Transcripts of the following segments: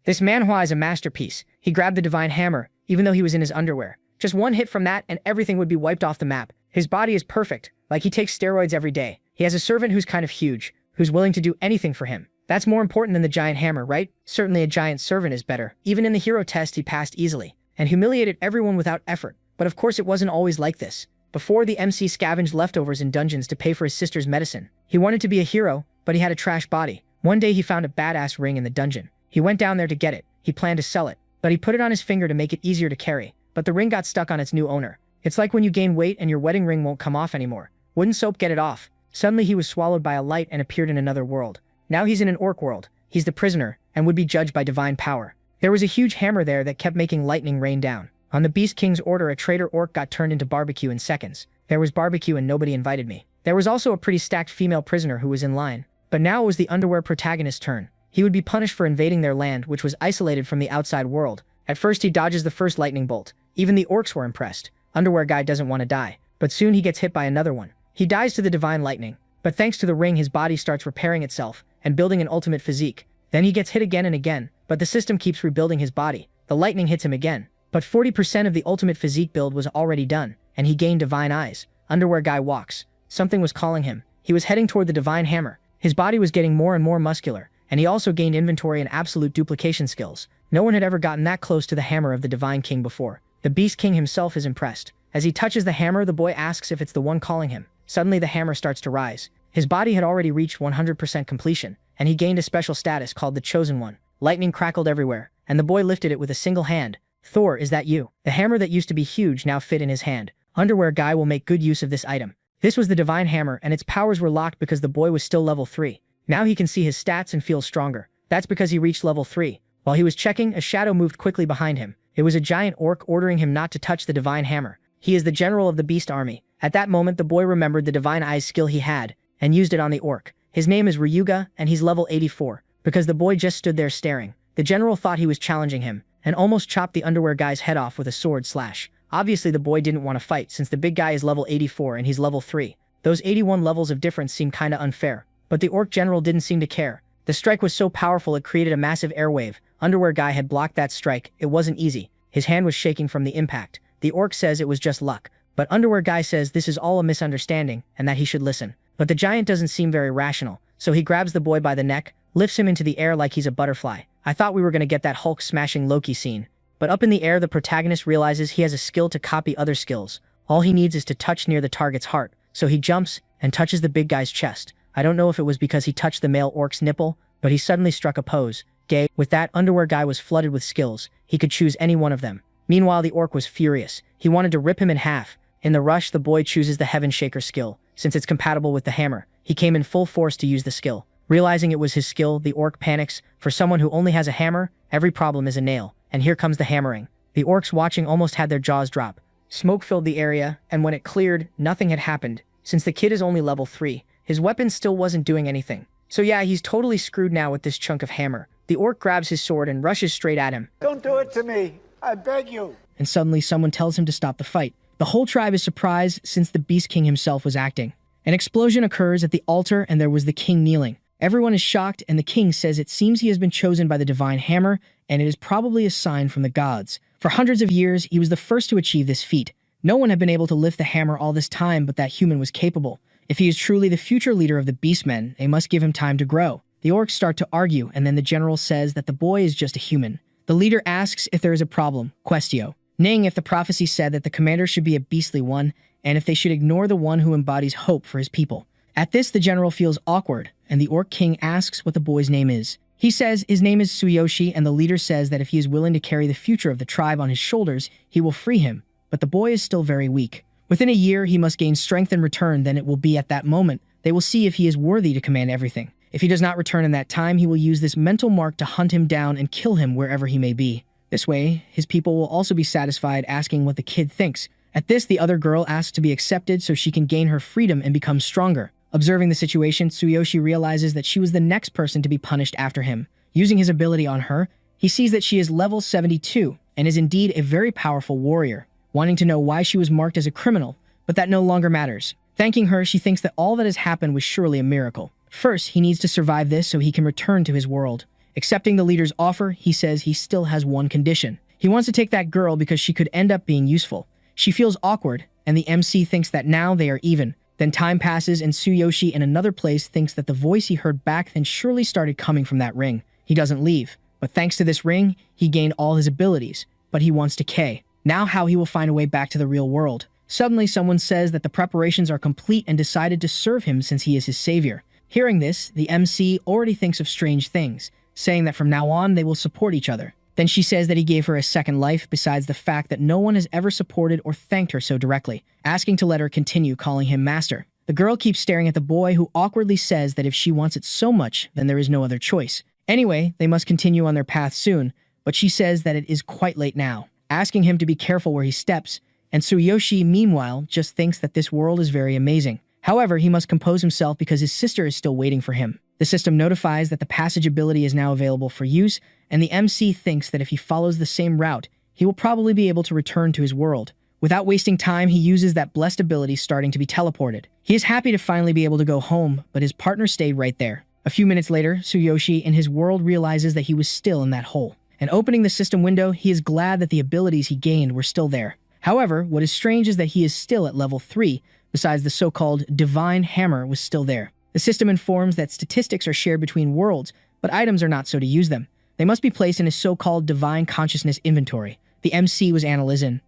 This manhwa is a masterpiece. He grabbed the divine hammer, even though he was in his underwear. Just one hit from that and everything would be wiped off the map. His body is perfect, like he takes steroids every day. He has a servant who's kind of huge, who's willing to do anything for him. That's more important than the giant hammer, right? Certainly a giant servant is better. Even in the hero test he passed easily, and humiliated everyone without effort. But of course it wasn't always like this. Before, the MC scavenged leftovers in dungeons to pay for his sister's medicine. He wanted to be a hero, but he had a trash body. One day he found a badass ring in the dungeon. He went down there to get it. He planned to sell it, but he put it on his finger to make it easier to carry. But the ring got stuck on its new owner. It's like when you gain weight and your wedding ring won't come off anymore. Wouldn't soap get it off? Suddenly he was swallowed by a light and appeared in another world. Now he's in an orc world. He's the prisoner, and would be judged by divine power. There was a huge hammer there that kept making lightning rain down. On the Beast King's order, a traitor orc got turned into barbecue in seconds. There was barbecue and nobody invited me. There was also a pretty stacked female prisoner who was in line. But now it was the underwear protagonist's turn. He would be punished for invading their land, which was isolated from the outside world. At first he dodges the first lightning bolt. Even the orcs were impressed. Underwear guy doesn't want to die. But soon he gets hit by another one. He dies to the divine lightning. But thanks to the ring, his body starts repairing itself and building an ultimate physique. Then he gets hit again and again, but the system keeps rebuilding his body. The lightning hits him again. But 40% of the ultimate physique build was already done, and he gained divine eyes. Underwear guy walks. Something was calling him. He was heading toward the divine hammer. His body was getting more and more muscular, and he also gained inventory and absolute duplication skills. No one had ever gotten that close to the hammer of the divine king before. The Beast King himself is impressed. As he touches the hammer, the boy asks if it's the one calling him. Suddenly the hammer starts to rise. His body had already reached 100% completion, and he gained a special status called the Chosen One. Lightning crackled everywhere, and the boy lifted it with a single hand. Thor, is that you? The hammer that used to be huge now fit in his hand. Underwear guy will make good use of this item. This was the divine hammer, and its powers were locked because the boy was still level 3. Now he can see his stats and feels stronger. That's because he reached level 3. While he was checking, a shadow moved quickly behind him. It was a giant orc ordering him not to touch the divine hammer. He is the general of the beast army. At that moment, the boy remembered the divine eyes skill he had, and used it on the orc. His name is Ryuga, and he's level 84. Because the boy just stood there staring. The general thought he was challenging him, and almost chopped the underwear guy's head off with a sword slash. Obviously the boy didn't want to fight since the big guy is level 84 and he's level 3. Those 81 levels of difference seem kinda unfair. But the orc general didn't seem to care. The strike was so powerful it created a massive airwave. Underwear guy had blocked that strike. It wasn't easy. His hand was shaking from the impact. The orc says it was just luck. But underwear guy says this is all a misunderstanding and that he should listen. But the giant doesn't seem very rational. So he grabs the boy by the neck, lifts him into the air like he's a butterfly. I thought we were gonna get that Hulk smashing Loki scene. But up in the air, the protagonist realizes he has a skill to copy other skills. All he needs is to touch near the target's heart. So he jumps and touches the big guy's chest. I don't know if it was because he touched the male orc's nipple, but he suddenly struck a pose. Gay. With that, underwear guy was flooded with skills. He could choose any one of them. Meanwhile, the orc was furious. He wanted to rip him in half. In the rush, the boy chooses the Heaven Shaker skill, since it's compatible with the hammer. He came in full force to use the skill. Realizing it was his skill, the orc panics. For someone who only has a hammer, every problem is a nail. And here comes the hammering. The orcs watching almost had their jaws drop. Smoke filled the area, and when it cleared, nothing had happened. Since the kid is only level 3, his weapon still wasn't doing anything. So yeah, he's totally screwed now with this chunk of hammer. The orc grabs his sword and rushes straight at him. Don't do it to me! I beg you! And suddenly someone tells him to stop the fight. The whole tribe is surprised since the Beast King himself was acting. An explosion occurs at the altar and there was the king kneeling. Everyone is shocked and the king says it seems he has been chosen by the divine hammer and it is probably a sign from the gods. For hundreds of years, he was the first to achieve this feat. No one had been able to lift the hammer all this time, but that human was capable. If he is truly the future leader of the Beastmen, they must give him time to grow. The orcs start to argue, and then the general says that the boy is just a human. The leader asks if there is a problem, questio, naying if the prophecy said that the commander should be a beastly one, and if they should ignore the one who embodies hope for his people. At this, the general feels awkward, and the orc king asks what the boy's name is. He says his name is Tsuyoshi, and the leader says that if he is willing to carry the future of the tribe on his shoulders, he will free him. But the boy is still very weak. Within a year, he must gain strength in return, then it will be at that moment they will see if he is worthy to command everything. If he does not return in that time, he will use this mental mark to hunt him down and kill him wherever he may be. This way, his people will also be satisfied asking what the kid thinks. At this, the other girl asks to be accepted so she can gain her freedom and become stronger. Observing the situation, Tsuyoshi realizes that she was the next person to be punished after him. Using his ability on her, he sees that she is level 72 and is indeed a very powerful warrior. Wanting to know why she was marked as a criminal, but that no longer matters. Thanking her, she thinks that all that has happened was surely a miracle. First, he needs to survive this so he can return to his world. Accepting the leader's offer, he says he still has one condition. He wants to take that girl because she could end up being useful. She feels awkward, and the MC thinks that now they are even. Then time passes, and Tsuyoshi in another place thinks that the voice he heard back then surely started coming from that ring. He doesn't leave, but thanks to this ring, he gained all his abilities, but he wants decay. Now how he will find a way back to the real world. Suddenly someone says that the preparations are complete and decided to serve him since he is his savior. Hearing this, the MC already thinks of strange things, saying that from now on they will support each other. Then she says that he gave her a second life besides the fact that no one has ever supported or thanked her so directly, asking to let her continue calling him master. The girl keeps staring at the boy who awkwardly says that if she wants it so much, then there is no other choice. Anyway, they must continue on their path soon, but she says that it is quite late now, asking him to be careful where he steps, and Tsuyoshi, meanwhile, just thinks that this world is very amazing. However, he must compose himself because his sister is still waiting for him. The system notifies that the passage ability is now available for use, and the MC thinks that if he follows the same route, he will probably be able to return to his world. Without wasting time, he uses that blessed ability starting to be teleported. He is happy to finally be able to go home, but his partner stayed right there. A few minutes later, Tsuyoshi in his world realizes that he was still in that hole. And opening the system window, he is glad that the abilities he gained were still there. However, what is strange is that he is still at level 3, besides the so-called divine hammer was still there. The system informs that statistics are shared between worlds, but items are not so to use them. They must be placed in a so-called divine consciousness inventory. The MC was analyzing,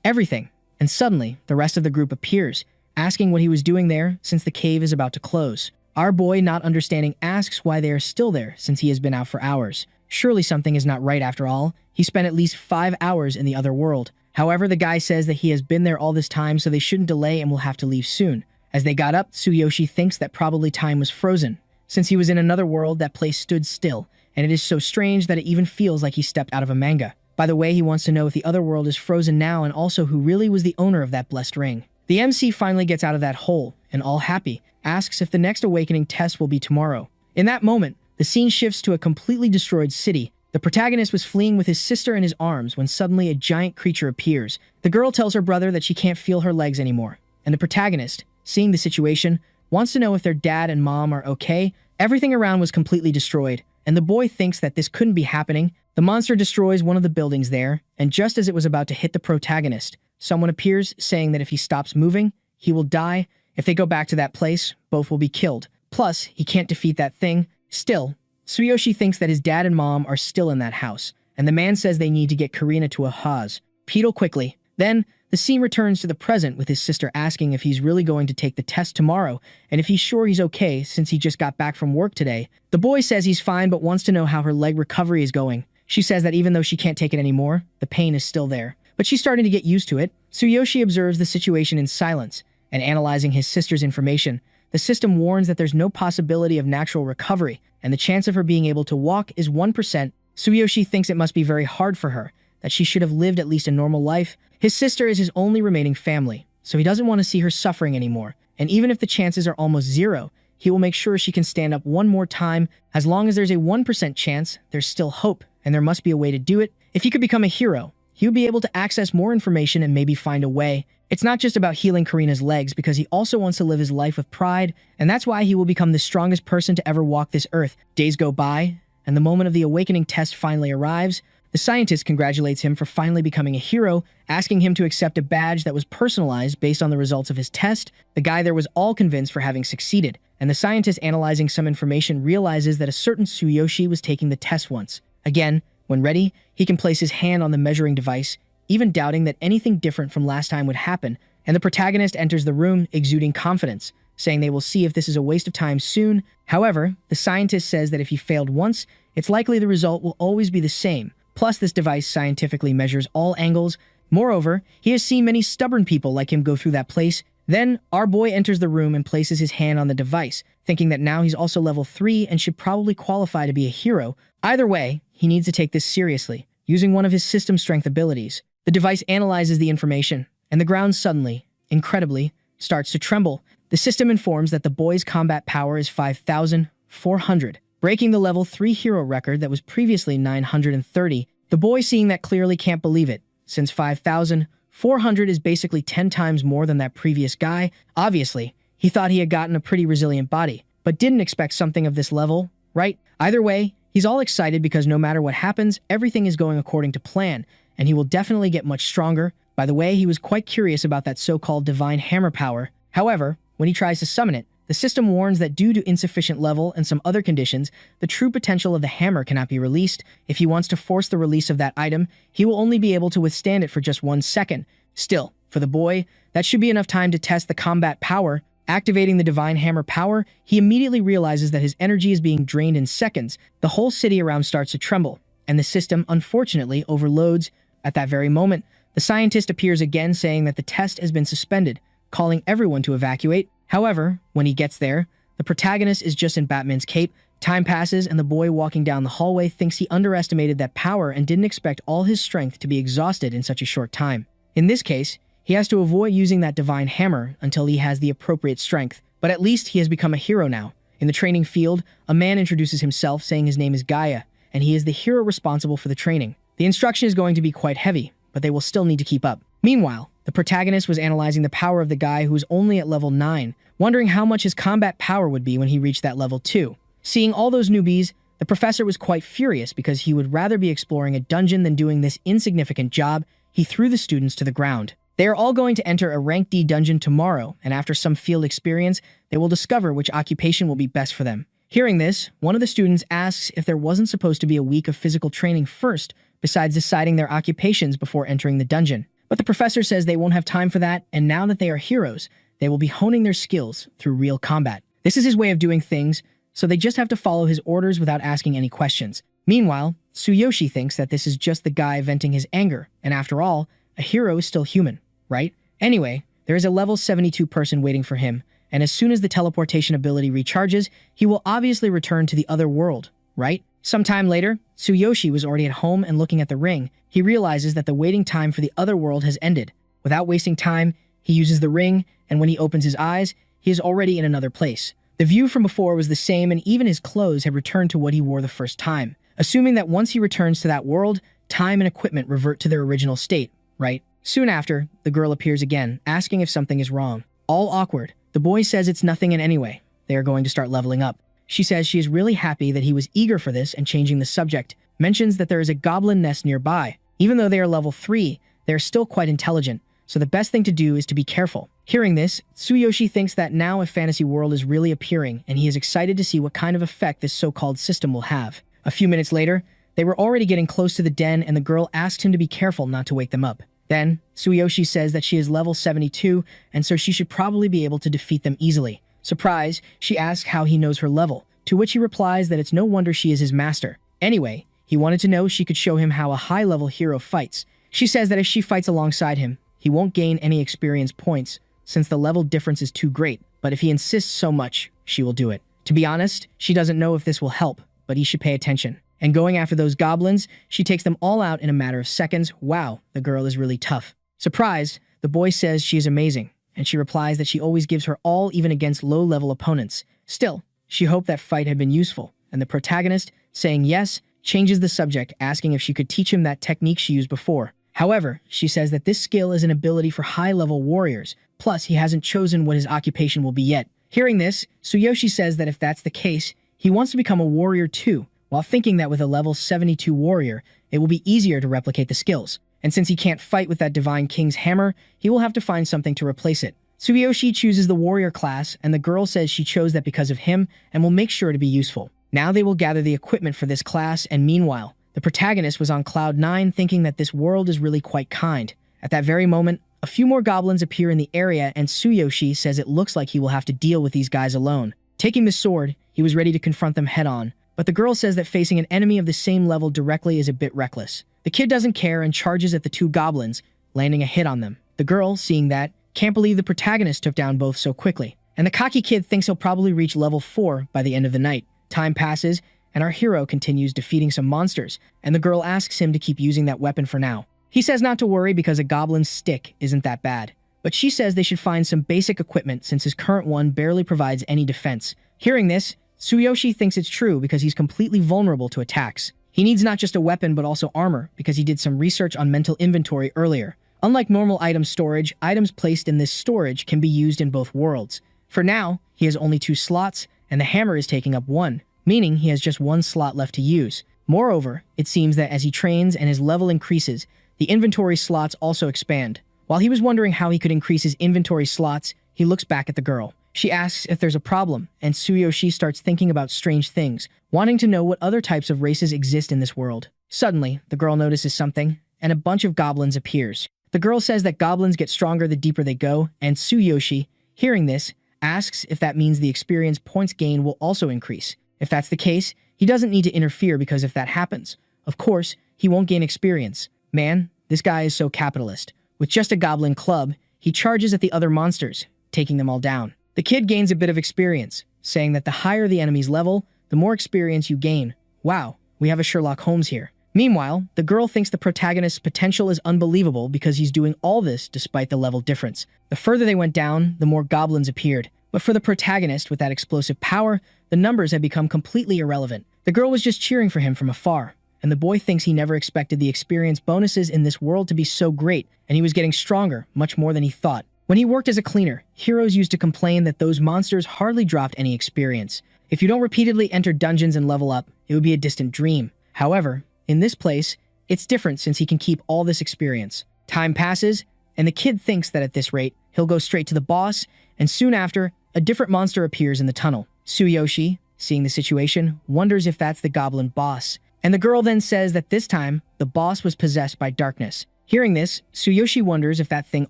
everything. And suddenly, the rest of the group appears, asking what he was doing there since the cave is about to close. Our boy, not understanding, asks why they are still there since he has been out for hours. Surely something is not right after all. He spent at least 5 hours in the other world. However, the guy says that he has been there all this time, so they shouldn't delay and will have to leave soon. As they got up, Tsuyoshi thinks that probably time was frozen. Since he was in another world, that place stood still, and it is so strange that it even feels like he stepped out of a manga. By the way, he wants to know if the other world is frozen now and also who really was the owner of that blessed ring. The MC finally gets out of that hole, and all happy, asks if the next awakening test will be tomorrow. In that moment, the scene shifts to a completely destroyed city. The protagonist was fleeing with his sister in his arms when suddenly a giant creature appears. The girl tells her brother that she can't feel her legs anymore, and the protagonist, seeing the situation, wants to know if their dad and mom are okay. Everything around was completely destroyed, and the boy thinks that this couldn't be happening. The monster destroys one of the buildings there, and just as it was about to hit the protagonist, someone appears saying that if he stops moving, he will die. If they go back to that place, both will be killed. Plus, he can't defeat that thing. Still, Tsuyoshi thinks that his dad and mom are still in that house, and the man says they need to get Karina to a Haas. Pedal quickly. Then, the scene returns to the present with his sister asking if he's really going to take the test tomorrow, and if he's sure he's okay since he just got back from work today. The boy says he's fine but wants to know how her leg recovery is going. She says that even though she can't take it anymore, the pain is still there. But she's starting to get used to it. Tsuyoshi observes the situation in silence, and analyzing his sister's information, the system warns that there's no possibility of natural recovery, and the chance of her being able to walk is 1%. Tsuyoshi thinks it must be very hard for her, that she should have lived at least a normal life. His sister is his only remaining family, so he doesn't want to see her suffering anymore, and even if the chances are almost 0, he will make sure she can stand up one more time. As long as there's a 1% chance, there's still hope, and there must be a way to do it. If he could become a hero, he would be able to access more information and maybe find a way. It's not just about healing Karina's legs, because he also wants to live his life with pride, and that's why he will become the strongest person to ever walk this earth. Days go by, and the moment of the awakening test finally arrives. The scientist congratulates him for finally becoming a hero, asking him to accept a badge that was personalized based on the results of his test. The guy there was all convinced for having succeeded, and the scientist, analyzing some information, realizes that a certain Tsuyoshi was taking the test once. Again, when ready, he can place his hand on the measuring device, even doubting that anything different from last time would happen, and the protagonist enters the room, exuding confidence, saying they will see if this is a waste of time soon. However, the scientist says that if he failed once, it's likely the result will always be the same. Plus, this device scientifically measures all angles. Moreover, he has seen many stubborn people like him go through that place. Then, our boy enters the room and places his hand on the device, thinking that now he's also level 3 and should probably qualify to be a hero. Either way, he needs to take this seriously, using one of his system strength abilities. The device analyzes the information, and the ground suddenly, incredibly, starts to tremble. The system informs that the boy's combat power is 5,400, breaking the level 3 hero record that was previously 930. The boy, seeing that, clearly can't believe it, since 5,400 is basically 10 times more than that previous guy. Obviously, he thought he had gotten a pretty resilient body, but didn't expect something of this level, right? Either way, He's all excited because no matter what happens, everything is going according to plan, and he will definitely get much stronger. By the way, he was quite curious about that so-called divine hammer power. However, when he tries to summon it, the system warns that due to insufficient level and some other conditions, the true potential of the hammer cannot be released. If he wants to force the release of that item, he will only be able to withstand it for just 1 second. Still, for the boy, that should be enough time to test the combat power. Activating the divine hammer power, he immediately realizes that his energy is being drained in seconds. The whole city around starts to tremble, and the system, unfortunately, overloads. At that very moment, the scientist appears again saying that the test has been suspended, calling everyone to evacuate. However, when he gets there, the protagonist is just in Batman's cape. Time passes, and the boy walking down the hallway thinks he underestimated that power and didn't expect all his strength to be exhausted in such a short time. In this case, he has to avoid using that divine hammer until he has the appropriate strength, but at least he has become a hero now. In the training field, a man introduces himself saying his name is Gaia, and he is the hero responsible for the training. The instruction is going to be quite heavy, but they will still need to keep up. Meanwhile, the protagonist was analyzing the power of the guy who was only at level 9, wondering how much his combat power would be when he reached that level 2. Seeing all those newbies, the professor was quite furious because he would rather be exploring a dungeon than doing this insignificant job. He threw the students to the ground. They are all going to enter a rank D dungeon tomorrow, and after some field experience, they will discover which occupation will be best for them. Hearing this, one of the students asks if there wasn't supposed to be a week of physical training first, besides deciding their occupations before entering the dungeon. But the professor says they won't have time for that, and now that they are heroes, they will be honing their skills through real combat. This is his way of doing things, so they just have to follow his orders without asking any questions. Meanwhile, Tsuyoshi thinks that this is just the guy venting his anger, and after all, a hero is still human, right? Anyway, there is a level 72 person waiting for him, and as soon as the teleportation ability recharges, he will obviously return to the other world, right? Sometime later, Tsuyoshi was already at home and looking at the ring. He realizes that the waiting time for the other world has ended. Without wasting time, he uses the ring, and when he opens his eyes, he is already in another place. The view from before was the same, and even his clothes had returned to what he wore the first time. Assuming that once he returns to that world, time and equipment revert to their original state, right? Soon after, the girl appears again, asking if something is wrong. All awkward, the boy says it's nothing in any way. They are going to start leveling up. She says she is really happy that he was eager for this and changing the subject, mentions that there is a goblin nest nearby. Even though they are level 3, they are still quite intelligent, so the best thing to do is to be careful. Hearing this, Tsuyoshi thinks that now a fantasy world is really appearing, and he is excited to see what kind of effect this so-called system will have. A few minutes later, they were already getting close to the den, and the girl asked him to be careful not to wake them up. Then, Tsuyoshi says that she is level 72, and so she should probably be able to defeat them easily. Surprised, she asks how he knows her level, to which he replies that it's no wonder she is his master. Anyway, he wanted to know if she could show him how a high-level hero fights. She says that if she fights alongside him, he won't gain any experience points, since the level difference is too great, but if he insists so much, she will do it. To be honest, she doesn't know if this will help, but he should pay attention. And going after those goblins, she takes them all out in a matter of seconds. Wow, the girl is really tough. Surprised, the boy says she is amazing, and she replies that she always gives her all even against low-level opponents. Still, she hoped that fight had been useful, and the protagonist, saying yes, changes the subject, asking if she could teach him that technique she used before. However, she says that this skill is an ability for high-level warriors, plus he hasn't chosen what his occupation will be yet. Hearing this, Tsuyoshi says that if that's the case, he wants to become a warrior too, while thinking that with a level 72 warrior, it will be easier to replicate the skills. And since he can't fight with that Divine King's hammer, he will have to find something to replace it. Tsuyoshi chooses the warrior class, and the girl says she chose that because of him and will make sure to be useful. Now they will gather the equipment for this class, and meanwhile, the protagonist was on cloud 9 thinking that this world is really quite kind. At that very moment, a few more goblins appear in the area, and Tsuyoshi says it looks like he will have to deal with these guys alone. Taking the sword, he was ready to confront them head-on, but the girl says that facing an enemy of the same level directly is a bit reckless. The kid doesn't care and charges at the two goblins, landing a hit on them. The girl, seeing that, can't believe the protagonist took down both so quickly, and the cocky kid thinks he'll probably reach level 4 by the end of the night. Time passes, and our hero continues defeating some monsters, and the girl asks him to keep using that weapon for now. He says not to worry because a goblin's stick isn't that bad, but she says they should find some basic equipment since his current one barely provides any defense. Hearing this, Tsuyoshi thinks it's true because he's completely vulnerable to attacks. He needs not just a weapon but also armor because he did some research on mental inventory earlier. Unlike normal item storage, items placed in this storage can be used in both worlds. For now, he has only 2 slots, and the hammer is taking up 1. meaning he has just one slot left to use. Moreover, it seems that as he trains and his level increases, the inventory slots also expand. While he was wondering how he could increase his inventory slots, he looks back at the girl. She asks if there's a problem, and Tsuyoshi starts thinking about strange things, wanting to know what other types of races exist in this world. Suddenly, the girl notices something, and a bunch of goblins appears. The girl says that goblins get stronger the deeper they go, and Tsuyoshi, hearing this, asks if that means the experience points gained will also increase. If that's the case, he doesn't need to interfere because if that happens, of course, he won't gain experience. Man, this guy is so capitalist. With just a goblin club, he charges at the other monsters, taking them all down. The kid gains a bit of experience, saying that the higher the enemy's level, the more experience you gain. Wow, we have a Sherlock Holmes here. Meanwhile, the girl thinks the protagonist's potential is unbelievable because he's doing all this despite the level difference. The further they went down, the more goblins appeared. But for the protagonist with that explosive power, the numbers had become completely irrelevant. The girl was just cheering for him from afar, and the boy thinks he never expected the experience bonuses in this world to be so great, and he was getting stronger, much more than he thought. When he worked as a cleaner, heroes used to complain that those monsters hardly dropped any experience. If you don't repeatedly enter dungeons and level up, it would be a distant dream. However, in this place, it's different since he can keep all this experience. Time passes, and the kid thinks that at this rate, he'll go straight to the boss, and soon after, a different monster appears in the tunnel. Tsuyoshi, seeing the situation, wonders if that's the goblin boss. And the girl then says that this time, the boss was possessed by darkness. Hearing this, Tsuyoshi wonders if that thing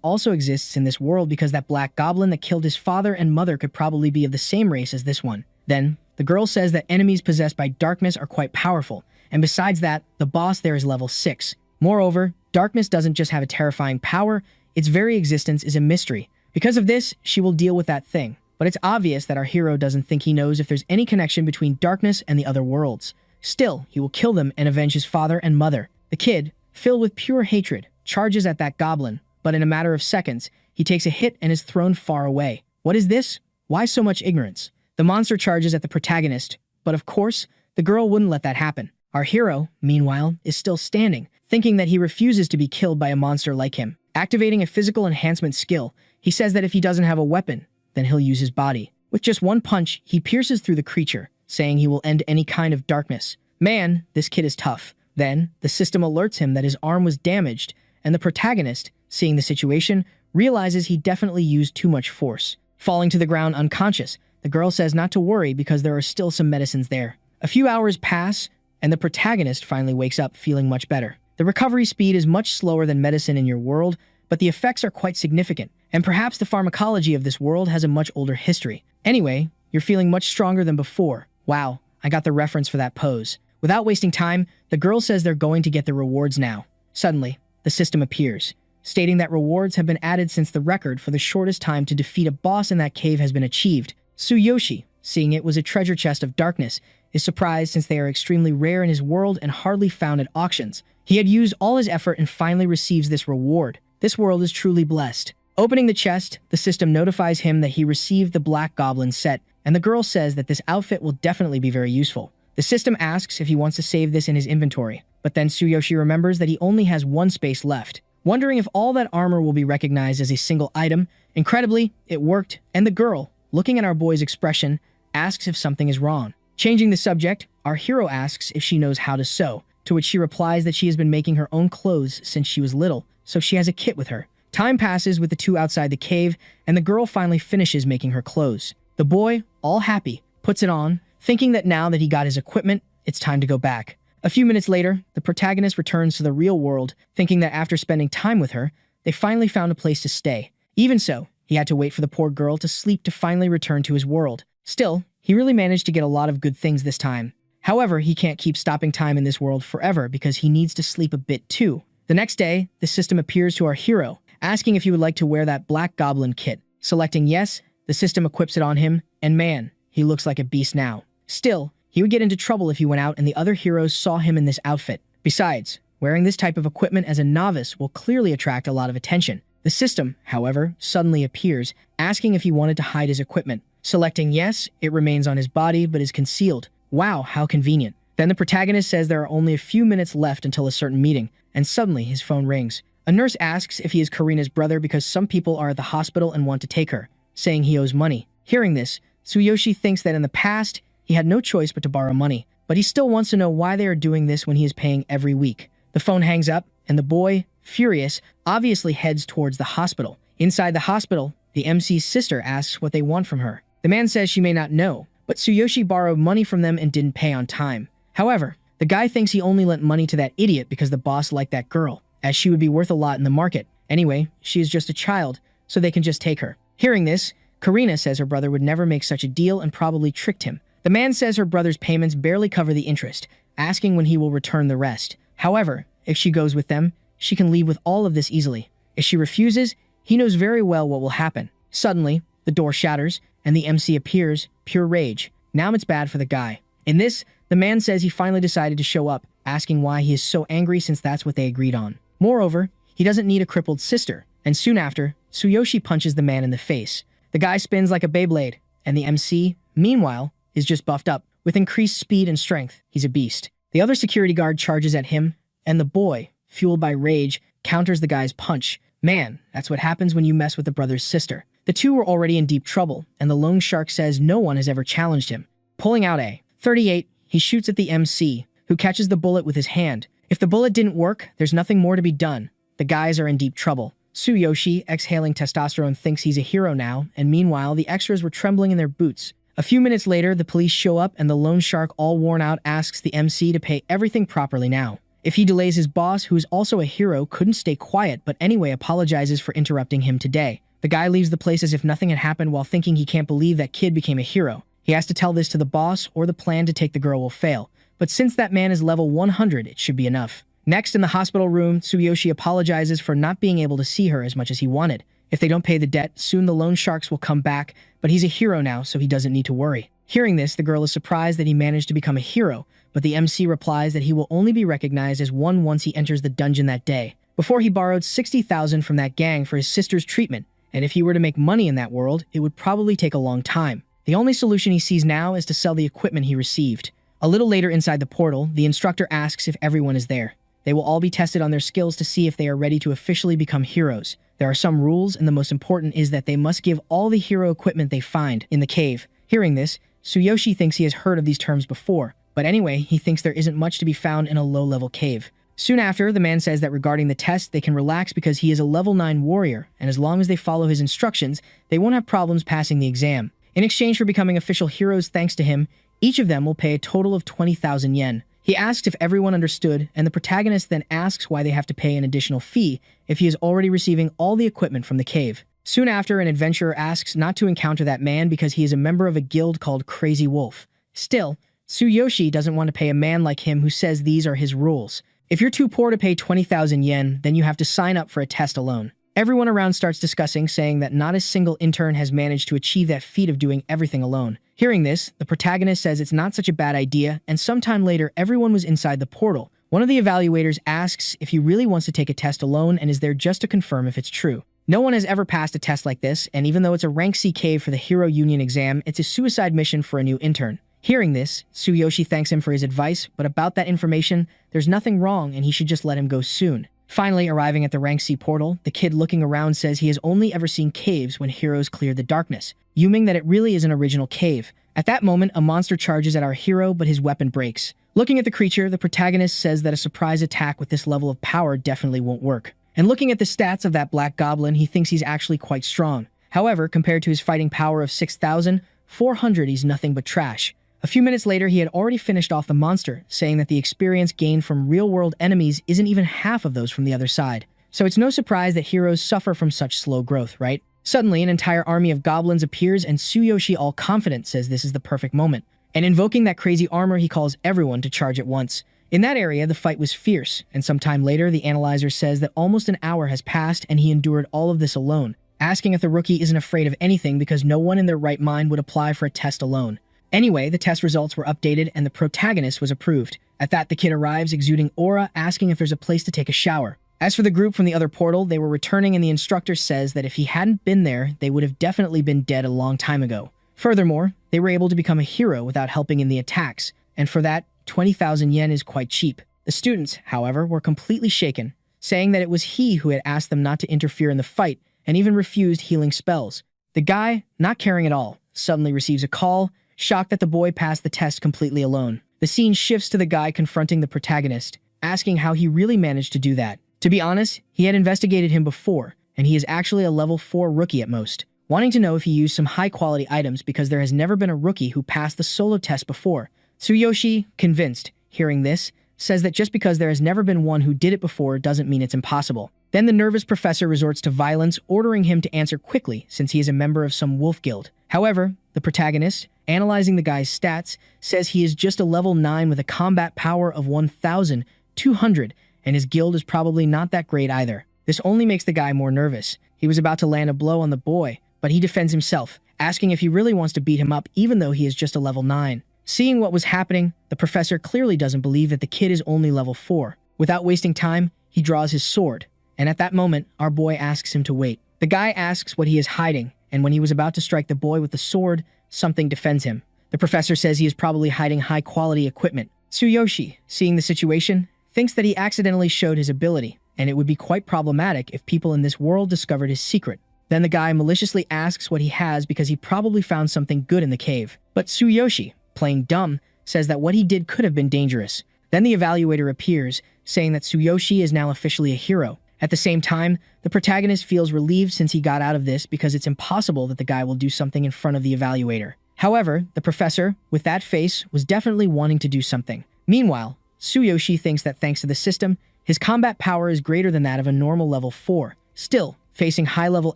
also exists in this world because that black goblin that killed his father and mother could probably be of the same race as this one. Then, the girl says that enemies possessed by darkness are quite powerful, and besides that, the boss there is level 6. Moreover, darkness doesn't just have a terrifying power, its very existence is a mystery. Because of this, she will deal with that thing. But it's obvious that our hero doesn't think he knows if there's any connection between darkness and the other worlds. Still, he will kill them and avenge his father and mother. The kid, filled with pure hatred, charges at that goblin, but in a matter of seconds, he takes a hit and is thrown far away. What is this? Why so much ignorance? The monster charges at the protagonist, but of course, the girl wouldn't let that happen. Our hero, meanwhile, is still standing, thinking that he refuses to be killed by a monster like him. Activating a physical enhancement skill, he says that if he doesn't have a weapon, then he'll use his body. With just one punch, he pierces through the creature, saying he will end any kind of darkness. Man, this kid is tough. Then, the system alerts him that his arm was damaged, and the protagonist, seeing the situation, realizes he definitely used too much force. Falling to the ground unconscious, the girl says not to worry because there are still some medicines there. A few hours pass, and the protagonist finally wakes up feeling much better. The recovery speed is much slower than medicine in your world, but the effects are quite significant, and perhaps the pharmacology of this world has a much older history. Anyway, you're feeling much stronger than before. Wow, I got the reference for that pose. Without wasting time, the girl says they're going to get the rewards now. Suddenly, the system appears, stating that rewards have been added since the record for the shortest time to defeat a boss in that cave has been achieved. Tsuyoshi, seeing it was a treasure chest of darkness, is surprised since they are extremely rare in his world and hardly found at auctions. He had used all his effort and finally receives this reward. This world is truly blessed. Opening the chest, the system notifies him that he received the Black Goblin set, and the girl says that this outfit will definitely be very useful. The system asks if he wants to save this in his inventory, but then Tsuyoshi remembers that he only has one space left. Wondering if all that armor will be recognized as a single item, incredibly, it worked, and the girl, looking at our boy's expression, asks if something is wrong. Changing the subject, our hero asks if she knows how to sew, to which she replies that she has been making her own clothes since she was little, so she has a kit with her. Time passes with the two outside the cave, and the girl finally finishes making her clothes. The boy, all happy, puts it on, thinking that now that he got his equipment, it's time to go back. A few minutes later, the protagonist returns to the real world, thinking that after spending time with her, they finally found a place to stay. Even so, he had to wait for the poor girl to sleep to finally return to his world. Still, he really managed to get a lot of good things this time. However, he can't keep stopping time in this world forever because he needs to sleep a bit too. The next day, the system appears to our hero, asking if he would like to wear that Black Goblin kit. Selecting yes, the system equips it on him, and man, he looks like a beast now. Still, he would get into trouble if he went out and the other heroes saw him in this outfit. Besides, wearing this type of equipment as a novice will clearly attract a lot of attention. The system, however, suddenly appears, asking if he wanted to hide his equipment. Selecting yes, it remains on his body but is concealed. Wow, how convenient. Then the protagonist says there are only a few minutes left until a certain meeting, and suddenly his phone rings. A nurse asks if he is Karina's brother because some people are at the hospital and want to take her, saying he owes money. Hearing this, Tsuyoshi thinks that in the past, He had no choice but to borrow money, but he still wants to know why they are doing this when he is paying every week. The phone hangs up, and the boy, furious, obviously heads towards the hospital. Inside the hospital, the MC's sister asks what they want from her. The man says she may not know, but Tsuyoshi borrowed money from them and didn't pay on time. However, the guy thinks he only lent money to that idiot because the boss liked that girl, as she would be worth a lot in the market. Anyway, she is just a child, so they can just take her. Hearing this, Karina says her brother would never make such a deal and probably tricked him. The man says her brother's payments barely cover the interest, asking when he will return the rest. However, if she goes with them, she can leave with all of this easily. If she refuses, he knows very well what will happen. Suddenly, the door shatters, and the MC appears, pure rage. Now it's bad for the guy. In this, the man says he finally decided to show up, asking why he is so angry since that's what they agreed on. Moreover, he doesn't need a crippled sister, and soon after, Tsuyoshi punches the man in the face. The guy spins like a Beyblade, and the MC, meanwhile, is just buffed up. With increased speed and strength, he's a beast. The other security guard charges at him, and the boy, fueled by rage, counters the guy's punch. Man, that's what happens when you mess with the brother's sister. The two were already in deep trouble, and the loan shark says no one has ever challenged him. Pulling out a .38, he shoots at the MC, who catches the bullet with his hand. If the bullet didn't work, there's nothing more to be done. The guys are in deep trouble. Tsuyoshi, exhaling testosterone, thinks he's a hero now, and meanwhile, the extras were trembling in their boots. A few minutes later, the police show up, and the loan shark, all worn out, asks the MC to pay everything properly now. If he delays, his boss, who is also a hero, couldn't stay quiet, but anyway apologizes for interrupting him today. The guy leaves the place as if nothing had happened while thinking he can't believe that kid became a hero. He has to tell this to the boss, or the plan to take the girl will fail. But since that man is level 100, it should be enough. Next, in the hospital room, Tsuyoshi apologizes for not being able to see her as much as he wanted. If they don't pay the debt, soon the loan sharks will come back, but he's a hero now, so he doesn't need to worry. Hearing this, the girl is surprised that he managed to become a hero, but the MC replies that he will only be recognized as one once he enters the dungeon that day. Before, he borrowed 60,000 from that gang for his sister's treatment, and if he were to make money in that world, it would probably take a long time. The only solution he sees now is to sell the equipment he received. A little later inside the portal, the instructor asks if everyone is there. They will all be tested on their skills to see if they are ready to officially become heroes. There are some rules, and the most important is that they must give all the hero equipment they find in the cave. Hearing this, Tsuyoshi thinks he has heard of these terms before, but anyway, he thinks there isn't much to be found in a low-level cave. Soon after, the man says that regarding the test, they can relax because he is a level 9 warrior, and as long as they follow his instructions, they won't have problems passing the exam. In exchange for becoming official heroes thanks to him, each of them will pay a total of 20,000 yen. He asks if everyone understood, and the protagonist then asks why they have to pay an additional fee if he is already receiving all the equipment from the cave. Soon after, an adventurer asks not to encounter that man because he is a member of a guild called Crazy Wolf. Still, Tsuyoshi doesn't want to pay a man like him who says these are his rules. If you're too poor to pay 20,000 yen, then you have to sign up for a test alone. Everyone around starts discussing, saying that not a single intern has managed to achieve that feat of doing everything alone. Hearing this, the protagonist says it's not such a bad idea, and sometime later, everyone was inside the portal. One of the evaluators asks if he really wants to take a test alone and is there just to confirm if it's true. No one has ever passed a test like this, and even though it's a rank C cave for the Hero Union exam, it's a suicide mission for a new intern. Hearing this, Tsuyoshi thanks him for his advice, but about that information, there's nothing wrong and he should just let him go soon. Finally, arriving at the rank C portal, the kid looking around says he has only ever seen caves when heroes cleared the darkness, assuming that it really is an original cave. At that moment, a monster charges at our hero, but his weapon breaks. Looking at the creature, the protagonist says that a surprise attack with this level of power definitely won't work. And looking at the stats of that black goblin, he thinks he's actually quite strong. However, compared to his fighting power of 6,400, he's nothing but trash. A few minutes later, he had already finished off the monster, saying that the experience gained from real-world enemies isn't even half of those from the other side. So it's no surprise that heroes suffer from such slow growth, right? Suddenly, an entire army of goblins appears, and Tsuyoshi, all confident, says this is the perfect moment. And invoking that crazy armor, he calls everyone to charge at once. In that area, the fight was fierce, and sometime later, the analyzer says that almost an hour has passed and he endured all of this alone, asking if the rookie isn't afraid of anything because no one in their right mind would apply for a test alone. Anyway, the test results were updated and the protagonist was approved. At that, the kid arrives, exuding aura, asking if there's a place to take a shower. As for the group from the other portal, they were returning and the instructor says that if he hadn't been there, they would have definitely been dead a long time ago. Furthermore, they were able to become a hero without helping in the attacks, and for that, 20,000 yen is quite cheap. The students, however, were completely shaken, saying that it was he who had asked them not to interfere in the fight and even refused healing spells. The guy, not caring at all, suddenly receives a call, shocked that the boy passed the test completely alone. The scene shifts to the guy confronting the protagonist, asking how he really managed to do that. To be honest, he had investigated him before, and he is actually a level 4 rookie at most, wanting to know if he used some high-quality items because there has never been a rookie who passed the solo test before. Tsuyoshi, convinced, hearing this, says that just because there has never been one who did it before doesn't mean it's impossible. Then the nervous professor resorts to violence, ordering him to answer quickly since he is a member of some wolf guild. However, the protagonist, analyzing the guy's stats, says he is just a level 9 with a combat power of 1,200, and his guild is probably not that great either. This only makes the guy more nervous. He was about to land a blow on the boy, but he defends himself, asking if he really wants to beat him up even though he is just a level 9. Seeing what was happening, the professor clearly doesn't believe that the kid is only level 4. Without wasting time, he draws his sword, and at that moment, our boy asks him to wait. The guy asks what he is hiding, and when he was about to strike the boy with the sword, something defends him. The professor says he is probably hiding high-quality equipment. Tsuyoshi, seeing the situation, thinks that he accidentally showed his ability, and it would be quite problematic if people in this world discovered his secret. Then the guy maliciously asks what he has because he probably found something good in the cave. But Tsuyoshi, playing dumb, says that what he did could have been dangerous. Then the evaluator appears, saying that Tsuyoshi is now officially a hero. At the same time, the protagonist feels relieved since he got out of this because it's impossible that the guy will do something in front of the evaluator. However, the professor, with that face, was definitely wanting to do something. Meanwhile, Tsuyoshi thinks that thanks to the system, his combat power is greater than that of a normal level 4. Still, facing high-level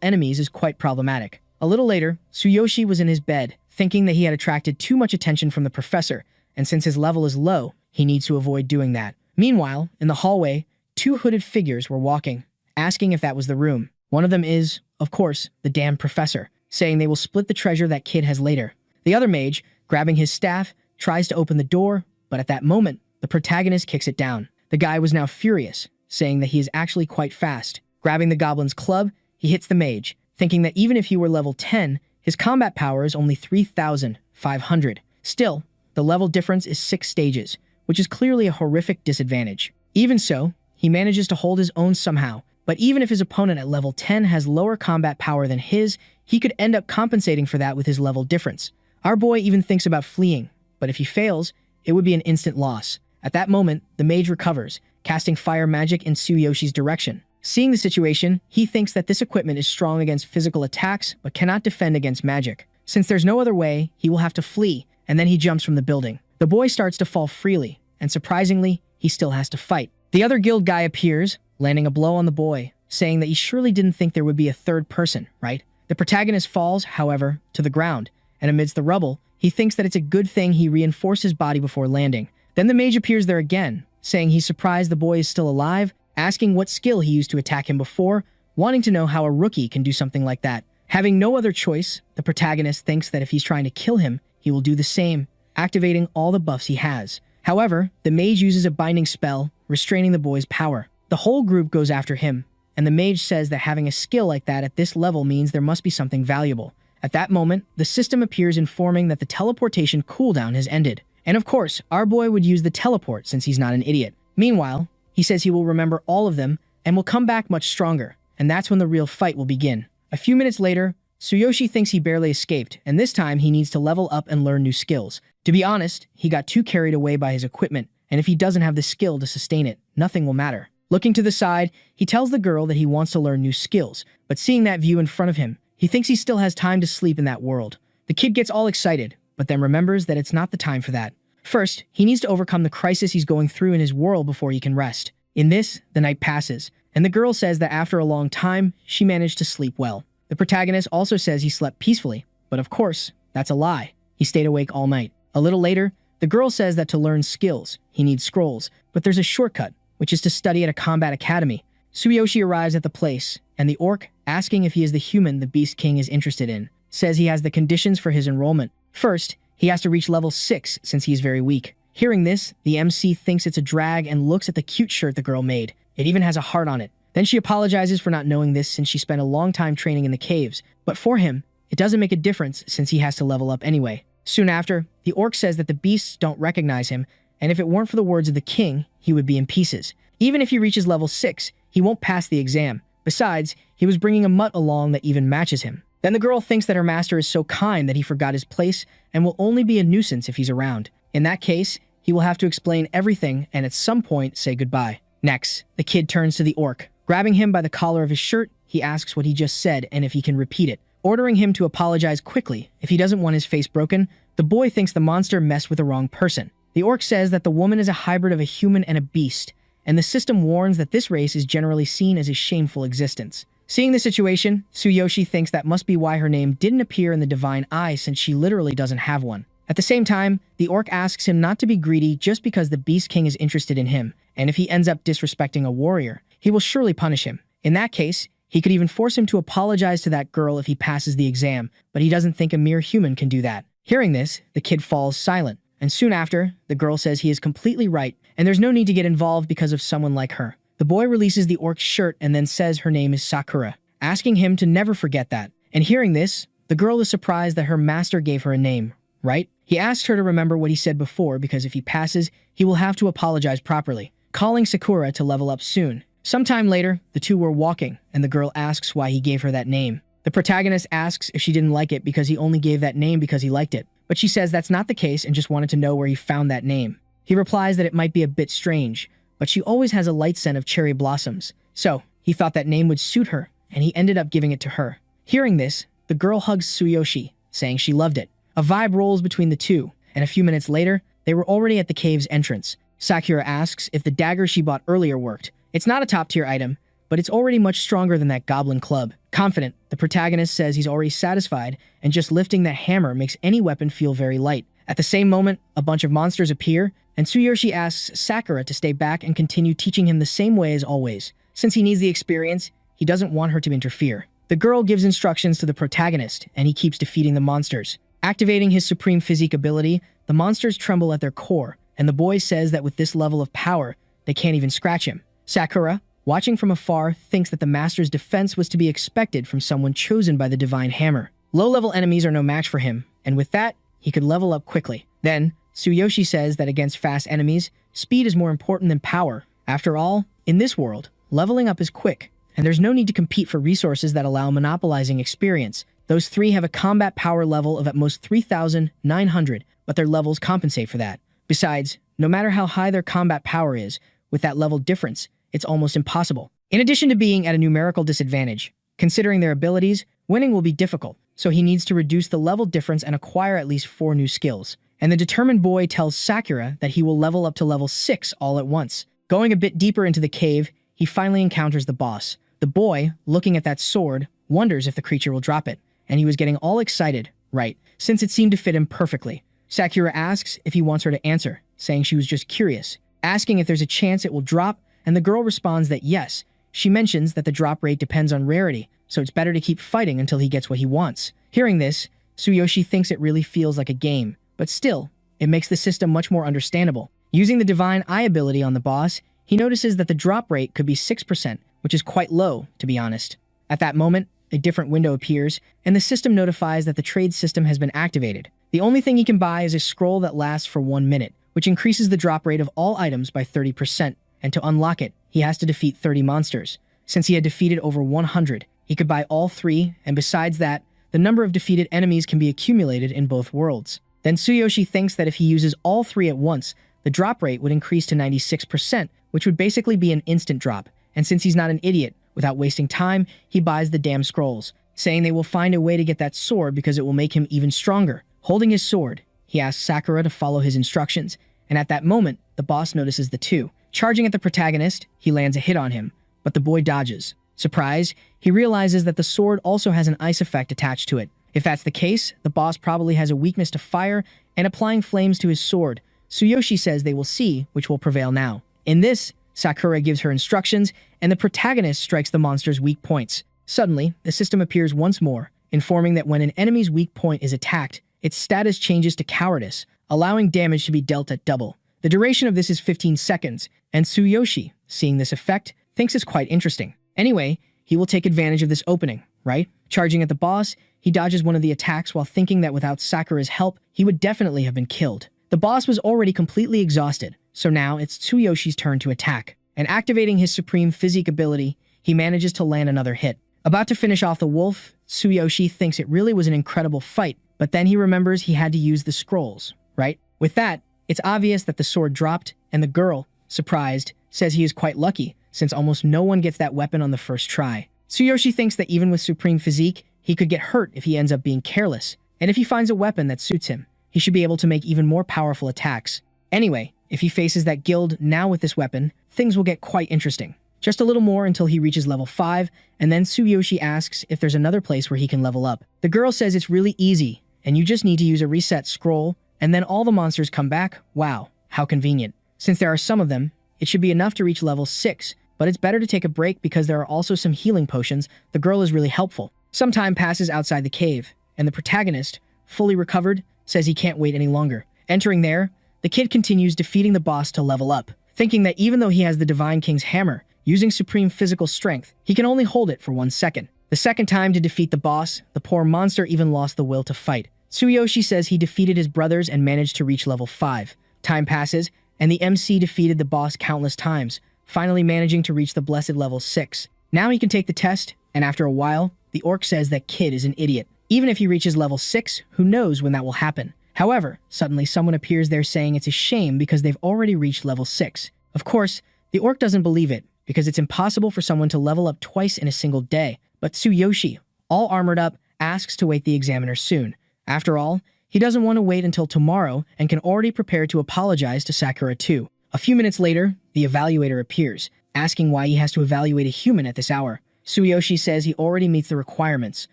enemies is quite problematic. A little later, Tsuyoshi was in his bed, thinking that he had attracted too much attention from the professor, and since his level is low, he needs to avoid doing that. Meanwhile, in the hallway, 2 hooded figures were walking, asking if that was the room. One of them is, of course, the damn professor, saying they will split the treasure that kid has later. The other mage, grabbing his staff, tries to open the door, but at that moment, the protagonist kicks it down. The guy was now furious, saying that he is actually quite fast. Grabbing the goblin's club, he hits the mage, thinking that even if he were level 10, his combat power is only 3,500. Still, the level difference is 6 stages, which is clearly a horrific disadvantage. Even so, he manages to hold his own somehow, but even if his opponent at level 10 has lower combat power than his, he could end up compensating for that with his level difference. Our boy even thinks about fleeing, but if he fails, it would be an instant loss. At that moment, the mage recovers, casting fire magic in Tsuyoshi's direction. Seeing the situation, he thinks that this equipment is strong against physical attacks, but cannot defend against magic. Since there's no other way, he will have to flee, and then he jumps from the building. The boy starts to fall freely, and surprisingly, he still has to fight. The other guild guy appears, landing a blow on the boy, saying that he surely didn't think there would be a third person, right? The protagonist falls, however, to the ground, and amidst the rubble, he thinks that it's a good thing he reinforced his body before landing. Then the mage appears there again, saying he's surprised the boy is still alive, asking what skill he used to attack him before, wanting to know how a rookie can do something like that. Having no other choice, the protagonist thinks that if he's trying to kill him, he will do the same, activating all the buffs he has. However, the mage uses a binding spell, restraining the boy's power. The whole group goes after him, and the mage says that having a skill like that at this level means there must be something valuable. At that moment, the system appears informing that the teleportation cooldown has ended. And of course, our boy would use the teleport since he's not an idiot. Meanwhile, he says he will remember all of them and will come back much stronger, and that's when the real fight will begin. A few minutes later, Tsuyoshi thinks he barely escaped, and this time he needs to level up and learn new skills. To be honest, he got too carried away by his equipment, and if he doesn't have the skill to sustain it, nothing will matter. Looking to the side, he tells the girl that he wants to learn new skills, but seeing that view in front of him, he thinks he still has time to sleep in that world. The kid gets all excited, but then remembers that it's not the time for that. First, he needs to overcome the crisis he's going through in his world before he can rest. In this, the night passes, and the girl says that after a long time, she managed to sleep well. The protagonist also says he slept peacefully, but of course, that's a lie. He stayed awake all night. A little later, the girl says that to learn skills, he needs scrolls, but there's a shortcut, which is to study at a combat academy. Tsuyoshi arrives at the place, and the orc, asking if he is the human the Beast King is interested in, says he has the conditions for his enrollment. First, he has to reach level 6 since he is very weak. Hearing this, the MC thinks it's a drag and looks at the cute shirt the girl made. It even has a heart on it. Then she apologizes for not knowing this since she spent a long time training in the caves, but for him, it doesn't make a difference since he has to level up anyway. Soon after, the orc says that the beasts don't recognize him, and if it weren't for the words of the king, he would be in pieces. Even if he reaches level 6, he won't pass the exam. Besides, he was bringing a mutt along that even matches him. Then the girl thinks that her master is so kind that he forgot his place and will only be a nuisance if he's around. In that case, he will have to explain everything and at some point say goodbye. Next, the kid turns to the orc. Grabbing him by the collar of his shirt, he asks what he just said and if he can repeat it, ordering him to apologize quickly if he doesn't want his face broken. The boy thinks the monster messed with the wrong person. The orc says that the woman is a hybrid of a human and a beast, and the system warns that this race is generally seen as a shameful existence. Seeing the situation, Tsuyoshi thinks that must be why her name didn't appear in the divine eye since she literally doesn't have one. At the same time, the orc asks him not to be greedy just because the Beast King is interested in him, and if he ends up disrespecting a warrior, he will surely punish him. In that case, he could even force him to apologize to that girl if he passes the exam, but he doesn't think a mere human can do that. Hearing this, the kid falls silent, and soon after, the girl says he is completely right, and there's no need to get involved because of someone like her. The boy releases the orc's shirt and then says her name is Sakura, asking him to never forget that. And hearing this, the girl is surprised that her master gave her a name, right? He asks her to remember what he said before because if he passes, he will have to apologize properly, calling Sakura to level up soon. Sometime later, the two were walking, and the girl asks why he gave her that name. The protagonist asks if she didn't like it because he only gave that name because he liked it, but she says that's not the case and just wanted to know where he found that name. He replies that it might be a bit strange, but she always has a light scent of cherry blossoms, so he thought that name would suit her, and he ended up giving it to her. Hearing this, the girl hugs Tsuyoshi, saying she loved it. A vibe rolls between the two, and a few minutes later, they were already at the cave's entrance. Sakura asks if the dagger she bought earlier worked. It's not a top-tier item, but it's already much stronger than that goblin club. Confident, the protagonist says he's already satisfied, and just lifting that hammer makes any weapon feel very light. At the same moment, a bunch of monsters appear, and Tsuyoshi asks Sakura to stay back and continue teaching him the same way as always. Since he needs the experience, he doesn't want her to interfere. The girl gives instructions to the protagonist, and he keeps defeating the monsters. Activating his supreme physique ability, the monsters tremble at their core, and the boy says that with this level of power, they can't even scratch him. Sakura, watching from afar, thinks that the master's defense was to be expected from someone chosen by the divine hammer. Low-level enemies are no match for him, and with that, he could level up quickly. Then, Tsuyoshi says that against fast enemies, speed is more important than power. After all, in this world, leveling up is quick, and there's no need to compete for resources that allow monopolizing experience. Those three have a combat power level of at most 3,900, but their levels compensate for that. Besides, no matter how high their combat power is, with that level difference, it's almost impossible. In addition to being at a numerical disadvantage, considering their abilities, winning will be difficult, so he needs to reduce the level difference and acquire at least 4 new skills. And the determined boy tells Sakura that he will level up to level 6 all at once. Going a bit deeper into the cave, he finally encounters the boss. The boy, looking at that sword, wonders if the creature will drop it, and he was getting all excited, right, since it seemed to fit him perfectly. Sakura asks if he wants her to answer, saying she was just curious, asking if there's a chance it will drop, and the girl responds that yes. She mentions that the drop rate depends on rarity, so it's better to keep fighting until he gets what he wants. Hearing this, Tsuyoshi thinks it really feels like a game, but still, it makes the system much more understandable. Using the Divine Eye ability on the boss, he notices that the drop rate could be 6%, which is quite low, to be honest. At that moment, a different window appears, and the system notifies that the trade system has been activated. The only thing he can buy is a scroll that lasts for 1 minute, which increases the drop rate of all items by 30%, and to unlock it, he has to defeat 30 monsters. Since he had defeated over 100, he could buy all 3, and besides that, the number of defeated enemies can be accumulated in both worlds. Then Tsuyoshi thinks that if he uses all 3 at once, the drop rate would increase to 96%, which would basically be an instant drop. And since he's not an idiot, without wasting time, he buys the damn scrolls, saying they will find a way to get that sword because it will make him even stronger. Holding his sword, he asks Sakura to follow his instructions, and at that moment, the boss notices the two. Charging at the protagonist, he lands a hit on him, but the boy dodges. Surprised, he realizes that the sword also has an ice effect attached to it. If that's the case, the boss probably has a weakness to fire, and applying flames to his sword. Tsuyoshi says they will see which will prevail now. In this, Sakura gives her instructions, and the protagonist strikes the monster's weak points. Suddenly, the system appears once more, informing that when an enemy's weak point is attacked, its status changes to cowardice, allowing damage to be dealt at double. The duration of this is 15 seconds, and Tsuyoshi, seeing this effect, thinks it's quite interesting. Anyway, he will take advantage of this opening, right? Charging at the boss, he dodges one of the attacks while thinking that without Sakura's help, he would definitely have been killed. The boss was already completely exhausted, so now it's Tsuyoshi's turn to attack. And activating his supreme physique ability, he manages to land another hit. About to finish off the wolf, Tsuyoshi thinks it really was an incredible fight, but then he remembers he had to use the scrolls, right? With that, it's obvious that the sword dropped, and the girl, surprised, says he is quite lucky, since almost no one gets that weapon on the first try. Tsuyoshi thinks that even with supreme physique, he could get hurt if he ends up being careless, and if he finds a weapon that suits him, he should be able to make even more powerful attacks. Anyway, if he faces that guild now with this weapon, things will get quite interesting. Just a little more until he reaches level 5, and then Tsuyoshi asks if there's another place where he can level up. The girl says it's really easy, and you just need to use a reset scroll, and then all the monsters come back. Wow, how convenient. Since there are some of them, it should be enough to reach level 6, but it's better to take a break because there are also some healing potions. The girl is really helpful. Some time passes outside the cave, and the protagonist, fully recovered, says he can't wait any longer. Entering there, the kid continues defeating the boss to level up, thinking that even though he has the Divine King's hammer, using supreme physical strength, he can only hold it for 1 second. The second time to defeat the boss, the poor monster even lost the will to fight. Tsuyoshi says he defeated his brothers and managed to reach level 5. Time passes, and the MC defeated the boss countless times, finally managing to reach the blessed level 6. Now he can take the test, and after a while, the orc says that kid is an idiot. Even if he reaches level 6, who knows when that will happen. However, suddenly someone appears there saying it's a shame because they've already reached level 6. Of course, the orc doesn't believe it, because it's impossible for someone to level up twice in a single day. But Tsuyoshi, all armored up, asks to wait the examiner soon. After all, he doesn't want to wait until tomorrow and can already prepare to apologize to Sakura too. A few minutes later, the evaluator appears, asking why he has to evaluate a human at this hour. Tsuyoshi says he already meets the requirements,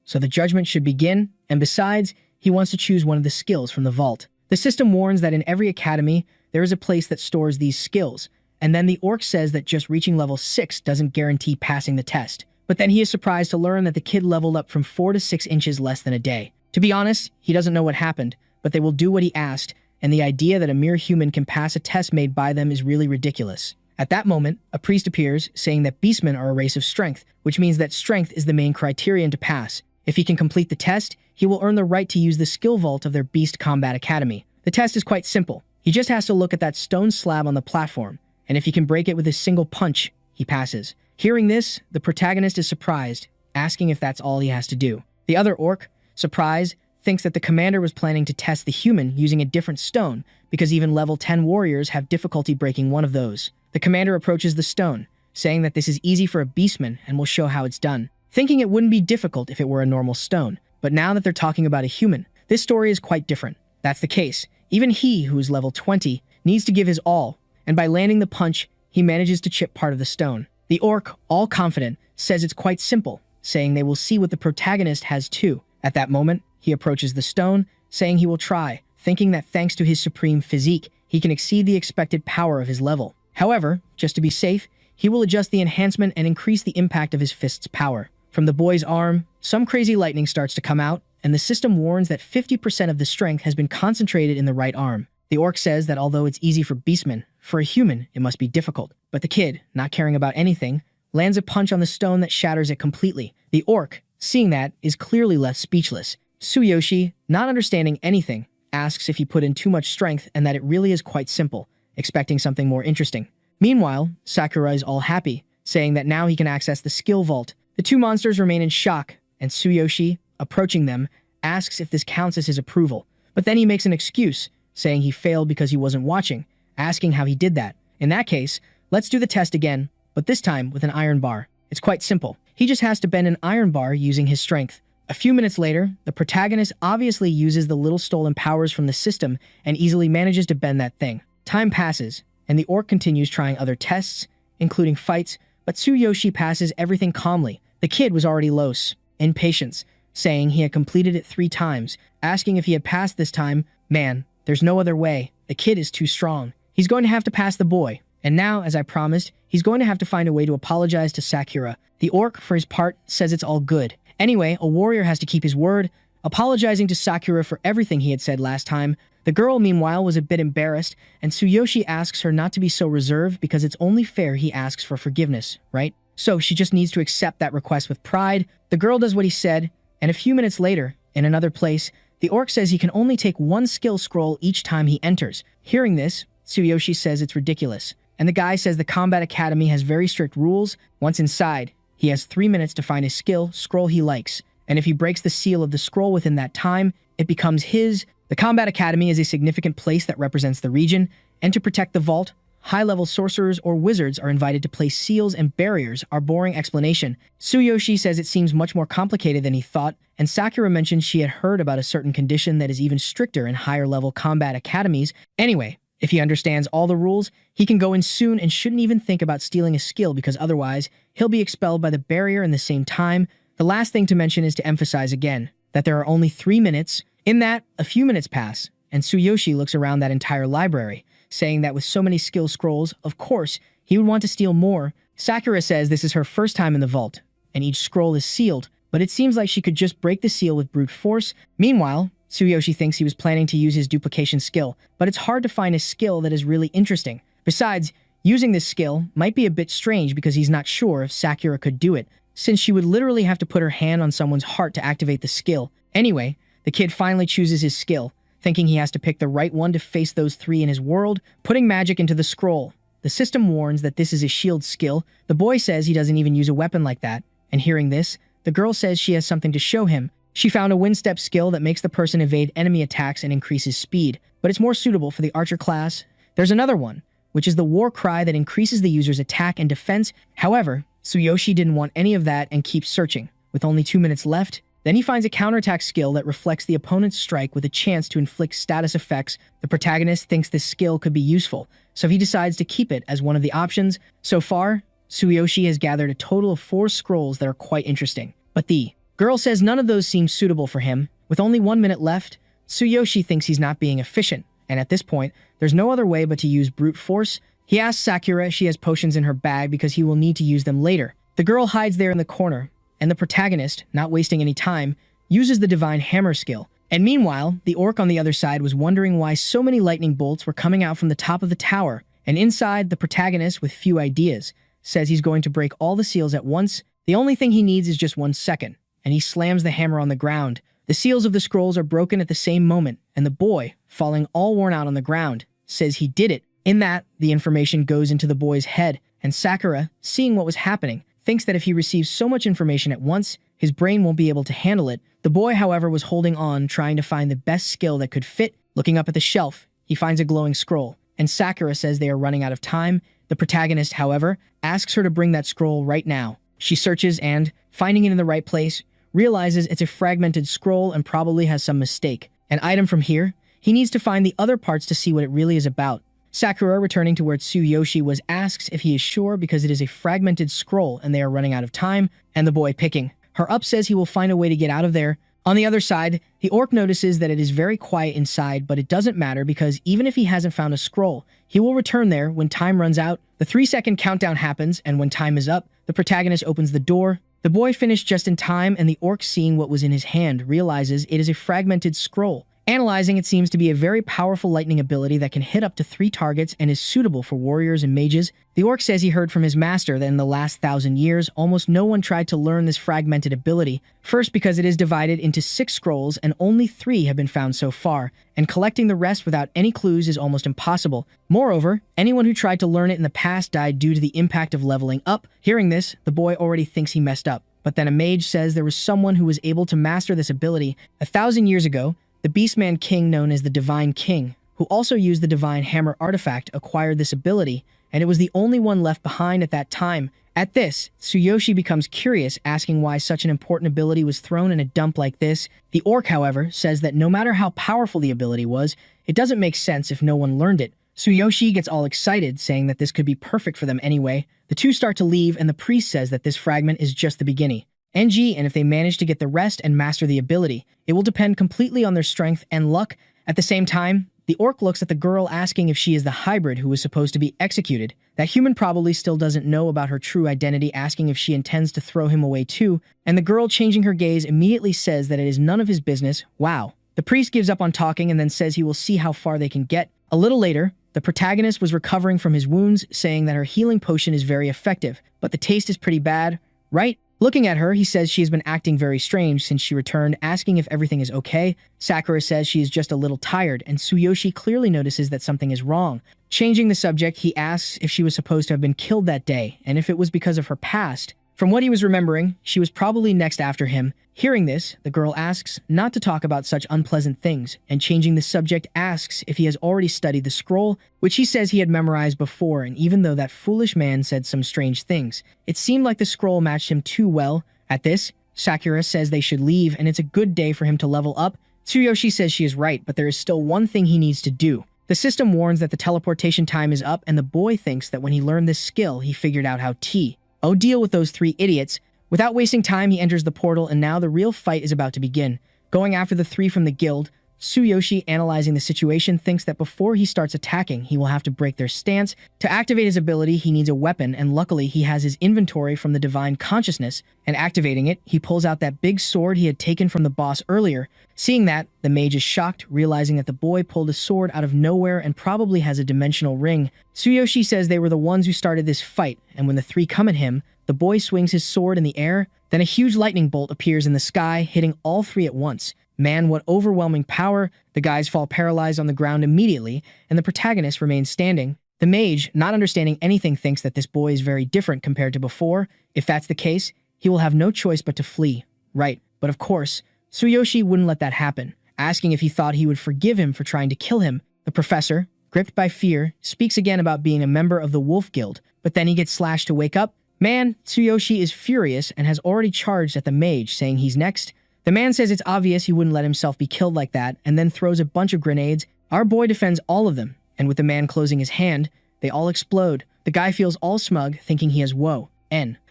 so the judgment should begin, and besides, he wants to choose one of the skills from the vault. The system warns that in every academy, there is a place that stores these skills, and then the orc says that just reaching level 6 doesn't guarantee passing the test. But then he is surprised to learn that the kid leveled up from 4 to 6 inches less than a day. To be honest, he doesn't know what happened, but they will do what he asked, and the idea that a mere human can pass a test made by them is really ridiculous. At that moment, a priest appears, saying that beastmen are a race of strength, which means that strength is the main criterion to pass. If he can complete the test, he will earn the right to use the skill vault of their Beast Combat Academy. The test is quite simple. He just has to look at that stone slab on the platform, and if he can break it with a single punch, he passes. Hearing this, the protagonist is surprised, asking if that's all he has to do. The other orc, surprised, thinks that the commander was planning to test the human using a different stone, because even level 10 warriors have difficulty breaking one of those. The commander approaches the stone, saying that this is easy for a beastman and will show how it's done, thinking it wouldn't be difficult if it were a normal stone. But now that they're talking about a human, this story is quite different. That's the case. Even he, who is level 20, needs to give his all, and by landing the punch, he manages to chip part of the stone. The orc, all confident, says it's quite simple, saying they will see what the protagonist has too. At that moment, he approaches the stone, saying he will try, thinking that thanks to his supreme physique, he can exceed the expected power of his level. However, just to be safe, he will adjust the enhancement and increase the impact of his fist's power. From the boy's arm, some crazy lightning starts to come out, and the system warns that 50% of the strength has been concentrated in the right arm. The orc says that although it's easy for beastmen, for a human, it must be difficult. But the kid, not caring about anything, lands a punch on the stone that shatters it completely. The orc, seeing that, is clearly left speechless. Tsuyoshi, not understanding anything, asks if he put in too much strength and that it really is quite simple, expecting something more interesting. Meanwhile, Sakura is all happy, saying that now he can access the skill vault. The two monsters remain in shock, and Tsuyoshi, approaching them, asks if this counts as his approval. But then he makes an excuse, saying he failed because he wasn't watching, asking how he did that. In that case, let's do the test again, but this time with an iron bar. It's quite simple. He just has to bend an iron bar using his strength. A few minutes later, the protagonist obviously uses the little stolen powers from the system and easily manages to bend that thing. Time passes, and the orc continues trying other tests, including fights, but Tsuyoshi passes everything calmly. The kid was already los, in patience, saying he had completed it 3 times, asking if he had passed this time. Man, there's no other way. The kid is too strong. He's going to have to pass the boy. And now, as I promised, he's going to have to find a way to apologize to Sakura. The orc, for his part, says it's all good. Anyway, a warrior has to keep his word, apologizing to Sakura for everything he had said last time. The girl, meanwhile, was a bit embarrassed, and Tsuyoshi asks her not to be so reserved because it's only fair he asks for forgiveness, right? So she just needs to accept that request with pride. The girl does what he said, and a few minutes later, in another place, the orc says he can only take 1 skill scroll each time he enters. Hearing this, Tsuyoshi says it's ridiculous, and the guy says the Combat Academy has very strict rules. Once inside, He has 3 minutes to find a scroll he likes, and if he breaks the seal of the scroll within that time, it becomes his. The Combat Academy is a significant place that represents the region, and to protect the vault, high-level sorcerers or wizards are invited to place seals and barriers. Our boring explanation. Tsuyoshi says it seems much more complicated than he thought, and Sakura mentions she had heard about a certain condition that is even stricter in higher-level combat academies. Anyway, if he understands all the rules, he can go in soon and shouldn't even think about stealing a skill because otherwise, he'll be expelled by the barrier in the same time. The last thing to mention is to emphasize again that there are only 3 minutes. In that, a few minutes pass, and Tsuyoshi looks around that entire library, saying that with so many skill scrolls, of course, he would want to steal more. Sakura says this is her first time in the vault, and each scroll is sealed, but it seems like she could just break the seal with brute force. Meanwhile, Tsuyoshi thinks he was planning to use his duplication skill, but it's hard to find a skill that is really interesting. Besides, using this skill might be a bit strange because he's not sure if Sakura could do it, since she would literally have to put her hand on someone's heart to activate the skill. Anyway, the kid finally chooses his skill, thinking he has to pick the right one to face those 3 in his world, putting magic into the scroll. The system warns that this is a shield skill. The boy says he doesn't even use a weapon like that, and hearing this, the girl says she has something to show him. She found a wind step skill that makes the person evade enemy attacks and increases speed, but it's more suitable for the archer class. There's another one, which is the war cry that increases the user's attack and defense. However, Tsuyoshi didn't want any of that and keeps searching. With only 2 minutes left, then he finds a counterattack skill that reflects the opponent's strike with a chance to inflict status effects. The protagonist thinks this skill could be useful, so he decides to keep it as one of the options. So far, Tsuyoshi has gathered a total of 4 scrolls that are quite interesting, but the girl says none of those seem suitable for him. With only 1 minute left, Tsuyoshi thinks he's not being efficient, and at this point, there's no other way but to use brute force. He asks Sakura if she has potions in her bag because he will need to use them later. The girl hides there in the corner, and the protagonist, not wasting any time, uses the divine hammer skill. And meanwhile, the orc on the other side was wondering why so many lightning bolts were coming out from the top of the tower, and inside, the protagonist, with few ideas, says he's going to break all the seals at once. The only thing he needs is just 1 second, and he slams the hammer on the ground. The seals of the scrolls are broken at the same moment, and the boy, falling all worn out on the ground, says he did it. In that, the information goes into the boy's head, and Sakura, seeing what was happening, thinks that if he receives so much information at once, his brain won't be able to handle it. The boy, however, was holding on, trying to find the best skill that could fit. Looking up at the shelf, he finds a glowing scroll, and Sakura says they are running out of time. The protagonist, however, asks her to bring that scroll right now. She searches and, finding it in the right place, realizes it's a fragmented scroll and probably has some mistake. An item from here, he needs to find the other parts to see what it really is about. Sakura, returning to where Tsuyoshi was, asks if he is sure because it is a fragmented scroll and they are running out of time, and the boy picking her up says he will find a way to get out of there. On the other side, the orc notices that it is very quiet inside, but it doesn't matter because even if he hasn't found a scroll, he will return there when time runs out. The 3-second countdown happens, and when time is up, the protagonist opens the door. The boy finished just in time, and the orc, seeing what was in his hand, realizes it is a fragmented scroll. Analyzing, it seems to be a very powerful lightning ability that can hit up to 3 targets and is suitable for warriors and mages. The orc says he heard from his master that in the last 1,000 years, almost no one tried to learn this fragmented ability. First, because it is divided into 6 scrolls and only 3 have been found so far, and collecting the rest without any clues is almost impossible. Moreover, anyone who tried to learn it in the past died due to the impact of leveling up. Hearing this, the boy already thinks he messed up. But then a mage says there was someone who was able to master this ability 1,000 years ago. The Beastman King, known as the Divine King, who also used the Divine Hammer artifact, acquired this ability, and it was the only one left behind at that time. At this, Tsuyoshi becomes curious, asking why such an important ability was thrown in a dump like this. The orc, however, says that no matter how powerful the ability was, it doesn't make sense if no one learned it. Tsuyoshi gets all excited, saying that this could be perfect for them anyway. The two start to leave, and the priest says that this fragment is just the beginning. NG, and if they manage to get the rest and master the ability, it will depend completely on their strength and luck. At the same time, the orc looks at the girl, asking if she is the hybrid who was supposed to be executed. That human probably still doesn't know about her true identity, asking if she intends to throw him away too, and the girl, changing her gaze, immediately says that it is none of his business. Wow. The priest gives up on talking and then says he will see how far they can get. A little later, the protagonist was recovering from his wounds, saying that her healing potion is very effective, but the taste is pretty bad, right? Looking at her, he says she has been acting very strange since she returned, asking if everything is okay. Sakura says she is just a little tired, and Tsuyoshi clearly notices that something is wrong. Changing the subject, he asks if she was supposed to have been killed that day, and if it was because of her past. From what he was remembering, she was probably next after him. Hearing this, the girl asks not to talk about such unpleasant things, and changing the subject asks if he has already studied the scroll, which he says he had memorized before, and even though that foolish man said some strange things, it seemed like the scroll matched him too well. At this, Sakura says they should leave and it's a good day for him to level up. Tsuyoshi says she is right, but there is still one thing he needs to do. The system warns that the teleportation time is up, and the boy thinks that when he learned this skill, he figured out how to deal with those three idiots. Without wasting time, he enters the portal, and now the real fight is about to begin. Going after the three from the guild, Tsuyoshi, analyzing the situation, thinks that before he starts attacking, he will have to break their stance. To activate his ability, he needs a weapon, and luckily he has his inventory from the divine consciousness, and activating it, he pulls out that big sword he had taken from the boss earlier. Seeing that, the mage is shocked, realizing that the boy pulled a sword out of nowhere and probably has a dimensional ring. Tsuyoshi says they were the ones who started this fight, and when the three come at him, the boy swings his sword in the air, then a huge lightning bolt appears in the sky, hitting all three at once. Man, what overwhelming power! The guys fall paralyzed on the ground immediately, and the protagonist remains standing. The mage, not understanding anything, thinks that this boy is very different compared to before. If that's the case, he will have no choice but to flee. Right, but of course, Tsuyoshi wouldn't let that happen, asking if he thought he would forgive him for trying to kill him. The professor, gripped by fear, speaks again about being a member of the Wolf Guild, but then he gets slashed to wake up. Man, Tsuyoshi is furious and has already charged at the mage, saying he's next. The man says it's obvious he wouldn't let himself be killed like that, and then throws a bunch of grenades. Our boy defends all of them, and with the man closing his hand, they all explode. The guy feels all smug, thinking he has woe.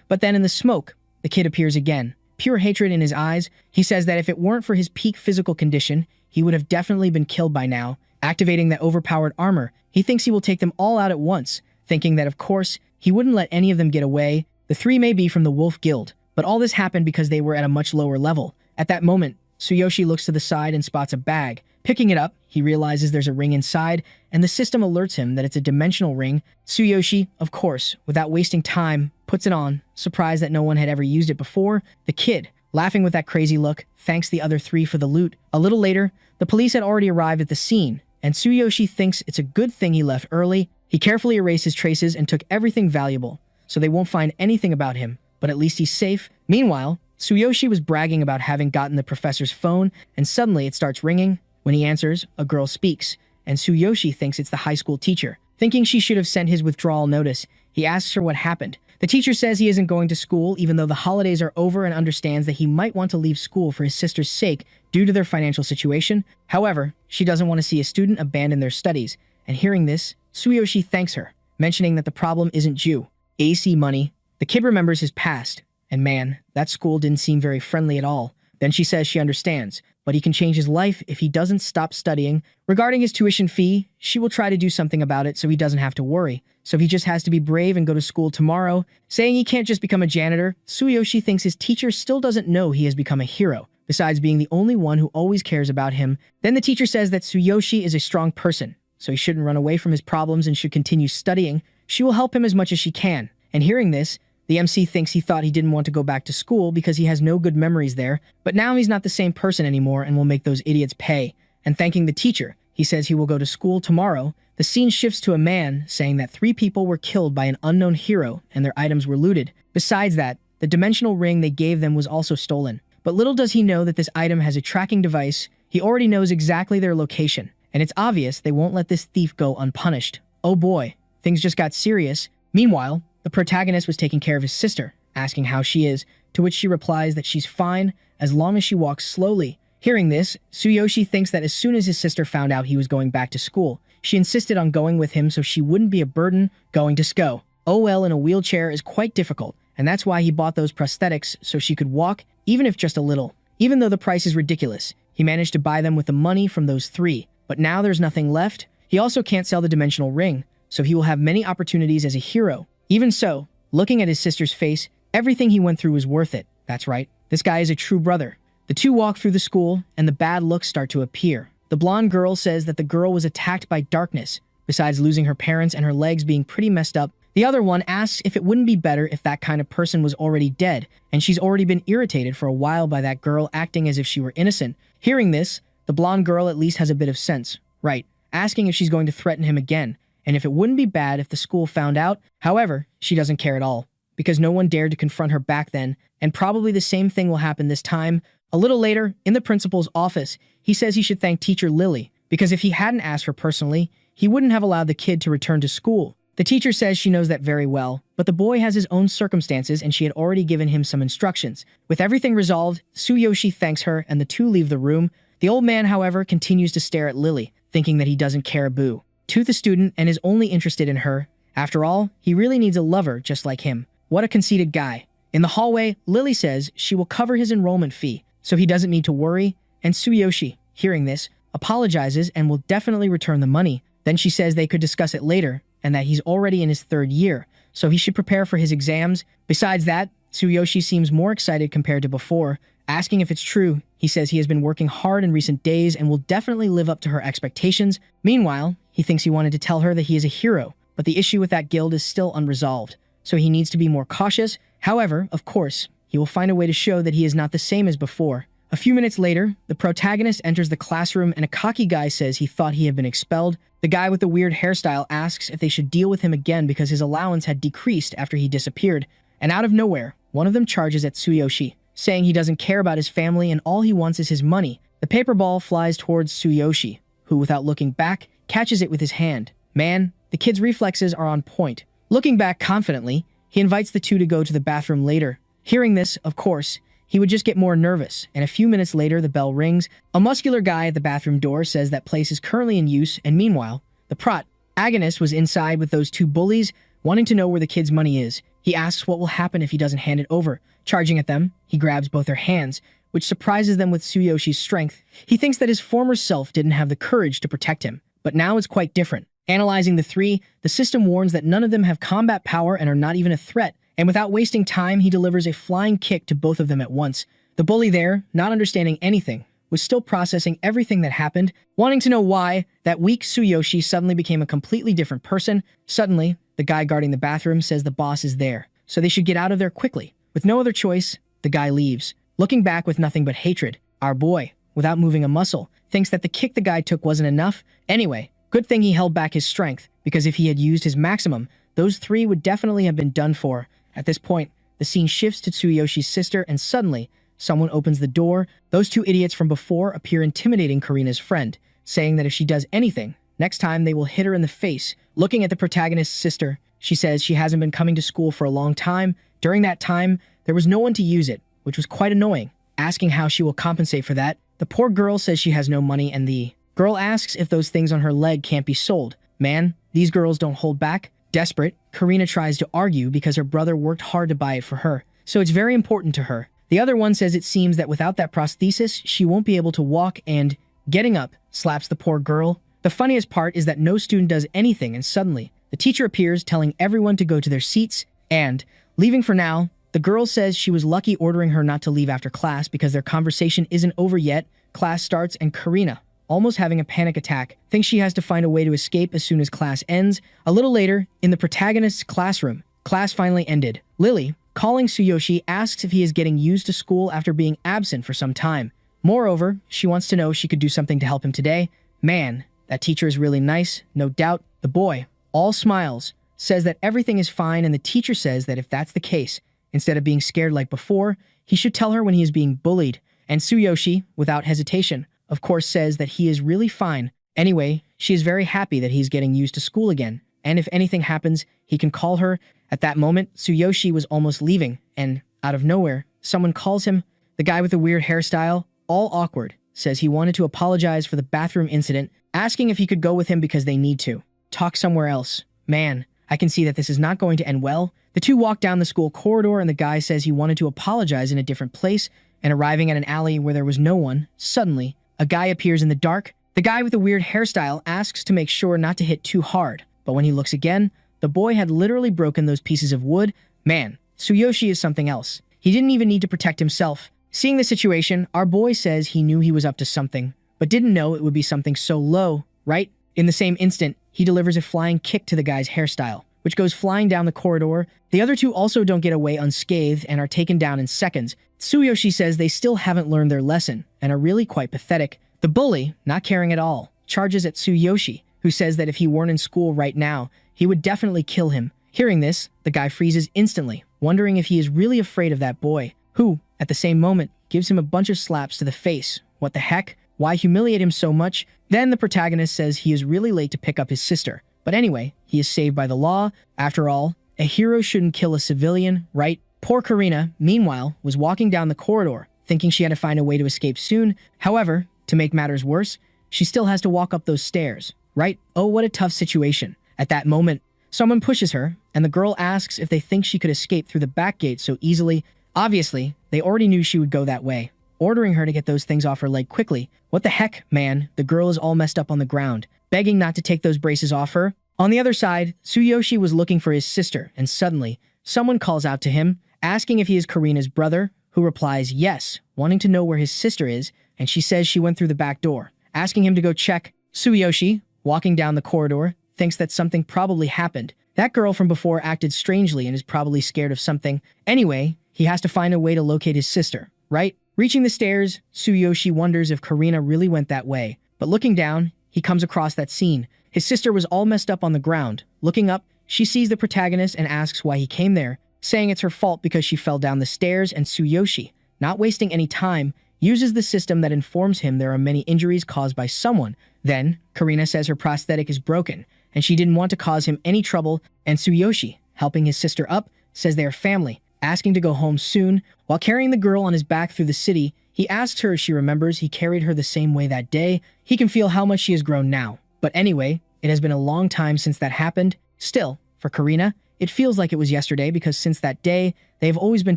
But then in the smoke, the kid appears again. Pure hatred in his eyes, he says that if it weren't for his peak physical condition, he would have definitely been killed by now. Activating that overpowered armor, he thinks he will take them all out at once, thinking that of course, he wouldn't let any of them get away. The three may be from the Wolf Guild, but all this happened because they were at a much lower level. At that moment, Tsuyoshi looks to the side and spots a bag. Picking it up, he realizes there's a ring inside, and the system alerts him that it's a dimensional ring. Tsuyoshi, of course, without wasting time, puts it on, surprised that no one had ever used it before. The kid, laughing with that crazy look, thanks the other three for the loot. A little later, the police had already arrived at the scene, and Tsuyoshi thinks it's a good thing he left early. He carefully erased his traces and took everything valuable, so they won't find anything about him, but at least he's safe. Meanwhile, Tsuyoshi was bragging about having gotten the professor's phone, and suddenly it starts ringing. When he answers, a girl speaks, and Tsuyoshi thinks it's the high school teacher. Thinking she should have sent his withdrawal notice, he asks her what happened. The teacher says he isn't going to school even though the holidays are over, and understands that he might want to leave school for his sister's sake due to their financial situation. However, she doesn't want to see a student abandon their studies, and hearing this, Tsuyoshi thanks her, mentioning that the problem isn't due AC money. The kid remembers his past, and man, that school didn't seem very friendly at all. Then she says she understands, but he can change his life if he doesn't stop studying. Regarding his tuition fee, she will try to do something about it so he doesn't have to worry. So he just has to be brave and go to school tomorrow. Saying he can't just become a janitor, Tsuyoshi thinks his teacher still doesn't know he has become a hero, besides being the only one who always cares about him. Then the teacher says that Tsuyoshi is a strong person, so he shouldn't run away from his problems and should continue studying. She will help him as much as she can. And hearing this, the MC thinks he thought he didn't want to go back to school because he has no good memories there, but now he's not the same person anymore and will make those idiots pay. And thanking the teacher, he says he will go to school tomorrow. The scene shifts to a man saying that 3 people were killed by an unknown hero and their items were looted. Besides that, the dimensional ring they gave them was also stolen. But little does he know that this item has a tracking device. He already knows exactly their location, and it's obvious they won't let this thief go unpunished. Oh boy, things just got serious. Meanwhile, the protagonist was taking care of his sister, asking how she is, to which she replies that she's fine as long as she walks slowly. Hearing this, Tsuyoshi thinks that as soon as his sister found out he was going back to school, she insisted on going with him so she wouldn't be a burden going to school. OL in a wheelchair is quite difficult, and that's why he bought those prosthetics so she could walk, even if just a little. Even though the price is ridiculous, he managed to buy them with the money from those 3, but now there's nothing left. He also can't sell the dimensional ring, so he will have many opportunities as a hero. Even so, looking at his sister's face, everything he went through was worth it. That's right, this guy is a true brother. The 2 walk through the school, and the bad looks start to appear. The blonde girl says that the girl was attacked by darkness, besides losing her parents and her legs being pretty messed up. The other one asks if it wouldn't be better if that kind of person was already dead, and she's already been irritated for a while by that girl acting as if she were innocent. Hearing this, the blonde girl at least has a bit of sense, right, asking if she's going to threaten him again, and if it wouldn't be bad if the school found out. However, she doesn't care at all. because no one dared to confront her back then, and probably the same thing will happen this time. A little later, in the principal's office, he says he should thank teacher Lily, because if he hadn't asked her personally, he wouldn't have allowed the kid to return to school. The teacher says she knows that very well, but the boy has his own circumstances and she had already given him some instructions. With everything resolved, Tsuyoshi thanks her and the two leave the room. The old man, however, continues to stare at Lily, thinking that he doesn't care a boo to the student and is only interested in her. After all, he really needs a lover just like him. What a conceited guy. In the hallway, Lily says she will cover his enrollment fee, so he doesn't need to worry, and Tsuyoshi, hearing this, apologizes and will definitely return the money. Then she says they could discuss it later, and that he's already in his 3rd year, so he should prepare for his exams. Besides that, Tsuyoshi seems more excited compared to before. Asking if it's true, he says he has been working hard in recent days and will definitely live up to her expectations. Meanwhile, he thinks he wanted to tell her that he is a hero, but the issue with that guild is still unresolved, so he needs to be more cautious. However, of course, he will find a way to show that he is not the same as before. A few minutes later, the protagonist enters the classroom and a cocky guy says he thought he had been expelled. The guy with the weird hairstyle asks if they should deal with him again because his allowance had decreased after he disappeared. And out of nowhere, one of them charges at Tsuyoshi, saying he doesn't care about his family and all he wants is his money. The paper ball flies towards Tsuyoshi, who, without looking back, catches it with his hand. Man, the kid's reflexes are on point. Looking back confidently, he invites the two to go to the bathroom later. Hearing this, of course, he would just get more nervous, and a few minutes later the bell rings. A muscular guy at the bathroom door says that place is currently in use, and meanwhile, the protagonist was inside with those two bullies, wanting to know where the kid's money is. He asks what will happen if he doesn't hand it over. Charging at them, he grabs both their hands, which surprises them with Tsuyoshi's strength. He thinks that his former self didn't have the courage to protect him, but now it's quite different. Analyzing the three, the system warns that none of them have combat power and are not even a threat, and without wasting time, he delivers a flying kick to both of them at once. The bully there, not understanding anything, was still processing everything that happened, wanting to know why that weak Tsuyoshi suddenly became a completely different person. Suddenly, the guy guarding the bathroom says the boss is there, so they should get out of there quickly. With no other choice, the guy leaves. Looking back with nothing but hatred, our boy, without moving a muscle, thinks that the kick the guy took wasn't enough. Anyway, good thing he held back his strength, because if he had used his maximum, those three would definitely have been done for. At this point, the scene shifts to Tsuyoshi's sister, and suddenly, someone opens the door. Those two idiots from before appear intimidating Karina's friend, saying that if she does anything, next time they will hit her in the face. Looking at the protagonist's sister, she says she hasn't been coming to school for a long time. During that time, there was no one to use it, which was quite annoying. Asking how she will compensate for that, the poor girl says she has no money, and the girl asks if those things on her leg can't be sold. Man, these girls don't hold back. Desperate, Karina tries to argue because her brother worked hard to buy it for her, so it's very important to her. The other one says it seems that without that prosthesis, she won't be able to walk and, getting up, slaps the poor girl. The funniest part is that no student does anything, and suddenly, the teacher appears telling everyone to go to their seats, and, leaving for now, the girl says she was lucky ordering her not to leave after class because their conversation isn't over yet. Class starts and Karina, almost having a panic attack, thinks she has to find a way to escape as soon as class ends. A little later, in the protagonist's classroom, class finally ended. Lily, calling Tsuyoshi, asks if he is getting used to school after being absent for some time. Moreover, she wants to know if she could do something to help him today. Man, that teacher is really nice, no doubt. The boy, all smiles, says that everything is fine, and the teacher says that if that's the case, instead of being scared like before, he should tell her when he is being bullied. And Tsuyoshi, without hesitation, of course says that he is really fine. Anyway, she is very happy that he's getting used to school again, and if anything happens, he can call her. At that moment, Tsuyoshi was almost leaving, and, out of nowhere, someone calls him. The guy with the weird hairstyle, all awkward, says he wanted to apologize for the bathroom incident, asking if he could go with him because they need to talk somewhere else. Man, I can see that this is not going to end well. The two walk down the school corridor, and the guy says he wanted to apologize in a different place, and arriving at an alley where there was no one, suddenly, a guy appears in the dark. The guy with the weird hairstyle asks to make sure not to hit too hard, but when he looks again, the boy had literally broken those pieces of wood. Man, Tsuyoshi is something else. He didn't even need to protect himself. Seeing the situation, our boy says he knew he was up to something, but didn't know it would be something so low, right? In the same instant, he delivers a flying kick to the guy's hairstyle, which goes flying down the corridor. The other two also don't get away unscathed and are taken down in seconds. Tsuyoshi says they still haven't learned their lesson and are really quite pathetic. The bully, not caring at all, charges at Tsuyoshi, who says that if he weren't in school right now, he would definitely kill him. Hearing this, the guy freezes instantly, wondering if he is really afraid of that boy, who, at the same moment, gives him a bunch of slaps to the face. What the heck? Why humiliate him so much? Then the protagonist says he is really late to pick up his sister. But anyway, he is saved by the law. After all, a hero shouldn't kill a civilian, right? Poor Karina, meanwhile, was walking down the corridor, thinking she had to find a way to escape soon. However, to make matters worse, she still has to walk up those stairs, right? Oh, what a tough situation. At that moment, someone pushes her, and the girl asks if they think she could escape through the back gate so easily. Obviously, they already knew she would go that way, ordering her to get those things off her leg quickly. What the heck, man? The girl is all messed up on the ground, begging not to take those braces off her. On the other side, Tsuyoshi was looking for his sister, and suddenly, someone calls out to him, asking if he is Karina's brother, who replies yes, wanting to know where his sister is, and she says she went through the back door, asking him to go check. Tsuyoshi, walking down the corridor, thinks that something probably happened. That girl from before acted strangely and is probably scared of something. Anyway, he has to find a way to locate his sister, right? Reaching the stairs, Tsuyoshi wonders if Karina really went that way. But looking down, he comes across that scene. His sister was all messed up on the ground. Looking up, she sees the protagonist and asks why he came there, saying it's her fault because she fell down the stairs, and Tsuyoshi, not wasting any time, uses the system that informs him there are many injuries caused by someone. Then, Karina says her prosthetic is broken, and she didn't want to cause him any trouble, and Tsuyoshi, helping his sister up, says they are family, asking to go home soon. While carrying the girl on his back through the city, he asks her if she remembers he carried her the same way that day. He can feel how much she has grown now. But anyway, it has been a long time since that happened. Still, for Karina, it feels like it was yesterday because since that day, they have always been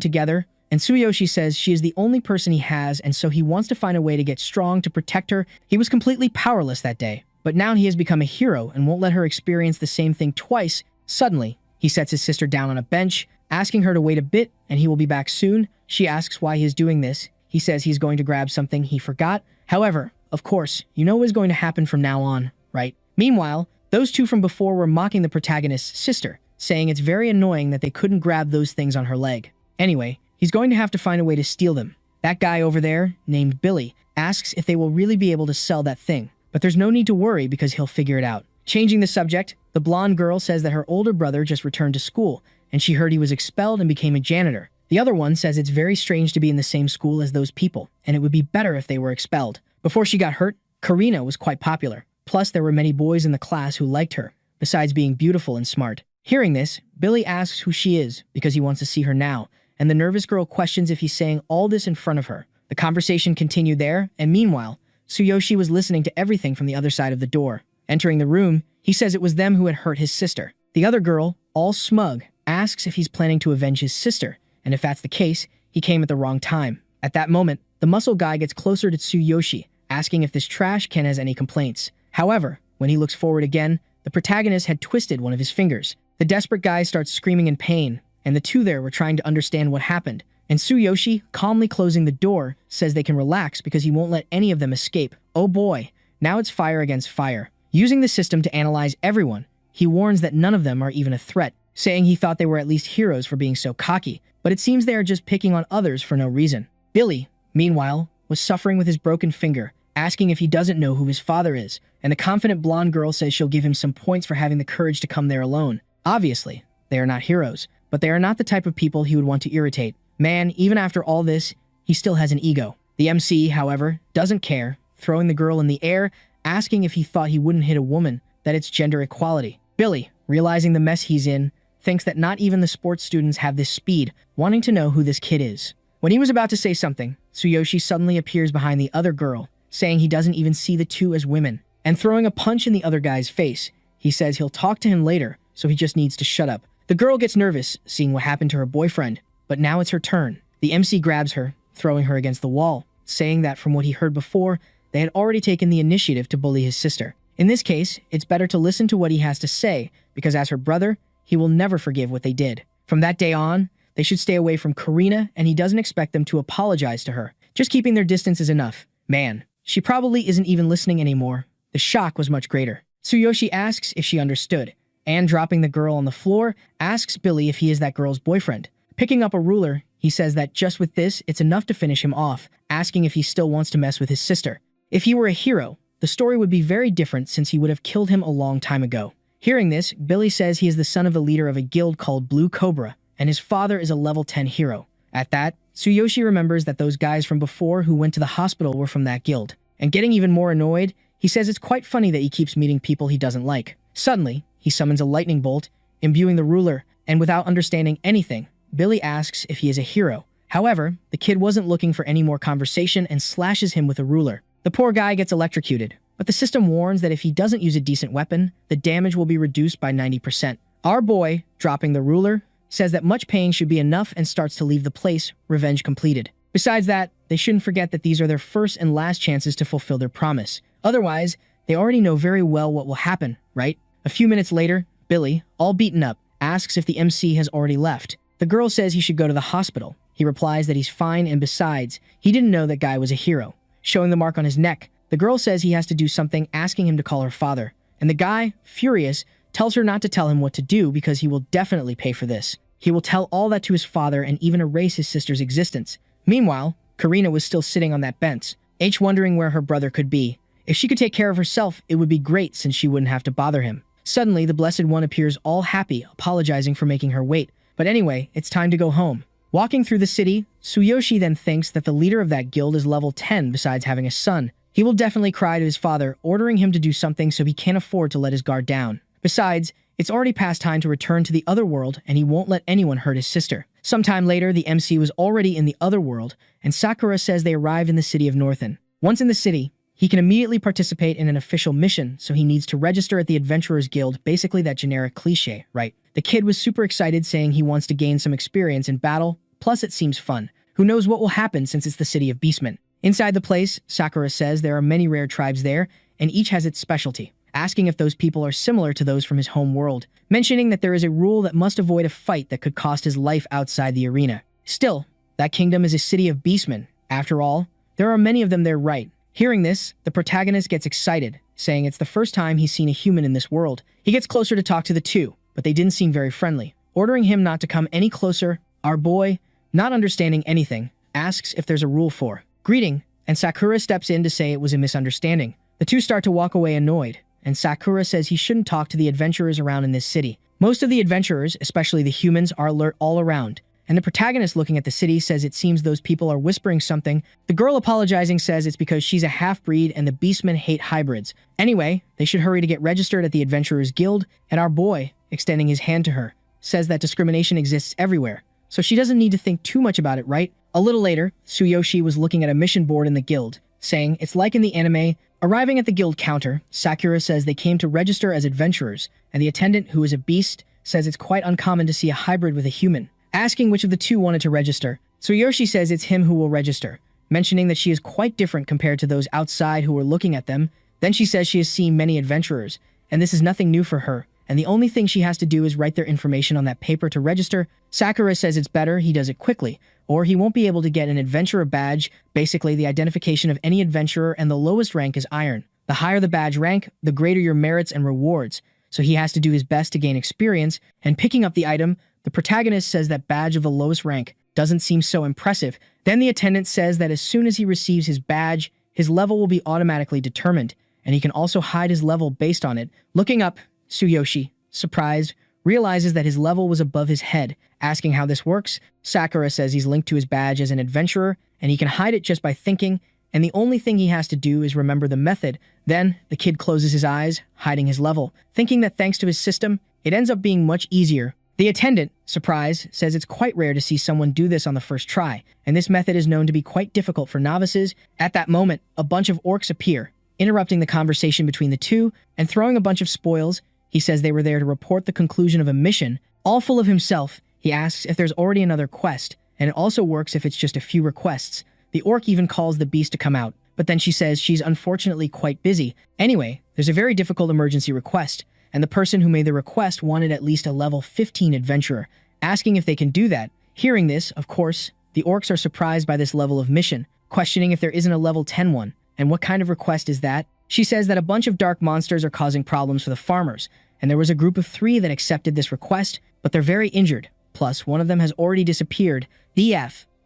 together, and Tsuyoshi says she is the only person he has, and so he wants to find a way to get strong to protect her. He was completely powerless that day, but now he has become a hero and won't let her experience the same thing twice. Suddenly, he sets his sister down on a bench, asking her to wait a bit and he will be back soon. She asks why he is doing this. He says he's going to grab something he forgot. However, of course, you know what is going to happen from now on, right? Meanwhile, those two from before were mocking the protagonist's sister, saying it's very annoying that they couldn't grab those things on her leg. Anyway, he's going to have to find a way to steal them. That guy over there, named Billy, asks if they will really be able to sell that thing, but there's no need to worry because he'll figure it out. Changing the subject, the blonde girl says that her older brother just returned to school, and she heard he was expelled and became a janitor. The other one says it's very strange to be in the same school as those people, and it would be better if they were expelled. Before she got hurt, Karina was quite popular. Plus, there were many boys in the class who liked her, besides being beautiful and smart. Hearing this, Billy asks who she is because he wants to see her now, and the nervous girl questions if he's saying all this in front of her. The conversation continued there, and meanwhile, Tsuyoshi was listening to everything from the other side of the door. Entering the room, he says it was them who had hurt his sister. The other girl, all smug, asks if he's planning to avenge his sister, and if that's the case, he came at the wrong time. At that moment, the muscle guy gets closer to Tsuyoshi, asking if this trash can has any complaints. However, when he looks forward again, the protagonist had twisted one of his fingers. The desperate guy starts screaming in pain, and the two there were trying to understand what happened. And Tsuyoshi, calmly closing the door, says they can relax because he won't let any of them escape. Oh boy, now it's fire against fire. Using the system to analyze everyone, he warns that none of them are even a threat, saying he thought they were at least heroes for being so cocky, but it seems they are just picking on others for no reason. Billy, meanwhile, was suffering with his broken finger, asking if he doesn't know who his father is, and the confident blonde girl says she'll give him some points for having the courage to come there alone. Obviously, they are not heroes, but they are not the type of people he would want to irritate. Man, even after all this, he still has an ego. The MC, however, doesn't care, throwing the girl in the air, asking if he thought he wouldn't hit a woman, that it's gender equality. Billy, realizing the mess he's in, thinks that not even the sports students have this speed, wanting to know who this kid is. When he was about to say something, Tsuyoshi suddenly appears behind the other girl, saying he doesn't even see the two as women, and throwing a punch in the other guy's face. He says he'll talk to him later, so he just needs to shut up. The girl gets nervous, seeing what happened to her boyfriend, but now it's her turn. The MC grabs her, throwing her against the wall, saying that from what he heard before, they had already taken the initiative to bully his sister. In this case, it's better to listen to what he has to say, because as her brother, he will never forgive what they did. From that day on, they should stay away from Karina, and he doesn't expect them to apologize to her. Just keeping their distance is enough. Man, she probably isn't even listening anymore. The shock was much greater. Tsuyoshi asks if she understood, and dropping the girl on the floor, asks Billy if he is that girl's boyfriend. Picking up a ruler, he says that just with this, it's enough to finish him off, asking if he still wants to mess with his sister. If he were a hero, the story would be very different since he would have killed him a long time ago. Hearing this, Billy says he is the son of the leader of a guild called Blue Cobra, and his father is a level 10 hero. At that, Tsuyoshi remembers that those guys from before who went to the hospital were from that guild. And getting even more annoyed, he says it's quite funny that he keeps meeting people he doesn't like. Suddenly, he summons a lightning bolt, imbuing the ruler, and without understanding anything, Billy asks if he is a hero. However, the kid wasn't looking for any more conversation and slashes him with a ruler. The poor guy gets electrocuted, but the system warns that if he doesn't use a decent weapon, the damage will be reduced by 90%. Our boy, dropping the ruler, says that much pain should be enough and starts to leave the place, revenge completed. Besides that, they shouldn't forget that these are their first and last chances to fulfill their promise. Otherwise, they already know very well what will happen, right? A few minutes later, Billy, all beaten up, asks if the MC has already left. The girl says he should go to the hospital. He replies that he's fine, and besides, he didn't know that guy was a hero. Showing the mark on his neck, the girl says he has to do something, asking him to call her father. And the guy, furious, tells her not to tell him what to do because he will definitely pay for this. He will tell all that to his father and even erase his sister's existence. Meanwhile, Karina was still sitting on that bench, wondering where her brother could be. If she could take care of herself, it would be great since she wouldn't have to bother him. Suddenly, the Blessed One appears all happy, apologizing for making her wait. But anyway, it's time to go home. Walking through the city, Tsuyoshi then thinks that the leader of that guild is level 10 besides having a son. He will definitely cry to his father, ordering him to do something so he can't afford to let his guard down. Besides, it's already past time to return to the other world and he won't let anyone hurt his sister. Sometime later, the MC was already in the other world, and Sakura says they arrived in the city of Northen. Once in the city, he can immediately participate in an official mission, so he needs to register at the Adventurers Guild, basically that generic cliche, right? The kid was super excited, saying he wants to gain some experience in battle, plus it seems fun. Who knows what will happen since it's the city of Beastmen. Inside the place, Sakura says there are many rare tribes there, and each has its specialty, asking if those people are similar to those from his home world, mentioning that there is a rule that must avoid a fight that could cost his life outside the arena. Still, that kingdom is a city of Beastmen. After all, there are many of them there, right? Hearing this, the protagonist gets excited, saying it's the first time he's seen a human in this world. He gets closer to talk to the two, but they didn't seem very friendly. Ordering him not to come any closer, our boy, not understanding anything, asks if there's a rule for greeting, and Sakura steps in to say it was a misunderstanding. The two start to walk away annoyed, and Sakura says he shouldn't talk to the adventurers around in this city. Most of the adventurers, especially the humans, are alert all around, and the protagonist looking at the city says it seems those people are whispering something. The girl apologizing says it's because she's a half-breed and the beastmen hate hybrids. Anyway, they should hurry to get registered at the Adventurers Guild, and our boy, extending his hand to her, says that discrimination exists everywhere, so she doesn't need to think too much about it, right? A little later, Tsuyoshi was looking at a mission board in the guild, saying it's like in the anime. Arriving at the guild counter, Sakura says they came to register as adventurers, and the attendant, who is a beast, says it's quite uncommon to see a hybrid with a human. Asking which of the two wanted to register, Tsuyoshi says it's him who will register, mentioning that she is quite different compared to those outside who were looking at them. Then she says she has seen many adventurers, and this is nothing new for her, and the only thing she has to do is write their information on that paper to register. Sakura says it's better he does it quickly, or he won't be able to get an adventurer badge, basically the identification of any adventurer, and the lowest rank is iron. The higher the badge rank, the greater your merits and rewards, so he has to do his best to gain experience, and picking up the item, the protagonist says that badge of the lowest rank doesn't seem so impressive. Then the attendant says that as soon as he receives his badge, his level will be automatically determined, and he can also hide his level based on it. Looking up, Tsuyoshi, surprised, realizes that his level was above his head. Asking how this works, Sakura says he's linked to his badge as an adventurer, and he can hide it just by thinking, and the only thing he has to do is remember the method. Then, the kid closes his eyes, hiding his level, thinking that thanks to his system, it ends up being much easier. The attendant, surprised, says it's quite rare to see someone do this on the first try, and this method is known to be quite difficult for novices. At that moment, a bunch of orcs appear, interrupting the conversation between the two, and throwing a bunch of spoils. He says they were there to report the conclusion of a mission. All full of himself, he asks if there's already another quest, and it also works if it's just a few requests. The orc even calls the beast to come out, but then she says she's unfortunately quite busy. Anyway, there's a very difficult emergency request, and the person who made the request wanted at least a level 15 adventurer, asking if they can do that. Hearing this, of course, the orcs are surprised by this level of mission, questioning if there isn't a level 10 one, and what kind of request is that? She says that a bunch of dark monsters are causing problems for the farmers, and there was a group of 3 that accepted this request, but they're very injured, plus one of them has already disappeared. The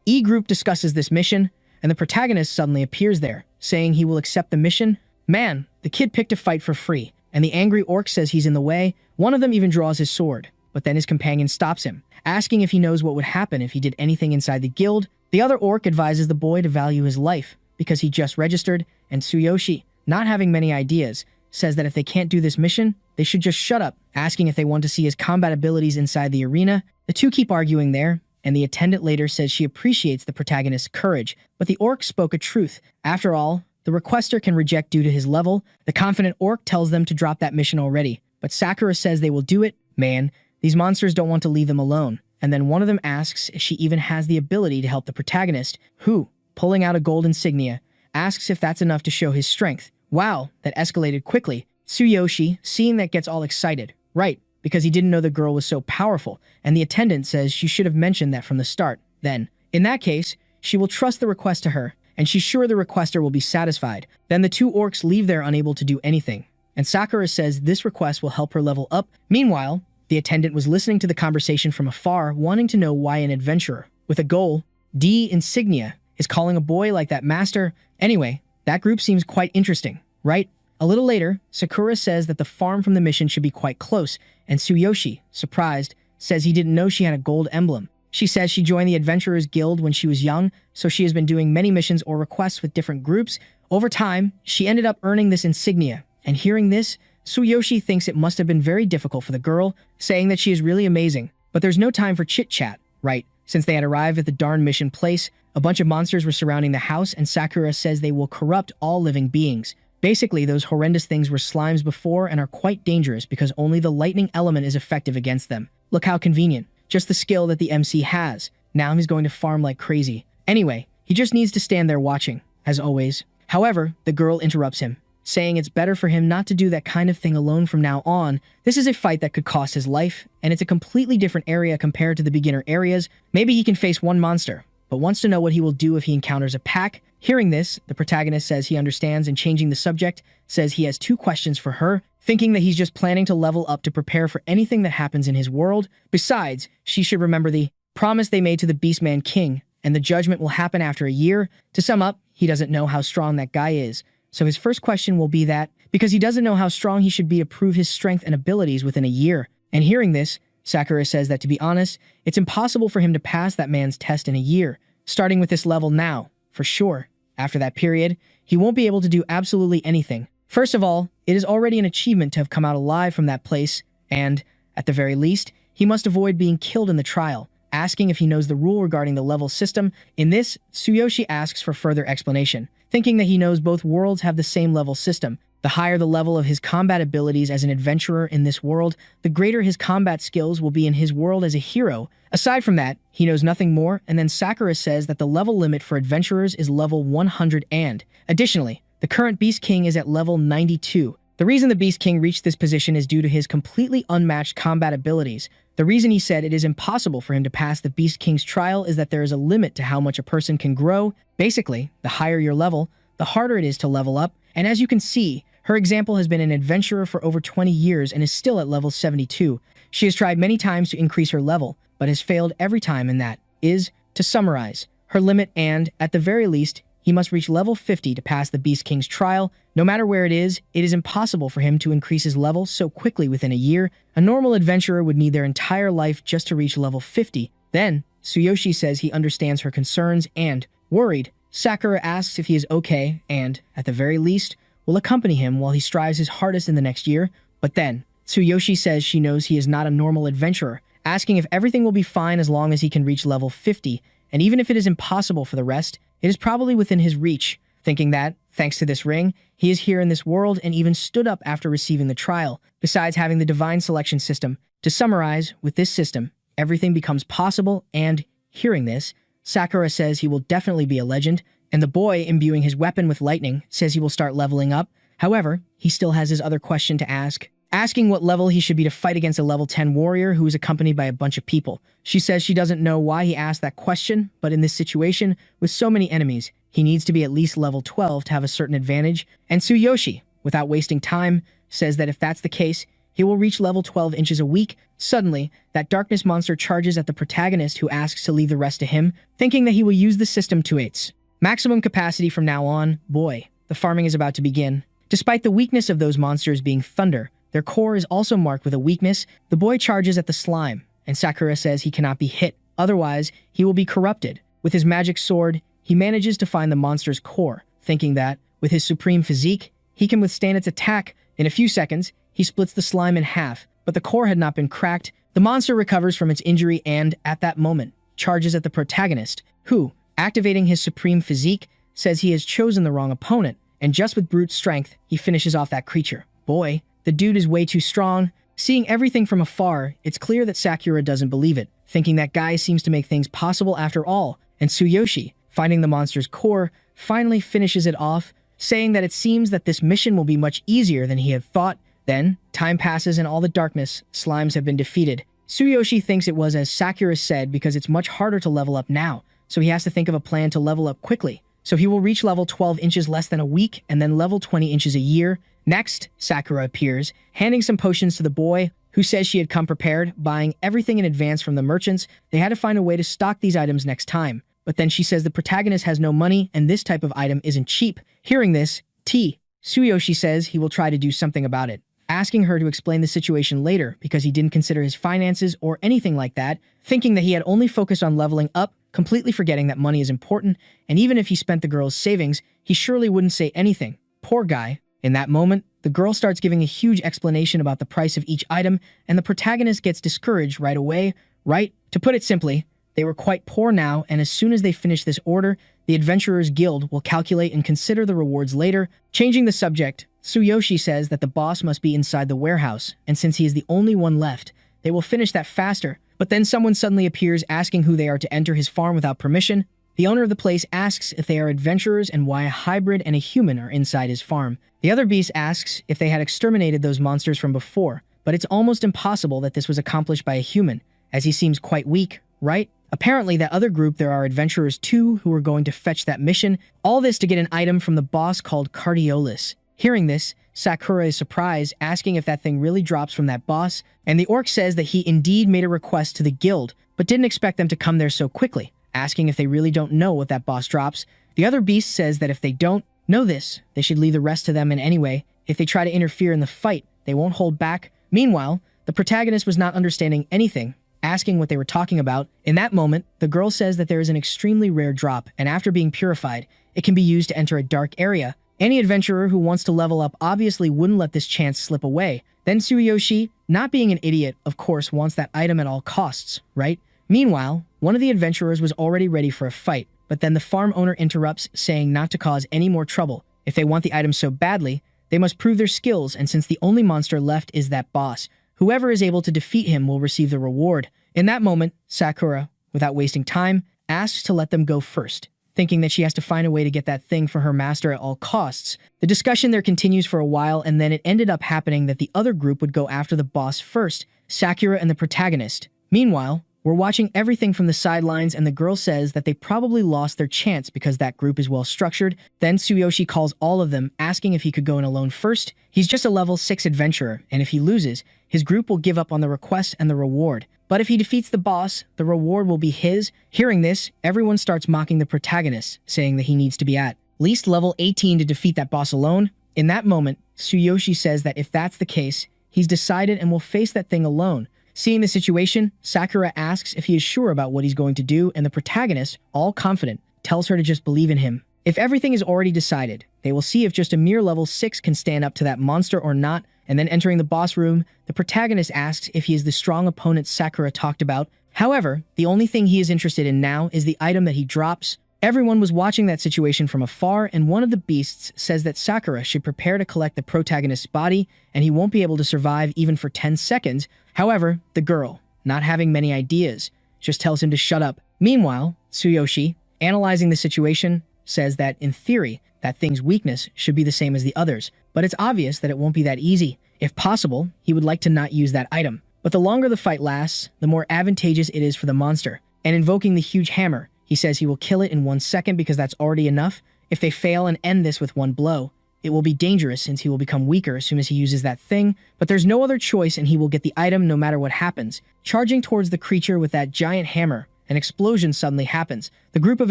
E group discusses this mission, and the protagonist suddenly appears there, saying he will accept the mission. Man, the kid picked a fight for free, and the angry orc says he's in the way. One of them even draws his sword. but then his companion stops him, asking if he knows what would happen if he did anything inside the guild. The other orc advises the boy to value his life because he just registered, and Tsuyoshi, not having many ideas, says that if they can't do this mission, they should just shut up, asking if they want to see his combat abilities inside the arena. The two keep arguing there, and the attendant later says she appreciates the protagonist's courage, but the orc spoke a truth. After all, the requester can reject due to his level. The confident orc tells them to drop that mission already, but Sakura says they will do it. Man, these monsters don't want to leave them alone. And then one of them asks if she even has the ability to help the protagonist, who, pulling out a gold insignia, asks if that's enough to show his strength. Wow, that escalated quickly. Tsuyoshi, seeing that, gets all excited. Right, because he didn't know the girl was so powerful, and the attendant says she should have mentioned that from the start. Then, in that case, she will trust the request to her, and she's sure the requester will be satisfied. Then the two orcs leave there unable to do anything, and Sakura says this request will help her level up. Meanwhile, the attendant was listening to the conversation from afar, wanting to know why an adventurer with a goal, D insignia, is calling a boy like that master. Anyway, that group seems quite interesting, right? A little later, Sakura says that the farm from the mission should be quite close, and Tsuyoshi, surprised, says he didn't know she had a gold emblem. She says she joined the Adventurers Guild when she was young, so she has been doing many missions or requests with different groups. Over time, she ended up earning this insignia, and hearing this, Tsuyoshi thinks it must have been very difficult for the girl, saying that she is really amazing. But there's no time for chit-chat, right? Since they had arrived at the darn mission place, a bunch of monsters were surrounding the house, and Sakura says they will corrupt all living beings. Basically, those horrendous things were slimes before and are quite dangerous because only the lightning element is effective against them. Look how convenient. Just the skill that the MC has. Now he's going to farm like crazy. Anyway, he just needs to stand there watching, as always. However, the girl interrupts him, saying it's better for him not to do that kind of thing alone from now on. This is a fight that could cost his life, and it's a completely different area compared to the beginner areas. Maybe he can face one monster, but wants to know what he will do if he encounters a pack. Hearing this, the protagonist says he understands, and changing the subject, says he has 2 questions for her, thinking that he's just planning to level up to prepare for anything that happens in his world. Besides, she should remember the promise they made to the Beastman King, and the judgment will happen after a year. To sum up, he doesn't know how strong that guy is, so his first question will be that, because he doesn't know how strong he should be to prove his strength and abilities within a year. And hearing this, Sakura says that to be honest, it's impossible for him to pass that man's test in a year, starting with this level now, for sure. After that period, he won't be able to do absolutely anything. First of all, it is already an achievement to have come out alive from that place, and, at the very least, he must avoid being killed in the trial, asking if he knows the rule regarding the level system. In this, Tsuyoshi asks for further explanation, thinking that he knows both worlds have the same level system. The higher the level of his combat abilities as an adventurer in this world, the greater his combat skills will be in his world as a hero. Aside from that, he knows nothing more, and then Sakura says that the level limit for adventurers is level 100 and, additionally, the current Beast King is at level 92. The reason the Beast King reached this position is due to his completely unmatched combat abilities. The reason he said it is impossible for him to pass the Beast King's trial is that there is a limit to how much a person can grow. Basically, the higher your level, the harder it is to level up, and as you can see, her example has been an adventurer for over 20 years and is still at level 72. She has tried many times to increase her level, but has failed every time, and that is, to summarize, her limit, and, at the very least, he must reach level 50 to pass the Beast King's trial. No matter where it is impossible for him to increase his level so quickly within a year. A normal adventurer would need their entire life just to reach level 50. Then, Tsuyoshi says he understands her concerns and, worried, Sakura asks if he is okay and, at the very least, will accompany him while he strives his hardest in the next year. But then, Tsuyoshi says she knows he is not a normal adventurer, asking if everything will be fine as long as he can reach level 50, and even if it is impossible for the rest, it is probably within his reach, thinking that, thanks to this ring, he is here in this world and even stood up after receiving the trial, besides having the divine selection system. To summarize, with this system, everything becomes possible, and, hearing this, Sakura says he will definitely be a legend, and the boy, imbuing his weapon with lightning, says he will start leveling up. However, he still has his other question to ask, asking what level he should be to fight against a level 10 warrior who is accompanied by a bunch of people. She says she doesn't know why he asked that question, but in this situation, with so many enemies, he needs to be at least level 12 to have a certain advantage, and Tsuyoshi, without wasting time, says that if that's the case, he will reach level 12 inches a week. Suddenly, that darkness monster charges at the protagonist, who asks to leave the rest to him, thinking that he will use the system to its maximum capacity from now on. Boy, the farming is about to begin. Despite the weakness of those monsters being thunder, Their core is also marked with a weakness. The boy charges at the slime, and Sakura says he cannot be hit, otherwise he will be corrupted. With his magic sword, he manages to find the monster's core, thinking that, with his supreme physique, he can withstand its attack. In a few seconds, he splits the slime in half, but the core had not been cracked. The monster recovers from its injury and, at that moment, charges at the protagonist, who, activating his supreme physique, says he has chosen the wrong opponent, and just with brute strength, he finishes off that creature. Boy, the dude is way too strong. Seeing everything from afar, it's clear that Sakura doesn't believe it, thinking that guy seems to make things possible after all, and Tsuyoshi, finding the monster's core, finally finishes it off, saying that it seems that this mission will be much easier than he had thought. Then, time passes in all the darkness, slimes have been defeated. Tsuyoshi thinks it was as Sakura said because it's much harder to level up now, so he has to think of a plan to level up quickly. So he will reach level 12 inches less than a week and then level 20 inches a year. Next, Sakura appears, handing some potions to the boy, who says she had come prepared, buying everything in advance from the merchants. They had to find a way to stock these items next time. But then she says the protagonist has no money and this type of item isn't cheap. Hearing this, Tsuyoshi says he will try to do something about it, asking her to explain the situation later because he didn't consider his finances or anything like that, thinking that he had only focused on leveling up, completely forgetting that money is important, and even if he spent the girl's savings, he surely wouldn't say anything. Poor guy. In that moment, the girl starts giving a huge explanation about the price of each item, and the protagonist gets discouraged right away, right? To put it simply, they were quite poor now, and as soon as they finish this order, the Adventurers Guild will calculate and consider the rewards later. Changing the subject, Tsuyoshi says that the boss must be inside the warehouse, and since he is the only one left, they will finish that faster. But then someone suddenly appears asking who they are to enter his farm without permission. The owner of the place asks if they are adventurers and why a hybrid and a human are inside his farm. The other beast asks if they had exterminated those monsters from before, but it's almost impossible that this was accomplished by a human, as he seems quite weak, right? Apparently, that other group there are adventurers too who are going to fetch that mission, all this to get an item from the boss called Cardiolus. Hearing this, Sakura is surprised, asking if that thing really drops from that boss, and the orc says that he indeed made a request to the guild, but didn't expect them to come there so quickly, asking if they really don't know what that boss drops. The other beast says that if they don't know this, they should leave the rest to them, and anyway, if they try to interfere in the fight, they won't hold back. Meanwhile, the protagonist was not understanding anything, asking what they were talking about. In that moment, the girl says that there is an extremely rare drop, and after being purified, it can be used to enter a dark area. Any adventurer who wants to level up obviously wouldn't let this chance slip away. Then Tsuyoshi, not being an idiot, of course wants that item at all costs, right? Meanwhile, one of the adventurers was already ready for a fight, but then the farm owner interrupts, saying not to cause any more trouble. If they want the item so badly, they must prove their skills, and since the only monster left is that boss, whoever is able to defeat him will receive the reward. In that moment, Sakura, without wasting time, asks to let them go first, thinking that she has to find a way to get that thing for her master at all costs. The discussion there continues for a while, and then it ended up happening that the other group would go after the boss first, Sakura and the protagonist. Meanwhile, we're watching everything from the sidelines, and the girl says that they probably lost their chance because that group is well structured. Then Tsuyoshi calls all of them, asking if he could go in alone first. He's just a level 6 adventurer, and if he loses, his group will give up on the request and the reward. But if he defeats the boss, the reward will be his. Hearing this, everyone starts mocking the protagonist, saying that he needs to be at least level 18 to defeat that boss alone. In that moment, Tsuyoshi says that if that's the case, he's decided and will face that thing alone. Seeing the situation, Sakura asks if he is sure about what he's going to do, and the protagonist, all confident, tells her to just believe in him. If everything is already decided, they will see if just a mere level 6 can stand up to that monster or not, and then entering the boss room, the protagonist asks if he is the strong opponent Sakura talked about. However, the only thing he is interested in now is the item that he drops. Everyone was watching that situation from afar, and one of the beasts says that Sakura should prepare to collect the protagonist's body, and he won't be able to survive even for 10 seconds. However, the girl, not having many ideas, just tells him to shut up. Meanwhile, Tsuyoshi, analyzing the situation, says that, in theory, that thing's weakness should be the same as the others, but it's obvious that it won't be that easy. If possible, he would like to not use that item. But the longer the fight lasts, the more advantageous it is for the monster. And invoking the huge hammer, he says he will kill it in 1 second because that's already enough. If they fail and end this with one blow, it will be dangerous since he will become weaker as soon as he uses that thing, but there's no other choice and he will get the item no matter what happens. Charging towards the creature with that giant hammer, an explosion suddenly happens. The group of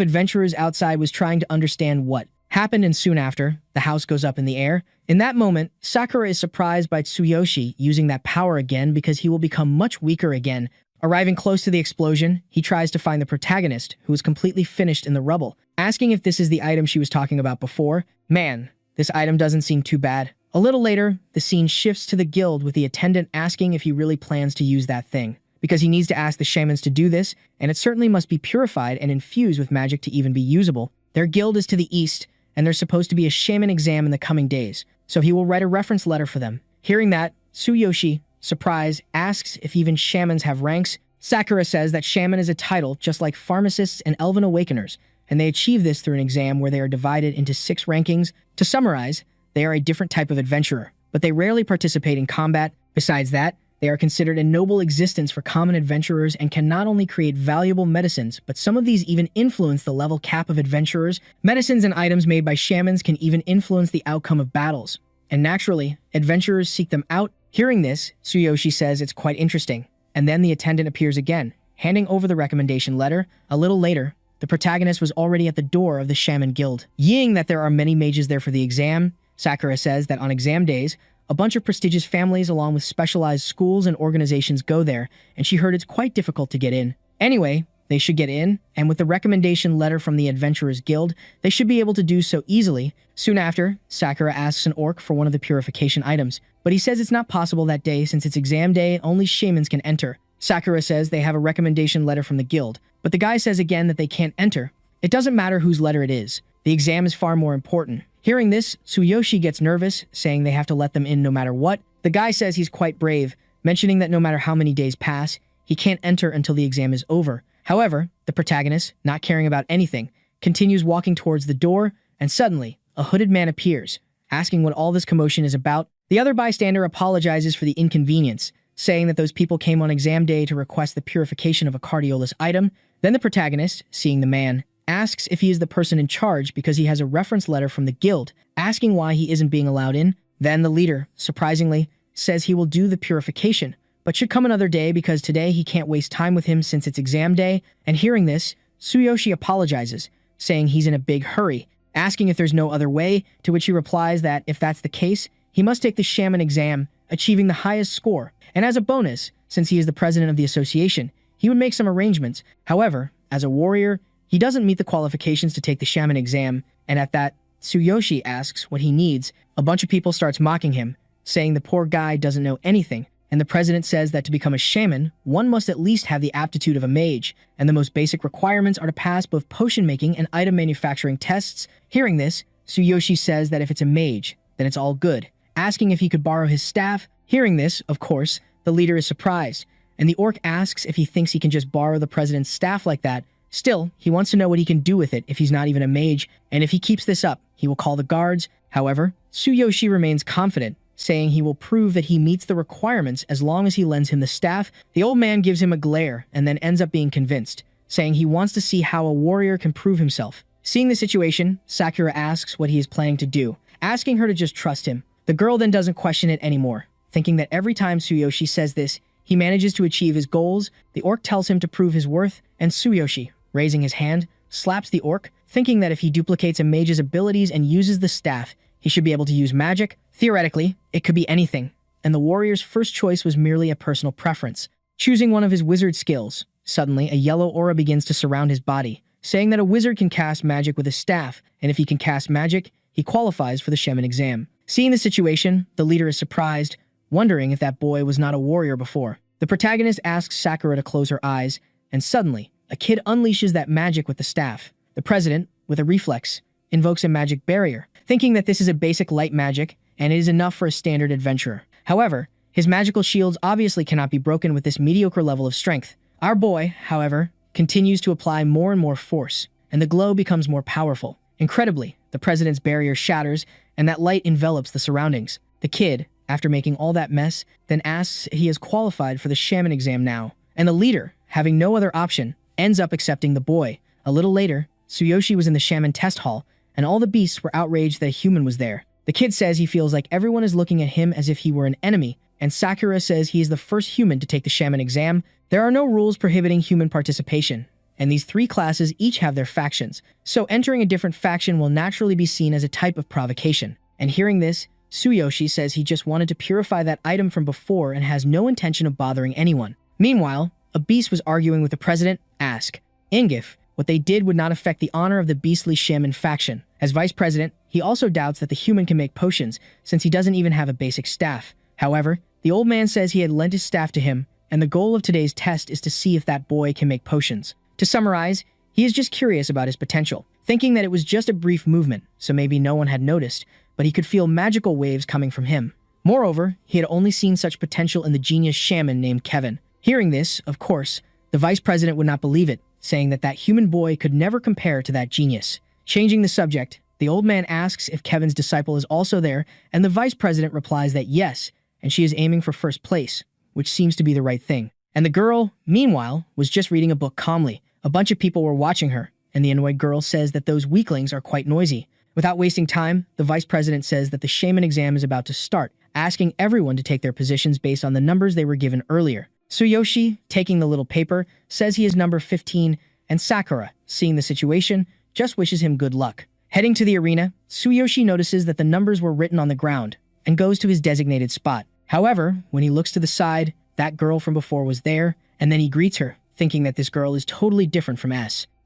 adventurers outside was trying to understand what happened, and soon after, the house goes up in the air. In that moment, Sakura is surprised by Tsuyoshi using that power again because he will become much weaker again. Arriving close to the explosion, he tries to find the protagonist, who is completely finished in the rubble, asking if this is the item she was talking about before. Man, this item doesn't seem too bad. A little later, the scene shifts to the guild with the attendant asking if he really plans to use that thing, because he needs to ask the shamans to do this, and it certainly must be purified and infused with magic to even be usable. Their guild is to the east, and there's supposed to be a shaman exam in the coming days, so he will write a reference letter for them. Hearing that, Tsuyoshi, surprised, asks if even shamans have ranks. Sakura says that shaman is a title just like pharmacists and elven awakeners, and they achieve this through an exam where they are divided into 6 rankings. To summarize, they are a different type of adventurer, but they rarely participate in combat. Besides that, they are considered a noble existence for common adventurers and can not only create valuable medicines, but some of these even influence the level cap of adventurers. Medicines and items made by shamans can even influence the outcome of battles, and naturally, adventurers seek them out. Hearing this, Tsuyoshi says it's quite interesting, and then the attendant appears again, handing over the recommendation letter. A little later, the protagonist was already at the door of the Shaman Guild. Seeing that there are many mages there for the exam, Sakura says that on exam days, a bunch of prestigious families along with specialized schools and organizations go there, and she heard it's quite difficult to get in. Anyway, they should get in, and with the recommendation letter from the Adventurers Guild, they should be able to do so easily. Soon after, Sakura asks an orc for one of the purification items, but he says it's not possible that day since it's exam day and only shamans can enter. Sakura says they have a recommendation letter from the guild, but the guy says again that they can't enter. It doesn't matter whose letter it is. The exam is far more important. Hearing this, Tsuyoshi gets nervous, saying they have to let them in no matter what. The guy says he's quite brave, mentioning that no matter how many days pass, he can't enter until the exam is over. However, the protagonist, not caring about anything, continues walking towards the door, and suddenly, a hooded man appears, asking what all this commotion is about. The other bystander apologizes for the inconvenience, saying that those people came on exam day to request the purification of a cardiolus item. Then the protagonist, seeing the man, asks if he is the person in charge because he has a reference letter from the guild, asking why he isn't being allowed in. Then the leader, surprisingly, says he will do the purification, but should come another day because today he can't waste time with him since it's exam day. And hearing this, Tsuyoshi apologizes, saying he's in a big hurry, asking if there's no other way, to which he replies that if that's the case, he must take the shaman exam, achieving the highest score. And as a bonus, since he is the president of the association, he would make some arrangements. However, as a warrior, he doesn't meet the qualifications to take the shaman exam, and at that, Tsuyoshi asks what he needs. A bunch of people starts mocking him, saying the poor guy doesn't know anything, and the president says that to become a shaman, one must at least have the aptitude of a mage, and the most basic requirements are to pass both potion making and item manufacturing tests. Hearing this, Tsuyoshi says that if it's a mage, then it's all good, asking if he could borrow his staff. Hearing this, of course, the leader is surprised, and the orc asks if he thinks he can just borrow the president's staff like that. Still, he wants to know what he can do with it if he's not even a mage, and if he keeps this up, he will call the guards. However, Tsuyoshi remains confident, saying he will prove that he meets the requirements as long as he lends him the staff. The old man gives him a glare and then ends up being convinced, saying he wants to see how a warrior can prove himself. Seeing the situation, Sakura asks what he is planning to do, asking her to just trust him. The girl then doesn't question it anymore, thinking that every time Tsuyoshi says this, he manages to achieve his goals. The orc tells him to prove his worth, and Tsuyoshi, raising his hand, slaps the orc, thinking that if he duplicates a mage's abilities and uses the staff, he should be able to use magic. Theoretically, it could be anything, and the warrior's first choice was merely a personal preference, choosing one of his wizard skills. Suddenly, a yellow aura begins to surround his body, saying that a wizard can cast magic with a staff, and if he can cast magic, he qualifies for the shaman exam. Seeing the situation, the leader is surprised, wondering if that boy was not a warrior before. The protagonist asks Sakura to close her eyes, and suddenly, a kid unleashes that magic with the staff. The president, with a reflex, invokes a magic barrier, thinking that this is a basic light magic, and it is enough for a standard adventurer. However, his magical shields obviously cannot be broken with this mediocre level of strength. Our boy, however, continues to apply more and more force, and the glow becomes more powerful. Incredibly, the president's barrier shatters, and that light envelops the surroundings. The kid, after making all that mess, then asks if he is qualified for the shaman exam now, and the leader, having no other option, ends up accepting the boy. A little later, Tsuyoshi was in the shaman test hall, and all the beasts were outraged that a human was there. The kid says he feels like everyone is looking at him as if he were an enemy, and Sakura says he is the first human to take the shaman exam. There are no rules prohibiting human participation, and these 3 classes each have their factions, so entering a different faction will naturally be seen as a type of provocation. And hearing this, Tsuyoshi says he just wanted to purify that item from before and has no intention of bothering anyone. Meanwhile, a beast was arguing with the president, Ask. Ingif, what they did would not affect the honor of the beastly shaman faction. As vice president, he also doubts that the human can make potions, since he doesn't even have a basic staff. However, the old man says he had lent his staff to him, and the goal of today's test is to see if that boy can make potions. To summarize, he is just curious about his potential, thinking that it was just a brief movement, so maybe no one had noticed, but he could feel magical waves coming from him. Moreover, he had only seen such potential in the genius shaman named Kevin. Hearing this, of course, the vice president would not believe it, saying that that human boy could never compare to that genius. Changing the subject, the old man asks if Kevin's disciple is also there, and the vice president replies that yes, and she is aiming for first place, which seems to be the right thing. And the girl, meanwhile, was just reading a book calmly. A bunch of people were watching her, and the annoyed girl says that those weaklings are quite noisy. Without wasting time, the vice president says that the shaman exam is about to start, asking everyone to take their positions based on the numbers they were given earlier. Tsuyoshi, taking the little paper, says he is number 15, and Sakura, seeing the situation, just wishes him good luck. Heading to the arena, Tsuyoshi notices that the numbers were written on the ground, and goes to his designated spot. However, when he looks to the side, that girl from before was there, and then he greets her, thinking that this girl is totally different from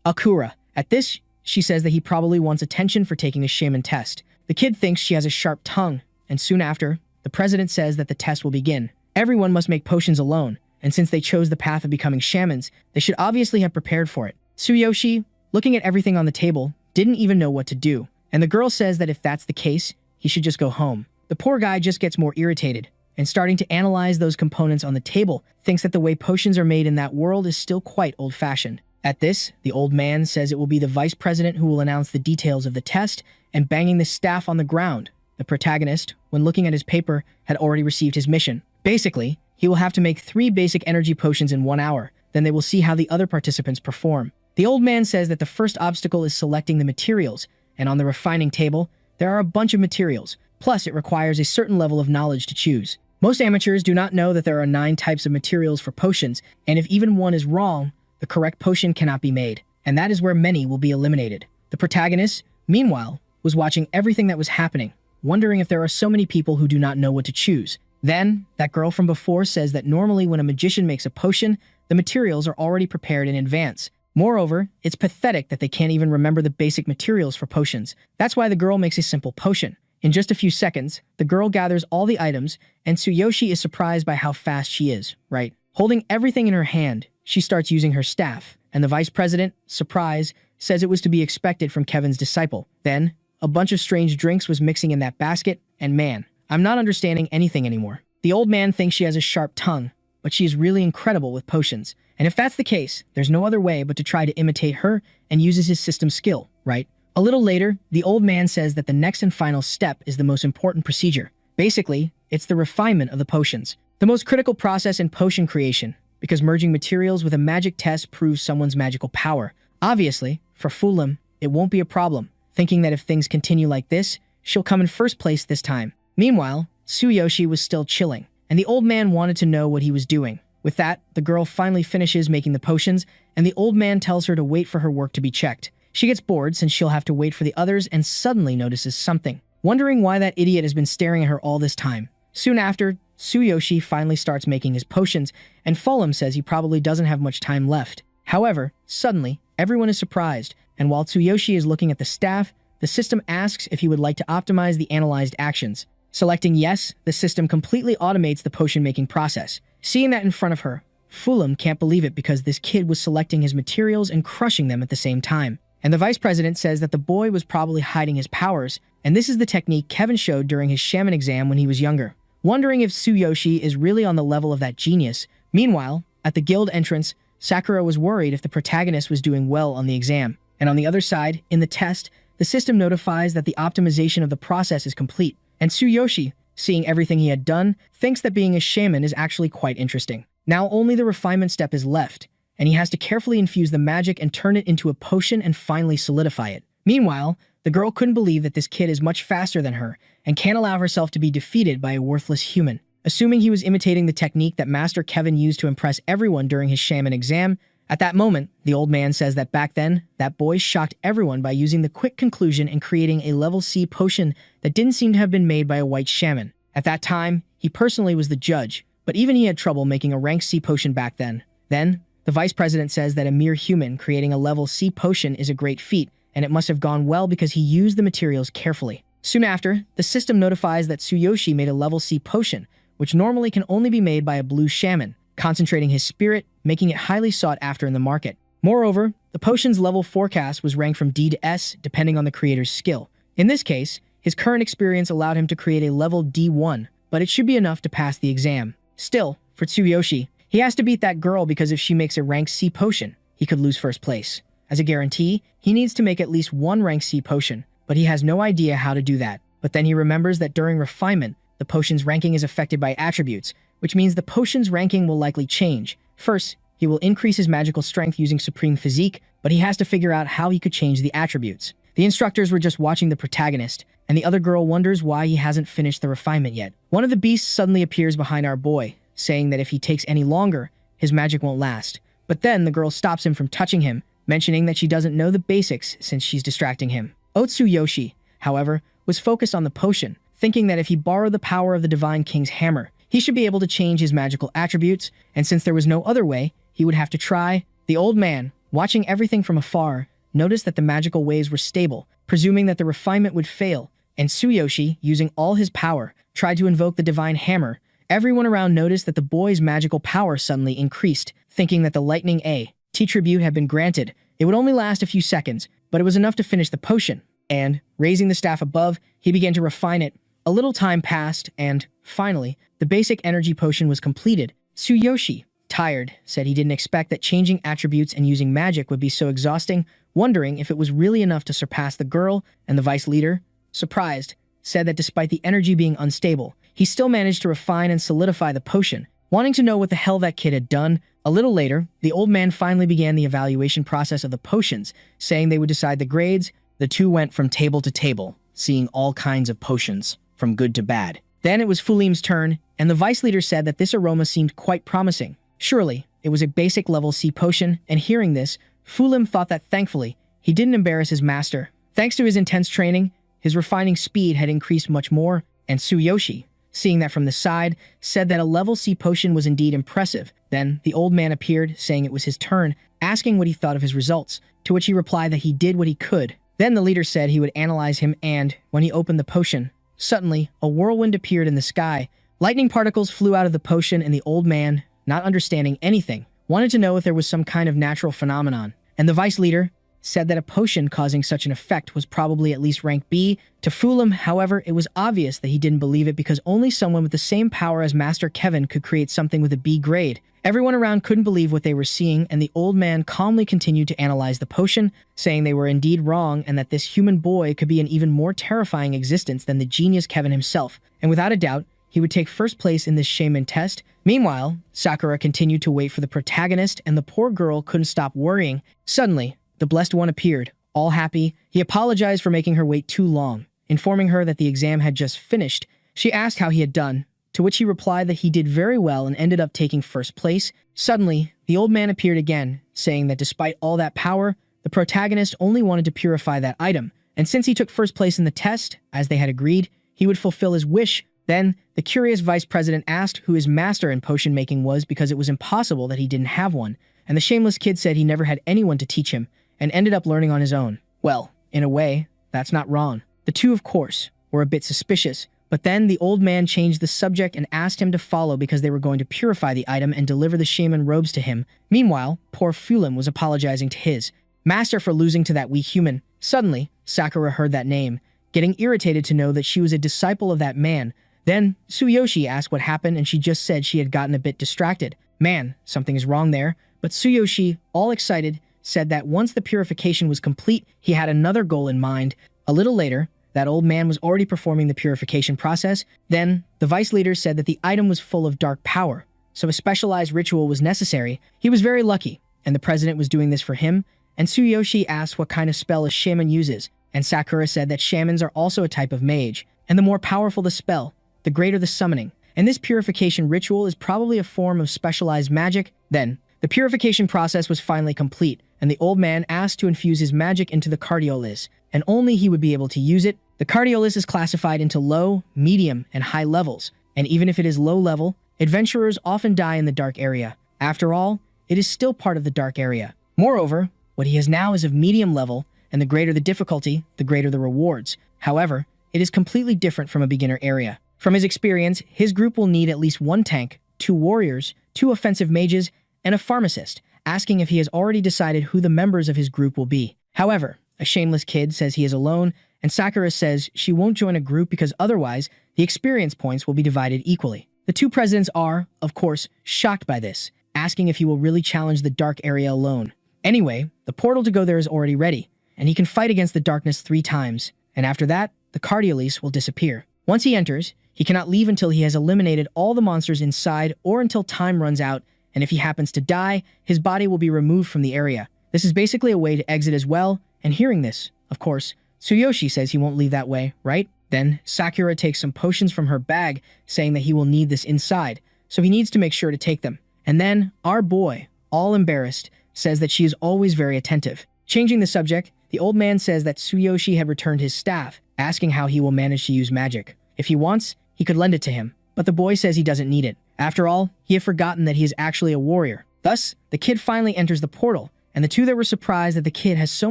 Akura. At this, she says that he probably wants attention for taking a shaman test. The kid thinks she has a sharp tongue, and soon after, the president says that the test will begin. Everyone must make potions alone, and since they chose the path of becoming shamans, they should obviously have prepared for it. Tsuyoshi, looking at everything on the table, didn't even know what to do, and the girl says that if that's the case, he should just go home. The poor guy just gets more irritated, and starting to analyze those components on the table, thinks that the way potions are made in that world is still quite old-fashioned. At this, the old man says it will be the vice president who will announce the details of the test, and banging the staff on the ground. The protagonist, when looking at his paper, had already received his mission. Basically, he will have to make 3 basic energy potions in 1 hour, then they will see how the other participants perform. The old man says that the first obstacle is selecting the materials, and on the refining table, there are a bunch of materials, plus it requires a certain level of knowledge to choose. Most amateurs do not know that there are 9 types of materials for potions, and if even one is wrong, the correct potion cannot be made, and that is where many will be eliminated. The protagonist, meanwhile, was watching everything that was happening, wondering if there are so many people who do not know what to choose. Then, that girl from before says that normally when a magician makes a potion, the materials are already prepared in advance. Moreover, it's pathetic that they can't even remember the basic materials for potions. That's why the girl makes a simple potion. In just a few seconds, the girl gathers all the items, and Tsuyoshi is surprised by how fast she is, right? Holding everything in her hand, she starts using her staff, and the vice president, surprise, says it was to be expected from Kevin's disciple. Then, a bunch of strange drinks was mixing in that basket, and man, I'm not understanding anything anymore. The old man thinks she has a sharp tongue, but she is really incredible with potions. And if that's the case, there's no other way but to try to imitate her and uses his system skill, right? A little later, the old man says that the next and final step is the most important procedure. Basically, it's the refinement of the potions. The most critical process in potion creation, because merging materials with a magic test proves someone's magical power. Obviously, for Fulham, it won't be a problem, thinking that if things continue like this, she'll come in first place this time. Meanwhile, Tsuyoshi was still chilling, and the old man wanted to know what he was doing. With that, the girl finally finishes making the potions, and the old man tells her to wait for her work to be checked. She gets bored since she'll have to wait for the others and suddenly notices something, wondering why that idiot has been staring at her all this time. Soon after, Tsuyoshi finally starts making his potions, and Fulham says he probably doesn't have much time left. However, suddenly, everyone is surprised, and while Tsuyoshi is looking at the staff, the system asks if he would like to optimize the analyzed actions. Selecting yes, the system completely automates the potion-making process. Seeing that in front of her, Fulham can't believe it because this kid was selecting his materials and crushing them at the same time. And the vice president says that the boy was probably hiding his powers, and this is the technique Kevin showed during his shaman exam when he was younger. Wondering if Tsuyoshi is really on the level of that genius. Meanwhile, at the guild entrance, Sakura was worried if the protagonist was doing well on the exam. And on the other side, in the test, the system notifies that the optimization of the process is complete. And Tsuyoshi, seeing everything he had done, thinks that being a shaman is actually quite interesting. Now only the refinement step is left, and he has to carefully infuse the magic and turn it into a potion and finally solidify it. Meanwhile, the girl couldn't believe that this kid is much faster than her and can't allow herself to be defeated by a worthless human. Assuming he was imitating the technique that Master Kevin used to impress everyone during his shaman exam, At that moment, the old man says that back then, that boy shocked everyone by using the quick conclusion and creating a level C potion that didn't seem to have been made by a white shaman. At that time, he personally was the judge, but even he had trouble making a rank C potion back then. Then, the vice president says that a mere human creating a level C potion is a great feat, and it must have gone well because he used the materials carefully. Soon after, the system notifies that Tsuyoshi made a level C potion, which normally can only be made by a blue shaman, concentrating his spirit, making it highly sought after in the market. Moreover, the potion's level forecast was ranked from D to S depending on the creator's skill. In this case, his current experience allowed him to create a level D1, but it should be enough to pass the exam. Still, for Tsuyoshi, he has to beat that girl because if she makes a rank C potion, he could lose first place. As a guarantee, he needs to make at least one rank C potion, but he has no idea how to do that. But then he remembers that during refinement, the potion's ranking is affected by attributes, which means the potion's ranking will likely change. First, he will increase his magical strength using Supreme Physique, but he has to figure out how he could change the attributes. The instructors were just watching the protagonist, and the other girl wonders why he hasn't finished the refinement yet. One of the beasts suddenly appears behind our boy, saying that if he takes any longer, his magic won't last. But then the girl stops him from touching him, mentioning that she doesn't know the basics since she's distracting him. Tsuyoshi, however, was focused on the potion, thinking that if he borrowed the power of the Divine King's hammer, he should be able to change his magical attributes, and since there was no other way, he would have to try. The old man, watching everything from afar, noticed that the magical waves were stable, presuming that the refinement would fail, and Tsuyoshi, using all his power, tried to invoke the Divine Hammer. Everyone around noticed that the boy's magical power suddenly increased, thinking that the Lightning A.T. tribute had been granted. It would only last a few seconds, but it was enough to finish the potion, and, raising the staff above, he began to refine it. A little time passed, and, finally, the basic energy potion was completed. Tsuyoshi, tired, said he didn't expect that changing attributes and using magic would be so exhausting, wondering if it was really enough to surpass the girl, and the vice leader, surprised, said that despite the energy being unstable, he still managed to refine and solidify the potion. Wanting to know what the hell that kid had done, a little later, the old man finally began the evaluation process of the potions, saying they would decide the grades. The two went from table to table, seeing all kinds of potions, from good to bad. Then it was Fulim's turn, and the vice leader said that this aroma seemed quite promising. Surely, it was a basic level C potion, and hearing this, Fulim thought that thankfully, he didn't embarrass his master. Thanks to his intense training, his refining speed had increased much more, and Tsuyoshi, seeing that from the side, said that a level C potion was indeed impressive. Then, the old man appeared, saying it was his turn, asking what he thought of his results, to which he replied that he did what he could. Then the leader said he would analyze him and, when he opened the potion, suddenly, a whirlwind appeared in the sky. Lightning particles flew out of the potion and the old man, not understanding anything, wanted to know if there was some kind of natural phenomenon. And the vice leader said that a potion causing such an effect was probably at least rank B. To Fulim, however, it was obvious that he didn't believe it because only someone with the same power as Master Kevin could create something with a B grade. Everyone around couldn't believe what they were seeing, and the old man calmly continued to analyze the potion, saying they were indeed wrong and that this human boy could be an even more terrifying existence than the genius Kevin himself, and without a doubt, he would take first place in this shaman test. Meanwhile, Sakura continued to wait for the protagonist, and the poor girl couldn't stop worrying. Suddenly, the Blessed One appeared, all happy. He apologized for making her wait too long, informing her that the exam had just finished. She asked how he had done, to which he replied that he did very well and ended up taking first place. Suddenly, the old man appeared again, saying that despite all that power, the protagonist only wanted to purify that item, and since he took first place in the test, as they had agreed, he would fulfill his wish. Then, the curious vice president asked who his master in potion making was because it was impossible that he didn't have one, and the shameless kid said he never had anyone to teach him, and ended up learning on his own. Well, in a way, that's not wrong. The two, of course, were a bit suspicious, but then the old man changed the subject and asked him to follow because they were going to purify the item and deliver the shaman robes to him. Meanwhile, poor Fulim was apologizing to his master for losing to that weak human. Suddenly, Sakura heard that name, getting irritated to know that she was a disciple of that man. Then, Tsuyoshi asked what happened and she just said she had gotten a bit distracted. Man, something is wrong there. But Tsuyoshi, all excited, said that once the purification was complete, he had another goal in mind. A little later, that old man was already performing the purification process. Then, the vice leader said that the item was full of dark power, so a specialized ritual was necessary. He was very lucky, and the president was doing this for him, and Tsuyoshi asked what kind of spell a shaman uses, and Sakura said that shamans are also a type of mage, and the more powerful the spell, the greater the summoning, and this purification ritual is probably a form of specialized magic. Then, The purification process was finally complete, and the old man asked to infuse his magic into the cardiolis, and only he would be able to use it. The cardiolis is classified into low, medium, and high levels, and even if it is low level, adventurers often die in the dark area. After all, it is still part of the dark area. Moreover, what he has now is of medium level, and the greater the difficulty, the greater the rewards. However, it is completely different from a beginner area. From his experience, his group will need at least 1 tank, 2 warriors, 2 offensive mages, and a pharmacist, asking if he has already decided who the members of his group will be. However, a shameless kid says he is alone, and Sakura says she won't join a group because otherwise the experience points will be divided equally. The 2 presidents are, of course, shocked by this, asking if he will really challenge the dark area alone. Anyway, the portal to go there is already ready, and he can fight against the darkness 3 times, and after that, the cardiolis will disappear. Once he enters, he cannot leave until he has eliminated all the monsters inside or until time runs out, and if he happens to die, his body will be removed from the area. This is basically a way to exit as well, and hearing this, of course, Tsuyoshi says he won't leave that way, right? Then, Sakura takes some potions from her bag, saying that he will need this inside, so he needs to make sure to take them. And then, our boy, all embarrassed, says that she is always very attentive. Changing the subject, the old man says that Tsuyoshi had returned his staff, asking how he will manage to use magic. If he wants, he could lend it to him, but the boy says he doesn't need it. After all, he had forgotten that he is actually a warrior. Thus, the kid finally enters the portal, and the 2 that were surprised that the kid has so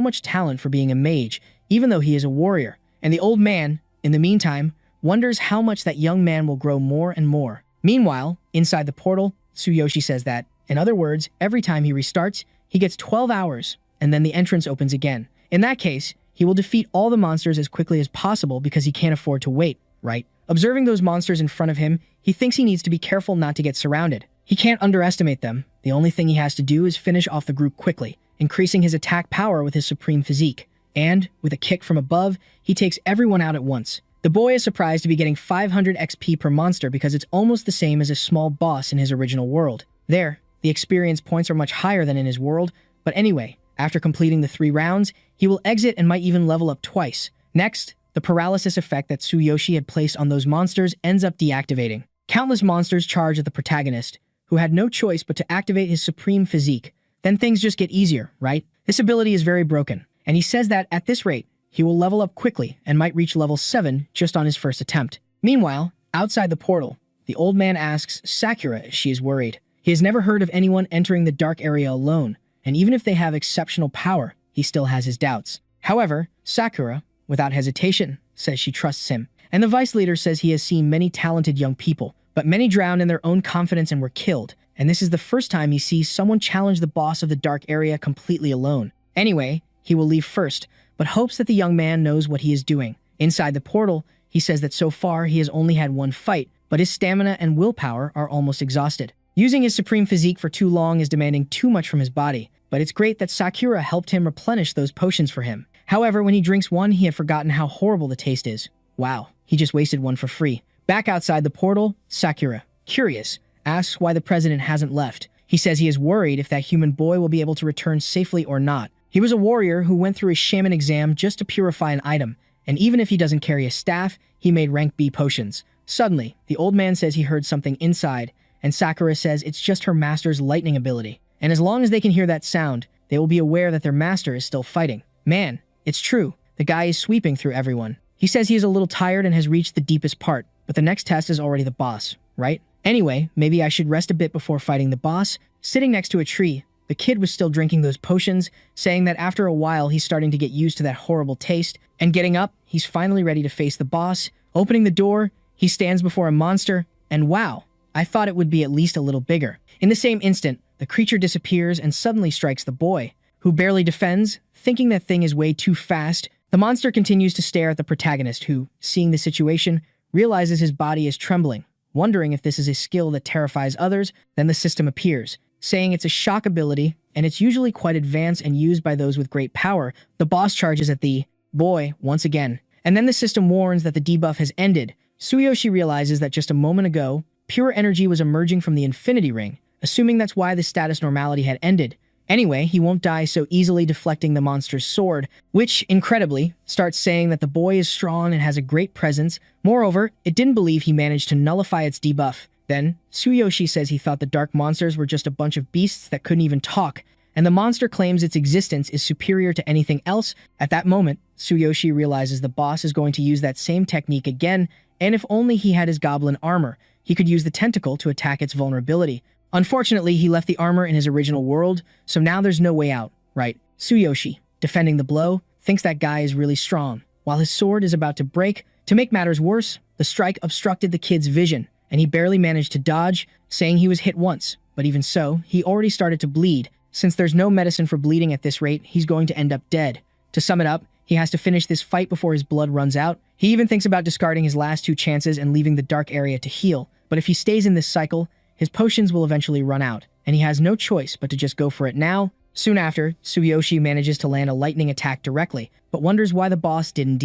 much talent for being a mage, even though he is a warrior. And the old man, in the meantime, wonders how much that young man will grow more and more. Meanwhile, inside the portal, Tsuyoshi says that, in other words, every time he restarts, he gets 12 hours, and then the entrance opens again. In that case, he will defeat all the monsters as quickly as possible because he can't afford to wait, right? Observing those monsters in front of him, he thinks he needs to be careful not to get surrounded. He can't underestimate them. The only thing he has to do is finish off the group quickly, increasing his attack power with his supreme physique. And, with a kick from above, he takes everyone out at once. The boy is surprised to be getting 500 XP per monster because it's almost the same as a small boss in his original world. There, the experience points are much higher than in his world, but anyway, after completing the 3 rounds, he will exit and might even level up twice. Next, the paralysis effect that Tsuyoshi had placed on those monsters ends up deactivating. Countless monsters charge at the protagonist, who had no choice but to activate his supreme physique. Then things just get easier, right? This ability is very broken, and he says that at this rate, he will level up quickly and might reach level 7 just on his first attempt. Meanwhile, outside the portal, the old man asks Sakura if she is worried. He has never heard of anyone entering the dark area alone, and even if they have exceptional power, he still has his doubts. However, Sakura, without hesitation, says she trusts him, and the vice leader says he has seen many talented young people, but many drowned in their own confidence and were killed, and this is the first time he sees someone challenge the boss of the dark area completely alone. Anyway, he will leave first, but hopes that the young man knows what he is doing. Inside the portal, he says that so far he has only had 1 fight, but his stamina and willpower are almost exhausted. Using his supreme physique for too long is demanding too much from his body, but it's great that Sakura helped him replenish those potions for him. However, when he drinks one, he had forgotten how horrible the taste is. Wow, he just wasted one for free. Back outside the portal, Sakura, curious, asks why the president hasn't left. He says he is worried if that human boy will be able to return safely or not. He was a warrior who went through a shaman exam just to purify an item, and even if he doesn't carry a staff, he made rank B potions. Suddenly, the old man says he heard something inside, and Sakura says it's just her master's lightning ability. And as long as they can hear that sound, they will be aware that their master is still fighting. Man, it's true. The guy is sweeping through everyone. He says he is a little tired and has reached the deepest part, but the next test is already the boss, right? Anyway, maybe I should rest a bit before fighting the boss. Sitting next to a tree, the kid was still drinking those potions, saying that after a while he's starting to get used to that horrible taste, and getting up, he's finally ready to face the boss. Opening the door, he stands before a monster, and wow, I thought it would be at least a little bigger. In the same instant, the creature disappears and suddenly strikes the boy, who barely defends, thinking that thing is way too fast. The monster continues to stare at the protagonist who, seeing the situation, realizes his body is trembling. Wondering if this is a skill that terrifies others, then the system appears, saying it's a shock ability, and it's usually quite advanced and used by those with great power. The boss charges at the boy once again, and then the system warns that the debuff has ended. Tsuyoshi realizes that just a moment ago, pure energy was emerging from the infinity ring, assuming that's why the status normality had ended. Anyway, he won't die so easily, deflecting the monster's sword, which, incredibly, starts saying that the boy is strong and has a great presence. Moreover, it didn't believe he managed to nullify its debuff. Then, Tsuyoshi says he thought the dark monsters were just a bunch of beasts that couldn't even talk, and the monster claims its existence is superior to anything else. At that moment, Tsuyoshi realizes the boss is going to use that same technique again, and if only he had his goblin armor, he could use the tentacle to attack its vulnerability. Unfortunately, he left the armor in his original world, so now there's no way out, right? Tsuyoshi, defending the blow, thinks that guy is really strong, while his sword is about to break. To make matters worse, the strike obstructed the kid's vision, and he barely managed to dodge, saying he was hit once. But even so, he already started to bleed. Since there's no medicine for bleeding at this rate, he's going to end up dead. To sum it up, he has to finish this fight before his blood runs out. He even thinks about discarding his last 2 chances and leaving the dark area to heal. But if he stays in this cycle, his potions will eventually run out, and he has no choice but to just go for it now. Soon after, Tsuyoshi manages to land a lightning attack directly, but wonders why the boss didn't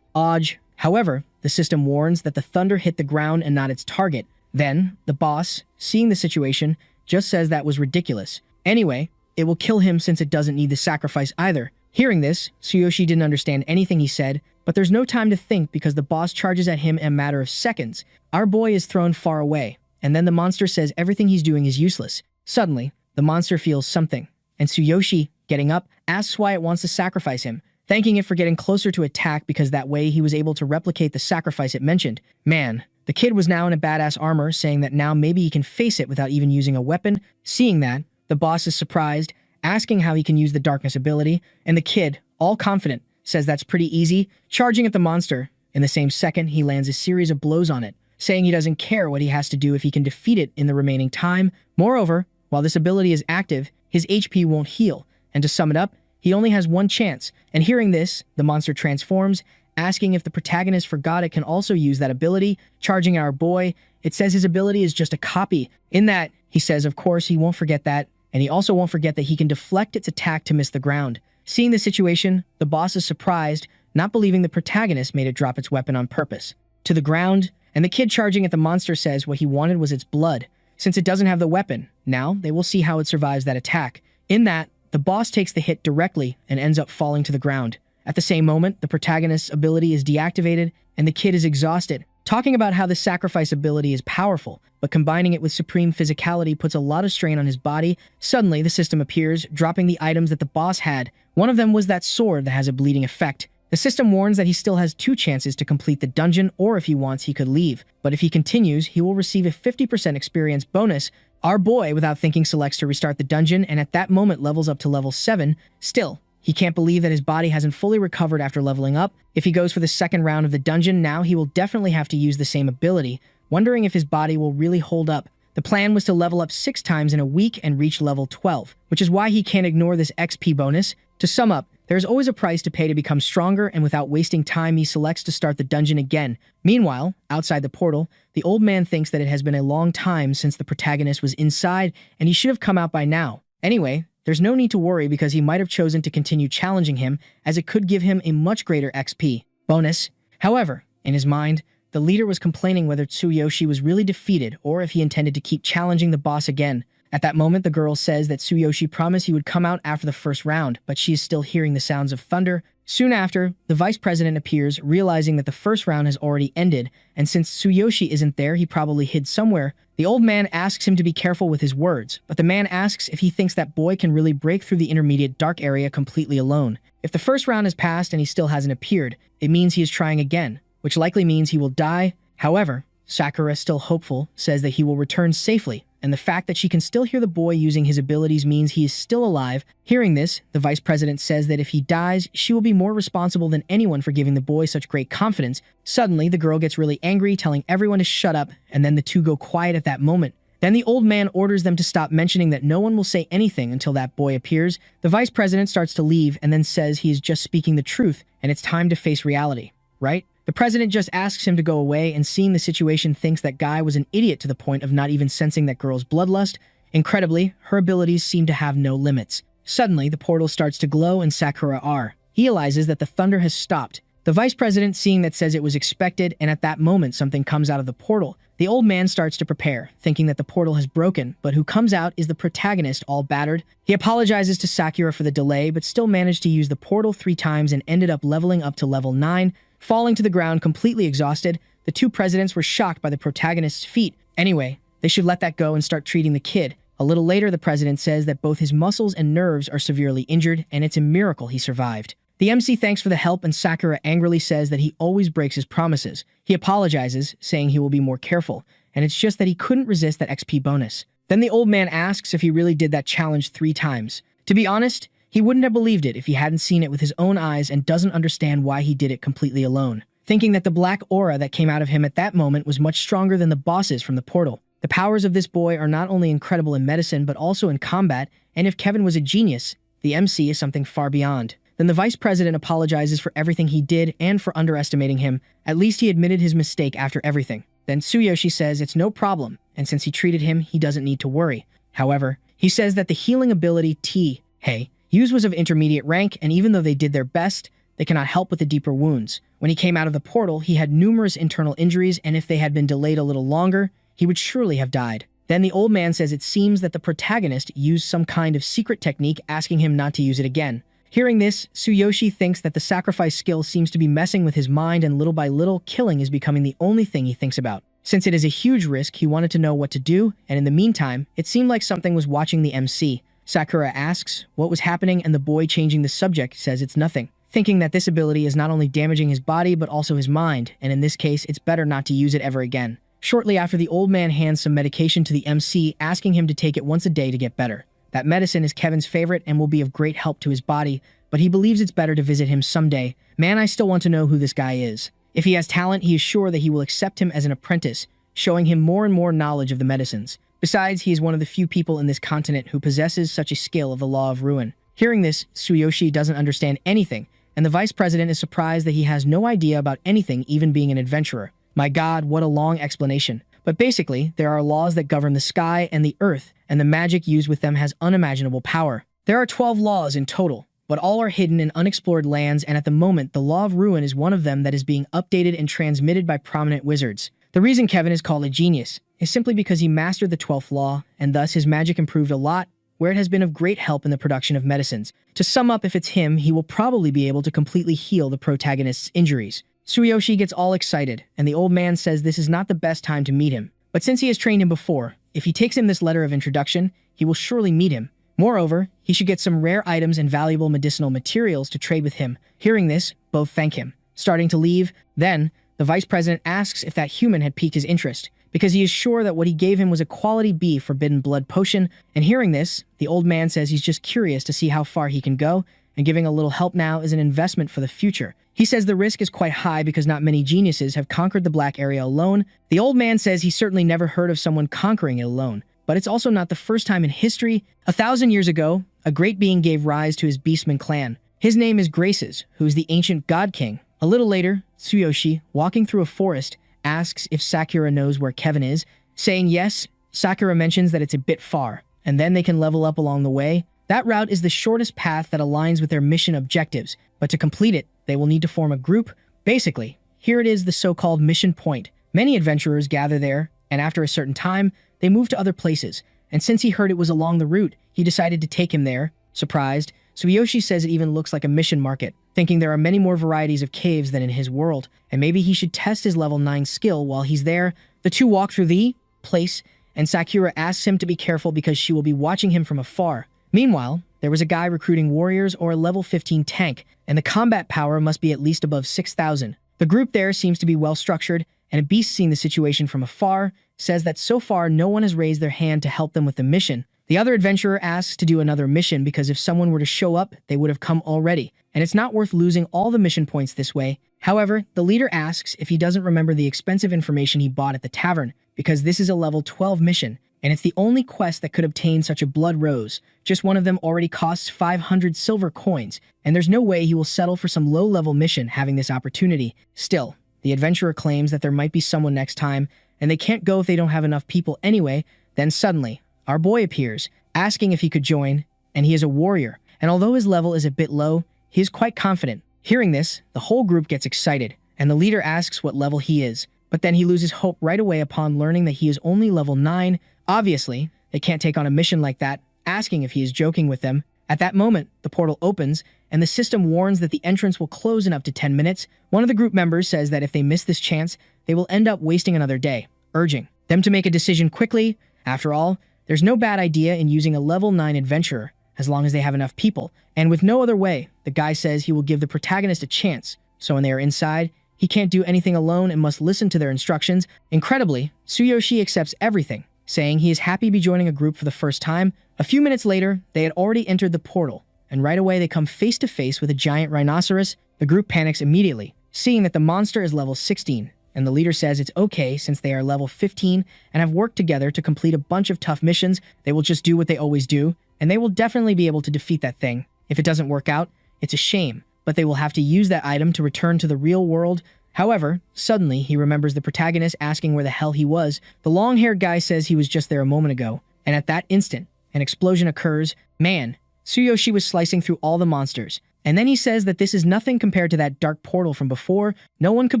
dodge. However, the system warns that the thunder hit the ground and not its target. Then, the boss, seeing the situation, just says that was ridiculous. Anyway, it will kill him since it doesn't need the sacrifice either. Hearing this, Tsuyoshi didn't understand anything he said, but there's no time to think because the boss charges at him in a matter of seconds. Our boy is thrown far away, and then the monster says everything he's doing is useless. Suddenly, the monster feels something, and Tsuyoshi, getting up, asks why it wants to sacrifice him, thanking it for getting closer to attack because that way he was able to replicate the sacrifice it mentioned. Man, the kid was now in a badass armor, saying that now maybe he can face it without even using a weapon. Seeing that, the boss is surprised, asking how he can use the darkness ability, and the kid, all confident, says that's pretty easy, charging at the monster. In the same second, he lands a series of blows on it, saying he doesn't care what he has to do if he can defeat it in the remaining time. Moreover, while this ability is active, his HP won't heal, and to sum it up, he only has 1 chance. And hearing this, the monster transforms, asking if the protagonist forgot it can also use that ability, charging at our boy. It says his ability is just a copy. In that, he says of course he won't forget that, and he also won't forget that he can deflect its attack to miss the ground. Seeing the situation, the boss is surprised, not believing the protagonist made it drop its weapon on purpose. To the ground, and the kid charging at the monster says what he wanted was its blood, since it doesn't have the weapon. Now, they will see how it survives that attack. In that, the boss takes the hit directly and ends up falling to the ground. At the same moment, the protagonist's ability is deactivated, and the kid is exhausted, talking about how the sacrifice ability is powerful, but combining it with supreme physicality puts a lot of strain on his body. Suddenly, the system appears, dropping the items that the boss had. One of them was that sword that has a bleeding effect. The system warns that he still has 2 chances to complete the dungeon, or if he wants, he could leave. But if he continues, he will receive a 50% experience bonus. Our boy, without thinking, selects to restart the dungeon, and at that moment levels up to level 7. Still, he can't believe that his body hasn't fully recovered after leveling up. If he goes for the second round of the dungeon, now he will definitely have to use the same ability, wondering if his body will really hold up. The plan was to level up 6 times in a week and reach level 12, which is why he can't ignore this XP bonus. To sum up, there's always a price to pay to become stronger, and without wasting time, he selects to start the dungeon again. Meanwhile, outside the portal, the old man thinks that it has been a long time since the protagonist was inside, and he should have come out by now. Anyway, there's no need to worry because he might have chosen to continue challenging him, as it could give him a much greater XP bonus. However, in his mind, the leader was complaining whether Tsuyoshi was really defeated or if he intended to keep challenging the boss again. At that moment, the girl says that Tsuyoshi promised he would come out after the first round, but she is still hearing the sounds of thunder. Soon after, the vice president appears, realizing that the first round has already ended, and since Tsuyoshi isn't there, he probably hid somewhere. The old man asks him to be careful with his words, but the man asks if he thinks that boy can really break through the intermediate dark area completely alone. If the first round has passed and he still hasn't appeared, it means he is trying again, which likely means he will die. However, Sakura, still hopeful, says that he will return safely, and the fact that she can still hear the boy using his abilities means he is still alive. Hearing this, the vice president says that if he dies, she will be more responsible than anyone for giving the boy such great confidence. Suddenly, the girl gets really angry, telling everyone to shut up, and then the two go quiet at that moment. Then the old man orders them to stop mentioning that no one will say anything until that boy appears. The vice president starts to leave and then says he is just speaking the truth, and it's time to face reality, right? The president just asks him to go away, and seeing the situation thinks that guy was an idiot to the point of not even sensing that girl's bloodlust. Incredibly, her abilities seem to have no limits. Suddenly, the portal starts to glow and Sakura realizes that the thunder has stopped. The vice president, seeing that, says it was expected, and at that moment something comes out of the portal. The old man starts to prepare, thinking that the portal has broken, but who comes out is the protagonist, all battered. He apologizes to Sakura for the delay, but still managed to use the portal 3 times and ended up leveling up to level 9. Falling to the ground completely exhausted, the two presidents were shocked by the protagonist's feat. Anyway, They should let that go and start treating the kid. A little later, the president says that both his muscles and nerves are severely injured, and it's a miracle he survived. The MC thanks for the help, and Sakura angrily says that he always breaks his promises. He apologizes, saying he will be more careful, and it's just that he couldn't resist that XP bonus. Then the old man asks if he really did that challenge 3 times. To be honest, he wouldn't have believed it if he hadn't seen it with his own eyes and doesn't understand why he did it completely alone, thinking that the black aura that came out of him at that moment was much stronger than the bosses from the portal. The powers of this boy are not only incredible in medicine but also in combat, and if Kevin was a genius, the MC is something far beyond. Then the vice president apologizes for everything he did and for underestimating him. At least he admitted his mistake after everything. Then Tsuyoshi says it's no problem, and since he treated him, he doesn't need to worry. However, he says that the healing ability T-Hey used was of intermediate rank, and even though they did their best, they cannot help with the deeper wounds. When he came out of the portal, he had numerous internal injuries, and if they had been delayed a little longer, he would surely have died. Then the old man says it seems that the protagonist used some kind of secret technique, asking him not to use it again. Hearing this, Tsuyoshi thinks that the sacrifice skill seems to be messing with his mind, and little by little, killing is becoming the only thing he thinks about. Since it is a huge risk, he wanted to know what to do, and in the meantime, it seemed like something was watching the MC. Sakura asks what was happening, and the boy, changing the subject, says it's nothing, thinking that this ability is not only damaging his body but also his mind, and in this case, it's better not to use it ever again. Shortly after, the old man hands some medication to the MC, asking him to take it once a day to get better. That medicine is Kevin's favorite and will be of great help to his body, but he believes it's better to visit him someday. Man, I still want to know who this guy is. If he has talent, he is sure that he will accept him as an apprentice, showing him more and more knowledge of the medicines. Besides, he is one of the few people in this continent who possesses such a skill of the law of ruin. Hearing this, Tsuyoshi doesn't understand anything, and the vice president is surprised that he has no idea about anything, even being an adventurer. My god, what a long explanation. But basically, there are laws that govern the sky and the earth, and the magic used with them has unimaginable power. There are 12 laws in total, but all are hidden in unexplored lands, and at the moment, the law of ruin is one of them that is being updated and transmitted by prominent wizards. The reason Kevin is called a genius is simply because he mastered the 12th law, and thus his magic improved a lot, where it has been of great help in the production of medicines. To sum up, if it's him, he will probably be able to completely heal the protagonist's injuries. Tsuyoshi gets all excited, and the old man says this is not the best time to meet him. But since he has trained him before, if he takes him this letter of introduction, he will surely meet him. Moreover, he should get some rare items and valuable medicinal materials to trade with him. Hearing this, both thank him. Starting to leave, then, the vice president asks if that human had piqued his interest, because he is sure that what he gave him was a quality B forbidden blood potion, and hearing this, the old man says he's just curious to see how far he can go, and giving a little help now is an investment for the future. He says the risk is quite high because not many geniuses have conquered the black area alone. The old man says he certainly never heard of someone conquering it alone, but it's also not the first time in history. 1,000 years ago, a great being gave rise to his Beastman clan. His name is Graces, who is the ancient god king. A little later, Tsuyoshi, walking through a forest, asks if Sakura knows where Kevin is. Saying yes, Sakura mentions that it's a bit far, and then they can level up along the way. That route is the shortest path that aligns with their mission objectives, but to complete it, they will need to form a group. Basically, here it is, the so-called mission point. Many adventurers gather there, and after a certain time, they move to other places, and since he heard it was along the route, he decided to take him there. Surprised, Tsuyoshi says it even looks like a mission market, thinking there are many more varieties of caves than in his world, and maybe he should test his level 9 skill while he's there. The two walk through the place, and Sakura asks him to be careful because she will be watching him from afar. Meanwhile, there was a guy recruiting warriors or a level 15 tank, and the combat power must be at least above 6,000. The group there seems to be well structured, and a beast seeing the situation from afar says that so far no one has raised their hand to help them with the mission. The other adventurer asks to do another mission because if someone were to show up, they would have come already, and it's not worth losing all the mission points this way. However, the leader asks if he doesn't remember the expensive information he bought at the tavern, because this is a level 12 mission, and it's the only quest that could obtain such a blood rose. Just one of them already costs 500 silver coins, and there's no way he will settle for some low-level mission having this opportunity. Still, the adventurer claims that there might be someone next time, and they can't go if they don't have enough people anyway. Then suddenly, our boy appears, asking if he could join, and he is a warrior, and although his level is a bit low, he is quite confident. Hearing this, the whole group gets excited, and the leader asks what level he is, but then he loses hope right away upon learning that he is only level 9. Obviously, they can't take on a mission like that, asking if he is joking with them. At that moment, the portal opens, and the system warns that the entrance will close in up to 10 minutes. One of the group members says that if they miss this chance, they will end up wasting another day, urging them to make a decision quickly. After all, there's no bad idea in using a level 9 adventurer, as long as they have enough people. And with no other way, the guy says he will give the protagonist a chance. So when they are inside, he can't do anything alone and must listen to their instructions. Incredibly, Tsuyoshi accepts everything, saying he is happy to be joining a group for the first time. A few minutes later, they had already entered the portal, and right away they come face to face with a giant rhinoceros. The group panics immediately, seeing that the monster is level 16, and the leader says it's okay since they are level 15 and have worked together to complete a bunch of tough missions. They will just do what they always do, and they will definitely be able to defeat that thing. If it doesn't work out, it's a shame, but they will have to use that item to return to the real world. However, suddenly he remembers the protagonist asking where the hell he was. The long-haired guy says he was just there a moment ago, and at that instant, an explosion occurs. Man, Tsuyoshi was slicing through all the monsters. And then he says that this is nothing compared to that dark portal from before. No one could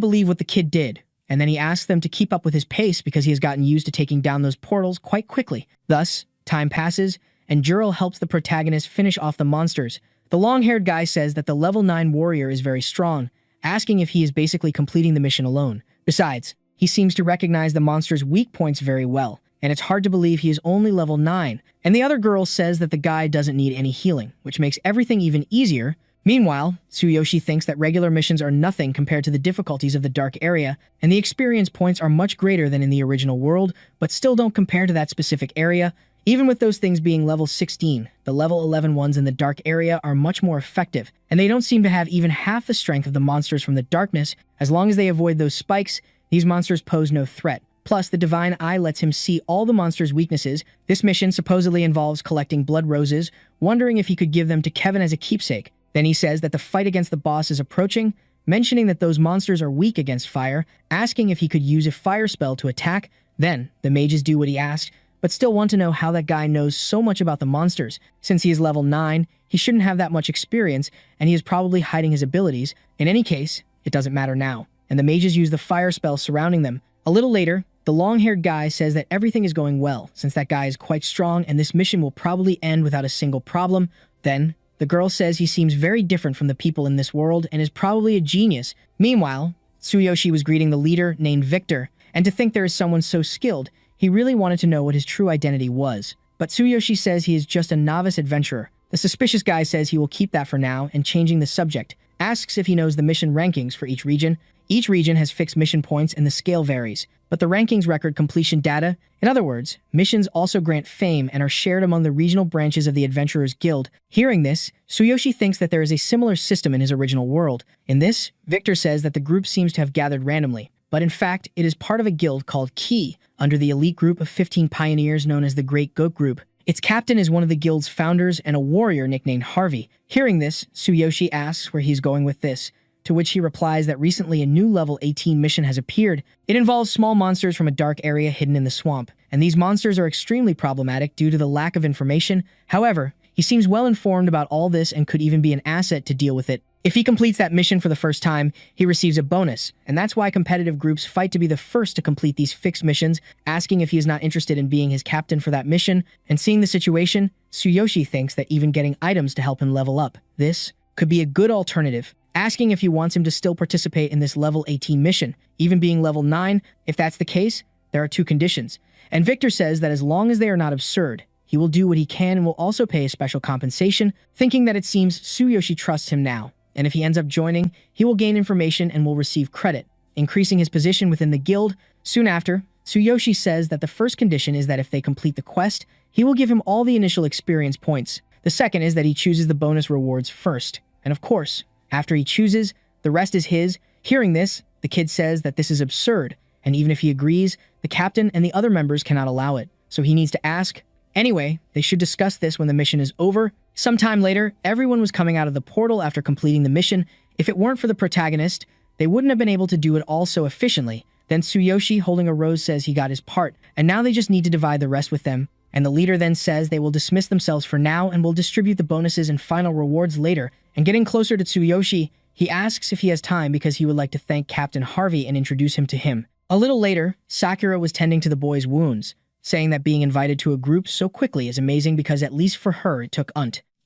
believe what the kid did. And then he asks them to keep up with his pace because he has gotten used to taking down those portals quite quickly. Thus, time passes, and Juro helps the protagonist finish off the monsters. The long-haired guy says that the level 9 warrior is very strong, asking if he is basically completing the mission alone. Besides, he seems to recognize the monster's weak points very well, and it's hard to believe he is only level 9. And the other girl says that the guy doesn't need any healing, which makes everything even easier. Meanwhile, Tsuyoshi thinks that regular missions are nothing compared to the difficulties of the dark area, and the experience points are much greater than in the original world, but still don't compare to that specific area. Even with those things being level 16, the level 11 ones in the dark area are much more effective, and they don't seem to have even half the strength of the monsters from the darkness. As long as they avoid those spikes, these monsters pose no threat. Plus, the Divine Eye lets him see all the monsters' weaknesses. This mission supposedly involves collecting blood roses, wondering if he could give them to Kevin as a keepsake. Then he says that the fight against the boss is approaching, mentioning that those monsters are weak against fire, asking if he could use a fire spell to attack. Then, the mages do what he asked, but still want to know how that guy knows so much about the monsters. Since he is level 9, he shouldn't have that much experience, and he is probably hiding his abilities. In any case, it doesn't matter now, and the mages use the fire spell surrounding them. A little later, the long-haired guy says that everything is going well, since that guy is quite strong and this mission will probably end without a single problem. Then, the girl says he seems very different from the people in this world and is probably a genius. Meanwhile, Tsuyoshi was greeting the leader named Victor, and to think there is someone so skilled, he really wanted to know what his true identity was. But Tsuyoshi says he is just a novice adventurer. The suspicious guy says he will keep that for now, and changing the subject, asks if he knows the mission rankings for each region. Each region has fixed mission points and the scale varies, but the rankings record completion data. In other words, missions also grant fame and are shared among the regional branches of the Adventurers Guild. Hearing this, Tsuyoshi thinks that there is a similar system in his original world. In this, Victor says that the group seems to have gathered randomly, but in fact, it is part of a guild called Key, under the elite group of 15 pioneers known as the Great Goat Group. Its captain is one of the guild's founders and a warrior nicknamed Harvey. Hearing this, Tsuyoshi asks where he's going with this, to which he replies that recently a new level 18 mission has appeared. It involves small monsters from a dark area hidden in the swamp, and these monsters are extremely problematic due to the lack of information. However, he seems well informed about all this and could even be an asset to deal with it. If he completes that mission for the first time, he receives a bonus, and that's why competitive groups fight to be the first to complete these fixed missions, asking if he is not interested in being his captain for that mission. And seeing the situation, Tsuyoshi thinks that even getting items to help him level up, this could be a good alternative, asking if he wants him to still participate in this level 18 mission, even being level 9. If that's the case, there are two conditions. And Victor says that as long as they are not absurd, he will do what he can and will also pay a special compensation, thinking that it seems Tsuyoshi trusts him now. And if he ends up joining, he will gain information and will receive credit, increasing his position within the guild. Soon after, Tsuyoshi says that the first condition is that if they complete the quest, he will give him all the initial experience points. The second is that he chooses the bonus rewards first. And of course, after he chooses, the rest is his. Hearing this, the kid says that this is absurd, and even if he agrees, the captain and the other members cannot allow it, so he needs to ask. Anyway, they should discuss this when the mission is over. Sometime later, everyone was coming out of the portal after completing the mission. If it weren't for the protagonist, they wouldn't have been able to do it all so efficiently. Then Tsuyoshi, holding a rose, says he got his part, and now they just need to divide the rest with them. And the leader then says they will dismiss themselves for now and will distribute the bonuses and final rewards later. And getting closer to Tsuyoshi, he asks if he has time because he would like to thank Captain Harvey and introduce him to him. A little later, Sakura was tending to the boy's wounds, saying that being invited to a group so quickly is amazing because at least for her it took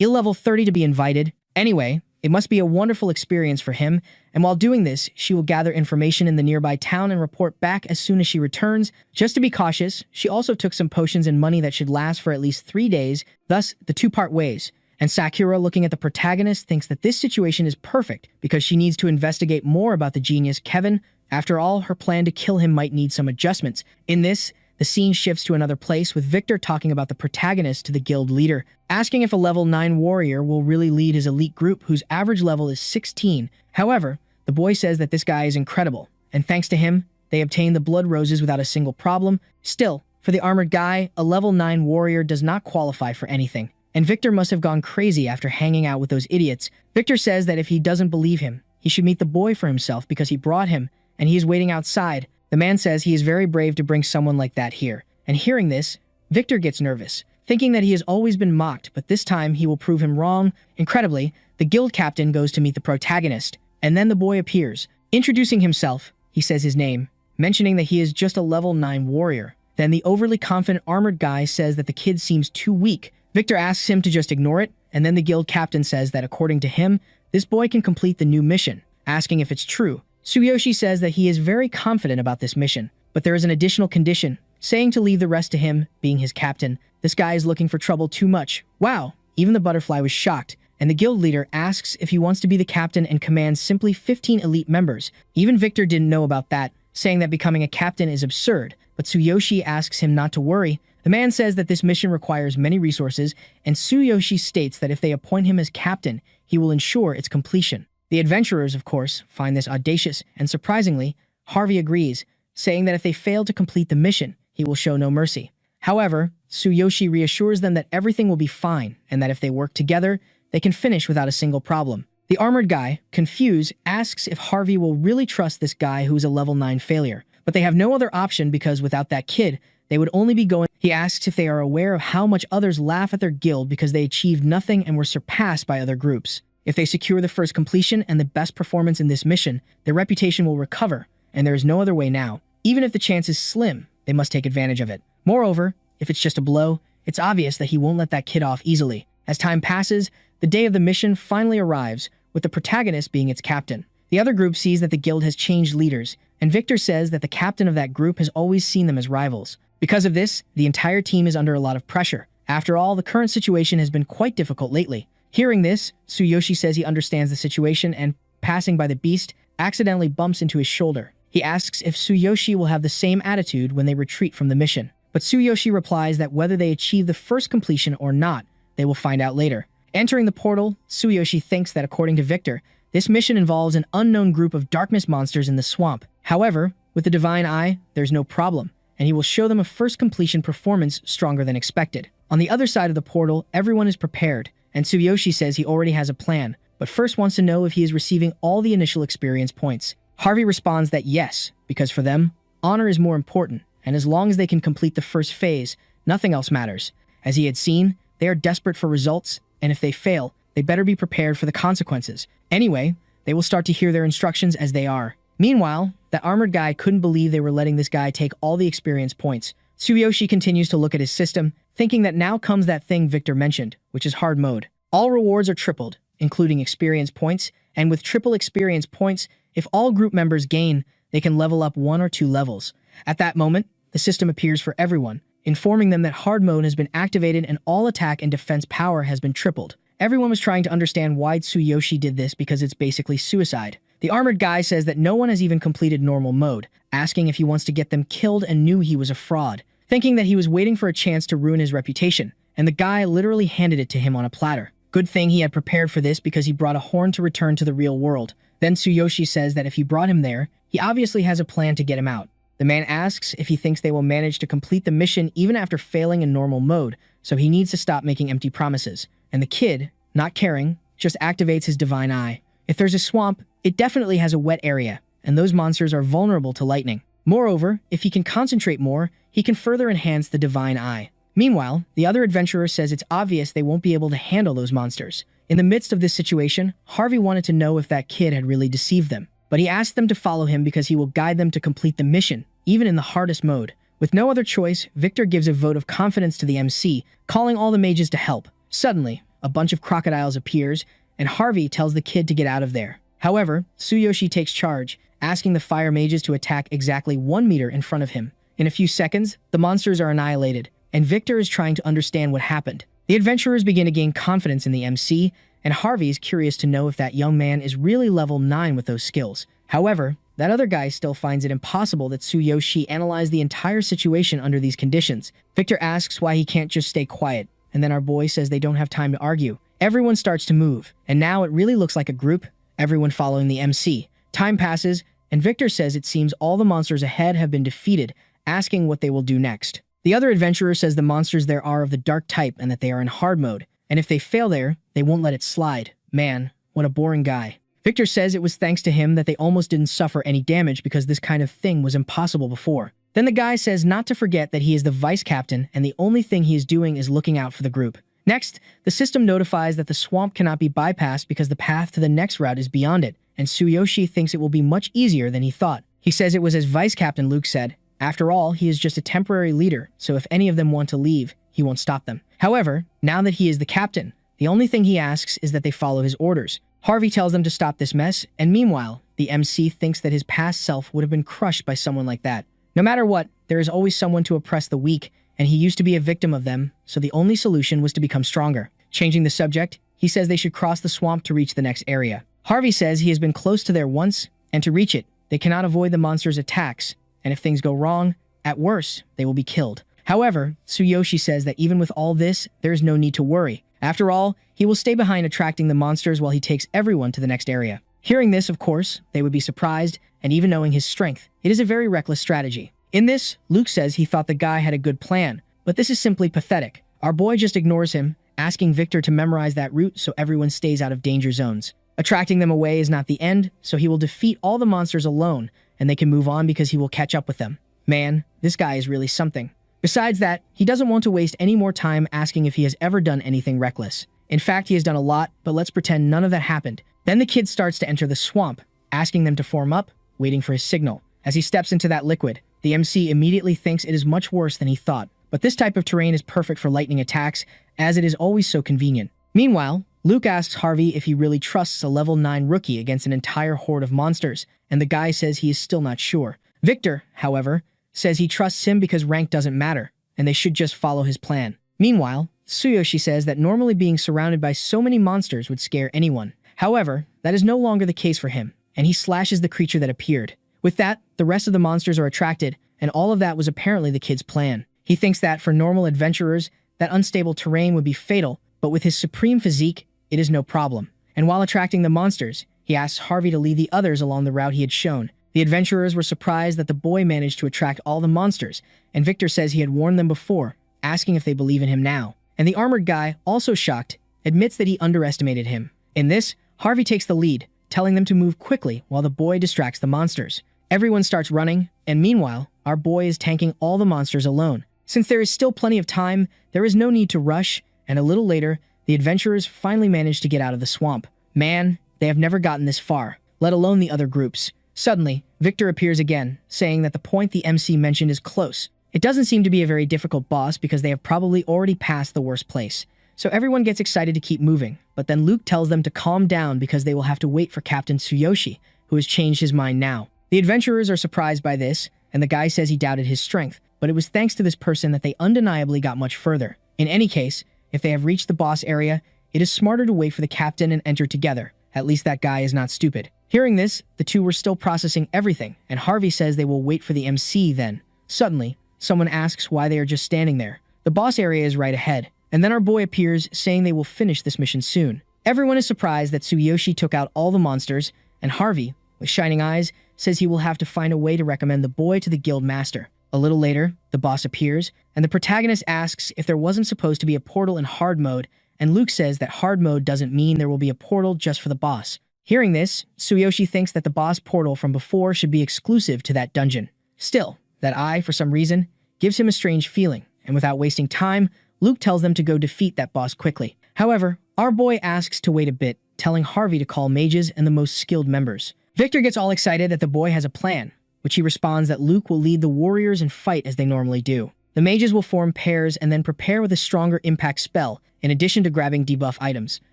level 30 to be invited. Anyway, It must be a wonderful experience for him, and while doing this, she will gather information in the nearby town and report back as soon as she returns. Just to be cautious, she also took some potions and money that should last for at least 3 days, thus the two-part ways. And Sakura, looking at the protagonist, thinks that this situation is perfect because she needs to investigate more about the genius Kevin. After all, her plan to kill him might need some adjustments. In this, the scene shifts to another place with Victor talking about the protagonist to the guild leader, asking if a level 9 warrior will really lead his elite group whose average level is 16. However, the boy says that this guy is incredible, and thanks to him, they obtain the blood roses without a single problem. Still, for the armored guy, a level 9 warrior does not qualify for anything, and Victor must have gone crazy after hanging out with those idiots. Victor says that if he doesn't believe him, he should meet the boy for himself because he brought him, and he is waiting outside. The man says he is very brave to bring someone like that here, and hearing this, Victor gets nervous, thinking that he has always been mocked, but this time he will prove him wrong. Incredibly, the guild captain goes to meet the protagonist, and then the boy appears. Introducing himself, he says his name, mentioning that he is just a level 9 warrior. Then the overly confident armored guy says that the kid seems too weak. Victor asks him to just ignore it, and then the guild captain says that according to him, this boy can complete the new mission, asking if it's true. Tsuyoshi says that he is very confident about this mission, but there is an additional condition, saying to leave the rest to him, being his captain. This guy is looking for trouble too much. Wow, even the butterfly was shocked, and the guild leader asks if he wants to be the captain and commands simply 15 elite members. Even Victor didn't know about that, saying that becoming a captain is absurd, but Tsuyoshi asks him not to worry. The man says that this mission requires many resources, and Tsuyoshi states that if they appoint him as captain, he will ensure its completion. The adventurers, of course, find this audacious, and surprisingly, Harvey agrees, saying that if they fail to complete the mission, he will show no mercy. However, Tsuyoshi reassures them that everything will be fine, and that if they work together, they can finish without a single problem. The armored guy, confused, asks if Harvey will really trust this guy who is a level 9 failure, but they have no other option because without that kid, they would only be going. He asks if they are aware of how much others laugh at their guild because they achieved nothing and were surpassed by other groups. If they secure the first completion and the best performance in this mission, their reputation will recover, and there is no other way now. Even if the chance is slim, they must take advantage of it. Moreover, if it's just a blow, it's obvious that he won't let that kid off easily. As time passes, the day of the mission finally arrives, with the protagonist being its captain. The other group sees that the guild has changed leaders, and Victor says that the captain of that group has always seen them as rivals. Because of this, the entire team is under a lot of pressure. After all, the current situation has been quite difficult lately. Hearing this, Tsuyoshi says he understands the situation and, passing by the beast, accidentally bumps into his shoulder. He asks if Tsuyoshi will have the same attitude when they retreat from the mission. But Tsuyoshi replies that whether they achieve the first completion or not, they will find out later. Entering the portal, Tsuyoshi thinks that according to Victor, this mission involves an unknown group of darkness monsters in the swamp. However, with the Divine Eye, there's no problem, and he will show them a first completion performance stronger than expected. On the other side of the portal, everyone is prepared, and Tsuyoshi says he already has a plan, but first wants to know if he is receiving all the initial experience points. Harvey responds that yes, because for them, honor is more important, and as long as they can complete the first phase, nothing else matters. As he had seen, they are desperate for results, and if they fail, they better be prepared for the consequences. Anyway, they will start to hear their instructions as they are. Meanwhile, that armored guy couldn't believe they were letting this guy take all the experience points. Tsuyoshi continues to look at his system, thinking that now comes that thing Victor mentioned, which is hard mode. All rewards are tripled, including experience points, and with triple experience points, if all group members gain, they can level up 1 or 2 levels. At that moment, the system appears for everyone, informing them that hard mode has been activated and all attack and defense power has been tripled. Everyone was trying to understand why Tsuyoshi did this because it's basically suicide. The armored guy says that no one has even completed normal mode, asking if he wants to get them killed and knew he was a fraud, thinking that he was waiting for a chance to ruin his reputation, and the guy literally handed it to him on a platter. Good thing he had prepared for this because he brought a horn to return to the real world. Then Tsuyoshi says that if he brought him there, he obviously has a plan to get him out. The man asks if he thinks they will manage to complete the mission even after failing in normal mode, so he needs to stop making empty promises. And the kid, not caring, just activates his Divine Eye. If there's a swamp, it definitely has a wet area, and those monsters are vulnerable to lightning. Moreover, if he can concentrate more, he can further enhance the Divine Eye. Meanwhile, the other adventurer says it's obvious they won't be able to handle those monsters. In the midst of this situation, Harvey wanted to know if that kid had really deceived them, but he asked them to follow him because he will guide them to complete the mission, even in the hardest mode. With no other choice, Victor gives a vote of confidence to the MC, calling all the mages to help. Suddenly, a bunch of crocodiles appears, and Harvey tells the kid to get out of there. However, Tsuyoshi takes charge, asking the fire mages to attack exactly 1 meter in front of him. In a few seconds, the monsters are annihilated, and Victor is trying to understand what happened. The adventurers begin to gain confidence in the MC, and Harvey is curious to know if that young man is really level 9 with those skills. However, that other guy still finds it impossible that Tsuyoshi analyzed the entire situation under these conditions. Victor asks why he can't just stay quiet, and then our boy says they don't have time to argue. Everyone starts to move, and now it really looks like a group, everyone following the MC. Time passes, and Victor says it seems all the monsters ahead have been defeated, asking what they will do next. The other adventurer says the monsters there are of the dark type and that they are in hard mode, and if they fail there, they won't let it slide. Man, what a boring guy. Victor says it was thanks to him that they almost didn't suffer any damage because this kind of thing was impossible before. Then the guy says not to forget that he is the vice captain and the only thing he is doing is looking out for the group. Next, the system notifies that the swamp cannot be bypassed because the path to the next route is beyond it, and Tsuyoshi thinks it will be much easier than he thought. He says it was as vice captain Luke said. After all, he is just a temporary leader, so if any of them want to leave, he won't stop them. However, now that he is the captain, the only thing he asks is that they follow his orders. Harvey tells them to stop this mess, and meanwhile, the MC thinks that his past self would have been crushed by someone like that. No matter what, there is always someone to oppress the weak, and he used to be a victim of them, so the only solution was to become stronger. Changing the subject, he says they should cross the swamp to reach the next area. Harvey says he has been close to there once, and to reach it, they cannot avoid the monster's attacks, and if things go wrong, at worst, they will be killed. However, Tsuyoshi says that even with all this, there is no need to worry. After all, he will stay behind attracting the monsters while he takes everyone to the next area. Hearing this, of course, they would be surprised, and even knowing his strength, it is a very reckless strategy. In this, Luke says he thought the guy had a good plan, but this is simply pathetic. Our boy just ignores him, asking Victor to memorize that route so everyone stays out of danger zones. Attracting them away is not the end, so he will defeat all the monsters alone, and they can move on because he will catch up with them. Man, this guy is really something. Besides that, he doesn't want to waste any more time asking if he has ever done anything reckless. In fact, he has done a lot, but let's pretend none of that happened. Then the kid starts to enter the swamp, asking them to form up, waiting for his signal. As he steps into that liquid, the MC immediately thinks it is much worse than he thought. But this type of terrain is perfect for lightning attacks, as it is always so convenient. Meanwhile, Luke asks Harvey if he really trusts a level 9 rookie against an entire horde of monsters, and the guy says he is still not sure. Victor, however, says he trusts him because rank doesn't matter, and they should just follow his plan. Meanwhile, Tsuyoshi says that normally being surrounded by so many monsters would scare anyone. However, that is no longer the case for him, and he slashes the creature that appeared. With that, the rest of the monsters are attracted, and all of that was apparently the kid's plan. He thinks that for normal adventurers, that unstable terrain would be fatal, but with his supreme physique, it is no problem. And while attracting the monsters, he asks Harvey to lead the others along the route he had shown. The adventurers were surprised that the boy managed to attract all the monsters, and Victor says he had warned them before, asking if they believe in him now. And the armored guy, also shocked, admits that he underestimated him. In this, Harvey takes the lead, telling them to move quickly while the boy distracts the monsters. Everyone starts running, and meanwhile, our boy is tanking all the monsters alone. Since there is still plenty of time, there is no need to rush, and a little later, the adventurers finally manage to get out of the swamp. Man, they have never gotten this far, let alone the other groups. Suddenly, Victor appears again, saying that the point the MC mentioned is close. It doesn't seem to be a very difficult boss because they have probably already passed the worst place. So everyone gets excited to keep moving, but then Luke tells them to calm down because they will have to wait for Captain Tsuyoshi, who has changed his mind now. The adventurers are surprised by this, and the guy says he doubted his strength, but it was thanks to this person that they undeniably got much further. In any case, if they have reached the boss area, it is smarter to wait for the captain and enter together. At least that guy is not stupid. Hearing this, the two were still processing everything, and Harvey says they will wait for the MC then. Suddenly, someone asks why they are just standing there. The boss area is right ahead, and then our boy appears, saying they will finish this mission soon. Everyone is surprised that Tsuyoshi took out all the monsters, and Harvey, with shining eyes, says he will have to find a way to recommend the boy to the guild master. A little later, the boss appears, and the protagonist asks if there wasn't supposed to be a portal in hard mode, and Luke says that hard mode doesn't mean there will be a portal just for the boss. Hearing this, Tsuyoshi thinks that the boss portal from before should be exclusive to that dungeon. Still, that eye, for some reason, gives him a strange feeling, and without wasting time, Luke tells them to go defeat that boss quickly. However, our boy asks to wait a bit, telling Harvey to call mages and the most skilled members. Victor gets all excited that the boy has a plan, which he responds that Luke will lead the warriors and fight as they normally do. The mages will form pairs and then prepare with a stronger impact spell, in addition to grabbing debuff items.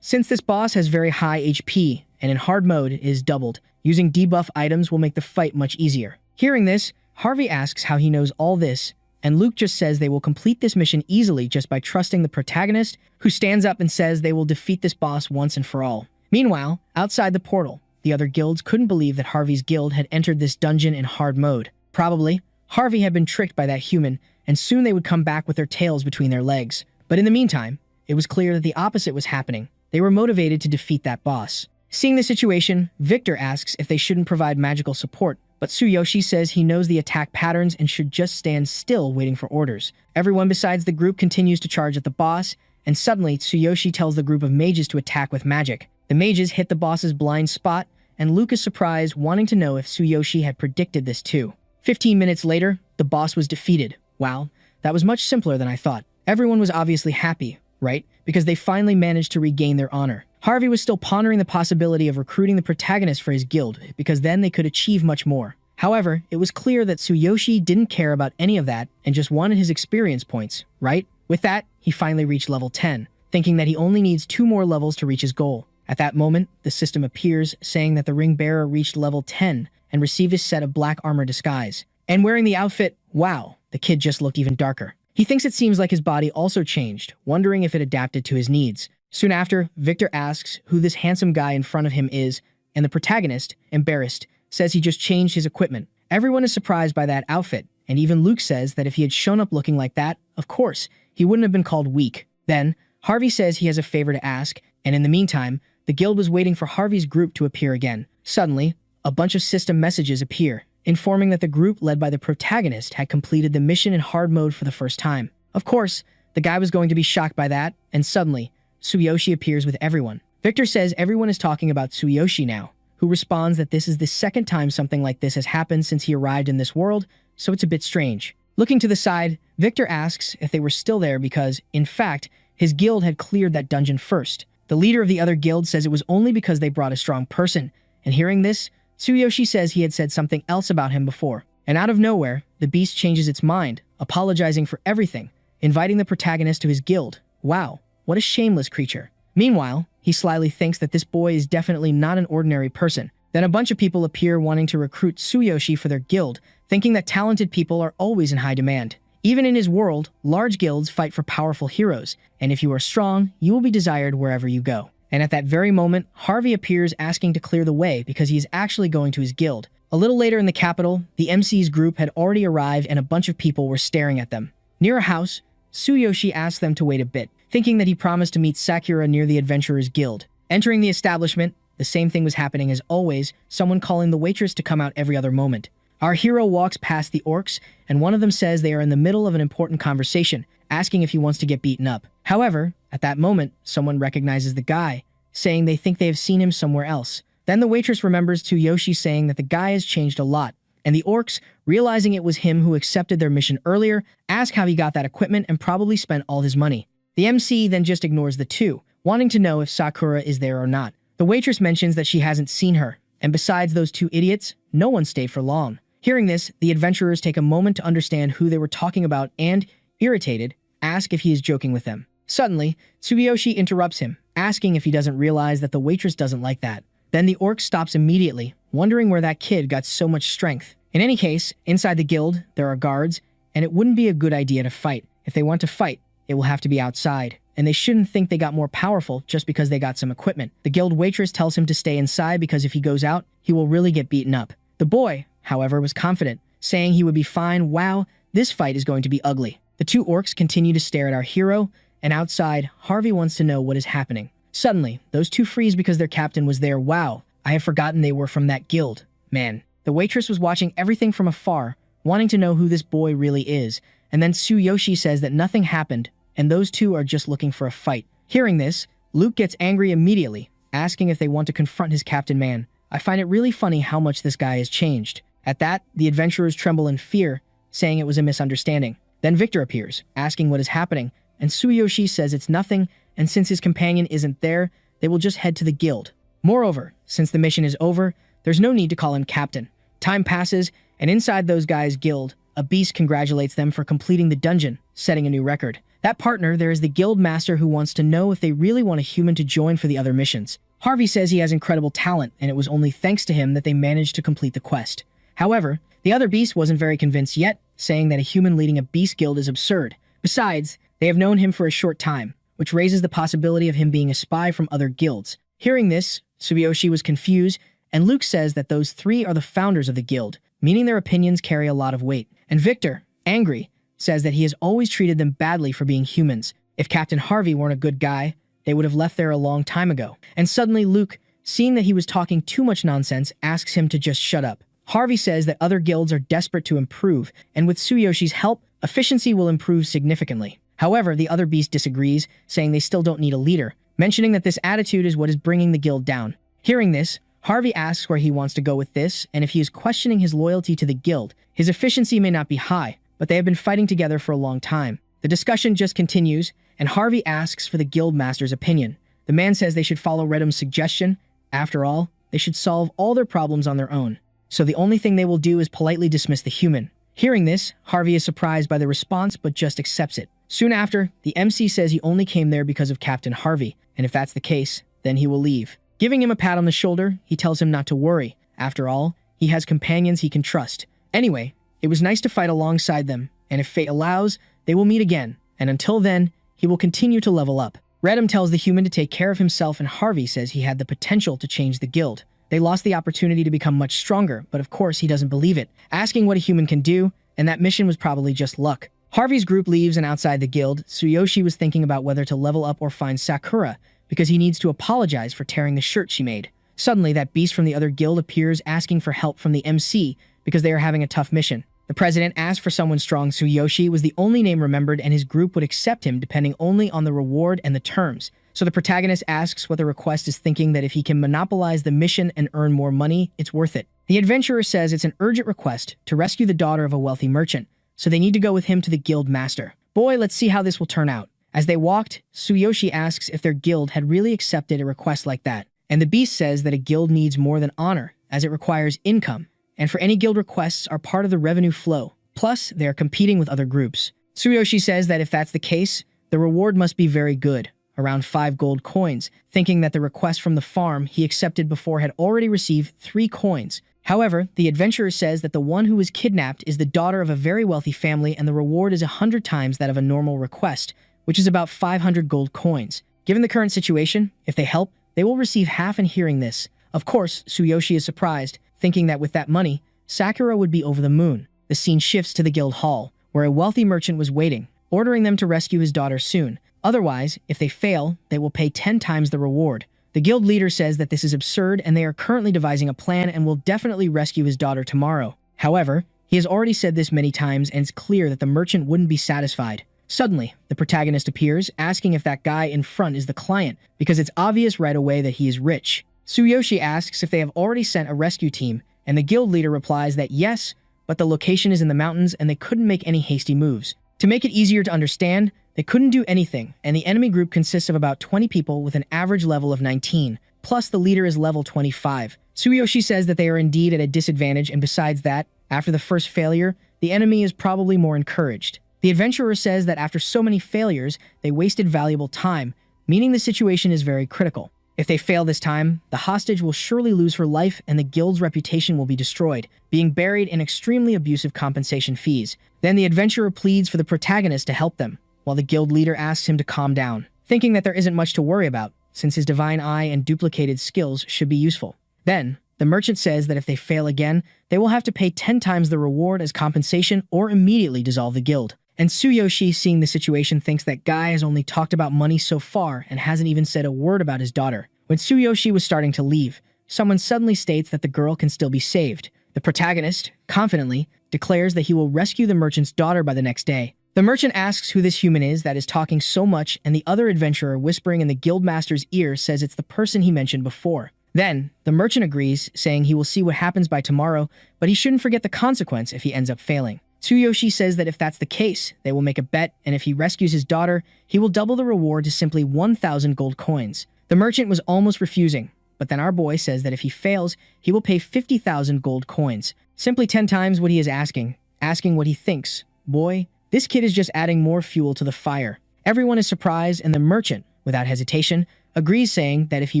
Since this boss has very high HP, and in hard mode is doubled, using debuff items will make the fight much easier. Hearing this, Harvey asks how he knows all this, and Luke just says they will complete this mission easily just by trusting the protagonist, who stands up and says they will defeat this boss once and for all. Meanwhile, outside the portal, the other guilds couldn't believe that Harvey's guild had entered this dungeon in hard mode. Probably, Harvey had been tricked by that human, and soon they would come back with their tails between their legs. But in the meantime, it was clear that the opposite was happening. They were motivated to defeat that boss. Seeing the situation, Victor asks if they shouldn't provide magical support, but Tsuyoshi says he knows the attack patterns and should just stand still waiting for orders. Everyone besides the group continues to charge at the boss, and suddenly Tsuyoshi tells the group of mages to attack with magic. The mages hit the boss's blind spot, and Luke is surprised, wanting to know if Tsuyoshi had predicted this too. 15 minutes later, the boss was defeated. Wow, that was much simpler than I thought. Everyone was obviously happy, right? Because they finally managed to regain their honor. Harvey was still pondering the possibility of recruiting the protagonist for his guild, because then they could achieve much more. However, it was clear that Tsuyoshi didn't care about any of that and just wanted his experience points, right? With that, he finally reached level 10, thinking that he only needs 2 more levels to reach his goal. At that moment, the system appears, saying that the ring bearer reached level 10 and received his set of black armor disguise. And wearing the outfit, wow, the kid just looked even darker. He thinks it seems like his body also changed, wondering if it adapted to his needs. Soon after, Victor asks who this handsome guy in front of him is, and the protagonist, embarrassed, says he just changed his equipment. Everyone is surprised by that outfit, and even Luke says that if he had shown up looking like that, of course, he wouldn't have been called weak. Then, Harvey says he has a favor to ask, and in the meantime, the guild was waiting for Harvey's group to appear again. Suddenly, a bunch of system messages appear, informing that the group led by the protagonist had completed the mission in hard mode for the first time. Of course, the guy was going to be shocked by that, and suddenly, Tsuyoshi appears with everyone. Victor says everyone is talking about Tsuyoshi now, who responds that this is the second time something like this has happened since he arrived in this world, so it's a bit strange. Looking to the side, Victor asks if they were still there because, in fact, his guild had cleared that dungeon first. The leader of the other guild says it was only because they brought a strong person, and hearing this, Tsuyoshi says he had said something else about him before. And out of nowhere, the beast changes its mind, apologizing for everything, inviting the protagonist to his guild. Wow, what a shameless creature. Meanwhile, he slyly thinks that this boy is definitely not an ordinary person. Then a bunch of people appear wanting to recruit Tsuyoshi for their guild, thinking that talented people are always in high demand. Even in his world, large guilds fight for powerful heroes, and if you are strong, you will be desired wherever you go. And at that very moment, Harvey appears asking to clear the way because he is actually going to his guild. A little later in the capital, the MC's group had already arrived and a bunch of people were staring at them. Near a house, Tsuyoshi asked them to wait a bit, thinking that he promised to meet Sakura near the Adventurers Guild. Entering the establishment, the same thing was happening as always, someone calling the waitress to come out every other moment. Our hero walks past the orcs, and one of them says they are in the middle of an important conversation, asking if he wants to get beaten up. However, at that moment, someone recognizes the guy, saying they think they have seen him somewhere else. Then the waitress remembers Tsuyoshi saying that the guy has changed a lot, and the orcs, realizing it was him who accepted their mission earlier, ask how he got that equipment and probably spent all his money. The MC then just ignores the two, wanting to know if Sakura is there or not. The waitress mentions that she hasn't seen her, and besides those two idiots, no one stayed for long. Hearing this, the adventurers take a moment to understand who they were talking about and, irritated, ask if he is joking with them. Suddenly, Tsuyoshi interrupts him, asking if he doesn't realize that the waitress doesn't like that. Then the orc stops immediately, wondering where that kid got so much strength. In any case, inside the guild, there are guards, and it wouldn't be a good idea to fight. If they want to fight, it will have to be outside, and they shouldn't think they got more powerful just because they got some equipment. The guild waitress tells him to stay inside because if he goes out, he will really get beaten up. The boy, however, was confident, saying he would be fine. Wow, this fight is going to be ugly. The two orcs continue to stare at our hero, and outside, Harvey wants to know what is happening. Suddenly, those two freeze because their captain was there. Wow, I have forgotten they were from that guild. Man, the waitress was watching everything from afar, wanting to know who this boy really is, and then Tsuyoshi says that nothing happened, and those two are just looking for a fight. Hearing this, Luke gets angry immediately, asking if they want to confront his captain man. I find it really funny how much this guy has changed. At that, the adventurers tremble in fear, saying it was a misunderstanding. Then Victor appears, asking what is happening, and Tsuyoshi says it's nothing, and since his companion isn't there, they will just head to the guild. Moreover, since the mission is over, there's no need to call him captain. Time passes, and inside those guys' guild, a beast congratulates them for completing the dungeon, setting a new record. That partner, there is the guild master who wants to know if they really want a human to join for the other missions. Harvey says he has incredible talent, and it was only thanks to him that they managed to complete the quest. However, the other beast wasn't very convinced yet, saying that a human leading a beast guild is absurd. Besides, they have known him for a short time, which raises the possibility of him being a spy from other guilds. Hearing this, Tsuyoshi was confused, and Luke says that those three are the founders of the guild, meaning their opinions carry a lot of weight. And Victor, angry, says that he has always treated them badly for being humans. If Captain Harvey weren't a good guy, they would have left there a long time ago. And suddenly Luke, seeing that he was talking too much nonsense, asks him to just shut up. Harvey says that other guilds are desperate to improve, and with Tsuyoshi's help, efficiency will improve significantly. However, the other beast disagrees, saying they still don't need a leader, mentioning that this attitude is what is bringing the guild down. Hearing this, Harvey asks where he wants to go with this, and if he is questioning his loyalty to the guild. His efficiency may not be high, but they have been fighting together for a long time. The discussion just continues, and Harvey asks for the guild master's opinion. The man says they should follow Redham's suggestion. After all, they should solve all their problems on their own. So the only thing they will do is politely dismiss the human. Hearing this, Harvey is surprised by the response but just accepts it. Soon after, the MC says he only came there because of Captain Harvey, and if that's the case, then he will leave. Giving him a pat on the shoulder, he tells him not to worry. After all, he has companions he can trust. Anyway, it was nice to fight alongside them, and if fate allows, they will meet again, and until then, he will continue to level up. Redham tells the human to take care of himself, and Harvey says he had the potential to change the guild. They lost the opportunity to become much stronger, but of course he doesn't believe it, asking what a human can do, and that mission was probably just luck. Harvey's group leaves, and outside the guild, Tsuyoshi was thinking about whether to level up or find Sakura, because he needs to apologize for tearing the shirt she made. Suddenly, that beast from the other guild appears, asking for help from the MC because they are having a tough mission. The president asked for someone strong. Tsuyoshi was the only name remembered, and his group would accept him depending only on the reward and the terms. So the protagonist asks what the request is, thinking that if he can monopolize the mission and earn more money, it's worth it. The adventurer says it's an urgent request to rescue the daughter of a wealthy merchant, so they need to go with him to the guild master. Boy, let's see how this will turn out. As they walked, Tsuyoshi asks if their guild had really accepted a request like that, and the beast says that a guild needs more than honor, as it requires income, and for any guild requests are part of the revenue flow. Plus, they are competing with other groups. Tsuyoshi says that if that's the case, the reward must be very good, around 5 gold coins, thinking that the request from the farm he accepted before had already received 3 coins. However, the adventurer says that the one who was kidnapped is the daughter of a very wealthy family, and the reward is 100 times that of a normal request, which is about 500 gold coins. Given the current situation, if they help, they will receive half. In hearing this, of course, Tsuyoshi is surprised, thinking that with that money, Sakura would be over the moon. The scene shifts to the guild hall, where a wealthy merchant was waiting, ordering them to rescue his daughter soon. Otherwise, if they fail, they will pay 10 times the reward. The guild leader says that this is absurd, and they are currently devising a plan and will definitely rescue his daughter tomorrow. However, he has already said this many times, and it's clear that the merchant wouldn't be satisfied. Suddenly, the protagonist appears, asking if that guy in front is the client, because it's obvious right away that he is rich. Tsuyoshi asks if they have already sent a rescue team, and the guild leader replies that yes, but the location is in the mountains and they couldn't make any hasty moves. To make it easier to understand, they couldn't do anything, and the enemy group consists of about 20 people with an average level of 19, plus the leader is level 25. Tsuyoshi says that they are indeed at a disadvantage, and besides that, after the first failure, the enemy is probably more encouraged. The adventurer says that after so many failures, they wasted valuable time, meaning the situation is very critical. If they fail this time, the hostage will surely lose her life and the guild's reputation will be destroyed, being buried in extremely abusive compensation fees. Then the adventurer pleads for the protagonist to help them, while the guild leader asks him to calm down, thinking that there isn't much to worry about, since his divine eye and duplicated skills should be useful. Then, the merchant says that if they fail again, they will have to pay 10 times the reward as compensation or immediately dissolve the guild. And Tsuyoshi, seeing the situation, thinks that guy has only talked about money so far and hasn't even said a word about his daughter. When Tsuyoshi was starting to leave, someone suddenly states that the girl can still be saved. The protagonist, confidently, declares that he will rescue the merchant's daughter by the next day. The merchant asks who this human is that is talking so much, and the other adventurer, whispering in the guildmaster's ear, says it's the person he mentioned before. Then, the merchant agrees, saying he will see what happens by tomorrow, but he shouldn't forget the consequence if he ends up failing. Tsuyoshi says that if that's the case, they will make a bet, and if he rescues his daughter, he will double the reward to simply 1,000 gold coins. The merchant was almost refusing, but then our boy says that if he fails, he will pay 50,000 gold coins, simply 10 times what he is asking. asking what he thinks. Boy, this kid is just adding more fuel to the fire. Everyone is surprised, and the merchant, without hesitation, agrees, saying that if he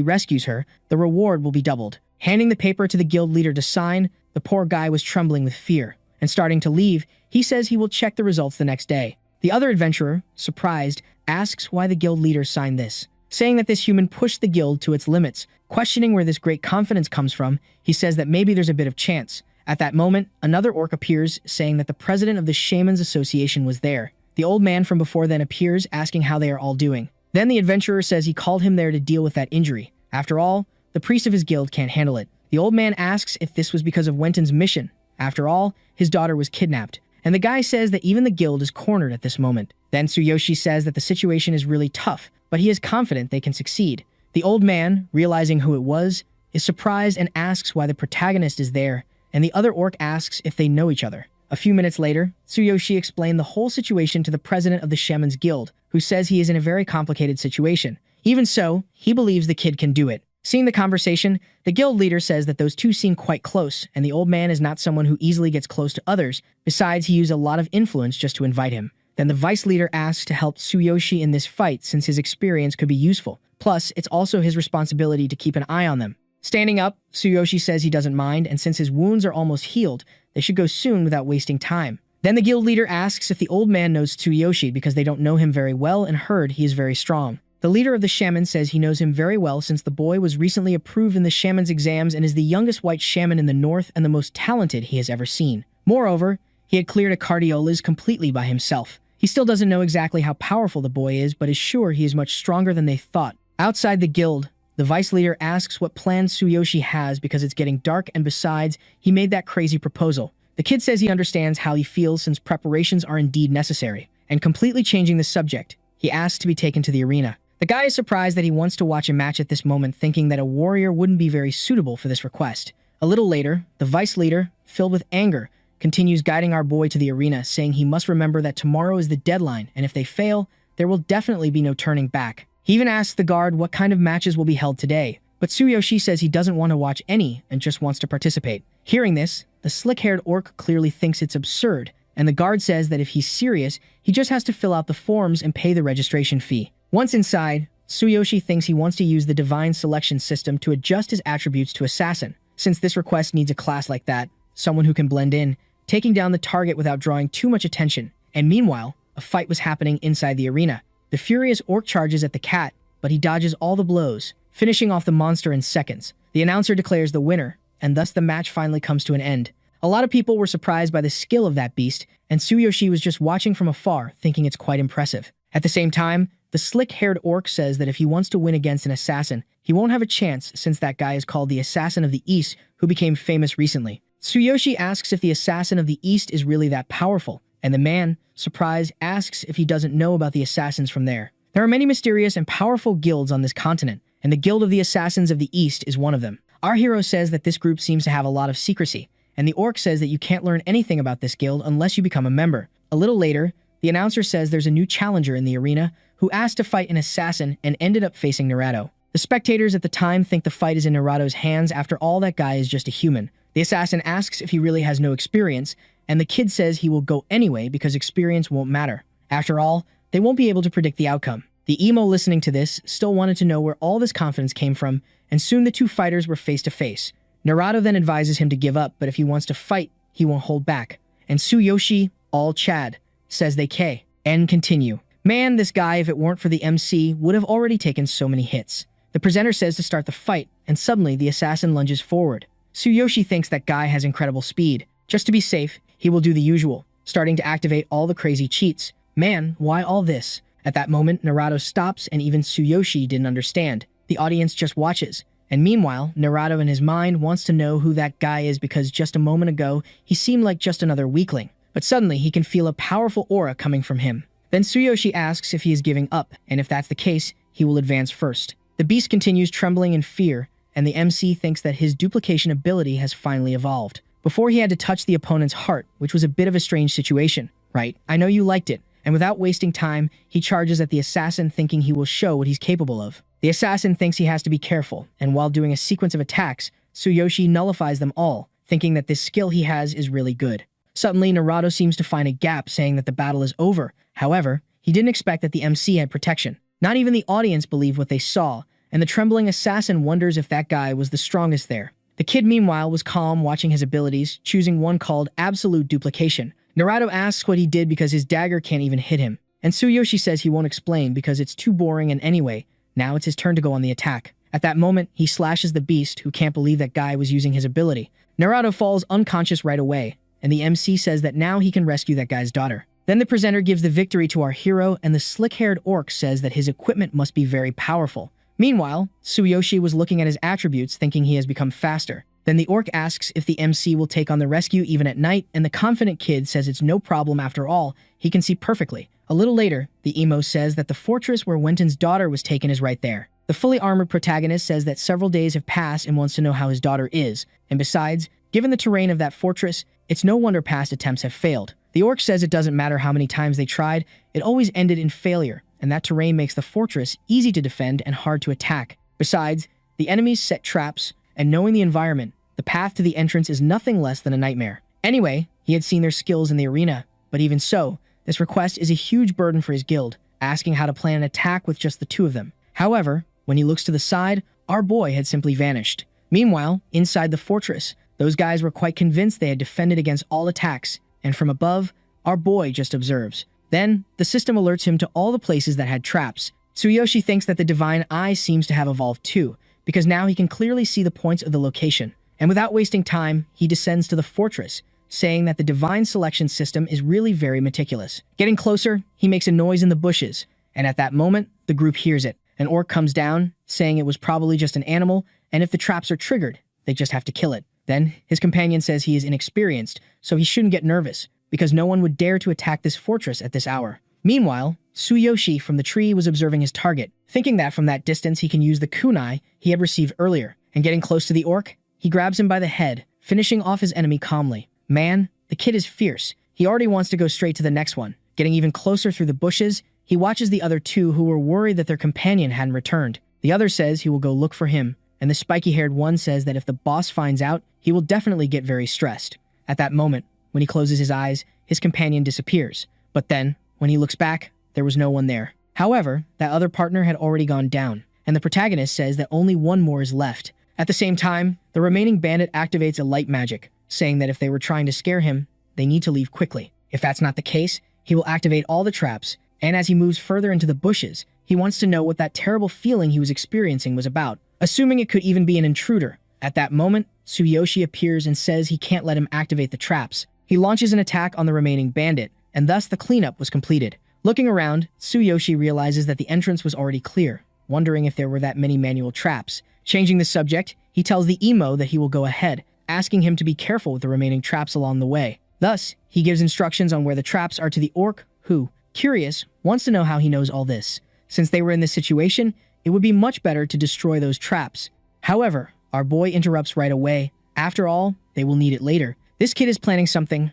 rescues her, the reward will be doubled. Handing the paper to the guild leader to sign, the poor guy was trembling with fear, and starting to leave, he says he will check the results the next day. The other adventurer, surprised, asks why the guild leader signed this, saying that this human pushed the guild to its limits. Questioning where this great confidence comes from, he says that maybe there's a bit of chance. At that moment, another orc appears, saying that the president of the Shaman's Association was there. The old man from before then appears, asking how they are all doing. Then the adventurer says he called him there to deal with that injury. After all, the priest of his guild can't handle it. The old man asks if this was because of Wenton's mission. After all, his daughter was kidnapped. And the guy says that even the guild is cornered at this moment. Then Tsuyoshi says that the situation is really tough, but he is confident they can succeed. The old man, realizing who it was, is surprised and asks why the protagonist is there, and the other orc asks if they know each other. A few minutes later, Tsuyoshi explained the whole situation to the president of the Shaman's Guild, who says he is in a very complicated situation. Even so, he believes the kid can do it. Seeing the conversation, the guild leader says that those two seem quite close, and the old man is not someone who easily gets close to others. Besides, he used a lot of influence just to invite him. Then the vice leader asks to help Tsuyoshi in this fight since his experience could be useful. Plus, it's also his responsibility to keep an eye on them. Standing up, Tsuyoshi says he doesn't mind, and since his wounds are almost healed, they should go soon without wasting time. Then the guild leader asks if the old man knows Tsuyoshi because they don't know him very well and heard he is very strong. The leader of the shaman says he knows him very well since the boy was recently approved in the shaman's exams and is the youngest white shaman in the north and the most talented he has ever seen. Moreover, he had cleared a Cardiolas completely by himself. He still doesn't know exactly how powerful the boy is, but is sure he is much stronger than they thought. Outside the guild, the vice leader asks what plans Tsuyoshi has because it's getting dark, and besides, he made that crazy proposal. The kid says he understands how he feels since preparations are indeed necessary. And completely changing the subject, he asks to be taken to the arena. The guy is surprised that he wants to watch a match at this moment, thinking that a warrior wouldn't be very suitable for this request. A little later, the vice leader, filled with anger, continues guiding our boy to the arena, saying he must remember that tomorrow is the deadline, and if they fail, there will definitely be no turning back. He even asks the guard what kind of matches will be held today, but Tsuyoshi says he doesn't want to watch any and just wants to participate. Hearing this, the slick-haired orc clearly thinks it's absurd, and the guard says that if he's serious, he just has to fill out the forms and pay the registration fee. Once inside, Tsuyoshi thinks he wants to use the divine selection system to adjust his attributes to assassin, since this request needs a class like that, someone who can blend in, taking down the target without drawing too much attention. And meanwhile, a fight was happening inside the arena. The furious orc charges at the cat, but he dodges all the blows, finishing off the monster in seconds. The announcer declares the winner, and thus the match finally comes to an end. A lot of people were surprised by the skill of that beast, and Tsuyoshi was just watching from afar, thinking it's quite impressive. At the same time, the slick-haired orc says that if he wants to win against an assassin, he won't have a chance since that guy is called the Assassin of the East, who became famous recently. Tsuyoshi asks if the Assassin of the East is really that powerful, and the man, surprised, asks if he doesn't know about the assassins from there. There are many mysterious and powerful guilds on this continent, and the Guild of the Assassins of the East is one of them. Our hero says that this group seems to have a lot of secrecy, and the orc says that you can't learn anything about this guild unless you become a member. A little later, the announcer says there's a new challenger in the arena who asked to fight an assassin and ended up facing Naruto. The spectators at the time think the fight is in Naruto's hands. After all, that guy is just a human. The assassin asks if he really has no experience, and the kid says he will go anyway because experience won't matter. After all, they won't be able to predict the outcome. The emo listening to this still wanted to know where all this confidence came from, and soon the two fighters were face to face. Naruto then advises him to give up, but if he wants to fight, he won't hold back. And Tsuyoshi, all Chad, says they can continue. Man, this guy, if it weren't for the MC, would have already taken so many hits. The presenter says to start the fight, and suddenly the assassin lunges forward. Tsuyoshi thinks that guy has incredible speed. Just to be safe, he will do the usual, starting to activate all the crazy cheats. Man, why all this? At that moment, Naruto stops, and even Tsuyoshi didn't understand. The audience just watches. And meanwhile, Naruto in his mind wants to know who that guy is because just a moment ago, he seemed like just another weakling. But suddenly, he can feel a powerful aura coming from him. Then Tsuyoshi asks if he is giving up, and if that's the case, he will advance first. The beast continues trembling in fear, and the MC thinks that his duplication ability has finally evolved. Before he had to touch the opponent's heart, which was a bit of a strange situation, right? I know you liked it. And without wasting time, he charges at the assassin thinking he will show what he's capable of. The assassin thinks he has to be careful, and while doing a sequence of attacks, Tsuyoshi nullifies them all, thinking that this skill he has is really good. Suddenly, Naruto seems to find a gap, saying that the battle is over. However, he didn't expect that the MC had protection. Not even the audience believed what they saw, and the trembling assassin wonders if that guy was the strongest there. The kid, meanwhile, was calm, watching his abilities, choosing one called Absolute Duplication. Naruto asks what he did because his dagger can't even hit him, and Tsuyoshi says he won't explain because it's too boring, and anyway, now it's his turn to go on the attack. At that moment, he slashes the beast, who can't believe that guy was using his ability. Naruto falls unconscious right away, and the MC says that now he can rescue that guy's daughter. Then the presenter gives the victory to our hero, and the slick-haired orc says that his equipment must be very powerful. Meanwhile, Tsuyoshi was looking at his attributes, thinking he has become faster. Then the orc asks if the MC will take on the rescue even at night, and the confident kid says it's no problem after all, he can see perfectly. A little later, the emo says that the fortress where Wenton's daughter was taken is right there. The fully armored protagonist says that several days have passed and wants to know how his daughter is, and besides, given the terrain of that fortress, it's no wonder past attempts have failed. The orc says it doesn't matter how many times they tried, it always ended in failure, and that terrain makes the fortress easy to defend and hard to attack. Besides, the enemies set traps, and knowing the environment, the path to the entrance is nothing less than a nightmare. Anyway, he had seen their skills in the arena, but even so, this request is a huge burden for his guild, asking how to plan an attack with just the two of them. However, when he looks to the side, our boy had simply vanished. Meanwhile, inside the fortress, those guys were quite convinced they had defended against all attacks, and from above, our boy just observes. Then, the system alerts him to all the places that had traps. Tsuyoshi thinks that the divine eye seems to have evolved too, because now he can clearly see the points of the location. And without wasting time, he descends to the fortress, saying that the divine selection system is really very meticulous. Getting closer, he makes a noise in the bushes, and at that moment, the group hears it. An orc comes down, saying it was probably just an animal, and if the traps are triggered, they just have to kill it. Then, his companion says he is inexperienced, so he shouldn't get nervous, because no one would dare to attack this fortress at this hour. Meanwhile, Tsuyoshi from the tree was observing his target, thinking that from that distance he can use the kunai he had received earlier, and getting close to the orc, he grabs him by the head, finishing off his enemy calmly. Man, the kid is fierce. He already wants to go straight to the next one. Getting even closer through the bushes, he watches the other two who were worried that their companion hadn't returned. The other says he will go look for him, and the spiky-haired one says that if the boss finds out, he will definitely get very stressed. At that moment, when he closes his eyes, his companion disappears. But then, when he looks back, there was no one there. However, that other partner had already gone down, and the protagonist says that only one more is left. At the same time, the remaining bandit activates a light magic, saying that if they were trying to scare him, they need to leave quickly. If that's not the case, he will activate all the traps, and as he moves further into the bushes, he wants to know what that terrible feeling he was experiencing was about, assuming it could even be an intruder. At that moment, Tsuyoshi appears and says he can't let him activate the traps. He launches an attack on the remaining bandit, and thus the cleanup was completed. Looking around, Tsuyoshi realizes that the entrance was already clear, wondering if there were that many manual traps. Changing the subject, he tells the emo that he will go ahead, asking him to be careful with the remaining traps along the way. Thus, he gives instructions on where the traps are to the orc, who, curious, wants to know how he knows all this. Since they were in this situation, it would be much better to destroy those traps. However, our boy interrupts right away. After all, they will need it later. This kid is planning something,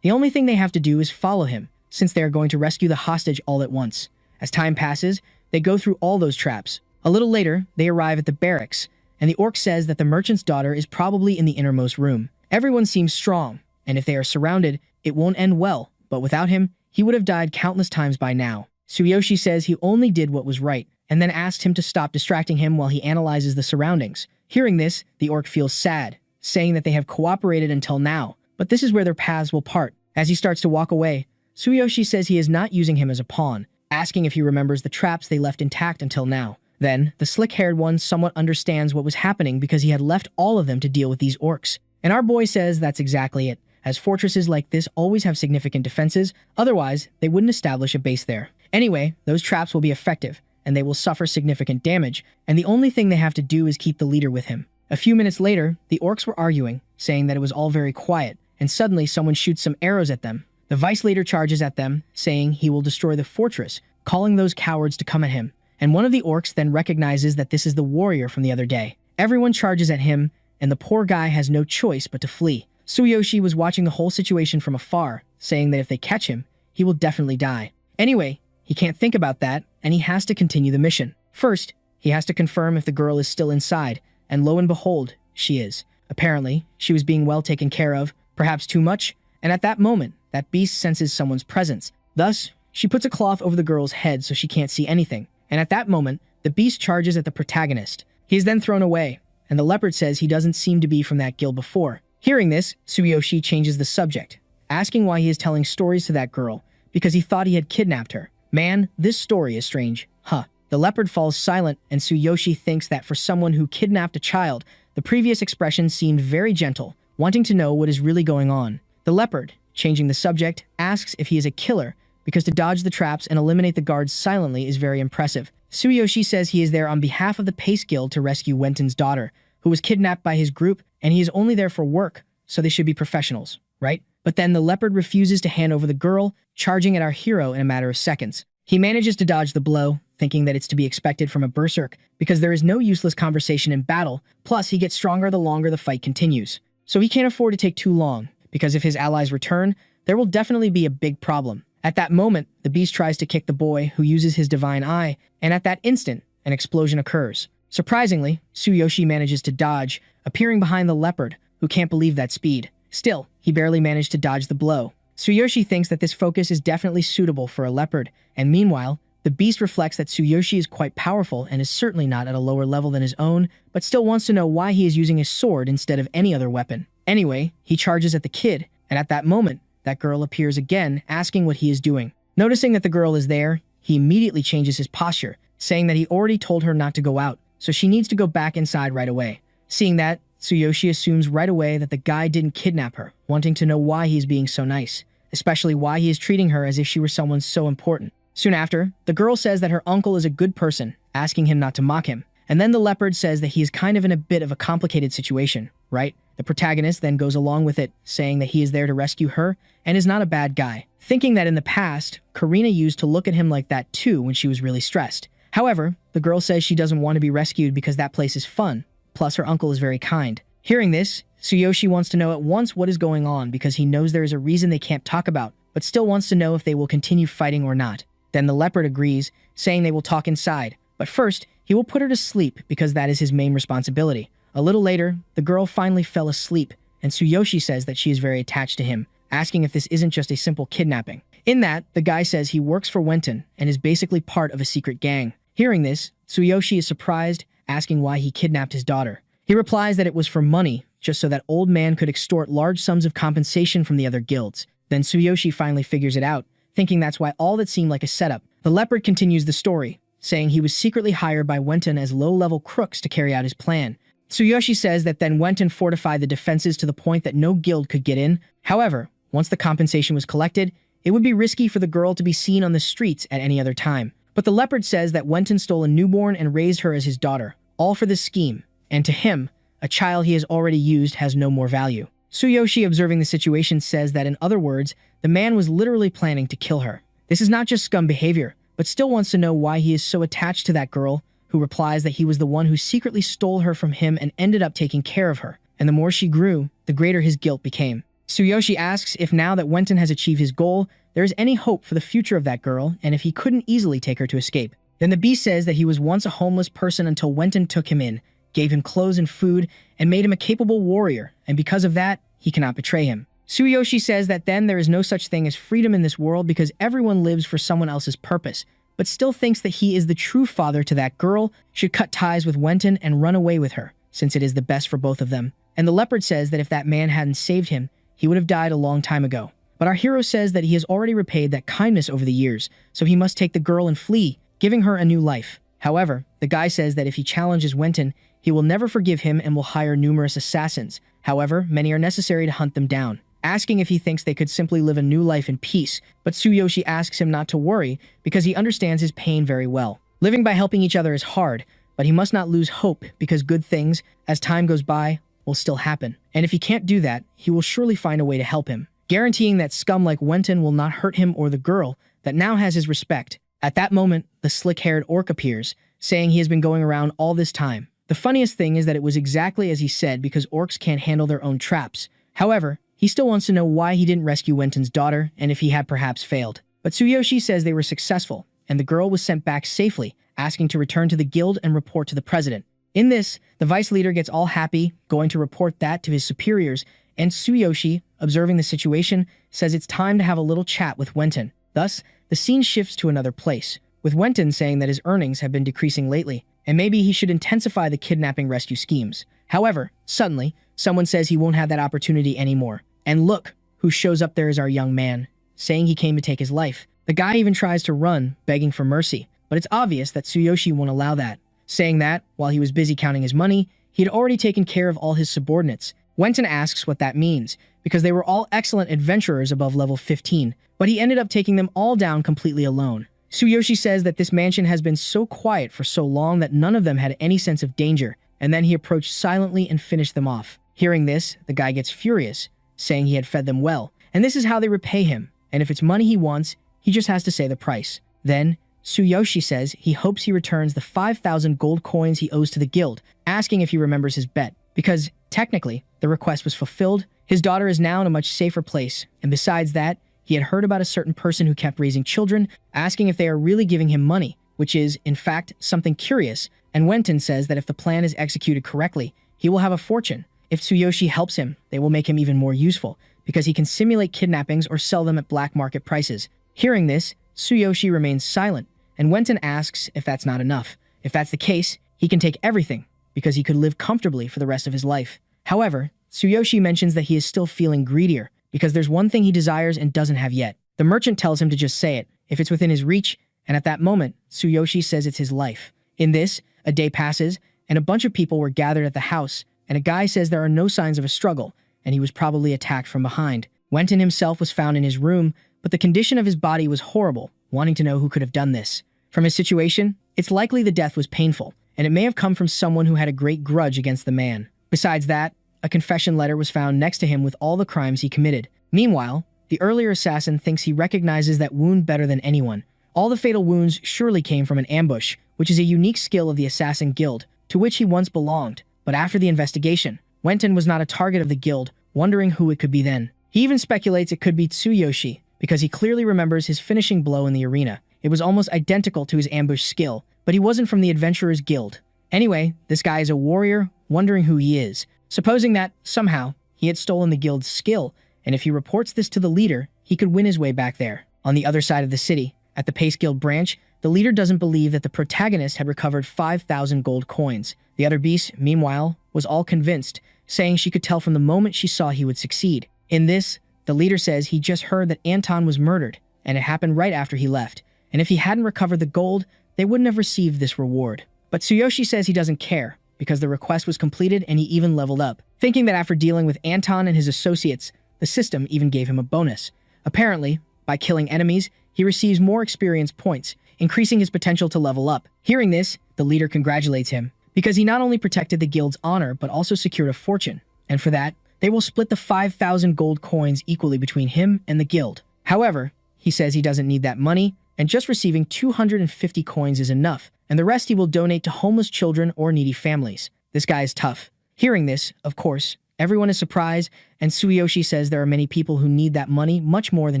The only thing they have to do is follow him, since they are going to rescue the hostage all at once. As time passes, they go through all those traps. A little later, they arrive at the barracks, and the orc says that the merchant's daughter is probably in the innermost room. Everyone seems strong, and if they are surrounded, it won't end well, but without him, he would have died countless times by now. Tsuyoshi says he only did what was right, and then asked him to stop distracting him while he analyzes the surroundings. Hearing this, the orc feels sad, saying that they have cooperated until now, but this is where their paths will part. As he starts to walk away, Tsuyoshi says he is not using him as a pawn, asking if he remembers the traps they left intact until now. Then, the slick-haired one somewhat understands what was happening because he had left all of them to deal with these orcs. And our boy says that's exactly it, as fortresses like this always have significant defenses, otherwise they wouldn't establish a base there. Anyway, those traps will be effective, and they will suffer significant damage, and the only thing they have to do is keep the leader with him. A few minutes later, the orcs were arguing, saying that it was all very quiet, and suddenly someone shoots some arrows at them. The vice leader charges at them, saying he will destroy the fortress, calling those cowards to come at him. And one of the orcs then recognizes that this is the warrior from the other day. Everyone charges at him, and the poor guy has no choice but to flee. Tsuyoshi was watching the whole situation from afar, saying that if they catch him, he will definitely die. Anyway, he can't think about that, and he has to continue the mission. First, he has to confirm if the girl is still inside, and lo and behold, she is. Apparently, she was being well taken care of, perhaps too much, and at that moment, that beast senses someone's presence. Thus, she puts a cloth over the girl's head so she can't see anything, and at that moment, the beast charges at the protagonist. He is then thrown away, and the leopard says he doesn't seem to be from that guild before. Hearing this, Tsuyoshi changes the subject, asking why he is telling stories to that girl, because he thought he had kidnapped her. Man, this story is strange. Huh. The leopard falls silent, and Tsuyoshi thinks that for someone who kidnapped a child, the previous expression seemed very gentle, wanting to know what is really going on. The leopard, changing the subject, asks if he is a killer, because to dodge the traps and eliminate the guards silently is very impressive. Tsuyoshi says he is there on behalf of the Pace Guild to rescue Wenton's daughter, who was kidnapped by his group, and he is only there for work, so they should be professionals, right? But then the leopard refuses to hand over the girl, charging at our hero in a matter of seconds. He manages to dodge the blow, thinking that it's to be expected from a berserk, because there is no useless conversation in battle, plus he gets stronger the longer the fight continues. So he can't afford to take too long, because if his allies return, there will definitely be a big problem. At that moment, the beast tries to kick the boy, who uses his divine eye, and at that instant, an explosion occurs. Surprisingly, Tsuyoshi manages to dodge, appearing behind the leopard, who can't believe that speed. Still, he barely managed to dodge the blow. Tsuyoshi thinks that this focus is definitely suitable for a leopard, and meanwhile, the beast reflects that Tsuyoshi is quite powerful and is certainly not at a lower level than his own, but still wants to know why he is using his sword instead of any other weapon. Anyway, he charges at the kid, and at that moment, that girl appears again, asking what he is doing. Noticing that the girl is there, he immediately changes his posture, saying that he already told her not to go out, so she needs to go back inside right away. Seeing that, Tsuyoshi assumes right away that the guy didn't kidnap her, wanting to know why he is being so nice, especially why he is treating her as if she were someone so important. Soon after, the girl says that her uncle is a good person, asking him not to mock him. And then the leopard says that he is kind of in a bit of a complicated situation, right? The protagonist then goes along with it, saying that he is there to rescue her and is not a bad guy, thinking that in the past, Karina used to look at him like that too when she was really stressed. However, the girl says she doesn't want to be rescued because that place is fun, plus her uncle is very kind. Hearing this, Tsuyoshi wants to know at once what is going on because he knows there is a reason they can't talk about, but still wants to know if they will continue fighting or not. Then the leopard agrees, saying they will talk inside, but first, he will put her to sleep because that is his main responsibility. A little later, the girl finally fell asleep, and Tsuyoshi says that she is very attached to him, asking if this isn't just a simple kidnapping. In that, the guy says he works for Wenton and is basically part of a secret gang. Hearing this, Tsuyoshi is surprised, asking why he kidnapped his daughter. He replies that it was for money, just so that old man could extort large sums of compensation from the other guilds. Then Tsuyoshi finally figures it out, thinking that's why all that seemed like a setup. The leopard continues the story, saying he was secretly hired by Wenton as low-level crooks to carry out his plan. Tsuyoshi says that then Wenton fortified the defenses to the point that no guild could get in. However, once the compensation was collected, it would be risky for the girl to be seen on the streets at any other time. But the leopard says that Wenton stole a newborn and raised her as his daughter, all for this scheme, and to him, a child he has already used has no more value. Tsuyoshi, observing the situation, says that in other words, the man was literally planning to kill her. This is not just scum behavior, but still wants to know why he is so attached to that girl, who replies that he was the one who secretly stole her from him and ended up taking care of her, and the more she grew, the greater his guilt became. Tsuyoshi asks if now that Wenton has achieved his goal, there is any hope for the future of that girl, and if he couldn't easily take her to escape. Then the beast says that he was once a homeless person until Wenton took him in, gave him clothes and food, and made him a capable warrior, and because of that, he cannot betray him. Tsuyoshi says that then there is no such thing as freedom in this world because everyone lives for someone else's purpose, but still thinks that he is the true father to that girl, should cut ties with Wenton and run away with her, since it is the best for both of them. And the leopard says that if that man hadn't saved him, he would have died a long time ago. But our hero says that he has already repaid that kindness over the years, so he must take the girl and flee, giving her a new life. However, the guy says that if he challenges Wenton, he will never forgive him and will hire numerous assassins. However, many are necessary to hunt them down, asking if he thinks they could simply live a new life in peace, but Tsuyoshi asks him not to worry because he understands his pain very well. Living by helping each other is hard, but he must not lose hope because good things, as time goes by, will still happen. And if he can't do that, he will surely find a way to help him, guaranteeing that scum like Wenton will not hurt him or the girl that now has his respect. At that moment, the slick-haired orc appears, saying he has been going around all this time. The funniest thing is that it was exactly as he said because orcs can't handle their own traps. However, he still wants to know why he didn't rescue Wenton's daughter and if he had perhaps failed. But Tsuyoshi says they were successful, and the girl was sent back safely, asking to return to the guild and report to the president. In this, the vice leader gets all happy, going to report that to his superiors, and Tsuyoshi, observing the situation, says it's time to have a little chat with Wenton. Thus, the scene shifts to another place, with Wenton saying that his earnings have been decreasing lately, and maybe he should intensify the kidnapping rescue schemes. However, suddenly, someone says he won't have that opportunity anymore. And look, who shows up there is our young man, saying he came to take his life. The guy even tries to run, begging for mercy, but it's obvious that Tsuyoshi won't allow that, saying that, while he was busy counting his money, he had already taken care of all his subordinates. Wenton asks what that means, because they were all excellent adventurers above level 15, but he ended up taking them all down completely alone. Tsuyoshi says that this mansion has been so quiet for so long that none of them had any sense of danger, and then he approached silently and finished them off. Hearing this, the guy gets furious, saying he had fed them well, and this is how they repay him, and if it's money he wants, he just has to say the price. Then, Tsuyoshi says he hopes he returns the 5,000 gold coins he owes to the guild, asking if he remembers his bet, because, technically, the request was fulfilled. His daughter is now in a much safer place, and besides that, he had heard about a certain person who kept raising children, asking if they are really giving him money, which is, in fact, something curious, and Wenton says that if the plan is executed correctly, he will have a fortune. If Tsuyoshi helps him, they will make him even more useful, because he can simulate kidnappings or sell them at black market prices. Hearing this, Tsuyoshi remains silent, and Wenton asks if that's not enough. If that's the case, he can take everything, because he could live comfortably for the rest of his life. However, Tsuyoshi mentions that he is still feeling greedier, because there's one thing he desires and doesn't have yet. The merchant tells him to just say it, if it's within his reach, and at that moment, Tsuyoshi says it's his life. In this, a day passes, and a bunch of people were gathered at the house, and a guy says there are no signs of a struggle, and he was probably attacked from behind. Wenton himself was found in his room, but the condition of his body was horrible, wanting to know who could have done this. From his situation, it's likely the death was painful, and it may have come from someone who had a great grudge against the man. Besides that, a confession letter was found next to him with all the crimes he committed. Meanwhile, the earlier assassin thinks he recognizes that wound better than anyone. All the fatal wounds surely came from an ambush, which is a unique skill of the assassin guild, to which he once belonged. But after the investigation, Wenton was not a target of the guild, wondering who it could be then. He even speculates it could be Tsuyoshi, because he clearly remembers his finishing blow in the arena. It was almost identical to his ambush skill, but he wasn't from the Adventurers Guild. Anyway, this guy is a warrior, wondering who he is, supposing that, somehow, he had stolen the guild's skill, and if he reports this to the leader, he could win his way back there. On the other side of the city, at the Pace Guild branch, the leader doesn't believe that the protagonist had recovered 5,000 gold coins. The other beast, meanwhile, was all convinced, saying she could tell from the moment she saw he would succeed. In this, the leader says he just heard that Anton was murdered, and it happened right after he left, and if he hadn't recovered the gold, they wouldn't have received this reward. But Tsuyoshi says he doesn't care, because the request was completed and he even leveled up, thinking that after dealing with Anton and his associates, the system even gave him a bonus. Apparently, by killing enemies, he receives more experience points, increasing his potential to level up. Hearing this, the leader congratulates him, because he not only protected the guild's honor, but also secured a fortune, and for that, they will split the 5,000 gold coins equally between him and the guild. However, he says he doesn't need that money, and just receiving 250 coins is enough, and the rest he will donate to homeless children or needy families. This guy is tough. Hearing this, of course, everyone is surprised, and Tsuyoshi says there are many people who need that money much more than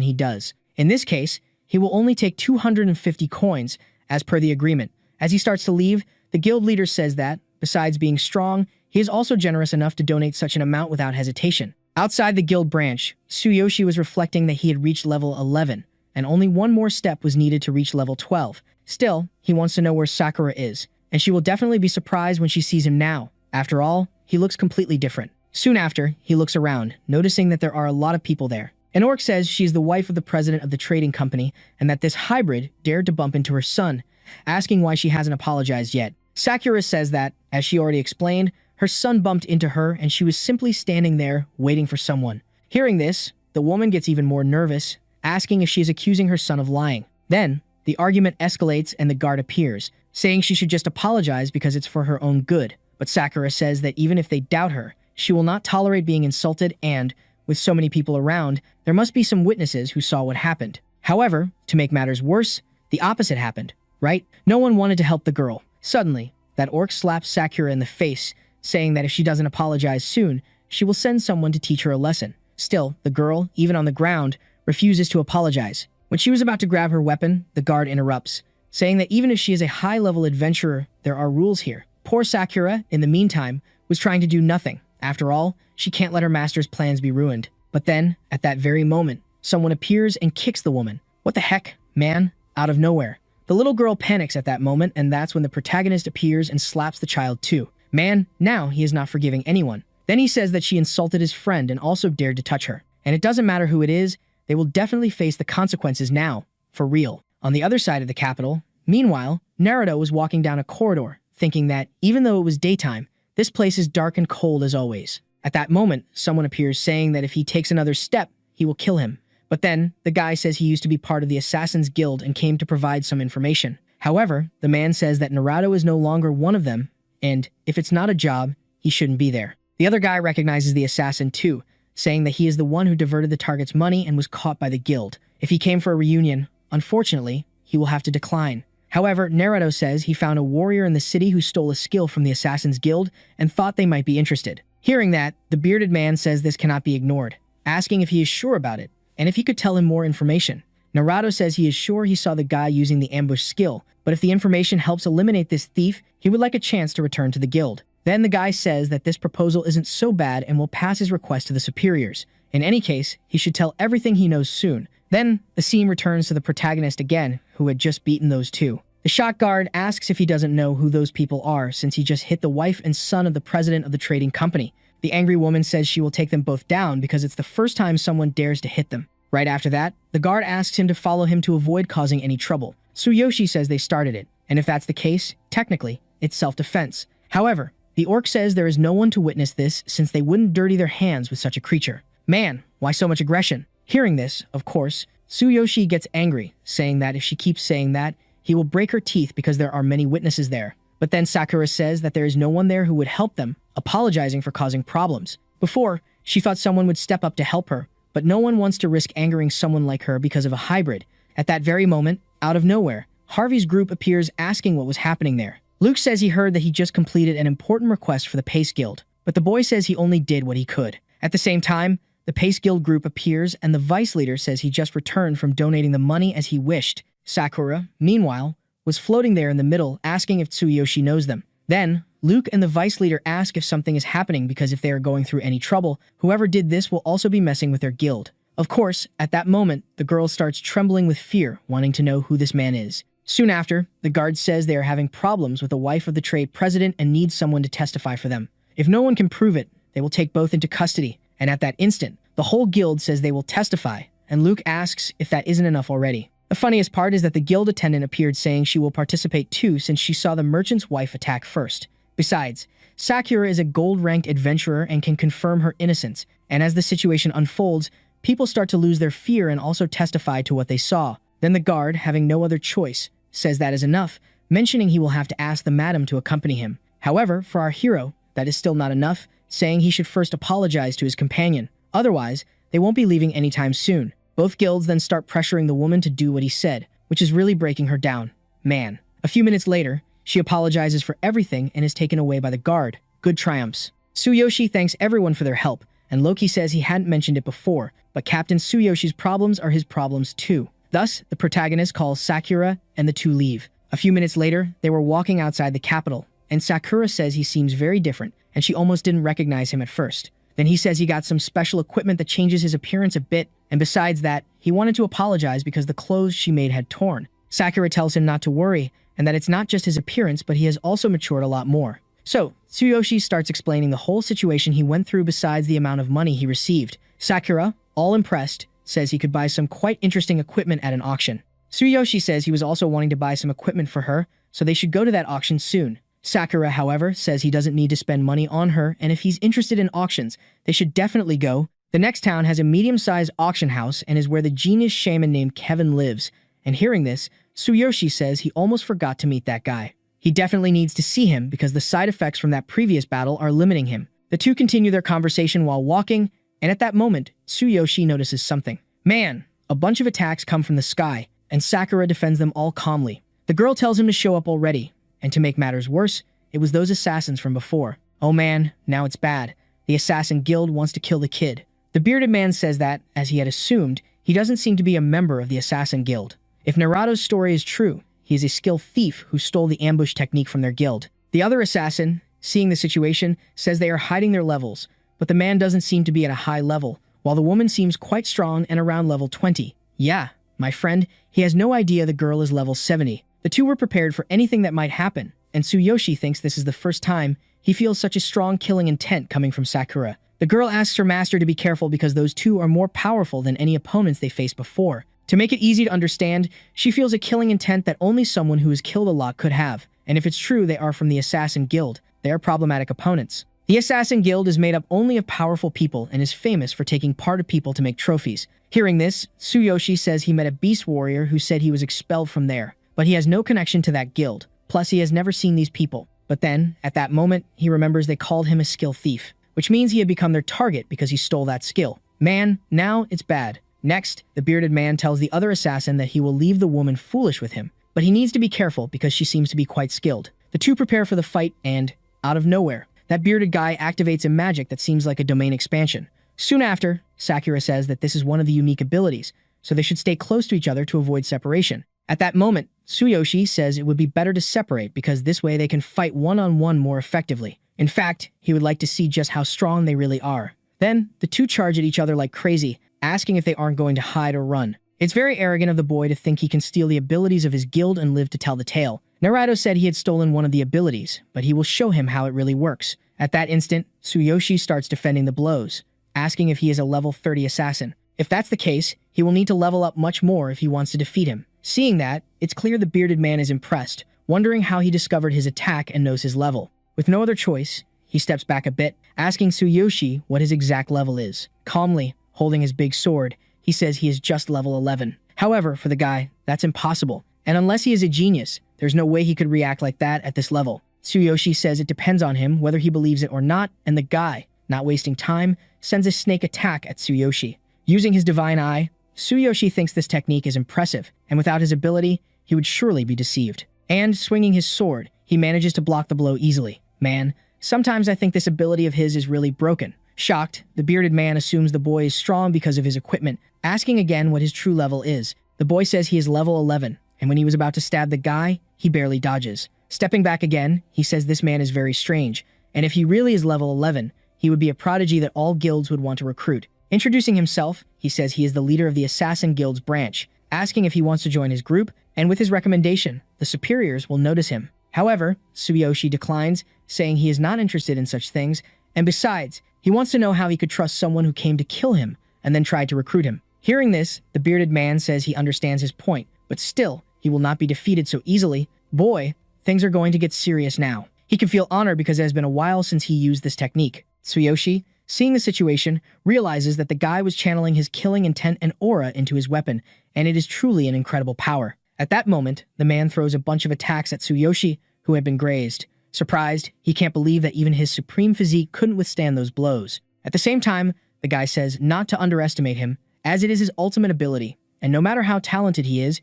he does. In this case, he will only take 250 coins, as per the agreement. As he starts to leave, the guild leader says that, besides being strong, he is also generous enough to donate such an amount without hesitation. Outside the guild branch, Tsuyoshi was reflecting that he had reached level 11, and only one more step was needed to reach level 12. Still, he wants to know where Sakura is, and she will definitely be surprised when she sees him now. After all, he looks completely different. Soon after, he looks around, noticing that there are a lot of people there. An orc says she is the wife of the president of the trading company, and that this hybrid dared to bump into her son, asking why she hasn't apologized yet. Sakura says that, as she already explained, her son bumped into her and she was simply standing there, waiting for someone. Hearing this, the woman gets even more nervous, asking if she is accusing her son of lying. Then, the argument escalates and the guard appears, saying she should just apologize because it's for her own good. But Sakura says that even if they doubt her, she will not tolerate being insulted and, with so many people around, there must be some witnesses who saw what happened. However, to make matters worse, the opposite happened, right? No one wanted to help the girl. Suddenly, that orc slaps Sakura in the face, saying that if she doesn't apologize soon, she will send someone to teach her a lesson. Still, the girl, even on the ground, refuses to apologize. When she was about to grab her weapon, the guard interrupts, saying that even if she is a high-level adventurer, there are rules here. Poor Sakura, in the meantime, was trying to do nothing. After all, she can't let her master's plans be ruined. But then, at that very moment, someone appears and kicks the woman. What the heck, man? Out of nowhere. The little girl panics at that moment, and that's when the protagonist appears and slaps the child too. Man, now he is not forgiving anyone. Then he says that she insulted his friend and also dared to touch her. And it doesn't matter who it is, they will definitely face the consequences now, for real. On the other side of the capital, meanwhile, Naruto was walking down a corridor, thinking that, even though it was daytime, this place is dark and cold as always. At that moment, someone appears saying that if he takes another step, he will kill him. But then, the guy says he used to be part of the Assassin's Guild and came to provide some information. However, the man says that Naruto is no longer one of them, and if it's not a job, he shouldn't be there. The other guy recognizes the assassin too, saying that he is the one who diverted the target's money and was caught by the guild. If he came for a reunion, unfortunately, he will have to decline. However, Naruto says he found a warrior in the city who stole a skill from the Assassin's Guild and thought they might be interested. Hearing that, the bearded man says this cannot be ignored, asking if he is sure about it, and if he could tell him more information. Naruto says he is sure he saw the guy using the ambush skill, but if the information helps eliminate this thief, he would like a chance to return to the guild. Then the guy says that this proposal isn't so bad and will pass his request to the superiors. In any case, he should tell everything he knows soon. Then, the scene returns to the protagonist again, who had just beaten those two. The shot guard asks if he doesn't know who those people are since he just hit the wife and son of the president of the trading company. The angry woman says she will take them both down because it's the first time someone dares to hit them. Right after that, the guard asks him to follow him to avoid causing any trouble. Tsuyoshi says they started it, and if that's the case, technically, it's self-defense. However, the orc says there is no one to witness this since they wouldn't dirty their hands with such a creature. Man, why so much aggression? Hearing this, of course, Tsuyoshi gets angry, saying that if she keeps saying that, he will break her teeth because there are many witnesses there. But then Sakura says that there is no one there who would help them, apologizing for causing problems. Before, she thought someone would step up to help her, but no one wants to risk angering someone like her because of a hybrid. At that very moment, out of nowhere, Harvey's group appears asking what was happening there. Luke says he heard that he just completed an important request for the Pace Guild, but the boy says he only did what he could. At the same time, the Pace Guild group appears and the vice leader says he just returned from donating the money as he wished. Sakura, meanwhile, was floating there in the middle asking if Tsuyoshi knows them. Then, Luke and the vice leader ask if something is happening because if they are going through any trouble, whoever did this will also be messing with their guild. Of course, at that moment, the girl starts trembling with fear, wanting to know who this man is. Soon after, the guard says they are having problems with the wife of the trade president and need someone to testify for them. If no one can prove it, they will take both into custody, and at that instant, the whole guild says they will testify, and Luke asks if that isn't enough already. The funniest part is that the guild attendant appeared saying she will participate too since she saw the merchant's wife attack first. Besides, Sakura is a gold-ranked adventurer and can confirm her innocence, and as the situation unfolds, people start to lose their fear and also testify to what they saw. Then the guard, having no other choice, says that is enough, mentioning he will have to ask the madam to accompany him. However, for our hero, that is still not enough, saying he should first apologize to his companion. Otherwise, they won't be leaving anytime soon. Both guilds then start pressuring the woman to do what he said, which is really breaking her down. Man. A few minutes later, she apologizes for everything and is taken away by the guard. Good triumphs. Tsuyoshi thanks everyone for their help, and Loki says he hadn't mentioned it before, but Captain Tsuyoshi's problems are his problems too. Thus, the protagonist calls Sakura and the two leave. A few minutes later, they were walking outside the capital, and Sakura says he seems very different, and she almost didn't recognize him at first. Then he says he got some special equipment that changes his appearance a bit, and besides that, he wanted to apologize because the clothes she made had torn. Sakura tells him not to worry, and that it's not just his appearance, but he has also matured a lot more. So, Tsuyoshi starts explaining the whole situation he went through besides the amount of money he received. Sakura, all impressed, says he could buy some quite interesting equipment at an auction. Tsuyoshi says he was also wanting to buy some equipment for her, so they should go to that auction soon. Sakura, however, says he doesn't need to spend money on her, and if he's interested in auctions, they should definitely go. The next town has a medium-sized auction house and is where the genius shaman named Kevin lives, and hearing this, Tsuyoshi says he almost forgot to meet that guy. He definitely needs to see him because the side effects from that previous battle are limiting him. The two continue their conversation while walking, and at that moment, Tsuyoshi notices something. Man, a bunch of attacks come from the sky, and Sakura defends them all calmly. The girl tells him to show up already, and to make matters worse, it was those assassins from before. Oh man, now it's bad. The assassin guild wants to kill the kid. The bearded man says that, as he had assumed, he doesn't seem to be a member of the assassin guild. If Naruto's story is true, he is a skilled thief who stole the ambush technique from their guild. The other assassin, seeing the situation, says they are hiding their levels, but the man doesn't seem to be at a high level, while the woman seems quite strong and around level 20. Yeah, my friend, he has no idea the girl is level 70. The two were prepared for anything that might happen, and Tsuyoshi thinks this is the first time he feels such a strong killing intent coming from Sakura. The girl asks her master to be careful because those two are more powerful than any opponents they faced before. To make it easy to understand, she feels a killing intent that only someone who has killed a lot could have, and if it's true they are from the Assassin Guild, they are problematic opponents. The Assassin Guild is made up only of powerful people and is famous for taking part of people to make trophies. Hearing this, Tsuyoshi says he met a beast warrior who said he was expelled from there, but he has no connection to that guild, plus he has never seen these people. But then, at that moment, he remembers they called him a skill thief, which means he had become their target because he stole that skill. Man, now it's bad. Next, the bearded man tells the other assassin that he will leave the woman foolish with him, but he needs to be careful because she seems to be quite skilled. The two prepare for the fight and, out of nowhere, that bearded guy activates a magic that seems like a domain expansion. Soon after, Sakura says that this is one of the unique abilities, so they should stay close to each other to avoid separation. At that moment, Tsuyoshi says it would be better to separate because this way they can fight one-on-one more effectively. In fact, he would like to see just how strong they really are. Then, the two charge at each other like crazy, asking if they aren't going to hide or run. It's very arrogant of the boy to think he can steal the abilities of his guild and live to tell the tale. Naruto said he had stolen one of the abilities, but he will show him how it really works. At that instant, Tsuyoshi starts defending the blows, asking if he is a level 30 assassin. If that's the case, he will need to level up much more if he wants to defeat him. Seeing that, it's clear the bearded man is impressed, wondering how he discovered his attack and knows his level. With no other choice, he steps back a bit, asking Tsuyoshi what his exact level is. Calmly, holding his big sword, he says he is just level 11. However, for the guy, that's impossible, and unless he is a genius, there's no way he could react like that at this level. Tsuyoshi says it depends on him whether he believes it or not, and the guy, not wasting time, sends a snake attack at Tsuyoshi. Using his divine eye, Tsuyoshi thinks this technique is impressive, and without his ability, he would surely be deceived. And, swinging his sword, he manages to block the blow easily. Man, sometimes I think this ability of his is really broken. Shocked, the bearded man assumes the boy is strong because of his equipment, asking again what his true level is. The boy says he is level 11, and when he was about to stab the guy, he barely dodges. Stepping back again, he says this man is very strange, and if he really is level 11, he would be a prodigy that all guilds would want to recruit. Introducing himself, he says he is the leader of the Assassin Guild's branch, asking if he wants to join his group, and with his recommendation, the superiors will notice him. However, Tsuyoshi declines, saying he is not interested in such things, and besides, he wants to know how he could trust someone who came to kill him and then tried to recruit him. Hearing this, the bearded man says he understands his point, but still, he will not be defeated so easily. Boy, things are going to get serious now. He can feel honor because it has been a while since he used this technique. Tsuyoshi, seeing the situation, realizes that the guy was channeling his killing intent and aura into his weapon, and it is truly an incredible power. At that moment, the man throws a bunch of attacks at Tsuyoshi, who had been grazed. Surprised, he can't believe that even his supreme physique couldn't withstand those blows. At the same time, the guy says not to underestimate him, as it is his ultimate ability, and no matter how talented he is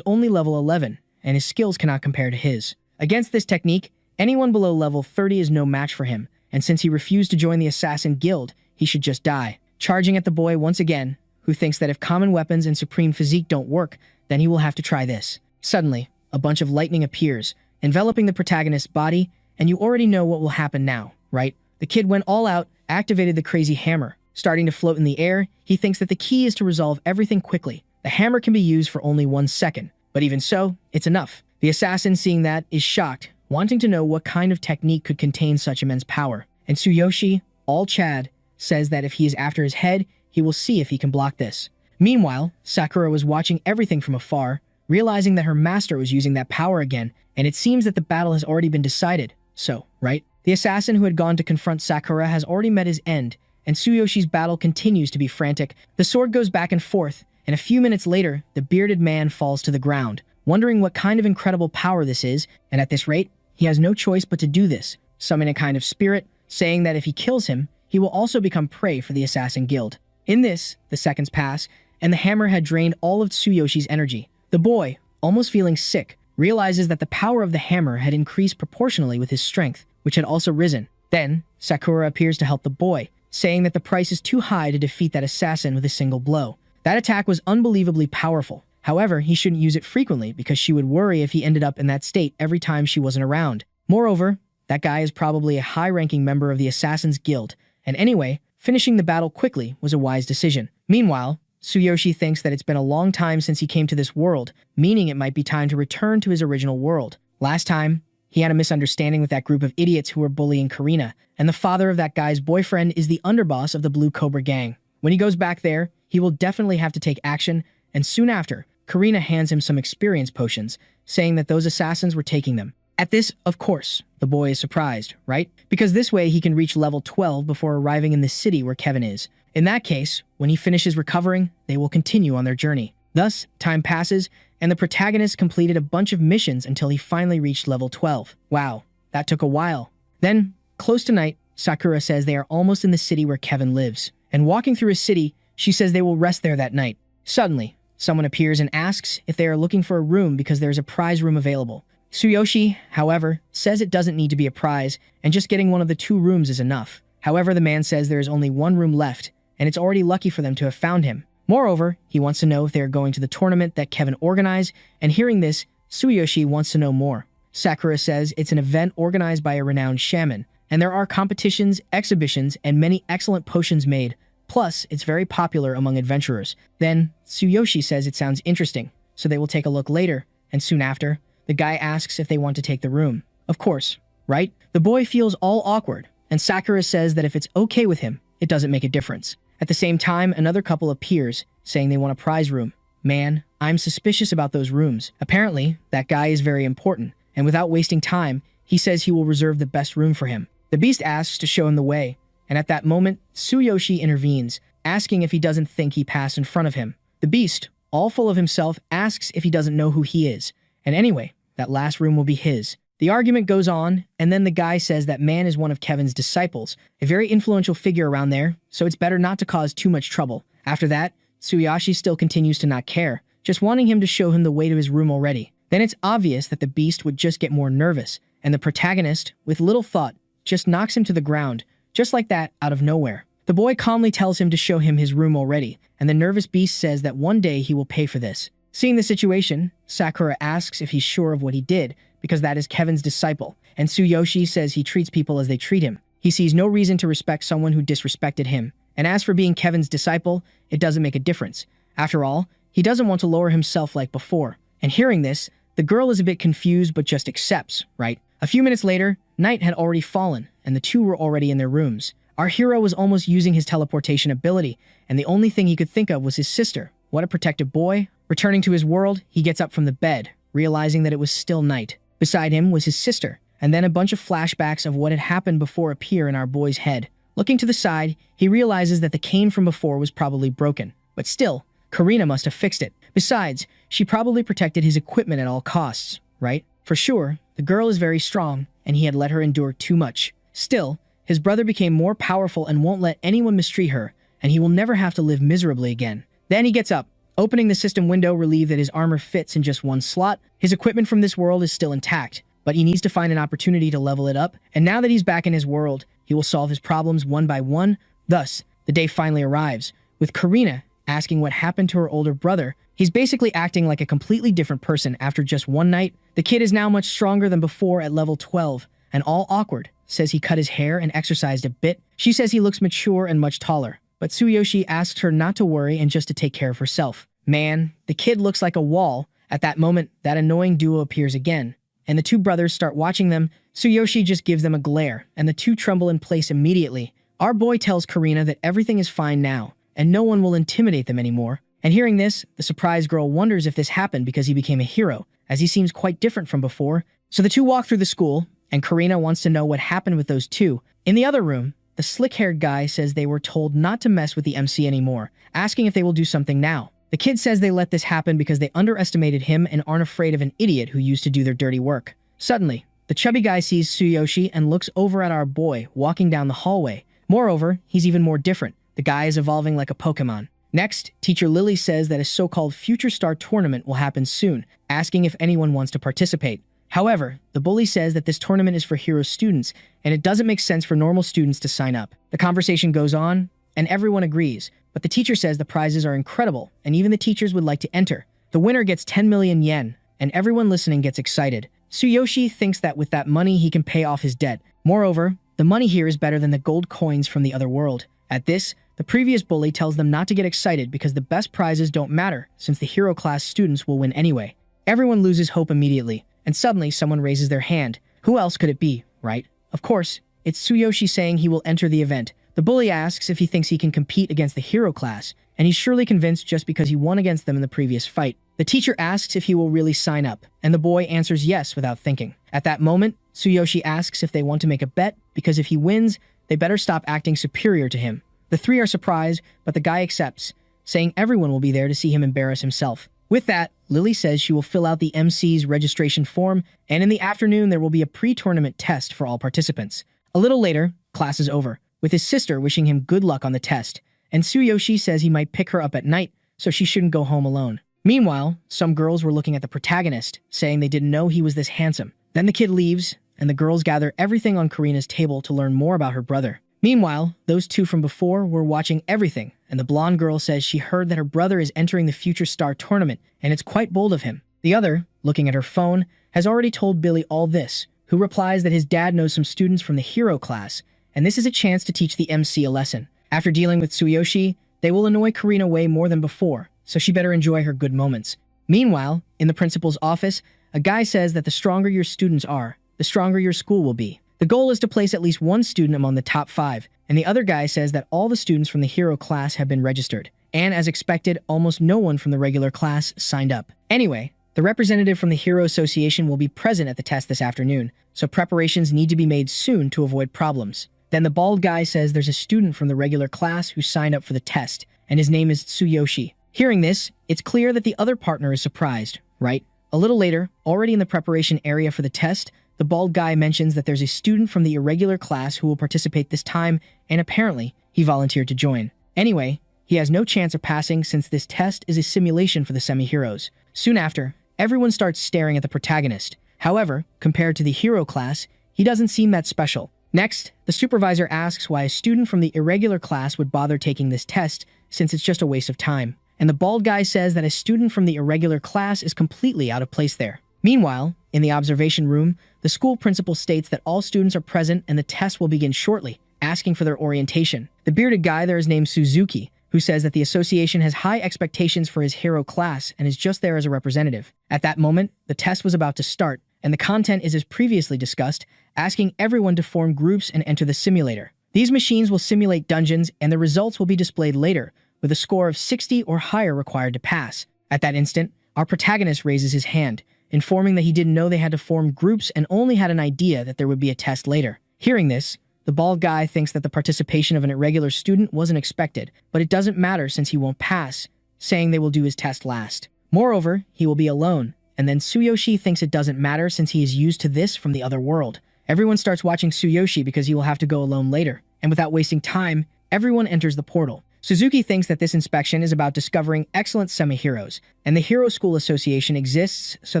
only level 11, and his skills cannot compare to his. Against this technique, anyone below level 30 is no match for him, and since he refused to join the Assassin Guild, he should just die. Charging at the boy once again, who thinks that if common weapons and supreme physique don't work, then he will have to try this. Suddenly, a bunch of lightning appears, enveloping the protagonist's body, and you already know what will happen now, right? The kid went all out, activated the crazy hammer. Starting to float in the air, he thinks that the key is to resolve everything quickly. The hammer can be used for only 1 second, but even so, it's enough. The assassin, seeing that, is shocked, wanting to know what kind of technique could contain such immense power. And Tsuyoshi, all Chad, says that if he is after his head, he will see if he can block this. Meanwhile, Sakura was watching everything from afar, realizing that her master was using that power again, and it seems that the battle has already been decided. So, right? The assassin who had gone to confront Sakura has already met his end, and Tsuyoshi's battle continues to be frantic. The sword goes back and forth, and a few minutes later, the bearded man falls to the ground, wondering what kind of incredible power this is, and at this rate, he has no choice but to do this, summon a kind of spirit, saying that if he kills him, he will also become prey for the Assassin Guild. In this, the seconds pass, and the hammer had drained all of Tsuyoshi's energy. The boy, almost feeling sick, realizes that the power of the hammer had increased proportionally with his strength, which had also risen. Then, Sakura appears to help the boy, saying that the price is too high to defeat that assassin with a single blow. That attack was unbelievably powerful. However, he shouldn't use it frequently because she would worry if he ended up in that state every time she wasn't around. Moreover, that guy is probably a high-ranking member of the Assassin's Guild, and anyway, finishing the battle quickly was a wise decision. Meanwhile, Tsuyoshi thinks that it's been a long time since he came to this world, meaning it might be time to return to his original world. Last time, he had a misunderstanding with that group of idiots who were bullying Karina, and the father of that guy's boyfriend is the underboss of the Blue Cobra gang. When he goes back there, he will definitely have to take action, and soon after, Karina hands him some experience potions, saying that those assassins were taking them. At this, of course, the boy is surprised, right? Because this way he can reach level 12 before arriving in the city where Kevin is. In that case, when he finishes recovering, they will continue on their journey. Thus, time passes, and the protagonist completed a bunch of missions until he finally reached level 12. Wow, that took a while. Then, close to night, Sakura says they are almost in the city where Kevin lives. And walking through his city, she says they will rest there that night. Suddenly, someone appears and asks if they are looking for a room because there is a prize room available. Tsuyoshi, however, says it doesn't need to be a prize, and just getting one of the 2 rooms is enough. However, the man says there is only 1 room left, and it's already lucky for them to have found him. Moreover, he wants to know if they are going to the tournament that Kevin organized, and hearing this, Tsuyoshi wants to know more. Sakura says it's an event organized by a renowned shaman, and there are competitions, exhibitions, and many excellent potions made. Plus, it's very popular among adventurers. Then, Tsuyoshi says it sounds interesting, so they will take a look later, and soon after, the guy asks if they want to take the room. Of course, right? The boy feels all awkward, and Sakura says that if it's okay with him, it doesn't make a difference. At the same time, another couple appears, saying they want a prize room. Man, I'm suspicious about those rooms. Apparently, that guy is very important, and without wasting time, he says he will reserve the best room for him. The beast asks to show him the way, and at that moment, Tsuyoshi intervenes, asking if he doesn't think he passed in front of him. The beast, all full of himself, asks if he doesn't know who he is, and anyway, that last room will be his. The argument goes on, and then the guy says that man is one of Kevin's disciples, a very influential figure around there, so it's better not to cause too much trouble. After that, Tsuyoshi still continues to not care, just wanting him to show him the way to his room already. Then it's obvious that the beast would just get more nervous, and the protagonist, with little thought, just knocks him to the ground, just like that, out of nowhere. The boy calmly tells him to show him his room already, and the nervous beast says that one day he will pay for this. Seeing the situation, Sakura asks if he's sure of what he did, because that is Kevin's disciple, and Tsuyoshi says he treats people as they treat him. He sees no reason to respect someone who disrespected him, and as for being Kevin's disciple, it doesn't make a difference. After all, he doesn't want to lower himself like before. And hearing this, the girl is a bit confused but just accepts, right? A few minutes later, night had already fallen, and the 2 were already in their rooms. Our hero was almost using his teleportation ability, and the only thing he could think of was his sister. What a protective boy. Returning to his world, he gets up from the bed, realizing that it was still night. Beside him was his sister, and then a bunch of flashbacks of what had happened before appear in our boy's head. Looking to the side, he realizes that the cane from before was probably broken. But still, Karina must have fixed it. Besides, she probably protected his equipment at all costs, right? For sure, the girl is very strong, and he had let her endure too much. Still, his brother became more powerful and won't let anyone mistreat her, and he will never have to live miserably again. Then he gets up, opening the system window, relieved that his armor fits in just one slot. His equipment from this world is still intact, but he needs to find an opportunity to level it up, and now that he's back in his world, he will solve his problems one by one. Thus, the day finally arrives, with Karina asking what happened to her older brother. He's basically acting like a completely different person after just one night. The kid is now much stronger than before at level 12, and all awkward, says he cut his hair and exercised a bit. She says he looks mature and much taller, but Tsuyoshi asks her not to worry and just to take care of herself. Man, the kid looks like a wall. At that moment, that annoying duo appears again, and the 2 brothers start watching them. Tsuyoshi just gives them a glare, and the 2 tremble in place immediately. Our boy tells Karina that everything is fine now, and no one will intimidate them anymore. And hearing this, the surprised girl wonders if this happened because he became a hero, as he seems quite different from before. So the 2 walk through the school, and Karina wants to know what happened with those 2. In the other room, the slick-haired guy says they were told not to mess with the MC anymore, asking if they will do something now. The kid says they let this happen because they underestimated him and aren't afraid of an idiot who used to do their dirty work. Suddenly, the chubby guy sees Tsuyoshi and looks over at our boy walking down the hallway. Moreover, he's even more different. The guy is evolving like a Pokemon. Next, Teacher Lily says that a so-called Future Star tournament will happen soon, asking if anyone wants to participate. However, the bully says that this tournament is for hero students, and it doesn't make sense for normal students to sign up. The conversation goes on, and everyone agrees, but the teacher says the prizes are incredible, and even the teachers would like to enter. The winner gets 10 million yen, and everyone listening gets excited. Tsuyoshi thinks that with that money he can pay off his debt. Moreover, the money here is better than the gold coins from the other world. At this, the previous bully tells them not to get excited because the best prizes don't matter since the hero class students will win anyway. Everyone loses hope immediately, and suddenly someone raises their hand. Who else could it be, right? Of course, it's Tsuyoshi saying he will enter the event. The bully asks if he thinks he can compete against the hero class, and he's surely convinced just because he won against them in the previous fight. The teacher asks if he will really sign up, and the boy answers yes without thinking. At that moment, Tsuyoshi asks if they want to make a bet, because if he wins, they better stop acting superior to him. The three are surprised, but the guy accepts, saying everyone will be there to see him embarrass himself. With that, Lily says she will fill out the MC's registration form, and in the afternoon there will be a pre-tournament test for all participants. A little later, class is over, with his sister wishing him good luck on the test, and Tsuyoshi says he might pick her up at night, so she shouldn't go home alone. Meanwhile, some girls were looking at the protagonist, saying they didn't know he was this handsome. Then the kid leaves, and the girls gather everything on Karina's table to learn more about her brother. Meanwhile, those two from before were watching everything, and the blonde girl says she heard that her brother is entering the Future Star tournament, and it's quite bold of him. The other, looking at her phone, has already told Billy all this, who replies that his dad knows some students from the hero class, and this is a chance to teach the MC a lesson. After dealing with Tsuyoshi, they will annoy Karina way more than before, so she better enjoy her good moments. Meanwhile, in the principal's office, a guy says that the stronger your students are, the stronger your school will be. The goal is to place at least one student among the top 5, and the other guy says that all the students from the hero class have been registered, and as expected, almost no one from the regular class signed up. Anyway, the representative from the Hero Association will be present at the test this afternoon, so preparations need to be made soon to avoid problems. Then the bald guy says there's a student from the regular class who signed up for the test, and his name is Tsuyoshi. Hearing this, it's clear that the other partner is surprised, right? A little later, already in the preparation area for the test, the bald guy mentions that there's a student from the irregular class who will participate this time, and apparently, he volunteered to join. Anyway, he has no chance of passing since this test is a simulation for the semi-heroes. Soon after, everyone starts staring at the protagonist. However, compared to the hero class, he doesn't seem that special. Next, the supervisor asks why a student from the irregular class would bother taking this test since it's just a waste of time. And the bald guy says that a student from the irregular class is completely out of place there. Meanwhile, in the observation room, the school principal states that all students are present and the test will begin shortly, asking for their orientation. The bearded guy there is named Suzuki, who says that the association has high expectations for his hero class and is just there as a representative. At that moment, the test was about to start, and the content is as previously discussed, asking everyone to form groups and enter the simulator. These machines will simulate dungeons, and the results will be displayed later, with a score of 60 or higher required to pass. At that instant, our protagonist raises his hand, informing that he didn't know they had to form groups and only had an idea that there would be a test later. Hearing this, the bald guy thinks that the participation of an irregular student wasn't expected, but it doesn't matter since he won't pass, saying they will do his test last. Moreover, he will be alone, and then Tsuyoshi thinks it doesn't matter since he is used to this from the other world. Everyone starts watching Tsuyoshi because he will have to go alone later, and without wasting time, everyone enters the portal. Suzuki thinks that this inspection is about discovering excellent semi-heroes, and the Hero School Association exists so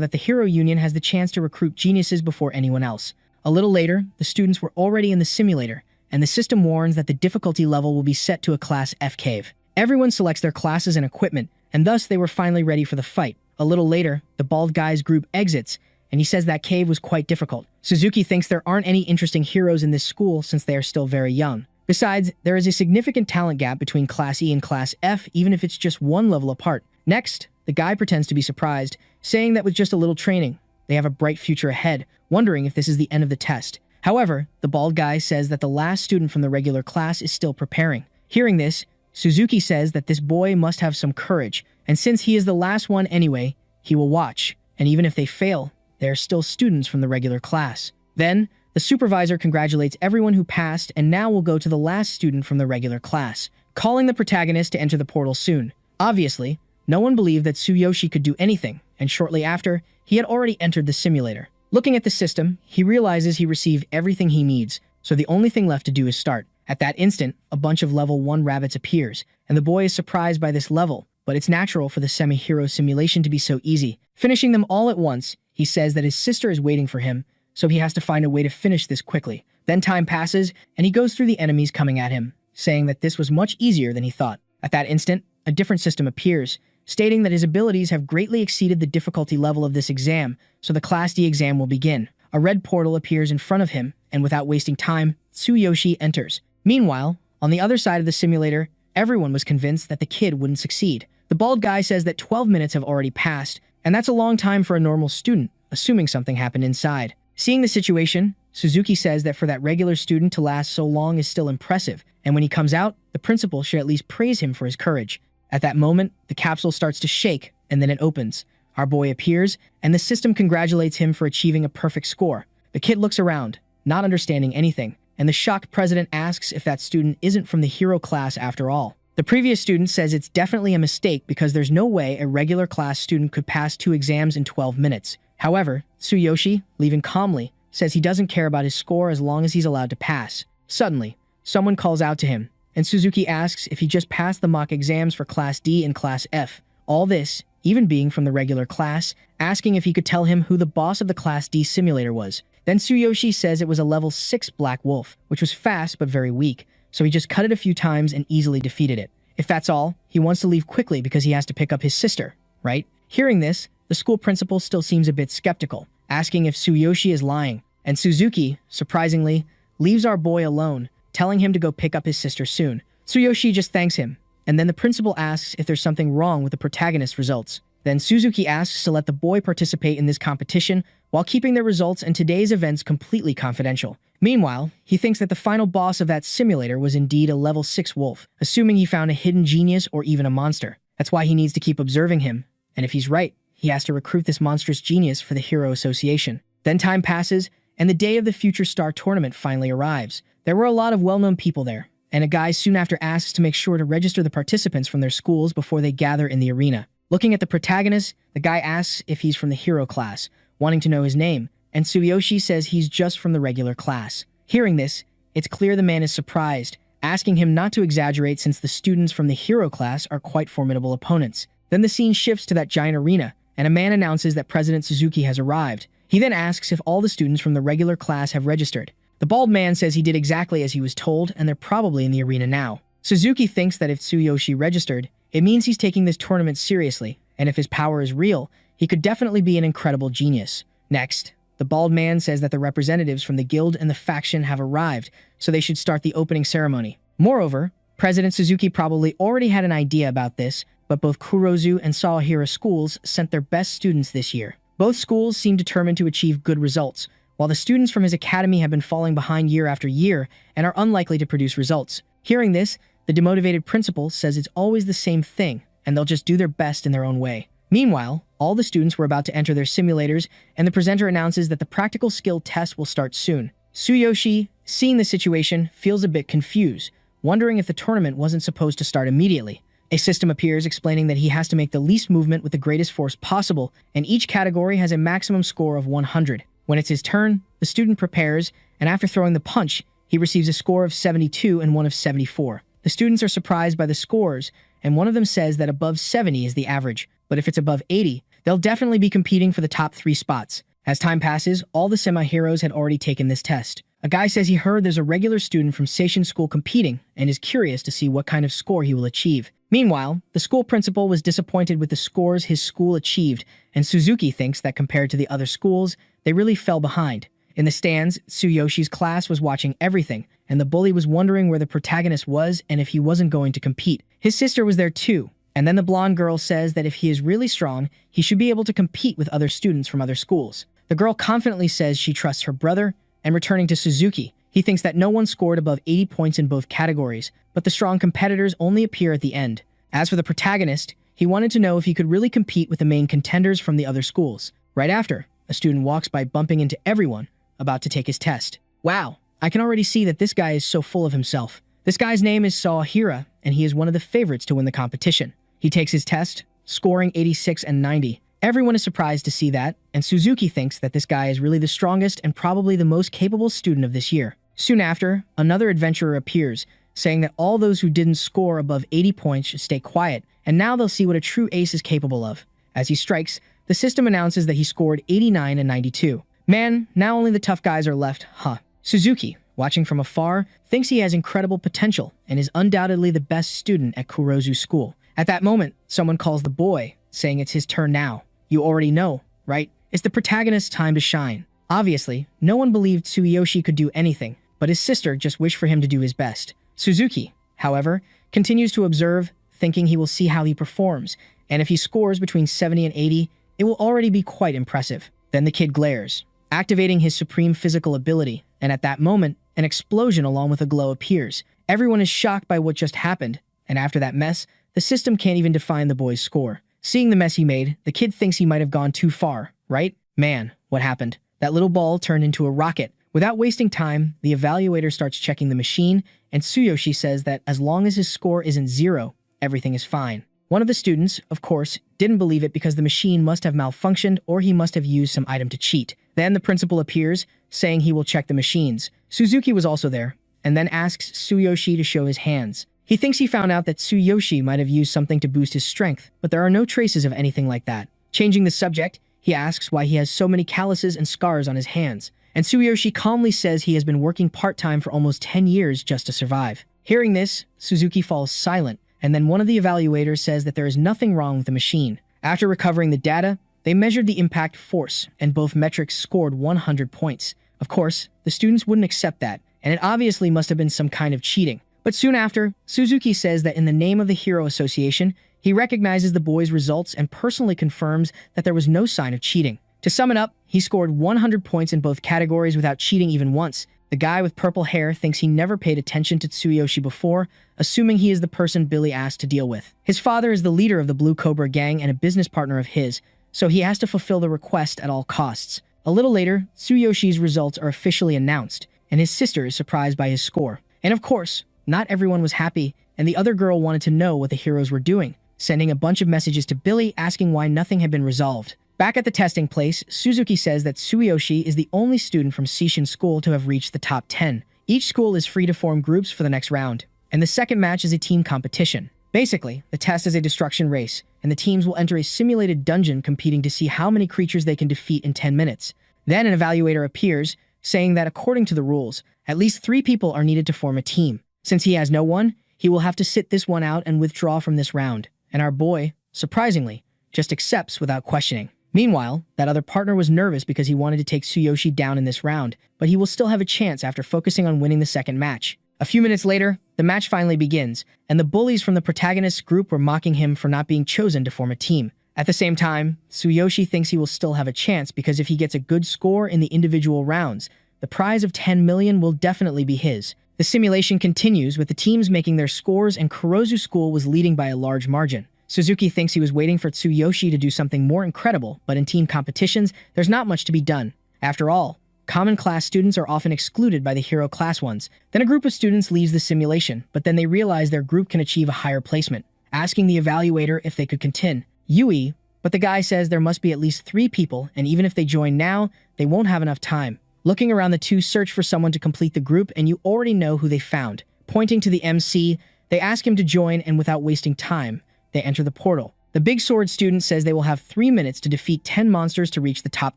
that the Hero Union has the chance to recruit geniuses before anyone else. A little later, the students were already in the simulator, and the system warns that the difficulty level will be set to a Class F cave. Everyone selects their classes and equipment, and thus they were finally ready for the fight. A little later, the bald guy's group exits, and he says that cave was quite difficult. Suzuki thinks there aren't any interesting heroes in this school since they are still very young. Besides, there is a significant talent gap between Class E and Class F, even if it's just one level apart. Next, the guy pretends to be surprised, saying that with just a little training, they have a bright future ahead, wondering if this is the end of the test. However, the bald guy says that the last student from the regular class is still preparing. Hearing this, Suzuki says that this boy must have some courage, and since he is the last one anyway, he will watch, and even if they fail, they are still students from the regular class. Then, the supervisor congratulates everyone who passed and now will go to the last student from the regular class, calling the protagonist to enter the portal soon. Obviously, no one believed that Tsuyoshi could do anything, and shortly after, he had already entered the simulator. Looking at the system, he realizes he received everything he needs, so the only thing left to do is start. At that instant, a bunch of level 1 rabbits appears, and the boy is surprised by this level, but it's natural for the semi-hero simulation to be so easy. Finishing them all at once, he says that his sister is waiting for him, so he has to find a way to finish this quickly. Then time passes, and he goes through the enemies coming at him, saying that this was much easier than he thought. At that instant, a different system appears, stating that his abilities have greatly exceeded the difficulty level of this exam, so the Class D exam will begin. A red portal appears in front of him, and without wasting time, Tsuyoshi enters. Meanwhile, On the other side of the simulator, everyone was convinced that the kid wouldn't succeed. The bald guy says that 12 minutes have already passed, and that's a long time for a normal student, assuming something happened inside. Seeing the situation, Suzuki says that for that regular student to last so long is still impressive, and when he comes out, the principal should at least praise him for his courage. At that moment, the capsule starts to shake, and then it opens. Our boy appears, and the system congratulates him for achieving a perfect score. The kid looks around, not understanding anything, and the shocked president asks if that student isn't from the hero class after all. The previous student says it's definitely a mistake because there's no way a regular class student could pass 2 exams in 12 minutes. However, Tsuyoshi, leaving calmly, says he doesn't care about his score as long as he's allowed to pass. Suddenly, someone calls out to him, and Suzuki asks if he just passed the mock exams for Class D and Class F. All this, even being from the regular class, asking if he could tell him who the boss of the Class D simulator was. Then Tsuyoshi says it was a level 6 Black Wolf, which was fast but very weak, so he just cut it a few times and easily defeated it. If that's all, he wants to leave quickly because he has to pick up his sister, right? Hearing this, the school principal still seems a bit skeptical, asking if Tsuyoshi is lying, and Suzuki, surprisingly, leaves our boy alone, telling him to go pick up his sister soon. Tsuyoshi just thanks him, and then the principal asks if there's something wrong with the protagonist's results. Then Suzuki asks to let the boy participate in this competition while keeping their results and today's events completely confidential. Meanwhile, he thinks that the final boss of that simulator was indeed a level 6 wolf, assuming he found a hidden genius or even a monster. That's why he needs to keep observing him, and if he's right, he has to recruit this monstrous genius for the Hero Association. Then time passes, and the day of the Future Star Tournament finally arrives. There were a lot of well-known people there, and a guy soon after asks to make sure to register the participants from their schools before they gather in the arena. Looking at the protagonist, the guy asks if he's from the hero class, wanting to know his name, and Tsuyoshi says he's just from the regular class. Hearing this, it's clear the man is surprised, asking him not to exaggerate since the students from the hero class are quite formidable opponents. Then the scene shifts to that giant arena, and a man announces that President Suzuki has arrived. He then asks if all the students from the regular class have registered. The bald man says he did exactly as he was told, and they're probably in the arena now. Suzuki thinks that if Tsuyoshi registered, it means he's taking this tournament seriously, and if his power is real, he could definitely be an incredible genius. Next, the bald man says that the representatives from the guild and the faction have arrived, so they should start the opening ceremony. Moreover, President Suzuki probably already had an idea about this, but both Kurozu and Sawahira schools sent their best students this year. Both schools seem determined to achieve good results, while the students from his academy have been falling behind year after year and are unlikely to produce results. Hearing this, the demotivated principal says it's always the same thing, and they'll just do their best in their own way. Meanwhile, all the students were about to enter their simulators, and the presenter announces that the practical skill test will start soon. Tsuyoshi, seeing the situation, feels a bit confused, wondering if the tournament wasn't supposed to start immediately. A system appears explaining that he has to make the least movement with the greatest force possible, and each category has a maximum score of 100. When it's his turn, the student prepares, and after throwing the punch, he receives a score of 72 and one of 74. The students are surprised by the scores, and one of them says that above 70 is the average, but if it's above 80, they'll definitely be competing for the top 3 spots. As time passes, all the semi-heroes had already taken this test. A guy says he heard there's a regular student from Seishin School competing and is curious to see what kind of score he will achieve. Meanwhile, the school principal was disappointed with the scores his school achieved, and Suzuki thinks that compared to the other schools, they really fell behind. In the stands, Tsuyoshi's class was watching everything, and the bully was wondering where the protagonist was and if he wasn't going to compete. His sister was there too, and then the blonde girl says that if he is really strong, he should be able to compete with other students from other schools. The girl confidently says she trusts her brother, and returning to Suzuki, he thinks that no one scored above 80 points in both categories, but the strong competitors only appear at the end. As for the protagonist, he wanted to know if he could really compete with the main contenders from the other schools. Right after, a student walks by bumping into everyone about to take his test. Wow, I can already see that this guy is so full of himself. This guy's name is Sawahira, and he is one of the favorites to win the competition. He takes his test, scoring 86 and 90. Everyone is surprised to see that, and Suzuki thinks that this guy is really the strongest and probably the most capable student of this year. Soon after, another adventurer appears, saying that all those who didn't score above 80 points should stay quiet, and now they'll see what a true ace is capable of. As he strikes, the system announces that he scored 89 and 92. Man, now only the tough guys are left, huh? Suzuki, watching from afar, thinks he has incredible potential and is undoubtedly the best student at Kurozu School. At that moment, someone calls the boy, saying it's his turn now. You already know, right? It's the protagonist's time to shine. Obviously, no one believed Tsuyoshi could do anything, but his sister just wished for him to do his best. Suzuki, however, continues to observe, thinking he will see how he performs, and if he scores between 70 and 80, it will already be quite impressive. Then the kid glares, activating his supreme physical ability, and at that moment, an explosion along with a glow appears. Everyone is shocked by what just happened, and after that mess, the system can't even define the boy's score. Seeing the mess he made, the kid thinks he might have gone too far, right? Man, what happened? That little ball turned into a rocket. Without wasting time, the evaluator starts checking the machine, and Tsuyoshi says that as long as his score isn't 0, everything is fine. One of the students, of course, didn't believe it because the machine must have malfunctioned or he must have used some item to cheat. Then the principal appears, saying he will check the machines. Suzuki was also there, and then asks Tsuyoshi to show his hands. He thinks he found out that Tsuyoshi might have used something to boost his strength, but there are no traces of anything like that. Changing the subject, he asks why he has so many calluses and scars on his hands, and Tsuyoshi calmly says he has been working part-time for almost 10 years just to survive. Hearing this, Suzuki falls silent, and then one of the evaluators says that there is nothing wrong with the machine. After recovering the data, they measured the impact force, and both metrics scored 100 points. Of course, the students wouldn't accept that, and it obviously must have been some kind of cheating. But soon after, Suzuki says that in the name of the Hero Association, he recognizes the boys' results and personally confirms that there was no sign of cheating. To sum it up, he scored 100 points in both categories without cheating even once. The guy with purple hair thinks he never paid attention to Tsuyoshi before, assuming he is the person Billy asked to deal with. His father is the leader of the Blue Cobra gang and a business partner of his, so he has to fulfill the request at all costs. A little later, Tsuyoshi's results are officially announced, and his sister is surprised by his score. And of course, not everyone was happy, and the other girl wanted to know what the heroes were doing, sending a bunch of messages to Billy asking why nothing had been resolved. Back at the testing place, Suzuki says that Tsuyoshi is the only student from Seishin School to have reached the top 10. Each school is free to form groups for the next round, and the second match is a team competition. Basically, the test is a destruction race, and the teams will enter a simulated dungeon competing to see how many creatures they can defeat in 10 minutes. Then an evaluator appears, saying that according to the rules, at least 3 people are needed to form a team. Since he has no one, he will have to sit this one out and withdraw from this round. And our boy, surprisingly, just accepts without questioning. Meanwhile, that other partner was nervous because he wanted to take Tsuyoshi down in this round, but he will still have a chance after focusing on winning the second match. A few minutes later, the match finally begins, and the bullies from the protagonist's group were mocking him for not being chosen to form a team. At the same time, Tsuyoshi thinks he will still have a chance because if he gets a good score in the individual rounds, the prize of 10 million will definitely be his. The simulation continues with the teams making their scores, and Kurozu School was leading by a large margin. Suzuki thinks he was waiting for Tsuyoshi to do something more incredible, but in team competitions, there's not much to be done. After all, common class students are often excluded by the hero class ones. Then a group of students leaves the simulation, but then they realize their group can achieve a higher placement, asking the evaluator if they could continue. Yui, but the guy says there must be at least 3 people, and even if they join now, they won't have enough time. Looking around, the two search for someone to complete the group, and you already know who they found. Pointing to the MC, they ask him to join, and without wasting time, they enter the portal. The big sword student says they will have 3 minutes to defeat 10 monsters to reach the top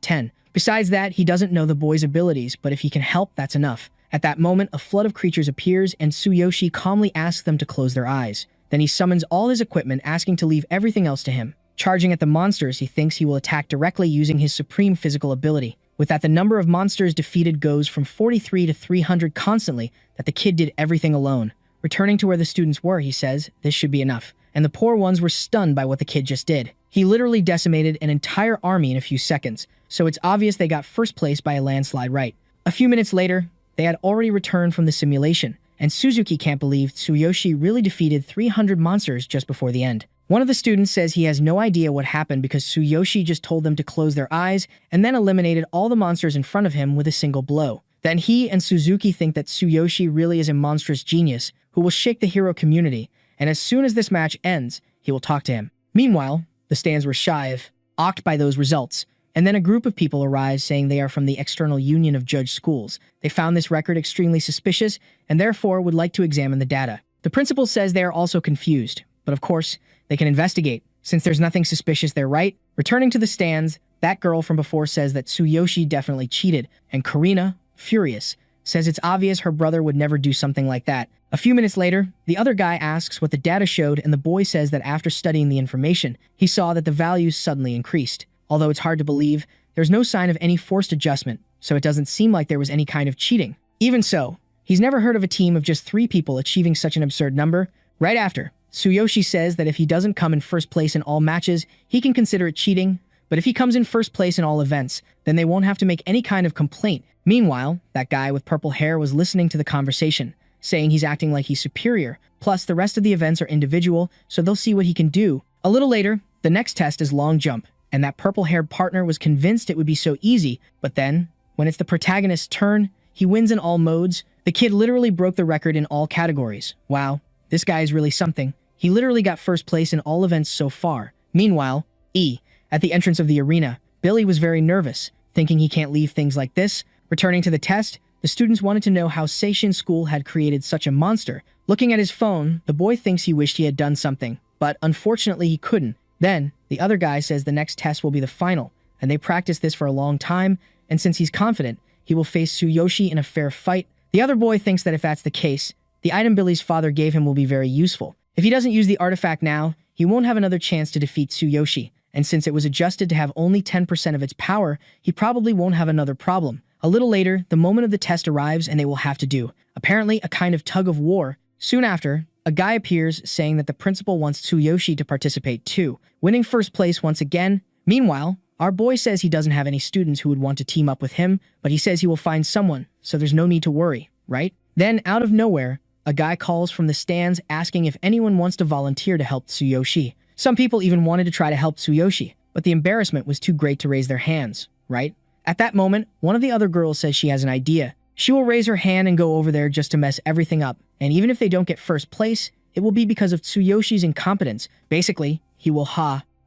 10. Besides that, he doesn't know the boy's abilities, but if he can help, that's enough. At that moment, a flood of creatures appears, and Tsuyoshi calmly asks them to close their eyes. Then he summons all his equipment, asking to leave everything else to him. Charging at the monsters, he thinks he will attack directly using his supreme physical ability. With that, the number of monsters defeated goes from 43 to 300 constantly, that the kid did everything alone. Returning to where the students were, he says, this should be enough. And the poor ones were stunned by what the kid just did. He literally decimated an entire army in a few seconds, so it's obvious they got first place by a landslide, right? A few minutes later, they had already returned from the simulation, and Suzuki can't believe Tsuyoshi really defeated 300 monsters just before the end. One of the students says he has no idea what happened because Tsuyoshi just told them to close their eyes and then eliminated all the monsters in front of him with a single blow. Then he and Suzuki think that Tsuyoshi really is a monstrous genius who will shake the hero community, and as soon as this match ends, he will talk to him. Meanwhile, the stands were shocked by those results, and then a group of people arrives saying they are from the External Union of Judge Schools. They found this record extremely suspicious and therefore would like to examine the data. The principal says they are also confused, but of course, they can investigate, since there's nothing suspicious there, right? Returning to the stands, that girl from before says that Tsuyoshi definitely cheated, and Karina, furious, says it's obvious her brother would never do something like that. A few minutes later, the other guy asks what the data showed, and the boy says that after studying the information, he saw that the values suddenly increased. Although it's hard to believe, there's no sign of any forced adjustment, so it doesn't seem like there was any kind of cheating. Even so, He's never heard of a team of just 3 people achieving such an absurd number. Right after, Tsuyoshi says that if he doesn't come in first place in all matches, he can consider it cheating, but if he comes in first place in all events, then they won't have to make any kind of complaint. Meanwhile, that guy with purple hair was listening to the conversation, saying he's acting like he's superior, plus the rest of the events are individual, so they'll see what he can do. A little later, the next test is long jump, and that purple-haired partner was convinced it would be so easy, but then, when it's the protagonist's turn, he wins in all modes. The kid literally broke the record in all categories. Wow, this guy is really something. He literally got first place in all events so far. Meanwhile, at the entrance of the arena, Billy was very nervous, thinking he can't leave things like this. Returning to the test, the students wanted to know how Seishin School had created such a monster. Looking at his phone, the boy thinks he wished he had done something, but unfortunately he couldn't. Then, the other guy says the next test will be the final, and they practiced this for a long time, and since he's confident, he will face Tsuyoshi in a fair fight. The other boy thinks that if that's the case, the item Billy's father gave him will be very useful. If he doesn't use the artifact now, he won't have another chance to defeat Tsuyoshi, and since it was adjusted to have only 10% of its power, he probably won't have another problem. A little later, the moment of the test arrives and they will have to do, apparently, a kind of tug of war. Soon after, a guy appears saying that the principal wants Tsuyoshi to participate too, winning first place once again. Meanwhile, our boy says he doesn't have any students who would want to team up with him, but he says he will find someone, so there's no need to worry, right? Then, out of nowhere, a guy calls from the stands asking if anyone wants to volunteer to help Tsuyoshi. Some people even wanted to try to help Tsuyoshi, but the embarrassment was too great to raise their hands, right? At that moment, one of the other girls says she has an idea. She will raise her hand and go over there just to mess everything up, and even if they don't get first place, it will be because of Tsuyoshi's incompetence. Basically, he will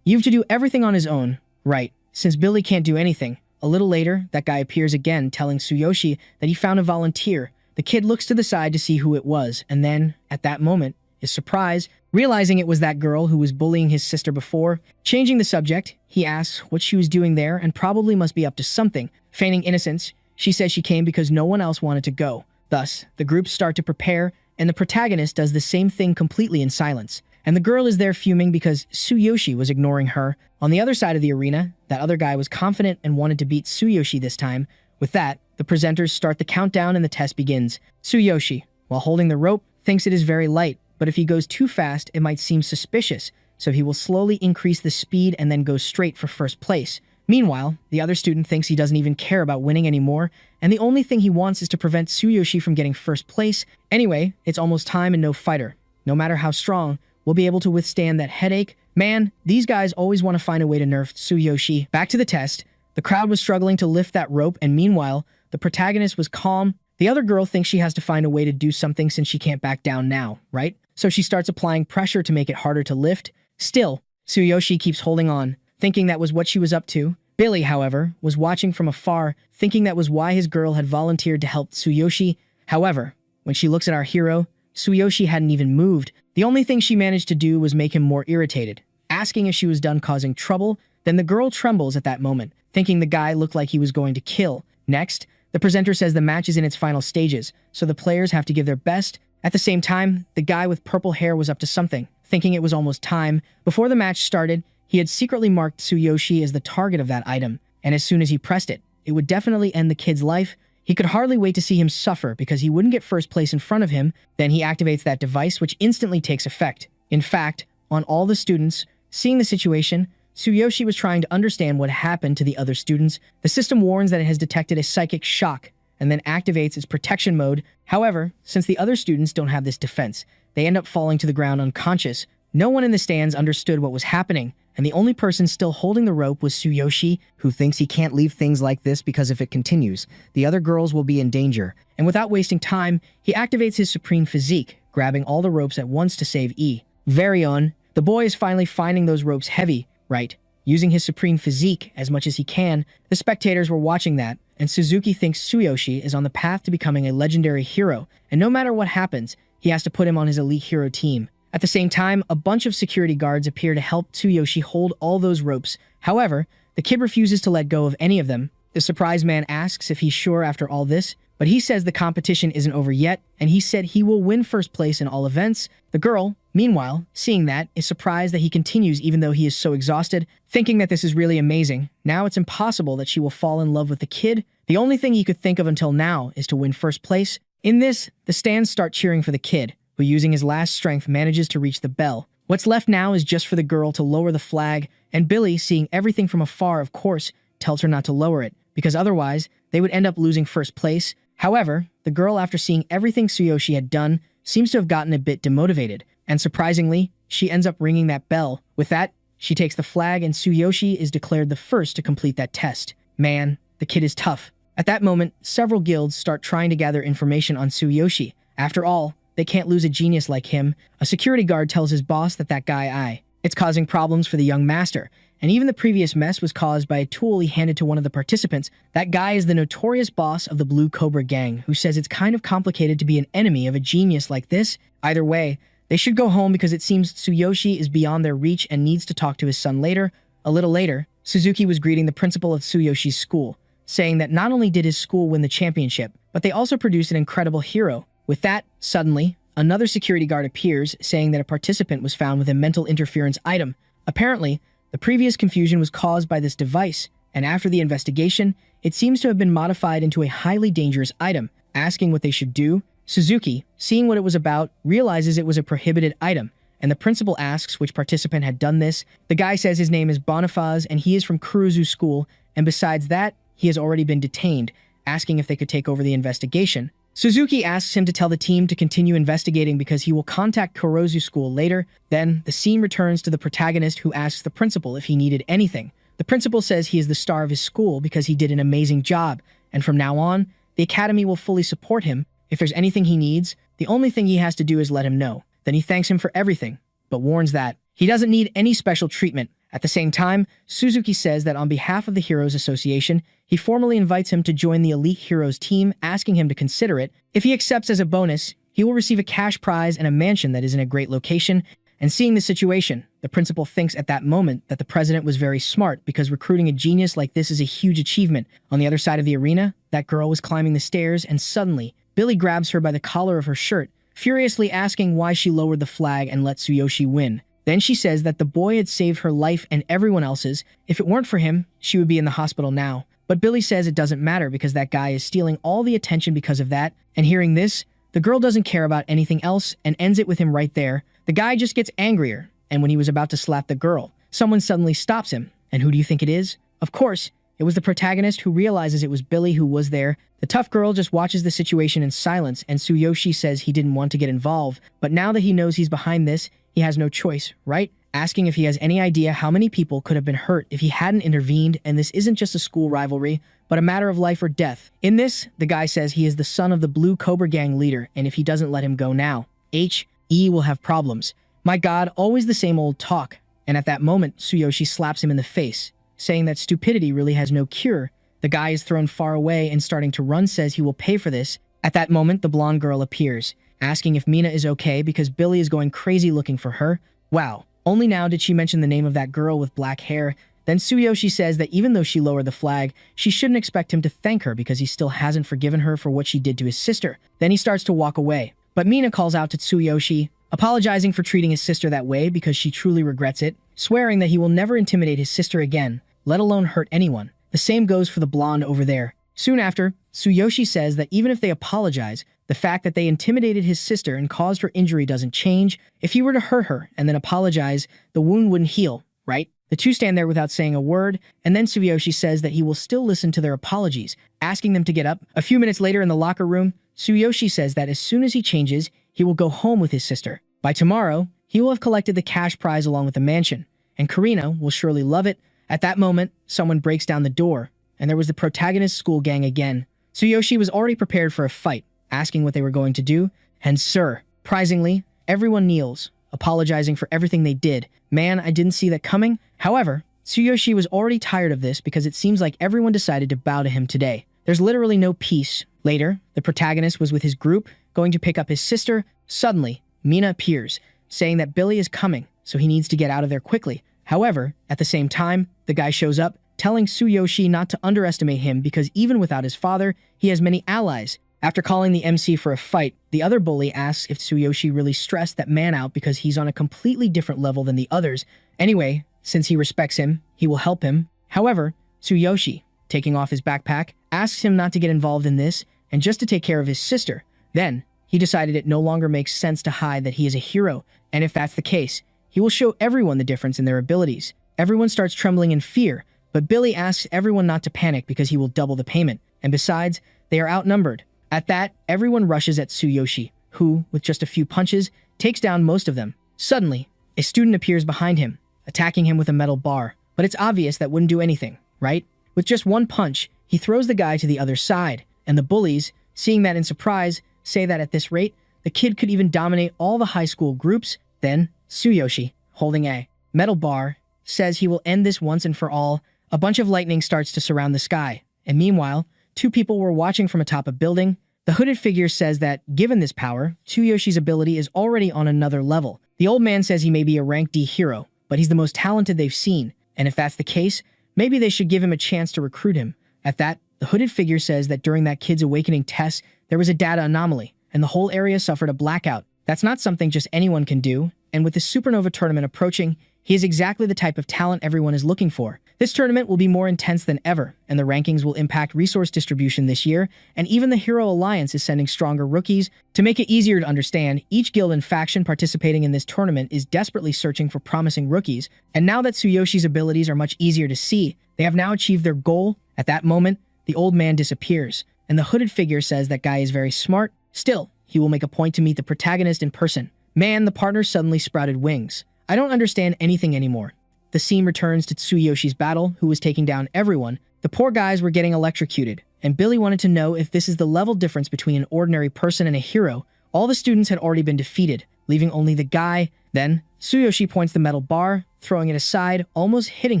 you have to do everything on his own, right? Since Billy can't do anything. A little later, that guy appears again telling Tsuyoshi that he found a volunteer. The kid looks to the side to see who it was, and then, at that moment, is surprised, realizing it was that girl who was bullying his sister before. Changing the subject, he asks what she was doing there and probably must be up to something. Feigning innocence, she says she came because no one else wanted to go. Thus, the groups start to prepare, and the protagonist does the same thing completely in silence. And the girl is there fuming because Tsuyoshi was ignoring her. On the other side of the arena, that other guy was confident and wanted to beat Tsuyoshi this time. With that, the presenters start the countdown and the test begins. Tsuyoshi, while holding the rope, thinks it is very light, but if he goes too fast, it might seem suspicious, so he will slowly increase the speed and then go straight for first place. Meanwhile, the other student thinks he doesn't even care about winning anymore, and the only thing he wants is to prevent Tsuyoshi from getting first place. Anyway, it's almost time and no fighter, no matter how strong, will be able to withstand that headache. Man, these guys always want to find a way to nerf Tsuyoshi. Back to the test. The crowd was struggling to lift that rope, and meanwhile, the protagonist was calm. The other girl thinks she has to find a way to do something since she can't back down now, right? So she starts applying pressure to make it harder to lift. Still, Tsuyoshi keeps holding on, thinking that was what she was up to. Billy, however, was watching from afar, thinking that was why his girl had volunteered to help Tsuyoshi. However, when she looks at our hero, Tsuyoshi hadn't even moved. The only thing she managed to do was make him more irritated, asking if she was done causing trouble. Then the girl trembles at that moment, thinking the guy looked like he was going to kill. Next, the presenter says the match is in its final stages, so the players have to give their best. At the same time, the guy with purple hair was up to something, thinking it was almost time. Before the match started, he had secretly marked Tsuyoshi as the target of that item, and as soon as he pressed it, it would definitely end the kid's life. He could hardly wait to see him suffer because he wouldn't get first place in front of him. Then he activates that device, which instantly takes effect. In fact, on all the students, seeing the situation, Tsuyoshi was trying to understand what happened to the other students. The system warns that it has detected a psychic shock and then activates its protection mode. However, since the other students don't have this defense, they end up falling to the ground unconscious. No one in the stands understood what was happening, and the only person still holding the rope was Tsuyoshi, who thinks he can't leave things like this because if it continues, the other girls will be in danger. And without wasting time, he activates his supreme physique, grabbing all the ropes at once to save E. Very on, the boy is finally finding those ropes heavy, right? Using his supreme physique as much as he can. The spectators were watching that, and Suzuki thinks Tsuyoshi is on the path to becoming a legendary hero, and no matter what happens, he has to put him on his elite hero team. At the same time, a bunch of security guards appear to help Tsuyoshi hold all those ropes. However, the kid refuses to let go of any of them. The surprised man asks if he's sure after all this, but he says the competition isn't over yet, and he said he will win first place in all events. The girl, meanwhile, seeing that, is surprised that he continues even though he is so exhausted, thinking that this is really amazing. Now it's impossible that she will fall in love with the kid. The only thing he could think of until now is to win first place. In this, the stands start cheering for the kid, who using his last strength manages to reach the bell. What's left now is just for the girl to lower the flag, and Billy, seeing everything from afar, of course, tells her not to lower it, because otherwise, they would end up losing first place. However, the girl, after seeing everything Tsuyoshi had done, seems to have gotten a bit demotivated, and surprisingly, she ends up ringing that bell. With that, she takes the flag and Tsuyoshi is declared the first to complete that test. Man, the kid is tough. At that moment, several guilds start trying to gather information on Tsuyoshi. After all, they can't lose a genius like him. A security guard tells his boss that guy it's causing problems for the young master, and even the previous mess was caused by a tool he handed to one of the participants. That guy is the notorious boss of the Blue Cobra gang, who says it's kind of complicated to be an enemy of a genius like this. Either way, they should go home because it seems Tsuyoshi is beyond their reach and needs to talk to his son later. A little later, Suzuki was greeting the principal of Tsuyoshi's school, saying that not only did his school win the championship, but they also produced an incredible hero. With that, suddenly, another security guard appears, saying that a participant was found with a mental interference item. Apparently, the previous confusion was caused by this device, and after the investigation, it seems to have been modified into a highly dangerous item. Asking what they should do, Suzuki, seeing what it was about, realizes it was a prohibited item, and the principal asks which participant had done this. The guy says his name is Boniface and he is from Kuruzu School, and besides that, he has already been detained, asking if they could take over the investigation. Suzuki asks him to tell the team to continue investigating because he will contact Kuruzu School later. Then, the scene returns to the protagonist who asks the principal if he needed anything. The principal says he is the star of his school because he did an amazing job, and from now on, the academy will fully support him. If there's anything he needs, the only thing he has to do is let him know. Then he thanks him for everything, but warns that he doesn't need any special treatment. At the same time, Suzuki says that on behalf of the Heroes Association, he formally invites him to join the Elite Heroes team, asking him to consider it. If he accepts as a bonus, he will receive a cash prize and a mansion that is in a great location. And seeing the situation, the principal thinks at that moment that the president was very smart because recruiting a genius like this is a huge achievement. On the other side of the arena, that girl was climbing the stairs and suddenly, Billy grabs her by the collar of her shirt, furiously asking why she lowered the flag and let Tsuyoshi win. Then she says that the boy had saved her life and everyone else's. If it weren't for him, she would be in the hospital now. But Billy says it doesn't matter because that guy is stealing all the attention because of that. And hearing this, the girl doesn't care about anything else and ends it with him right there. The guy just gets angrier, and when he was about to slap the girl, someone suddenly stops him. And who do you think it is? Of course, it was the protagonist who realizes it was Billy who was there. The tough girl just watches the situation in silence, and Tsuyoshi says he didn't want to get involved, but now that he knows he's behind this, he has no choice, right? Asking if he has any idea how many people could have been hurt if he hadn't intervened, and this isn't just a school rivalry, but a matter of life or death. In this, the guy says he is the son of the Blue Cobra Gang leader, and if he doesn't let him go now, H.E. will have problems. My god, always the same old talk. And at that moment, Tsuyoshi slaps him in the face, saying that stupidity really has no cure. The guy is thrown far away and starting to run says he will pay for this. At that moment, the blonde girl appears, asking if Mina is okay because Billy is going crazy looking for her. Wow, only now did she mention the name of that girl with black hair. Then Tsuyoshi says that even though she lowered the flag, she shouldn't expect him to thank her because he still hasn't forgiven her for what she did to his sister. Then he starts to walk away. But Mina calls out to Tsuyoshi, apologizing for treating his sister that way because she truly regrets it, swearing that he will never intimidate his sister again, let alone hurt anyone. The same goes for the blonde over there. Soon after, Tsuyoshi says that even if they apologize, the fact that they intimidated his sister and caused her injury doesn't change. If he were to hurt her and then apologize, the wound wouldn't heal, right? The two stand there without saying a word, and then Tsuyoshi says that he will still listen to their apologies, asking them to get up. A few minutes later in the locker room, Tsuyoshi says that as soon as he changes, he will go home with his sister. By tomorrow, he will have collected the cash prize along with the mansion, and Karina will surely love it. At that moment, someone breaks down the door, and there was the protagonist's school gang again. Tsuyoshi was already prepared for a fight, asking what they were going to do, and surprisingly, everyone kneels, apologizing for everything they did. Man, I didn't see that coming. However, Tsuyoshi was already tired of this because it seems like everyone decided to bow to him today. There's literally no peace. Later, the protagonist was with his group, going to pick up his sister. Suddenly, Mina appears, saying that Billy is coming, so he needs to get out of there quickly. However, at the same time, the guy shows up, telling Tsuyoshi not to underestimate him because even without his father, he has many allies. After calling the MC for a fight, the other bully asks if Tsuyoshi really stressed that man out because he's on a completely different level than the others. Anyway, since he respects him, he will help him. However, Tsuyoshi, taking off his backpack, asks him not to get involved in this and just to take care of his sister. Then, he decided it no longer makes sense to hide that he is a hero, and if that's the case, he will show everyone the difference in their abilities. Everyone starts trembling in fear, but Billy asks everyone not to panic because he will double the payment, and besides, they are outnumbered. At that, everyone rushes at Tsuyoshi, who, with just a few punches, takes down most of them. Suddenly, a student appears behind him, attacking him with a metal bar, but it's obvious that wouldn't do anything, right? With just one punch, he throws the guy to the other side, and the bullies, seeing that in surprise, say that at this rate, the kid could even dominate all the high school groups. Then, Tsuyoshi, holding a metal bar, says he will end this once and for all. A bunch of lightning starts to surround the sky, and meanwhile, two people were watching from atop a building. The hooded figure says that, given this power, Tsuyoshi's ability is already on another level. The old man says he may be a rank D hero, but he's the most talented they've seen, and if that's the case, maybe they should give him a chance to recruit him. At that, the hooded figure says that during that kid's awakening test, there was a data anomaly, and the whole area suffered a blackout. That's not something just anyone can do, and with the Supernova tournament approaching, he is exactly the type of talent everyone is looking for. This tournament will be more intense than ever, and the rankings will impact resource distribution this year, and even the Hero Alliance is sending stronger rookies. To make it easier to understand, each guild and faction participating in this tournament is desperately searching for promising rookies, and now that Tsuyoshi's abilities are much easier to see, they have now achieved their goal. At that moment, the old man disappears, and the hooded figure says that guy is very smart. Still, he will make a point to meet the protagonist in person. Man, the partner suddenly sprouted wings. I don't understand anything anymore. The scene returns to Tsuyoshi's battle, who was taking down everyone. The poor guys were getting electrocuted, and Billy wanted to know if this is the level difference between an ordinary person and a hero. All the students had already been defeated, leaving only the guy. Then, Tsuyoshi points the metal bar, throwing it aside, almost hitting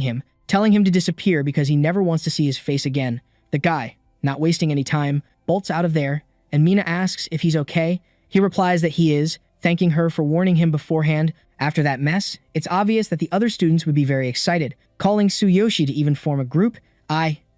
him, telling him to disappear because he never wants to see his face again. The guy, not wasting any time, bolts out of there, and Mina asks if he's okay. He replies that he is, thanking her for warning him beforehand. After that mess, it's obvious that the other students would be very excited, calling Tsuyoshi to even form a group.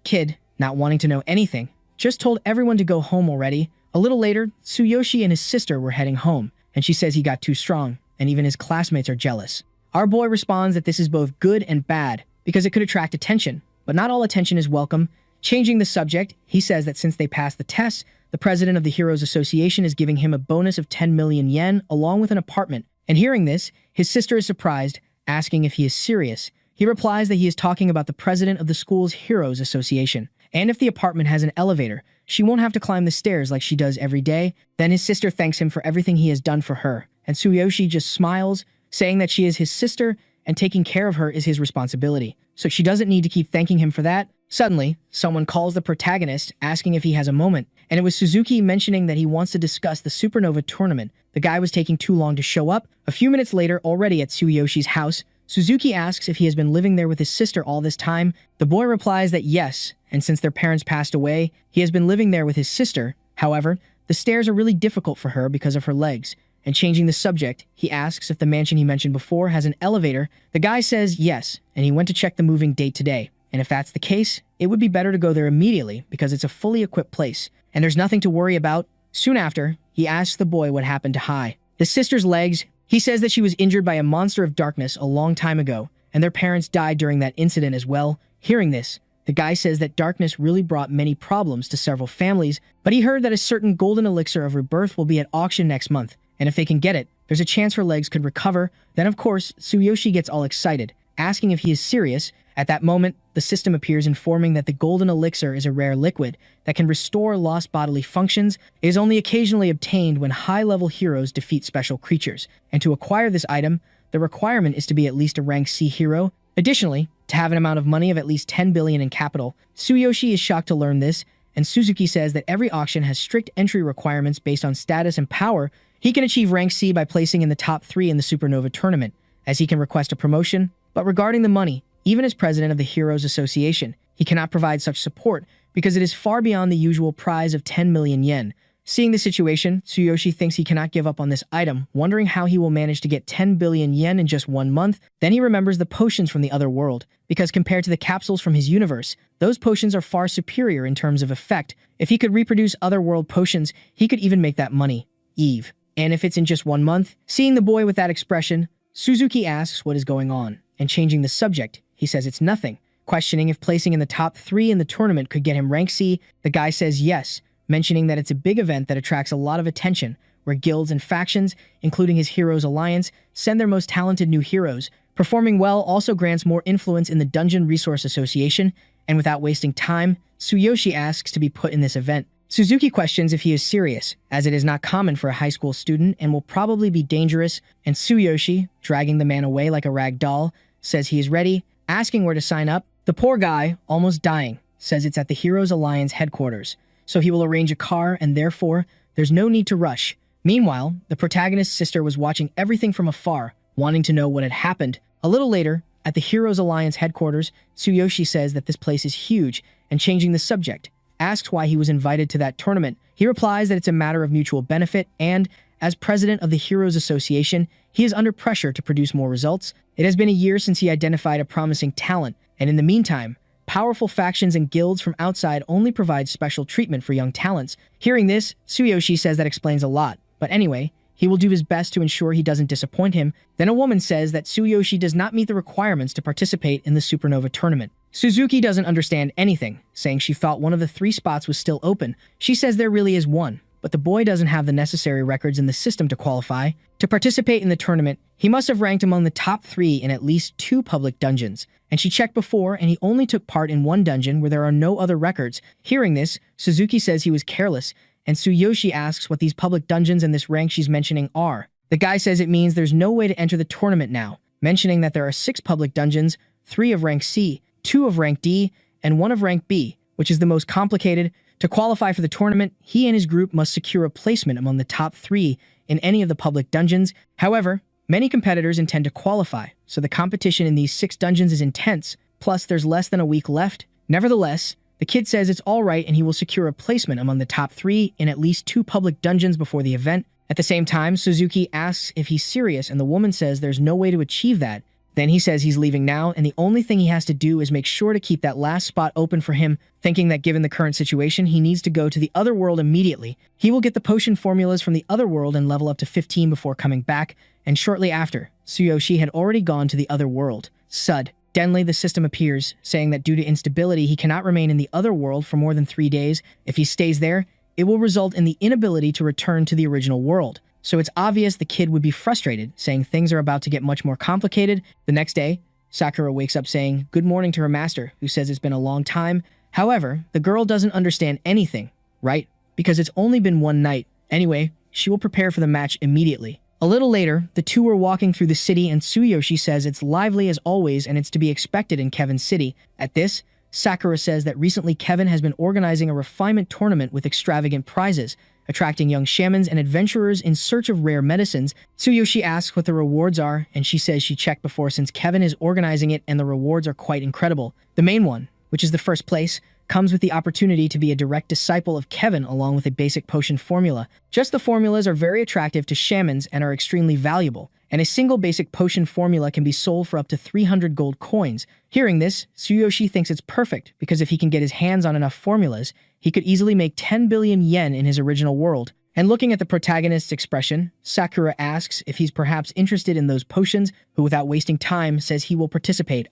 Kid, not wanting to know anything, just told everyone to go home already. A little later, Tsuyoshi and his sister were heading home, and she says he got too strong, and even his classmates are jealous. Our boy responds that this is both good and bad, because it could attract attention, but not all attention is welcome. Changing the subject, he says that since they passed the test, the president of the Heroes Association is giving him a bonus of 10 million yen along with an apartment. And hearing this, his sister is surprised, asking if he is serious. He replies that he is talking about the president of the school's Heroes Association, and if the apartment has an elevator, she won't have to climb the stairs like she does every day. Then his sister thanks him for everything he has done for her, and Tsuyoshi just smiles, saying that she is his sister and taking care of her is his responsibility, so she doesn't need to keep thanking him for that. Suddenly, someone calls the protagonist, asking if he has a moment, and it was Suzuki mentioning that he wants to discuss the Supernova tournament. The guy was taking too long to show up. A few minutes later, already at Tsuyoshi's house, Suzuki asks if he has been living there with his sister all this time. The boy replies that yes, and since their parents passed away, he has been living there with his sister. However, the stairs are really difficult for her because of her legs. And changing the subject, he asks if the mansion he mentioned before has an elevator. The guy says yes, and he went to check the moving date today. And if that's the case, it would be better to go there immediately because it's a fully equipped place, and there's nothing to worry about. Soon after, he asks the boy what happened to Hai. His sister's legs, he says that she was injured by a monster of darkness a long time ago, and their parents died during that incident as well. Hearing this, the guy says that darkness really brought many problems to several families, but he heard that a certain golden elixir of rebirth will be at auction next month, and if they can get it, there's a chance her legs could recover. Then of course, Tsuyoshi gets all excited, asking if he is serious. At that moment, the system appears informing that the golden elixir is a rare liquid that can restore lost bodily functions. It is only occasionally obtained when high-level heroes defeat special creatures, and to acquire this item, the requirement is to be at least a rank C hero. Additionally, to have an amount of money of at least 10 billion in capital. Tsuyoshi is shocked to learn this, and Suzuki says that every auction has strict entry requirements based on status and power. He can achieve rank C by placing in the top 3 in the Supernova tournament, as he can request a promotion. But regarding the money, even as president of the Heroes Association, he cannot provide such support because it is far beyond the usual prize of 10 million yen. Seeing the situation, Tsuyoshi thinks he cannot give up on this item, wondering how he will manage to get 10 billion yen in just 1 month. Then he remembers the potions from the other world, because compared to the capsules from his universe, those potions are far superior in terms of effect. If he could reproduce other world potions, he could even make that money. Eve. And if it's in just 1 month? Seeing the boy with that expression, Suzuki asks what is going on, and changing the subject, he says it's nothing, questioning if placing in the top 3 in the tournament could get him rank C. The guy says yes, mentioning that it's a big event that attracts a lot of attention, where guilds and factions, including his Heroes Alliance, send their most talented new heroes. Performing well also grants more influence in the Dungeon Resource Association, and without wasting time, Tsuyoshi asks to be put in this event. Suzuki questions if he is serious, as it is not common for a high school student and will probably be dangerous, and Tsuyoshi, dragging the man away like a rag doll, says he is ready, asking where to sign up. The poor guy, almost dying, says it's at the Heroes Alliance headquarters, so he will arrange a car and therefore, there's no need to rush. Meanwhile, the protagonist's sister was watching everything from afar, wanting to know what had happened. A little later, at the Heroes Alliance headquarters, Tsuyoshi says that this place is huge, and changing the subject, asks why he was invited to that tournament. He replies that it's a matter of mutual benefit and, as president of the Heroes Association, he is under pressure to produce more results. It has been a year since he identified a promising talent, and in the meantime, powerful factions and guilds from outside only provide special treatment for young talents. Hearing this, Tsuyoshi says that explains a lot, but anyway, he will do his best to ensure he doesn't disappoint him. Then a woman says that Tsuyoshi does not meet the requirements to participate in the Supernova tournament. Suzuki doesn't understand anything, saying she thought one of the 3 spots was still open. She says there really is one, but the boy doesn't have the necessary records in the system to qualify. To participate in the tournament, he must have ranked among the top 3 in at least 2 public dungeons, and she checked before and he only took part in 1 dungeon where there are no other records. Hearing this, Suzuki says he was careless, and Tsuyoshi asks what these public dungeons and this rank she's mentioning are. The guy says it means there's no way to enter the tournament now, mentioning that there are 6 public dungeons, 3 of rank C, 2 of rank D, and 1 of rank B, which is the most complicated. To qualify for the tournament, he and his group must secure a placement among the top 3 in any of the public dungeons. However, many competitors intend to qualify, so the competition in these 6 dungeons is intense, plus there's less than a week left. Nevertheless, the kid says it's alright and he will secure a placement among the top 3 in at least 2 public dungeons before the event. At the same time, Suzuki asks if he's serious and the woman says there's no way to achieve that. Then he says he's leaving now and the only thing he has to do is make sure to keep that last spot open for him, thinking that given the current situation, he needs to go to the other world immediately. He will get the potion formulas from the other world and level up to 15 before coming back, and shortly after, Tsuyoshi had already gone to the other world. Suddenly, the system appears, saying that due to instability, he cannot remain in the other world for more than 3 days. If he stays there, it will result in the inability to return to the original world. So it's obvious the kid would be frustrated, saying things are about to get much more complicated. The next day, Sakura wakes up saying good morning to her master, who says it's been a long time. However, the girl doesn't understand anything, right? Because it's only been 1 night. Anyway, she will prepare for the match immediately. A little later, the two are walking through the city and Tsuyoshi says it's lively as always and it's to be expected in Kevin's city. At this, Sakura says that recently Kevin has been organizing a refinement tournament with extravagant prizes, attracting young shamans and adventurers in search of rare medicines. Tsuyoshi asks what the rewards are, and she says she checked before since Kevin is organizing it and the rewards are quite incredible. The main one, which is the first place, comes with the opportunity to be a direct disciple of Kevin along with a basic potion formula. Just the formulas are very attractive to shamans and are extremely valuable, and a single basic potion formula can be sold for up to 300 gold coins. Hearing this, Tsuyoshi thinks it's perfect because if he can get his hands on enough formulas, he could easily make 10 billion yen in his original world. And looking at the protagonist's expression, Sakura asks if he's perhaps interested in those potions, who without wasting time says he will participate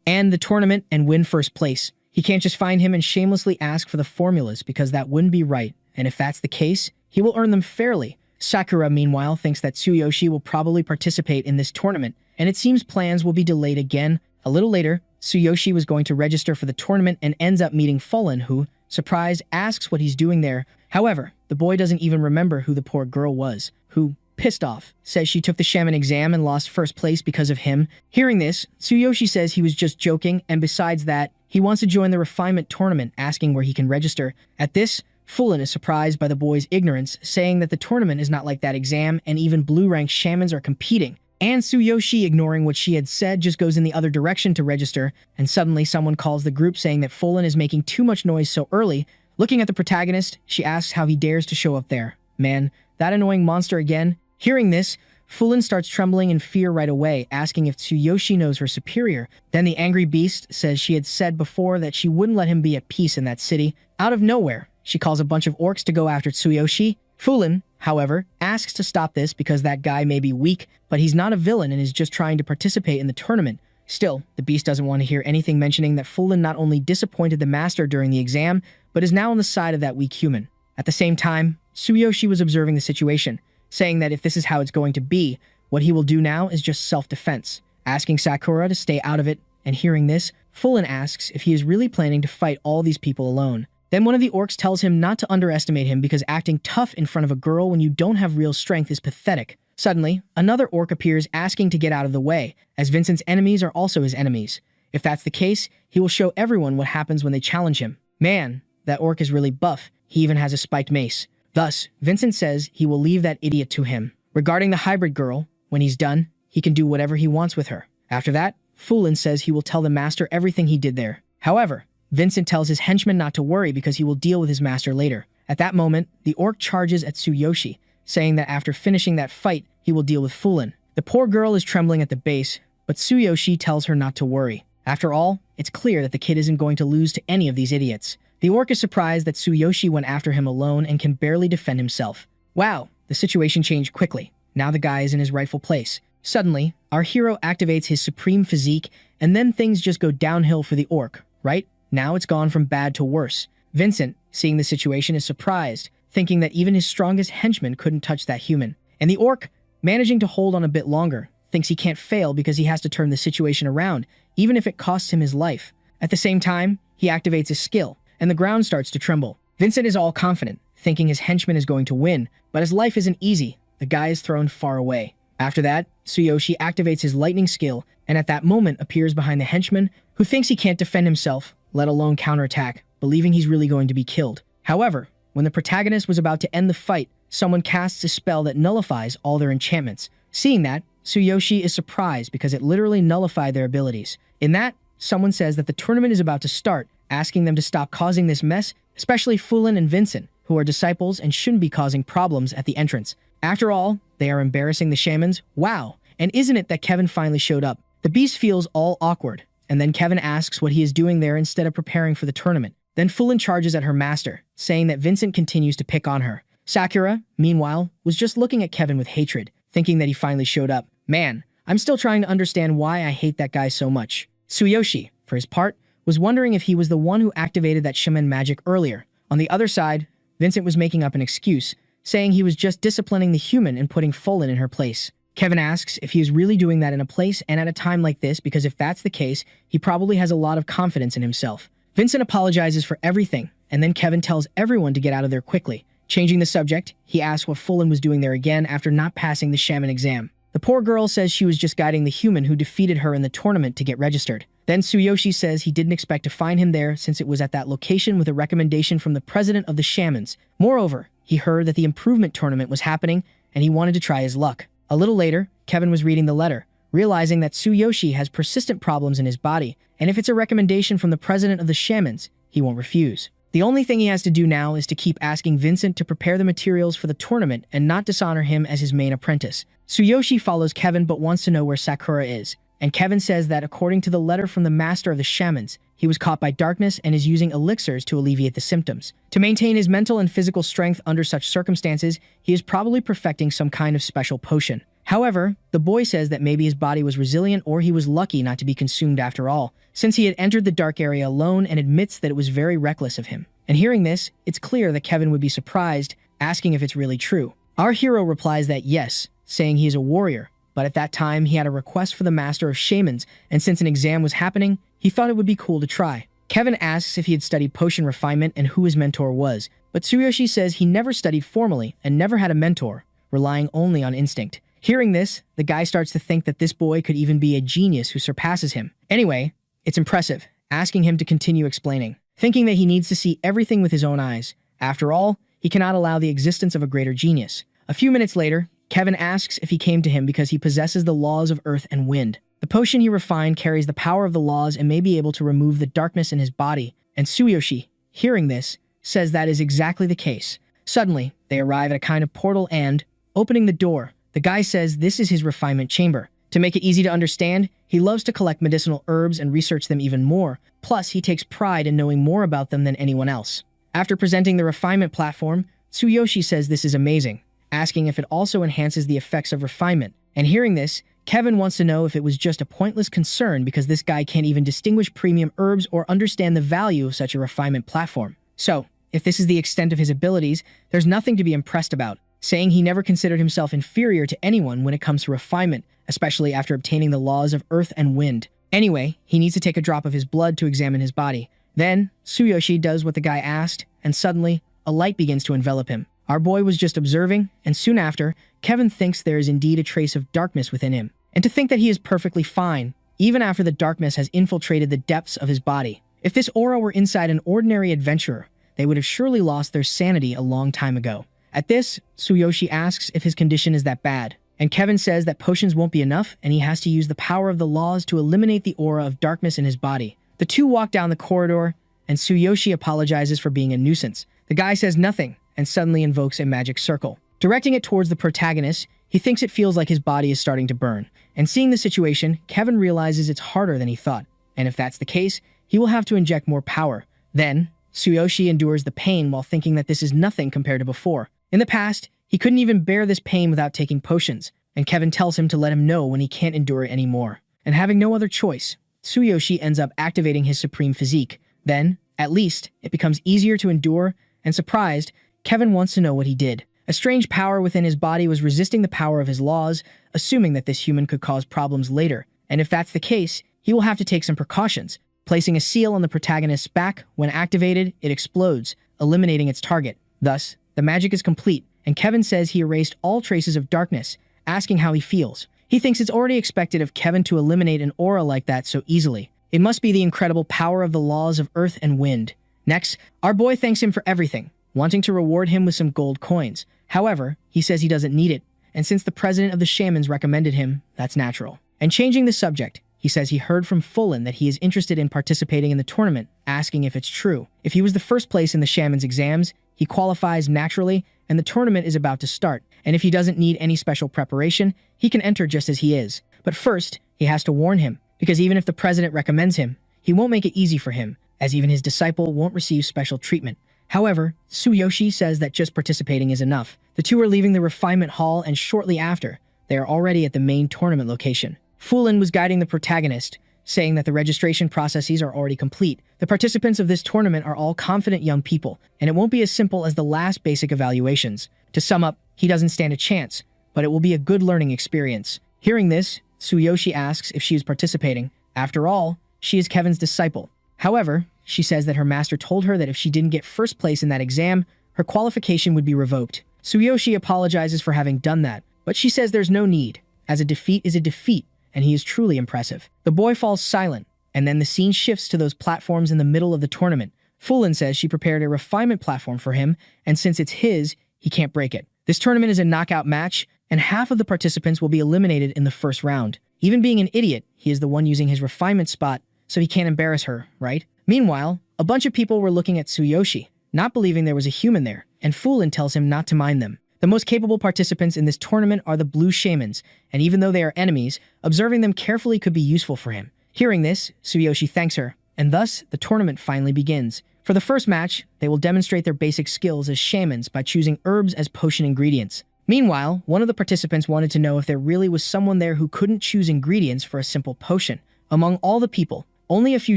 and the tournament and win first place. He can't just find him and shamelessly ask for the formulas because that wouldn't be right, and if that's the case, he will earn them fairly. Sakura, meanwhile, thinks that Tsuyoshi will probably participate in this tournament, and it seems plans will be delayed again. A little later, Tsuyoshi was going to register for the tournament and ends up meeting Fulin, who, surprised, asks what he's doing there. However, the boy doesn't even remember who the poor girl was, who, pissed off, says she took the shaman exam and lost first place because of him. Hearing this, Tsuyoshi says he was just joking, and besides that, he wants to join the refinement tournament, asking where he can register. At this, Fulin is surprised by the boy's ignorance, saying that the tournament is not like that exam and even blue-rank shamans are competing. And Tsuyoshi, ignoring what she had said, just goes in the other direction to register, and suddenly someone calls the group saying that Fulin is making too much noise so early. Looking at the protagonist, she asks how he dares to show up there. Man, that annoying monster again. Hearing this, Fulin starts trembling in fear right away, asking if Tsuyoshi knows her superior. Then the angry beast says she had said before that she wouldn't let him be at peace in that city. Out of nowhere, she calls a bunch of orcs to go after Tsuyoshi. Fulin, however, asks to stop this because that guy may be weak, but he's not a villain and is just trying to participate in the tournament. Still, the beast doesn't want to hear anything mentioning that Fulin not only disappointed the master during the exam, but is now on the side of that weak human. At the same time, Tsuyoshi was observing the situation, saying that if this is how it's going to be, what he will do now is just self-defense, asking Sakura to stay out of it, and hearing this, Fulin asks if he is really planning to fight all these people alone. Then one of the orcs tells him not to underestimate him because acting tough in front of a girl when you don't have real strength is pathetic. Suddenly, another orc appears asking to get out of the way, as Vincent's enemies are also his enemies. If that's the case, he will show everyone what happens when they challenge him. Man, that orc is really buff. He even has a spiked mace. Thus, Vincent says he will leave that idiot to him. Regarding the hybrid girl, when he's done, he can do whatever he wants with her. After that, Fulin says he will tell the master everything he did there. However, Vincent tells his henchman not to worry because he will deal with his master later. At that moment, the orc charges at Tsuyoshi, saying that after finishing that fight, he will deal with Fulin. The poor girl is trembling at the base, but Tsuyoshi tells her not to worry. After all, it's clear that the kid isn't going to lose to any of these idiots. The orc is surprised that Tsuyoshi went after him alone and can barely defend himself. Wow, the situation changed quickly. Now the guy is in his rightful place. Suddenly, our hero activates his supreme physique, and then things just go downhill for the orc, right? Now it's gone from bad to worse. Vincent, seeing the situation, is surprised, thinking that even his strongest henchman couldn't touch that human. And the orc, managing to hold on a bit longer, thinks he can't fail because he has to turn the situation around, even if it costs him his life. At the same time, he activates his skill, and the ground starts to tremble. Vincent is all confident, thinking his henchman is going to win, but his life isn't easy. The guy is thrown far away. After that, Tsuyoshi activates his lightning skill, and at that moment appears behind the henchman, who thinks he can't defend himself, let alone counterattack, believing he's really going to be killed. However, when the protagonist was about to end the fight, someone casts a spell that nullifies all their enchantments. Seeing that, Tsuyoshi is surprised because it literally nullified their abilities. In that, someone says that the tournament is about to start, asking them to stop causing this mess, especially Fulin and Vincent, who are disciples and shouldn't be causing problems at the entrance. After all, they are embarrassing the shamans. Wow! And isn't it that Kevin finally showed up? The beast feels all awkward, and then Kevin asks what he is doing there instead of preparing for the tournament. Then Fulin charges at her master, saying that Vincent continues to pick on her. Sakura, meanwhile, was just looking at Kevin with hatred, thinking that he finally showed up. Man, I'm still trying to understand why I hate that guy so much. Tsuyoshi, for his part, was wondering if he was the one who activated that shaman magic earlier. On the other side, Vincent was making up an excuse, saying he was just disciplining the human and putting Fulin in her place. Kevin asks if he is really doing that in a place and at a time like this because if that's the case, he probably has a lot of confidence in himself. Vincent apologizes for everything, and then Kevin tells everyone to get out of there quickly. Changing the subject, he asks what Fulin was doing there again after not passing the shaman exam. The poor girl says she was just guiding the human who defeated her in the tournament to get registered. Then Tsuyoshi says he didn't expect to find him there since it was at that location with a recommendation from the president of the shamans. Moreover, he heard that the improvement tournament was happening and he wanted to try his luck. A little later, Kevin was reading the letter, realizing that Tsuyoshi has persistent problems in his body, and if it's a recommendation from the president of the shamans, he won't refuse. The only thing he has to do now is to keep asking Vincent to prepare the materials for the tournament and not dishonor him as his main apprentice. Tsuyoshi follows Kevin but wants to know where Sakura is, and Kevin says that according to the letter from the master of the shamans, he was caught by darkness and is using elixirs to alleviate the symptoms. To maintain his mental and physical strength under such circumstances, he is probably perfecting some kind of special potion. However, the boy says that maybe his body was resilient or he was lucky not to be consumed after all, since he had entered the dark area alone and admits that it was very reckless of him. And hearing this, it's clear that Kevin would be surprised, asking if it's really true. Our hero replies that yes, saying he is a warrior, but at that time he had a request for the master of shamans, and since an exam was happening, he thought it would be cool to try. Kevin asks if he had studied potion refinement and who his mentor was, but Tsuyoshi says he never studied formally and never had a mentor, relying only on instinct. Hearing this, the guy starts to think that this boy could even be a genius who surpasses him. Anyway, it's impressive, asking him to continue explaining, thinking that he needs to see everything with his own eyes. After all, he cannot allow the existence of a greater genius. A few minutes later, Kevin asks if he came to him because he possesses the laws of earth and wind. The potion he refined carries the power of the laws and may be able to remove the darkness in his body, and Tsuyoshi, hearing this, says that is exactly the case. Suddenly, they arrive at a kind of portal and, opening the door, the guy says this is his refinement chamber. To make it easy to understand, he loves to collect medicinal herbs and research them even more, plus he takes pride in knowing more about them than anyone else. After presenting the refinement platform, Tsuyoshi says this is amazing, asking if it also enhances the effects of refinement. And hearing this, Kevin wants to know if it was just a pointless concern because this guy can't even distinguish premium herbs or understand the value of such a refinement platform. So, if this is the extent of his abilities, there's nothing to be impressed about, saying he never considered himself inferior to anyone when it comes to refinement, especially after obtaining the laws of earth and wind. Anyway, he needs to take a drop of his blood to examine his body. Then, Tsuyoshi does what the guy asked, and suddenly, a light begins to envelop him. Our boy was just observing, and soon after, Kevin thinks there is indeed a trace of darkness within him. And to think that he is perfectly fine, even after the darkness has infiltrated the depths of his body. If this aura were inside an ordinary adventurer, they would have surely lost their sanity a long time ago. At this, Tsuyoshi asks if his condition is that bad, and Kevin says that potions won't be enough and he has to use the power of the laws to eliminate the aura of darkness in his body. The two walk down the corridor, and Tsuyoshi apologizes for being a nuisance. The guy says nothing, and suddenly invokes a magic circle. Directing it towards the protagonist, he thinks it feels like his body is starting to burn. And seeing the situation, Kevin realizes it's harder than he thought, and if that's the case, he will have to inject more power. Then, Tsuyoshi endures the pain while thinking that this is nothing compared to before. In the past, he couldn't even bear this pain without taking potions, and Kevin tells him to let him know when he can't endure it anymore. And having no other choice, Tsuyoshi ends up activating his supreme physique. Then, at least, it becomes easier to endure, and surprised, Kevin wants to know what he did. A strange power within his body was resisting the power of his laws, assuming that this human could cause problems later. And if that's the case, he will have to take some precautions. Placing a seal on the protagonist's back, when activated, it explodes, eliminating its target. Thus, the magic is complete, and Kevin says he erased all traces of darkness, asking how he feels. He thinks it's already expected of Kevin to eliminate an aura like that so easily. It must be the incredible power of the laws of earth and wind. Next, our boy thanks him for everything, wanting to reward him with some gold coins. However, he says he doesn't need it, and since the president of the shamans recommended him, that's natural. And changing the subject, he says he heard from Fulin that he is interested in participating in the tournament, asking if it's true. If he was the first place in the shaman's exams, he qualifies naturally, and the tournament is about to start. And if he doesn't need any special preparation, he can enter just as he is. But first, he has to warn him, because even if the president recommends him, he won't make it easy for him, as even his disciple won't receive special treatment. However, Tsuyoshi says that just participating is enough. The two are leaving the refinement hall, and shortly after, they are already at the main tournament location. Fulin was guiding the protagonist, saying that the registration processes are already complete. The participants of this tournament are all confident young people, and it won't be as simple as the last basic evaluations. To sum up, he doesn't stand a chance, but it will be a good learning experience. Hearing this, Tsuyoshi asks if she is participating. After all, she is Kevin's disciple. However, she says that her master told her that if she didn't get first place in that exam, her qualification would be revoked. Tsuyoshi apologizes for having done that, but she says there's no need, as a defeat is a defeat, and he is truly impressive. The boy falls silent, and then the scene shifts to those platforms in the middle of the tournament. Fulin says she prepared a refinement platform for him, and since it's his, he can't break it. This tournament is a knockout match, and half of the participants will be eliminated in the first round. Even being an idiot, he is the one using his refinement spot, so he can't embarrass her, right? Meanwhile, a bunch of people were looking at Tsuyoshi, not believing there was a human there, and Fulin tells him not to mind them. The most capable participants in this tournament are the blue shamans, and even though they are enemies, observing them carefully could be useful for him. Hearing this, Tsuyoshi thanks her, and thus, the tournament finally begins. For the first match, they will demonstrate their basic skills as shamans by choosing herbs as potion ingredients. Meanwhile, one of the participants wanted to know if there really was someone there who couldn't choose ingredients for a simple potion. Among all the people, only a few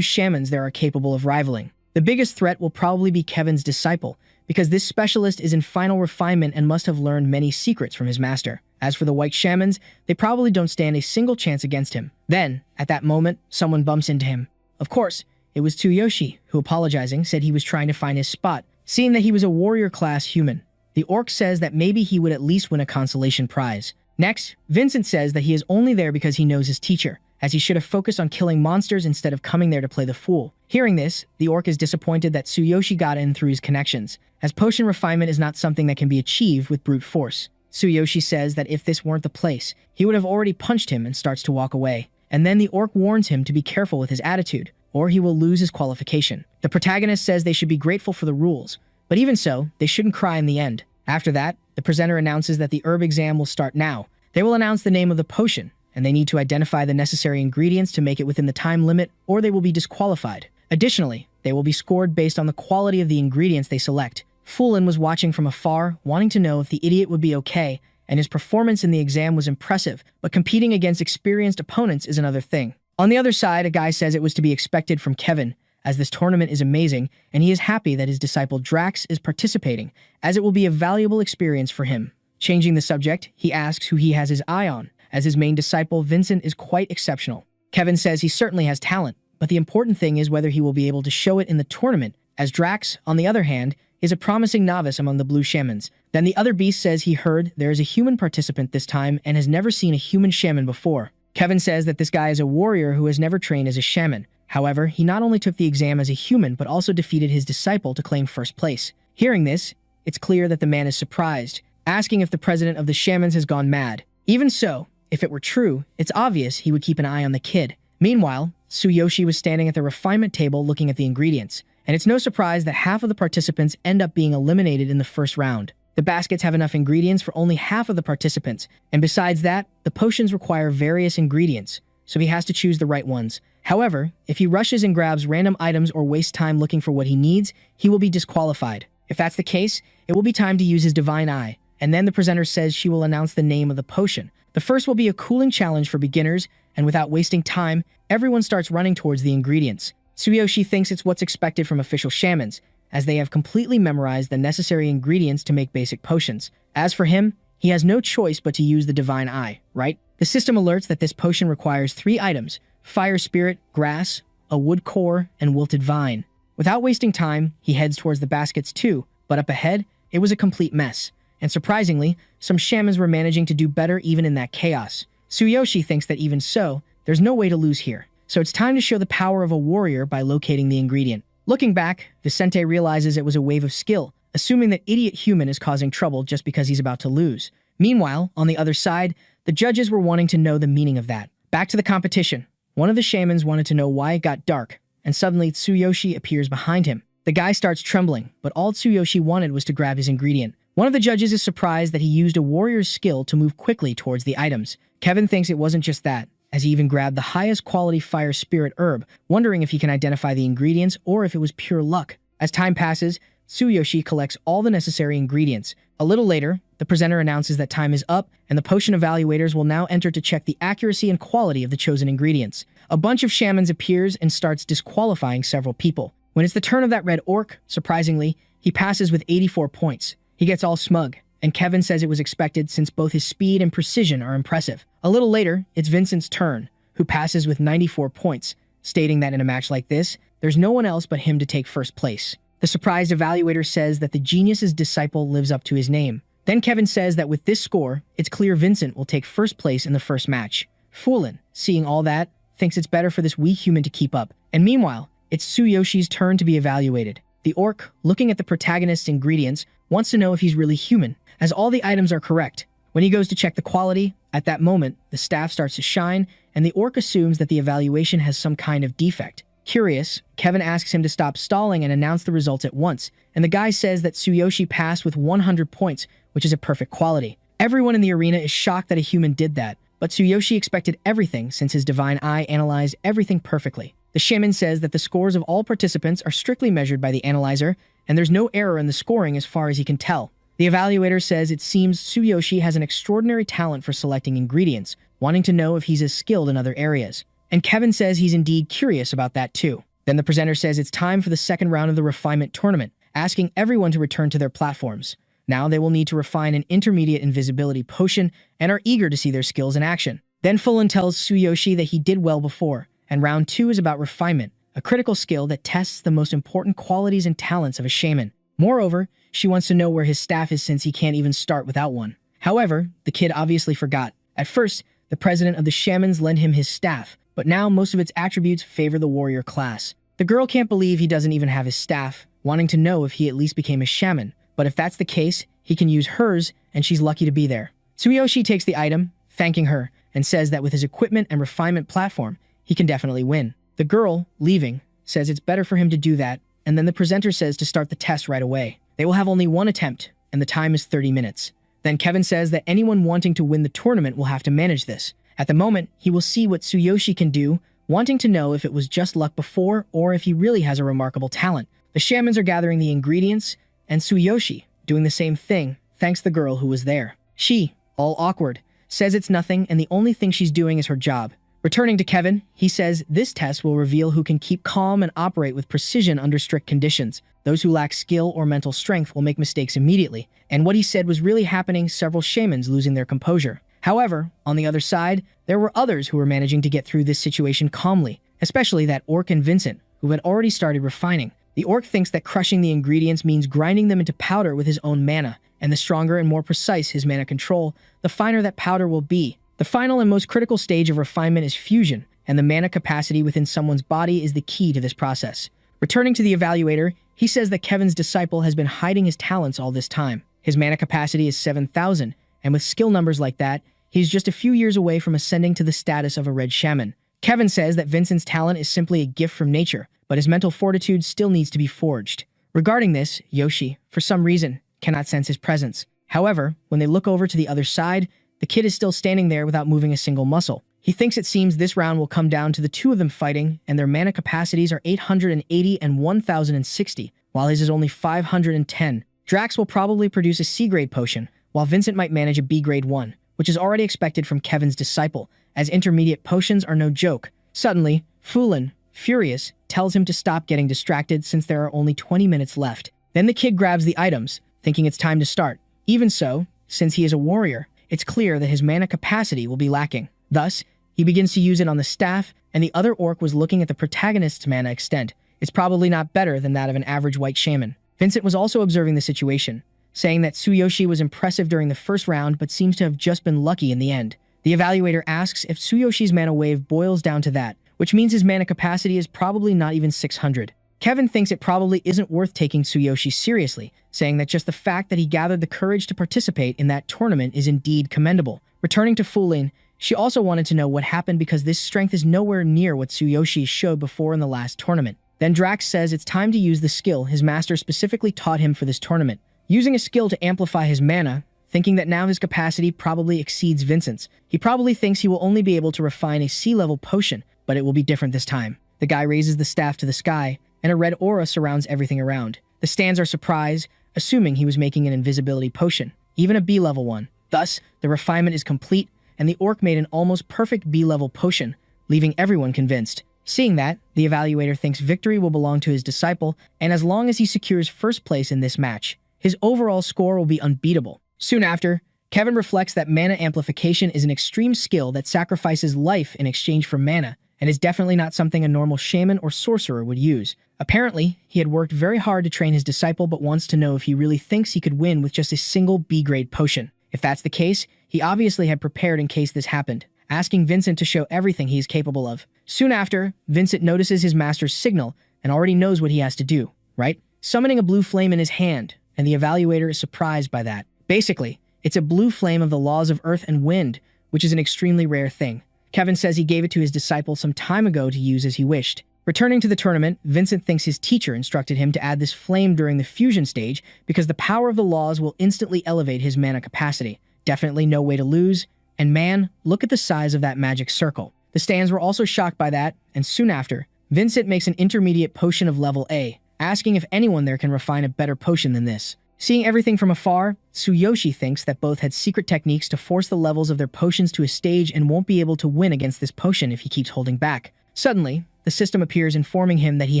shamans there are capable of rivaling. The biggest threat will probably be Kevin's disciple, because this specialist is in final refinement and must have learned many secrets from his master. As for the white shamans, they probably don't stand a single chance against him. Then, at that moment, someone bumps into him. Of course, it was Tsuyoshi, who, apologizing, said he was trying to find his spot, seeing that he was a warrior-class human. The orc says that maybe he would at least win a consolation prize. Next, Vincent says that he is only there because he knows his teacher, as he should have focused on killing monsters instead of coming there to play the fool. Hearing this, the orc is disappointed that Tsuyoshi got in through his connections, as potion refinement is not something that can be achieved with brute force. Tsuyoshi says that if this weren't the place, he would have already punched him and starts to walk away. And then the orc warns him to be careful with his attitude, or he will lose his qualification. The protagonist says they should be grateful for the rules, but even so, they shouldn't cry in the end. After that, the presenter announces that the herb exam will start now. They will announce the name of the potion, and they need to identify the necessary ingredients to make it within the time limit, or they will be disqualified. Additionally, they will be scored based on the quality of the ingredients they select. Fulin was watching from afar, wanting to know if the idiot would be okay, and his performance in the exam was impressive, but competing against experienced opponents is another thing. On the other side, a guy says it was to be expected from Kevin, as this tournament is amazing, and he is happy that his disciple Drax is participating, as it will be a valuable experience for him. Changing the subject, he asks who he has his eye on, as his main disciple Vincent is quite exceptional. Kevin says he certainly has talent, but the important thing is whether he will be able to show it in the tournament, as Drax, on the other hand, is a promising novice among the blue shamans. Then the other beast says he heard there is a human participant this time and has never seen a human shaman before. Kevin says that this guy is a warrior who has never trained as a shaman. However, he not only took the exam as a human, but also defeated his disciple to claim first place. Hearing this, it's clear that the man is surprised, asking if the president of the shamans has gone mad. Even so, if it were true, it's obvious he would keep an eye on the kid. Meanwhile, Tsuyoshi was standing at the refinement table looking at the ingredients, and it's no surprise that half of the participants end up being eliminated in the first round. The baskets have enough ingredients for only half of the participants, and besides that, the potions require various ingredients, so he has to choose the right ones. However, if he rushes and grabs random items or wastes time looking for what he needs, he will be disqualified. If that's the case, it will be time to use his divine eye, and then the presenter says she will announce the name of the potion. The first will be a cooling challenge for beginners, and without wasting time, everyone starts running towards the ingredients. Tsuyoshi thinks it's what's expected from official shamans, as they have completely memorized the necessary ingredients to make basic potions. As for him, he has no choice but to use the divine eye, right? The system alerts that this potion requires 3 items: fire spirit, grass, a wood core, and wilted vine. Without wasting time, he heads towards the baskets too, but up ahead, it was a complete mess. And surprisingly, some shamans were managing to do better even in that chaos. Tsuyoshi thinks that even so, there's no way to lose here. So it's time to show the power of a warrior by locating the ingredient. Looking back, Vicente realizes it was a wave of skill, assuming that idiot human is causing trouble just because he's about to lose. Meanwhile, on the other side, the judges were wanting to know the meaning of that. Back to the competition. One of the shamans wanted to know why it got dark, and suddenly Tsuyoshi appears behind him. The guy starts trembling, but all Tsuyoshi wanted was to grab his ingredient. One of the judges is surprised that he used a warrior's skill to move quickly towards the items. Kevin thinks it wasn't just that, as he even grabbed the highest quality fire spirit herb, wondering if he can identify the ingredients or if it was pure luck. As time passes, Tsuyoshi collects all the necessary ingredients. A little later, the presenter announces that time is up, and the potion evaluators will now enter to check the accuracy and quality of the chosen ingredients. A bunch of shamans appears and starts disqualifying several people. When it's the turn of that red orc, surprisingly, he passes with 84 points. He gets all smug, and Kevin says it was expected since both his speed and precision are impressive. A little later, it's Vincent's turn, who passes with 94 points, stating that in a match like this, there's no one else but him to take first place. The surprised evaluator says that the genius's disciple lives up to his name. Then Kevin says that with this score, it's clear Vincent will take first place in the first match. Foolin, seeing all that, thinks it's better for this weak human to keep up. And meanwhile, it's Tsuyoshi's turn to be evaluated. The orc, looking at the protagonist's ingredients, wants to know if he's really human, as all the items are correct. When he goes to check the quality, at that moment, the staff starts to shine, and the orc assumes that the evaluation has some kind of defect. Curious, Kevin asks him to stop stalling and announce the results at once, and the guy says that Tsuyoshi passed with 100 points, which is a perfect quality. Everyone in the arena is shocked that a human did that, but Tsuyoshi expected everything since his divine eye analyzed everything perfectly. The shaman says that the scores of all participants are strictly measured by the analyzer, and there's no error in the scoring as far as he can tell. The evaluator says it seems Tsuyoshi has an extraordinary talent for selecting ingredients, wanting to know if he's as skilled in other areas. And Kevin says he's indeed curious about that too. Then the presenter says it's time for the second round of the refinement tournament, asking everyone to return to their platforms. Now they will need to refine an intermediate invisibility potion and are eager to see their skills in action. Then Fulin tells Tsuyoshi that he did well before, and round 2 is about refinement, a critical skill that tests the most important qualities and talents of a shaman. Moreover, she wants to know where his staff is since he can't even start without one. However, the kid obviously forgot. At first, the president of the shamans lent him his staff, but now most of its attributes favor the warrior class. The girl can't believe he doesn't even have his staff, wanting to know if he at least became a shaman, but if that's the case, he can use hers, and she's lucky to be there. Tsuyoshi takes the item, thanking her, and says that with his equipment and refinement platform, he can definitely win. The girl, leaving, says it's better for him to do that, and then the presenter says to start the test right away. They will have only one attempt, and the time is 30 minutes. Then Kevin says that anyone wanting to win the tournament will have to manage this. At the moment, he will see what Tsuyoshi can do, wanting to know if it was just luck before or if he really has a remarkable talent. The shamans are gathering the ingredients, and Tsuyoshi, doing the same thing, thanks the girl who was there. She, all awkward, says it's nothing and the only thing she's doing is her job, Returning to Kevin, he says this test will reveal who can keep calm and operate with precision under strict conditions. Those who lack skill or mental strength will make mistakes immediately. And what he said was really happening, several shamans losing their composure. However, on the other side, there were others who were managing to get through this situation calmly, especially that orc and Vincent, who had already started refining. The orc thinks that crushing the ingredients means grinding them into powder with his own mana, and the stronger and more precise his mana control, the finer that powder will be. The final and most critical stage of refinement is fusion, and the mana capacity within someone's body is the key to this process. Returning to the evaluator, he says that Kevin's disciple has been hiding his talents all this time. His mana capacity is 7,000, and with skill numbers like that, he's just a few years away from ascending to the status of a red shaman. Kevin says that Vincent's talent is simply a gift from nature, but his mental fortitude still needs to be forged. Regarding this, Yoshi, for some reason, cannot sense his presence. However, when they look over to the other side, the kid is still standing there without moving a single muscle. He thinks it seems this round will come down to the two of them fighting, and their mana capacities are 880 and 1060, while his is only 510. Drax will probably produce a C-grade potion, while Vincent might manage a B-grade one, which is already expected from Kevin's disciple, as intermediate potions are no joke. Suddenly, Fulin, furious, tells him to stop getting distracted since there are only 20 minutes left. Then the kid grabs the items, thinking it's time to start. Even so, since he is a warrior, it's clear that his mana capacity will be lacking. Thus, he begins to use it on the staff, and the other orc was looking at the protagonist's mana extent. It's probably not better than that of an average white shaman. Vincent was also observing the situation, saying that Tsuyoshi was impressive during the first round but seems to have just been lucky in the end. The evaluator asks if Tsuyoshi's mana wave boils down to that, which means his mana capacity is probably not even 600. Kevin thinks it probably isn't worth taking Tsuyoshi seriously, saying that just the fact that he gathered the courage to participate in that tournament is indeed commendable. Returning to Fulin, she also wanted to know what happened because this strength is nowhere near what Tsuyoshi showed before in the last tournament. Then Drax says it's time to use the skill his master specifically taught him for this tournament. Using a skill to amplify his mana, thinking that now his capacity probably exceeds Vincent's. He probably thinks he will only be able to refine a C-level potion, but it will be different this time. The guy raises the staff to the sky, and a red aura surrounds everything around. The stands are surprised, assuming he was making an invisibility potion, even a B-level one. Thus, the refinement is complete, and the orc made an almost perfect B-level potion, leaving everyone convinced. Seeing that, the evaluator thinks victory will belong to his disciple, and as long as he secures first place in this match, his overall score will be unbeatable. Soon after, Kevin reflects that mana amplification is an extreme skill that sacrifices life in exchange for mana, and is definitely not something a normal shaman or sorcerer would use. Apparently, he had worked very hard to train his disciple but wants to know if he really thinks he could win with just a single B-grade potion. If that's the case, he obviously had prepared in case this happened, asking Vincent to show everything he is capable of. Soon after, Vincent notices his master's signal and already knows what he has to do, right? Summoning a blue flame in his hand, and the evaluator is surprised by that. Basically, it's a blue flame of the laws of earth and wind, which is an extremely rare thing. Kevin says he gave it to his disciple some time ago to use as he wished. Returning to the tournament, Vincent thinks his teacher instructed him to add this flame during the fusion stage because the power of the laws will instantly elevate his mana capacity. Definitely no way to lose. And man, look at the size of that magic circle. The stands were also shocked by that, and soon after, Vincent makes an intermediate potion of level A, asking if anyone there can refine a better potion than this. Seeing everything from afar, Tsuyoshi thinks that both had secret techniques to force the levels of their potions to a stage and won't be able to win against this potion if he keeps holding back. Suddenly, the system appears informing him that he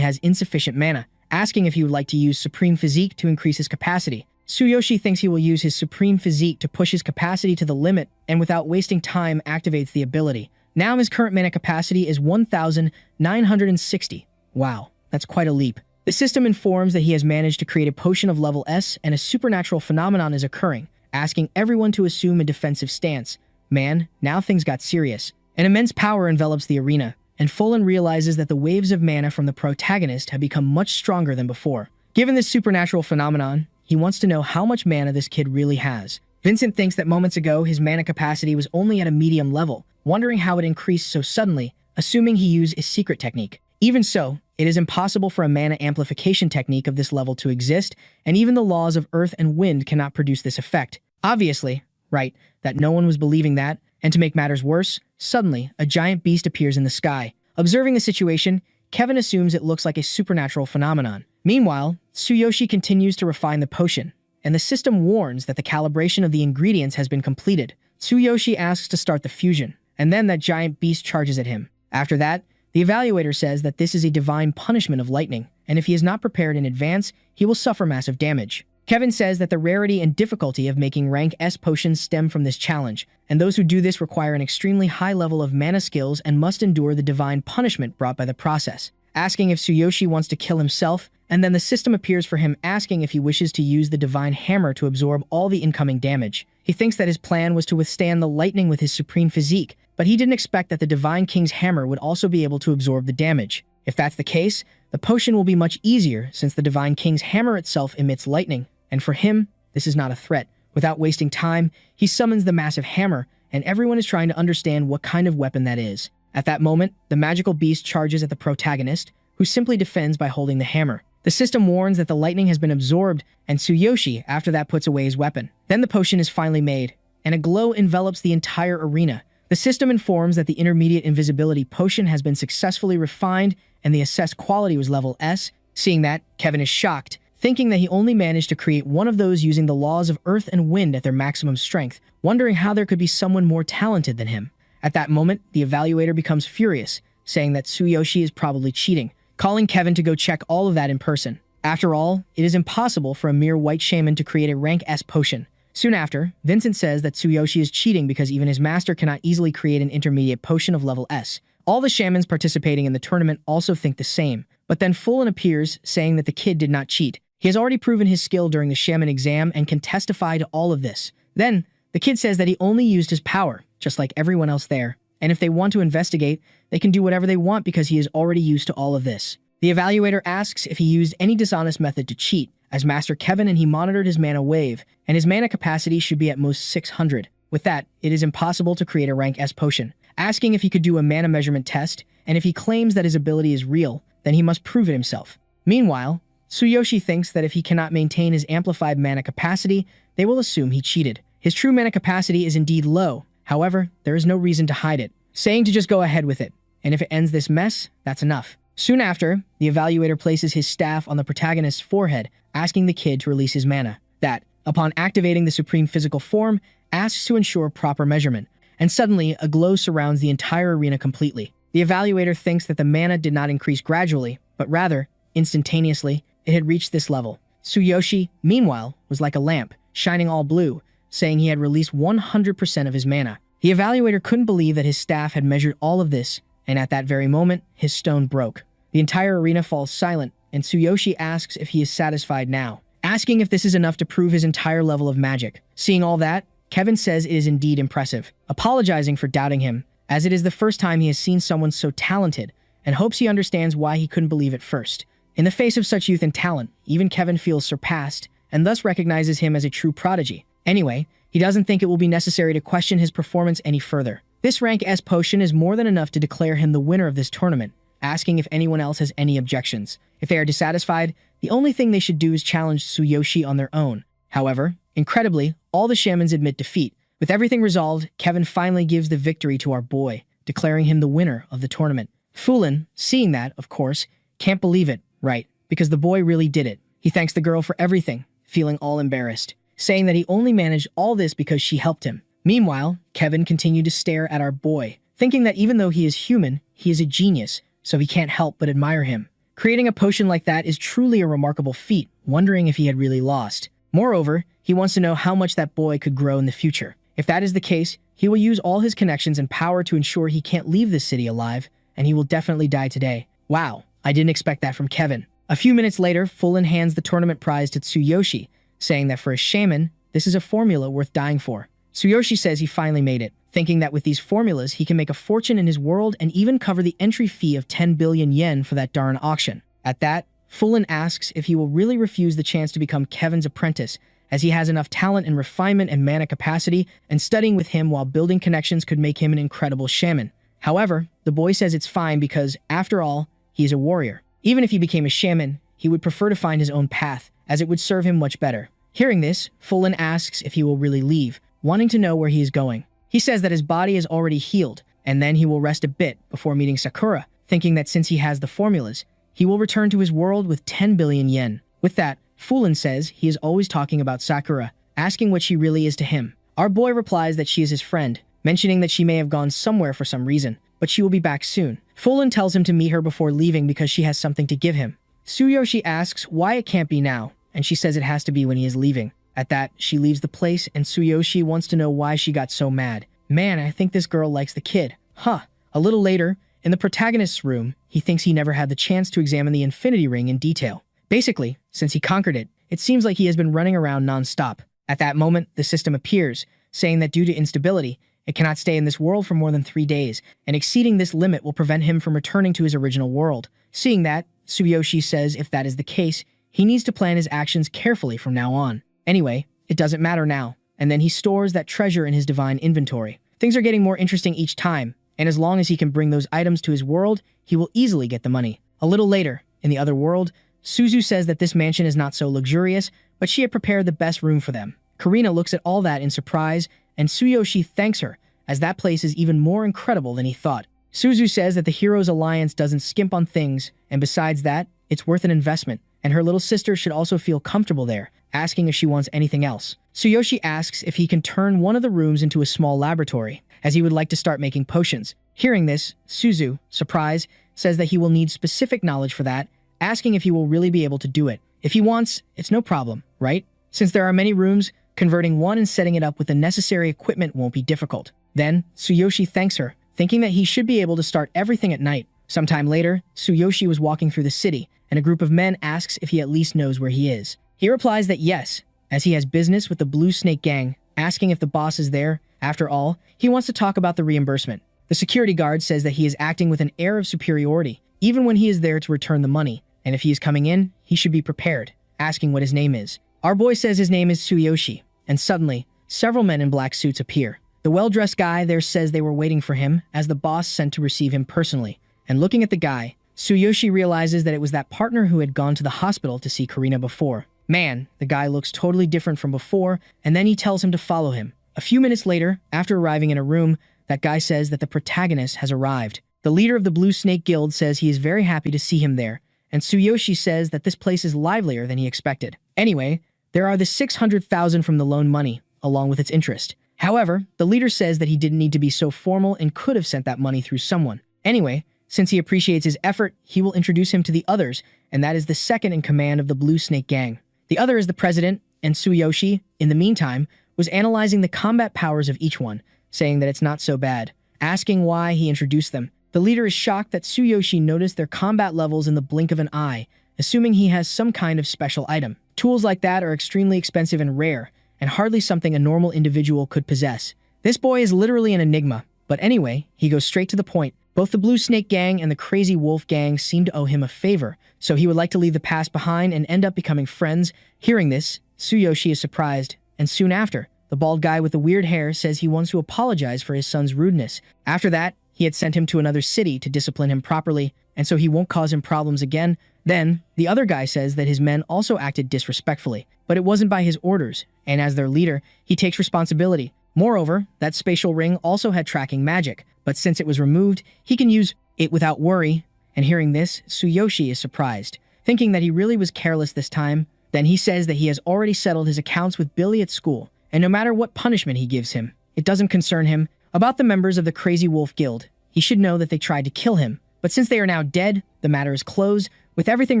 has insufficient mana, asking if he would like to use Supreme Physique to increase his capacity. Tsuyoshi thinks he will use his Supreme Physique to push his capacity to the limit and without wasting time activates the ability. Now his current mana capacity is 1,960. Wow, that's quite a leap. The system informs that he has managed to create a potion of level S and a supernatural phenomenon is occurring, asking everyone to assume a defensive stance. Man, now things got serious. An immense power envelops the arena, and Fulin realizes that the waves of mana from the protagonist have become much stronger than before. Given this supernatural phenomenon, he wants to know how much mana this kid really has. Vincent thinks that moments ago his mana capacity was only at a medium level, wondering how it increased so suddenly, assuming he used a secret technique. Even so, it is impossible for a mana amplification technique of this level to exist, and even the laws of earth and wind cannot produce this effect. Obviously, right, that no one was believing that, and to make matters worse, suddenly, a giant beast appears in the sky. Observing the situation, Kevin assumes it looks like a supernatural phenomenon. Meanwhile, Tsuyoshi continues to refine the potion, and the system warns that the calibration of the ingredients has been completed. Tsuyoshi asks to start the fusion, and then that giant beast charges at him. After that, the evaluator says that this is a divine punishment of lightning, and if he is not prepared in advance, he will suffer massive damage. Kevin says that the rarity and difficulty of making rank S potions stem from this challenge, and those who do this require an extremely high level of mana skills and must endure the divine punishment brought by the process. Asking if Tsuyoshi wants to kill himself, and then the system appears for him asking if he wishes to use the divine hammer to absorb all the incoming damage. He thinks that his plan was to withstand the lightning with his supreme physique, but he didn't expect that the Divine King's hammer would also be able to absorb the damage. If that's the case, the potion will be much easier since the Divine King's hammer itself emits lightning, and for him, this is not a threat. Without wasting time, he summons the massive hammer, and everyone is trying to understand what kind of weapon that is. At that moment, the magical beast charges at the protagonist, who simply defends by holding the hammer. The system warns that the lightning has been absorbed, and Tsuyoshi after that puts away his weapon. Then the potion is finally made, and a glow envelops the entire arena. The system informs that the intermediate invisibility potion has been successfully refined, and the assessed quality was level S. Seeing that, Kevin is shocked, thinking that he only managed to create one of those using the laws of earth and wind at their maximum strength, wondering how there could be someone more talented than him. At that moment, the evaluator becomes furious, saying that Tsuyoshi is probably cheating, calling Kevin to go check all of that in person. After all, it is impossible for a mere white shaman to create a rank S potion. Soon after, Vincent says that Tsuyoshi is cheating because even his master cannot easily create an intermediate potion of level S. All the shamans participating in the tournament also think the same, but then Fulin appears, saying that the kid did not cheat. He has already proven his skill during the shaman exam and can testify to all of this. Then, the kid says that he only used his power, just like everyone else there, and if they want to investigate, they can do whatever they want because he is already used to all of this. The evaluator asks if he used any dishonest method to cheat, as Master Kevin and he monitored his mana wave, and his mana capacity should be at most 600. With that, it is impossible to create a rank S potion. Asking if he could do a mana measurement test, and if he claims that his ability is real, then he must prove it himself. Meanwhile, Tsuyoshi thinks that if he cannot maintain his amplified mana capacity, they will assume he cheated. His true mana capacity is indeed low, however, there is no reason to hide it, saying to just go ahead with it, and if it ends this mess, that's enough. Soon after, the evaluator places his staff on the protagonist's forehead, asking the kid to release his mana. That, upon activating the supreme physical form, asks to ensure proper measurement, and suddenly a glow surrounds the entire arena completely. The evaluator thinks that the mana did not increase gradually, but rather, instantaneously, it had reached this level. Tsuyoshi, meanwhile, was like a lamp, shining all blue, saying he had released 100% of his mana. The evaluator couldn't believe that his staff had measured all of this, and at that very moment, his stone broke. The entire arena falls silent, and Tsuyoshi asks if he is satisfied now, asking if this is enough to prove his entire level of magic. Seeing all that, Kevin says it is indeed impressive, apologizing for doubting him, as it is the first time he has seen someone so talented, and hopes he understands why he couldn't believe at first. In the face of such youth and talent, even Kevin feels surpassed, and thus recognizes him as a true prodigy. Anyway, he doesn't think it will be necessary to question his performance any further. This rank S potion is more than enough to declare him the winner of this tournament, asking if anyone else has any objections. If they are dissatisfied, the only thing they should do is challenge Tsuyoshi on their own. However, incredibly, all the shamans admit defeat. With everything resolved, Kevin finally gives the victory to our boy, declaring him the winner of the tournament. Fulin, seeing that, of course, can't believe it, right? Because the boy really did it. He thanks the girl for everything, feeling all embarrassed, saying that he only managed all this because she helped him. Meanwhile, Kevin continued to stare at our boy, thinking that even though he is human, he is a genius, so he can't help but admire him. Creating a potion like that is truly a remarkable feat, wondering if he had really lost. Moreover, he wants to know how much that boy could grow in the future. If that is the case, he will use all his connections and power to ensure he can't leave this city alive, and he will definitely die today. Wow, I didn't expect that from Kevin. A few minutes later, Fulin hands the tournament prize to Tsuyoshi, saying that for a shaman, this is a formula worth dying for. Tsuyoshi says he finally made it, thinking that with these formulas he can make a fortune in his world and even cover the entry fee of 10 billion yen for that darn auction. At that, Fulin asks if he will really refuse the chance to become Kevin's apprentice, as he has enough talent and refinement and mana capacity, and studying with him while building connections could make him an incredible shaman. However, the boy says it's fine because, after all, he is a warrior. Even if he became a shaman, he would prefer to find his own path, as it would serve him much better. Hearing this, Fulin asks if he will really leave, wanting to know where he is going. He says that his body is already healed, and then he will rest a bit before meeting Sakura, thinking that since he has the formulas, he will return to his world with 10 billion yen. With that, Fulin says he is always talking about Sakura, asking what she really is to him. Our boy replies that she is his friend, mentioning that she may have gone somewhere for some reason, but she will be back soon. Fullin tells him to meet her before leaving because she has something to give him. Tsuyoshi asks why it can't be now, and she says it has to be when he is leaving. At that, she leaves the place, and Tsuyoshi wants to know why she got so mad. Man, I think this girl likes the kid. Huh. A little later, in the protagonist's room, he thinks he never had the chance to examine the Infinity Ring in detail. Basically, since he conquered it, it seems like he has been running around non-stop. At that moment, the system appears, saying that due to instability, it cannot stay in this world for more than 3 days, and exceeding this limit will prevent him from returning to his original world. Seeing that, Tsuyoshi says if that is the case, he needs to plan his actions carefully from now on. Anyway, it doesn't matter now, and then he stores that treasure in his divine inventory. Things are getting more interesting each time, and as long as he can bring those items to his world, he will easily get the money. A little later, in the other world, Suzu says that this mansion is not so luxurious, but she had prepared the best room for them. Karina looks at all that in surprise, and Tsuyoshi thanks her, as that place is even more incredible than he thought. Suzu says that the Heroes Alliance doesn't skimp on things, and besides that, it's worth an investment, and her little sister should also feel comfortable there, asking if she wants anything else. Tsuyoshi asks if he can turn one of the rooms into a small laboratory, as he would like to start making potions. Hearing this, Suzu, surprised, says that he will need specific knowledge for that, asking if he will really be able to do it. If he wants, it's no problem, right? Since there are many rooms, converting one and setting it up with the necessary equipment won't be difficult. Then, Tsuyoshi thanks her, thinking that he should be able to start everything at night. Sometime later, Tsuyoshi was walking through the city, and a group of men asks if he at least knows where he is. He replies that yes, as he has business with the Blue Snake Gang, asking if the boss is there. After all, he wants to talk about the reimbursement. The security guard says that he is acting with an air of superiority, even when he is there to return the money, and if he is coming in, he should be prepared, asking what his name is. Our boy says his name is Tsuyoshi, and suddenly, several men in black suits appear. The well-dressed guy there says they were waiting for him, as the boss sent to receive him personally, and looking at the guy, Tsuyoshi realizes that it was that partner who had gone to the hospital to see Karina before. Man, the guy looks totally different from before, and then he tells him to follow him. A few minutes later, after arriving in a room, that guy says that the protagonist has arrived. The leader of the Blue Snake Guild says he is very happy to see him there, and Tsuyoshi says that this place is livelier than he expected. Anyway, there are the 600,000 from the loan money, along with its interest. However, the leader says that he didn't need to be so formal and could have sent that money through someone. Anyway, since he appreciates his effort, he will introduce him to the others, and that is the second in command of the Blue Snake Gang. The other is the president, and Tsuyoshi, in the meantime, was analyzing the combat powers of each one, saying that it's not so bad, asking why he introduced them. The leader is shocked that Tsuyoshi noticed their combat levels in the blink of an eye, assuming he has some kind of special item. Tools like that are extremely expensive and rare, and hardly something a normal individual could possess. This boy is literally an enigma, but anyway, he goes straight to the point. Both the Blue Snake Gang and the Crazy Wolf Gang seem to owe him a favor, so he would like to leave the past behind and end up becoming friends. Hearing this, Tsuyoshi is surprised, and soon after, the bald guy with the weird hair says he wants to apologize for his son's rudeness. After that, he had sent him to another city to discipline him properly, and so he won't cause him problems again. Then, the other guy says that his men also acted disrespectfully, but it wasn't by his orders, and as their leader, he takes responsibility. Moreover, that spatial ring also had tracking magic, but since it was removed, he can use it without worry. And hearing this, Tsuyoshi is surprised, thinking that he really was careless this time. Then he says that he has already settled his accounts with Billy at school, and no matter what punishment he gives him, it doesn't concern him. About the members of the Crazy Wolf Guild, he should know that they tried to kill him, but since they are now dead, the matter is closed. With everything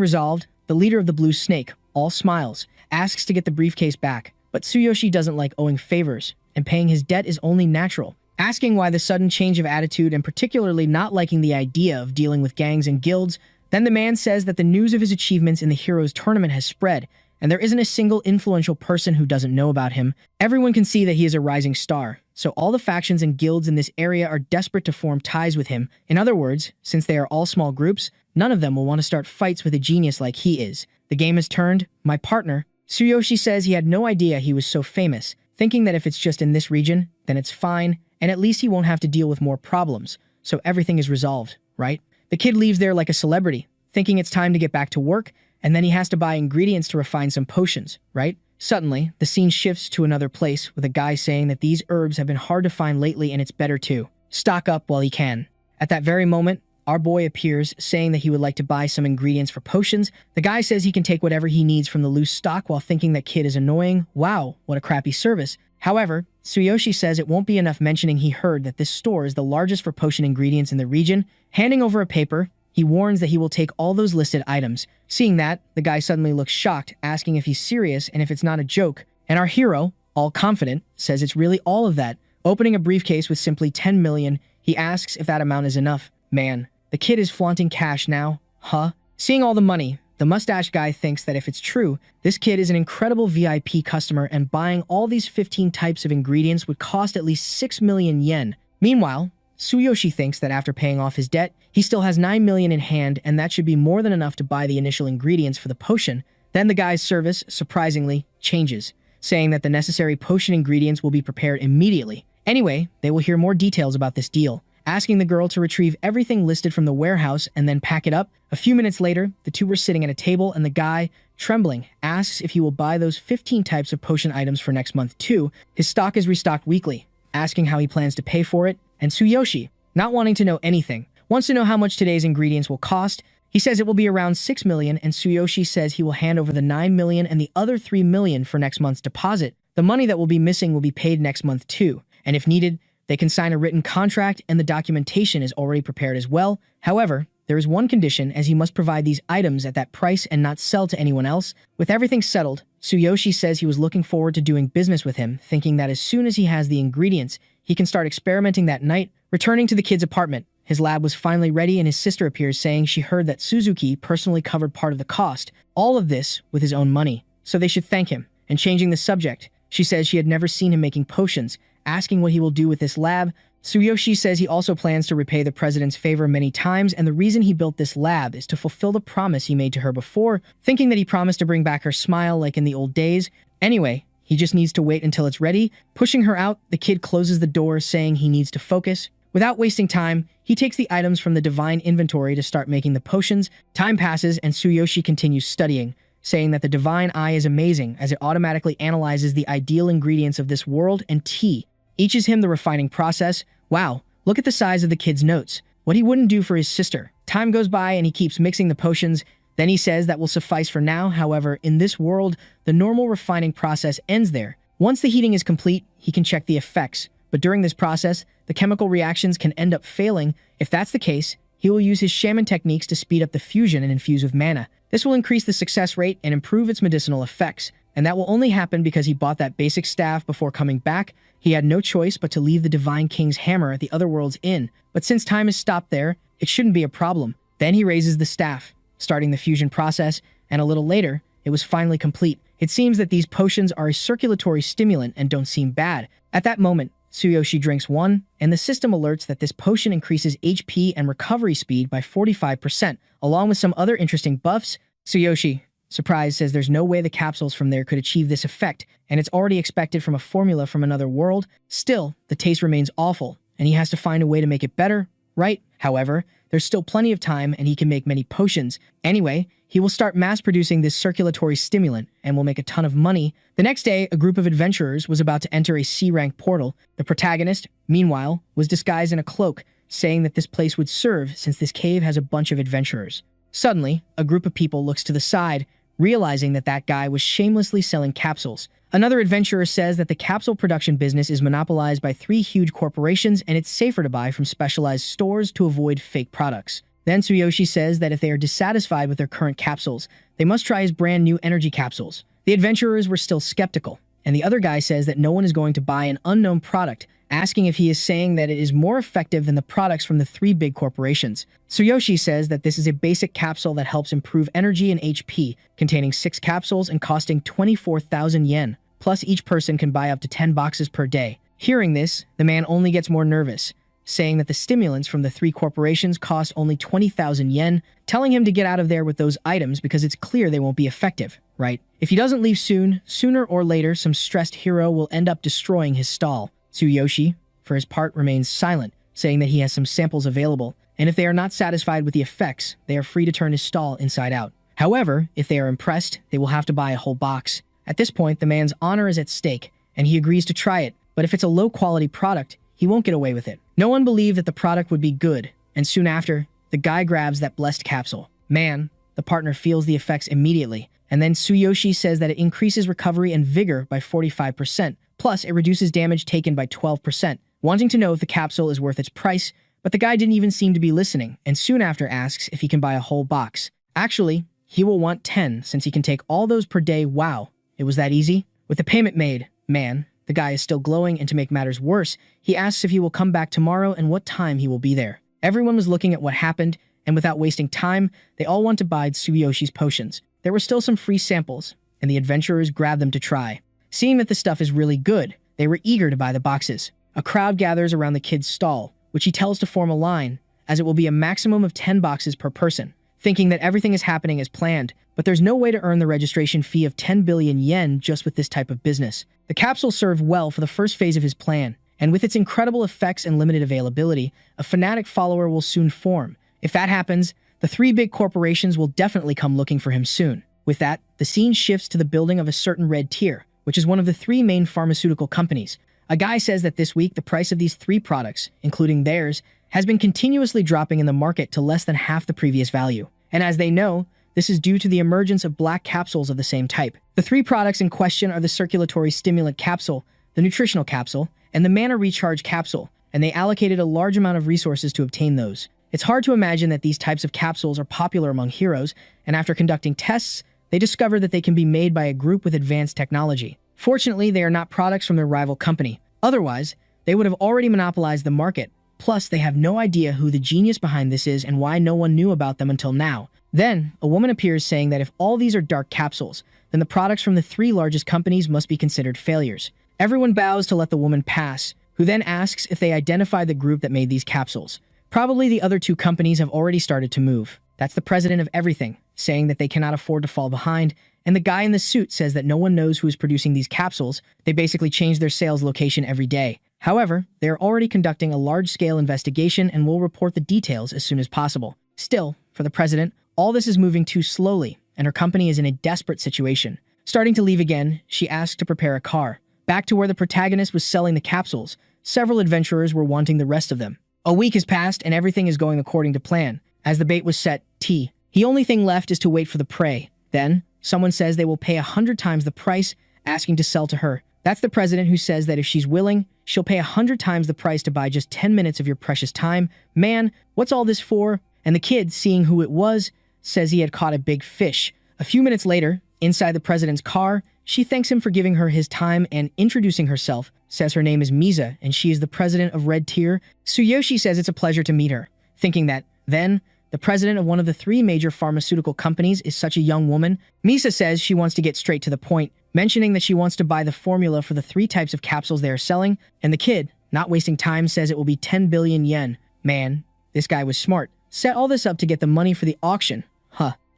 resolved, the leader of the Blue Snake, all smiles, asks to get the briefcase back, but Tsuyoshi doesn't like owing favors, and paying his debt is only natural. Asking why the sudden change of attitude and particularly not liking the idea of dealing with gangs and guilds, then the man says that the news of his achievements in the Heroes Tournament has spread, and there isn't a single influential person who doesn't know about him. Everyone can see that he is a rising star, so all the factions and guilds in this area are desperate to form ties with him. In other words, since they are all small groups, none of them will want to start fights with a genius like he is. The game has turned. My partner, Tsuyoshi, says he had no idea he was so famous, thinking that if it's just in this region, then it's fine, and at least he won't have to deal with more problems, so everything is resolved, right? The kid leaves there like a celebrity, thinking it's time to get back to work, and then he has to buy ingredients to refine some potions, right? Suddenly, the scene shifts to another place with a guy saying that these herbs have been hard to find lately and it's better to stock up while he can. At that very moment, our boy appears, saying that he would like to buy some ingredients for potions. The guy says he can take whatever he needs from the loose stock while thinking that kid is annoying. Wow, what a crappy service. However, Tsuyoshi says it won't be enough mentioning he heard that this store is the largest for potion ingredients in the region. Handing over a paper, he warns that he will take all those listed items. Seeing that, the guy suddenly looks shocked, asking if he's serious and if it's not a joke. And our hero, all confident, says it's really all of that. Opening a briefcase with simply 10 million, he asks if that amount is enough. Man, the kid is flaunting cash now, huh? Seeing all the money, the mustache guy thinks that if it's true, this kid is an incredible VIP customer and buying all these 15 types of ingredients would cost at least 6 million yen. Meanwhile, Tsuyoshi thinks that after paying off his debt, he still has 9 million in hand and that should be more than enough to buy the initial ingredients for the potion. Then the guy's service, surprisingly, changes, saying that the necessary potion ingredients will be prepared immediately. Anyway, they will hear more details about this deal, asking the girl to retrieve everything listed from the warehouse and then pack it up. A few minutes later, the two were sitting at a table and the guy, trembling, asks if he will buy those 15 types of potion items for next month too. His stock is restocked weekly, asking how he plans to pay for it, and Tsuyoshi, not wanting to know anything, wants to know how much today's ingredients will cost. He says it will be around 6 million, and Tsuyoshi says he will hand over the 9 million and the other 3 million for next month's deposit. The money that will be missing will be paid next month too, and if needed, they can sign a written contract and the documentation is already prepared as well. However, there is one condition, as he must provide these items at that price and not sell to anyone else. With everything settled, Tsuyoshi says he was looking forward to doing business with him, thinking that as soon as he has the ingredients, he can start experimenting that night. Returning to the kid's apartment, his lab was finally ready and his sister appears saying she heard that Suzuki personally covered part of the cost, all of this with his own money, so they should thank him. And changing the subject, she says she had never seen him making potions, asking what he will do with this lab. Tsuyoshi says he also plans to repay the president's favor many times, and the reason he built this lab is to fulfill the promise he made to her before, thinking that he promised to bring back her smile like in the old days. Anyway, he just needs to wait until it's ready. Pushing her out, the kid closes the door, saying he needs to focus. Without wasting time, he takes the items from the divine inventory to start making the potions. Time passes, and Tsuyoshi continues studying, saying that the divine eye is amazing as it automatically analyzes the ideal ingredients of this world and teaches him the refining process. Wow, look at the size of the kid's notes. What he wouldn't do for his sister. Time goes by and he keeps mixing the potions. Then he says that will suffice for now. However, in this world, the normal refining process ends there. Once the heating is complete, he can check the effects. But during this process, the chemical reactions can end up failing. If that's the case, he will use his shaman techniques to speed up the fusion and infuse with mana. This will increase the success rate and improve its medicinal effects. And that will only happen because he bought that basic staff before coming back. He had no choice but to leave the Divine King's hammer at the other world's inn. But since time is stopped there, it shouldn't be a problem. Then he raises the staff, starting the fusion process, and a little later, it was finally complete. It seems that these potions are a circulatory stimulant and don't seem bad. At that moment, Tsuyoshi drinks one, and the system alerts that this potion increases HP and recovery speed by 45%, along with some other interesting buffs. Tsuyoshi, surprised, says there's no way the capsules from there could achieve this effect, and it's already expected from a formula from another world. Still, the taste remains awful, and he has to find a way to make it better, right? However, there's still plenty of time and he can make many potions. Anyway, he will start mass-producing this circulatory stimulant and will make a ton of money. The next day, a group of adventurers was about to enter a C-rank portal. The protagonist, meanwhile, was disguised in a cloak, saying that this place would serve since this cave has a bunch of adventurers. Suddenly, a group of people looks to the side, realizing that that guy was shamelessly selling capsules. Another adventurer says that the capsule production business is monopolized by 3 huge corporations and it's safer to buy from specialized stores to avoid fake products. Then Tsuyoshi says that if they are dissatisfied with their current capsules, they must try his brand new energy capsules. The adventurers were still skeptical, and the other guy says that no one is going to buy an unknown product, asking if he is saying that it is more effective than the products from the 3 big corporations. Tsuyoshi says that this is a basic capsule that helps improve energy and HP, containing 6 capsules and costing 24,000 yen. Plus, each person can buy up to 10 boxes per day. Hearing this, the man only gets more nervous, saying that the stimulants from the 3 corporations cost only 20,000 yen, telling him to get out of there with those items because it's clear they won't be effective, right? If he doesn't leave soon, sooner or later, some stressed hero will end up destroying his stall. Tsuyoshi, for his part, remains silent, saying that he has some samples available, and if they are not satisfied with the effects, they are free to turn his stall inside out. However, if they are impressed, they will have to buy a whole box. At this point, the man's honor is at stake, and he agrees to try it, but if it's a low-quality product, he won't get away with it. No one believed that the product would be good, and soon after, the guy grabs that blessed capsule. Man, the partner feels the effects immediately, and then Tsuyoshi says that it increases recovery and vigor by 45%, Plus, it reduces damage taken by 12%, wanting to know if the capsule is worth its price, but the guy didn't even seem to be listening, and soon after asks if he can buy a whole box. Actually, he will want 10 since he can take all those per day. Wow, it was that easy? With the payment made, the guy is still glowing, and to make matters worse, he asks if he will come back tomorrow and what time he will be there. Everyone was looking at what happened, and without wasting time, they all want to buy Tsuyoshi's potions. There were still some free samples, and the adventurers grabbed them to try. Seeing that the stuff is really good, they were eager to buy the boxes. A crowd gathers around the kid's stall, which he tells to form a line, as it will be a maximum of 10 boxes per person, thinking that everything is happening as planned, but there's no way to earn the registration fee of 10 billion yen just with this type of business. The capsule served well for the first phase of his plan, and with its incredible effects and limited availability, a fanatic follower will soon form. If that happens, the 3 big corporations will definitely come looking for him soon. With that, the scene shifts to the building of a certain Red Tier, which is one of the 3 main pharmaceutical companies. A guy says that this week the price of these 3 products, including theirs, has been continuously dropping in the market to less than half the previous value. And as they know, this is due to the emergence of black capsules of the same type. The 3 products in question are the circulatory stimulant capsule, the nutritional capsule, and the mana recharge capsule, and they allocated a large amount of resources to obtain those. It's hard to imagine that these types of capsules are popular among heroes, and after conducting tests, they discovered that they can be made by a group with advanced technology. Fortunately, they are not products from their rival company. Otherwise, they would have already monopolized the market. Plus, they have no idea who the genius behind this is and why no one knew about them until now. Then, a woman appears saying that if all these are dark capsules, then the products from the 3 largest companies must be considered failures. Everyone bows to let the woman pass, who then asks if they identify the group that made these capsules. Probably the other 2 companies have already started to move. That's the president of everything, saying that they cannot afford to fall behind, and the guy in the suit says that no one knows who is producing these capsules. They basically change their sales location every day. However, they are already conducting a large-scale investigation and will report the details as soon as possible. Still, for the president, all this is moving too slowly, and her company is in a desperate situation. Starting to leave again, she asks to prepare a car. Back to where the protagonist was selling the capsules, several adventurers were wanting the rest of them. A week has passed and everything is going according to plan. As the bait was set, the only thing left is to wait for the prey. Then, someone says they will pay 100 times the price, asking to sell to her. That's the president who says that if she's willing, she'll pay 100 times the price to buy just 10 minutes of your precious time. Man, what's all this for? And the kid, seeing who it was, says he had caught a big fish. A few minutes later, inside the president's car, she thanks him for giving her his time and introducing herself, says her name is Misa and she is the president of Red Tier. Tsuyoshi says it's a pleasure to meet her, thinking that, then, the president of one of the 3 major pharmaceutical companies is such a young woman. Misa says she wants to get straight to the point, mentioning that she wants to buy the formula for the 3 types of capsules they are selling, and the kid, not wasting time, says it will be 10 billion yen. Man, this guy was smart. Set all this up to get the money for the auction.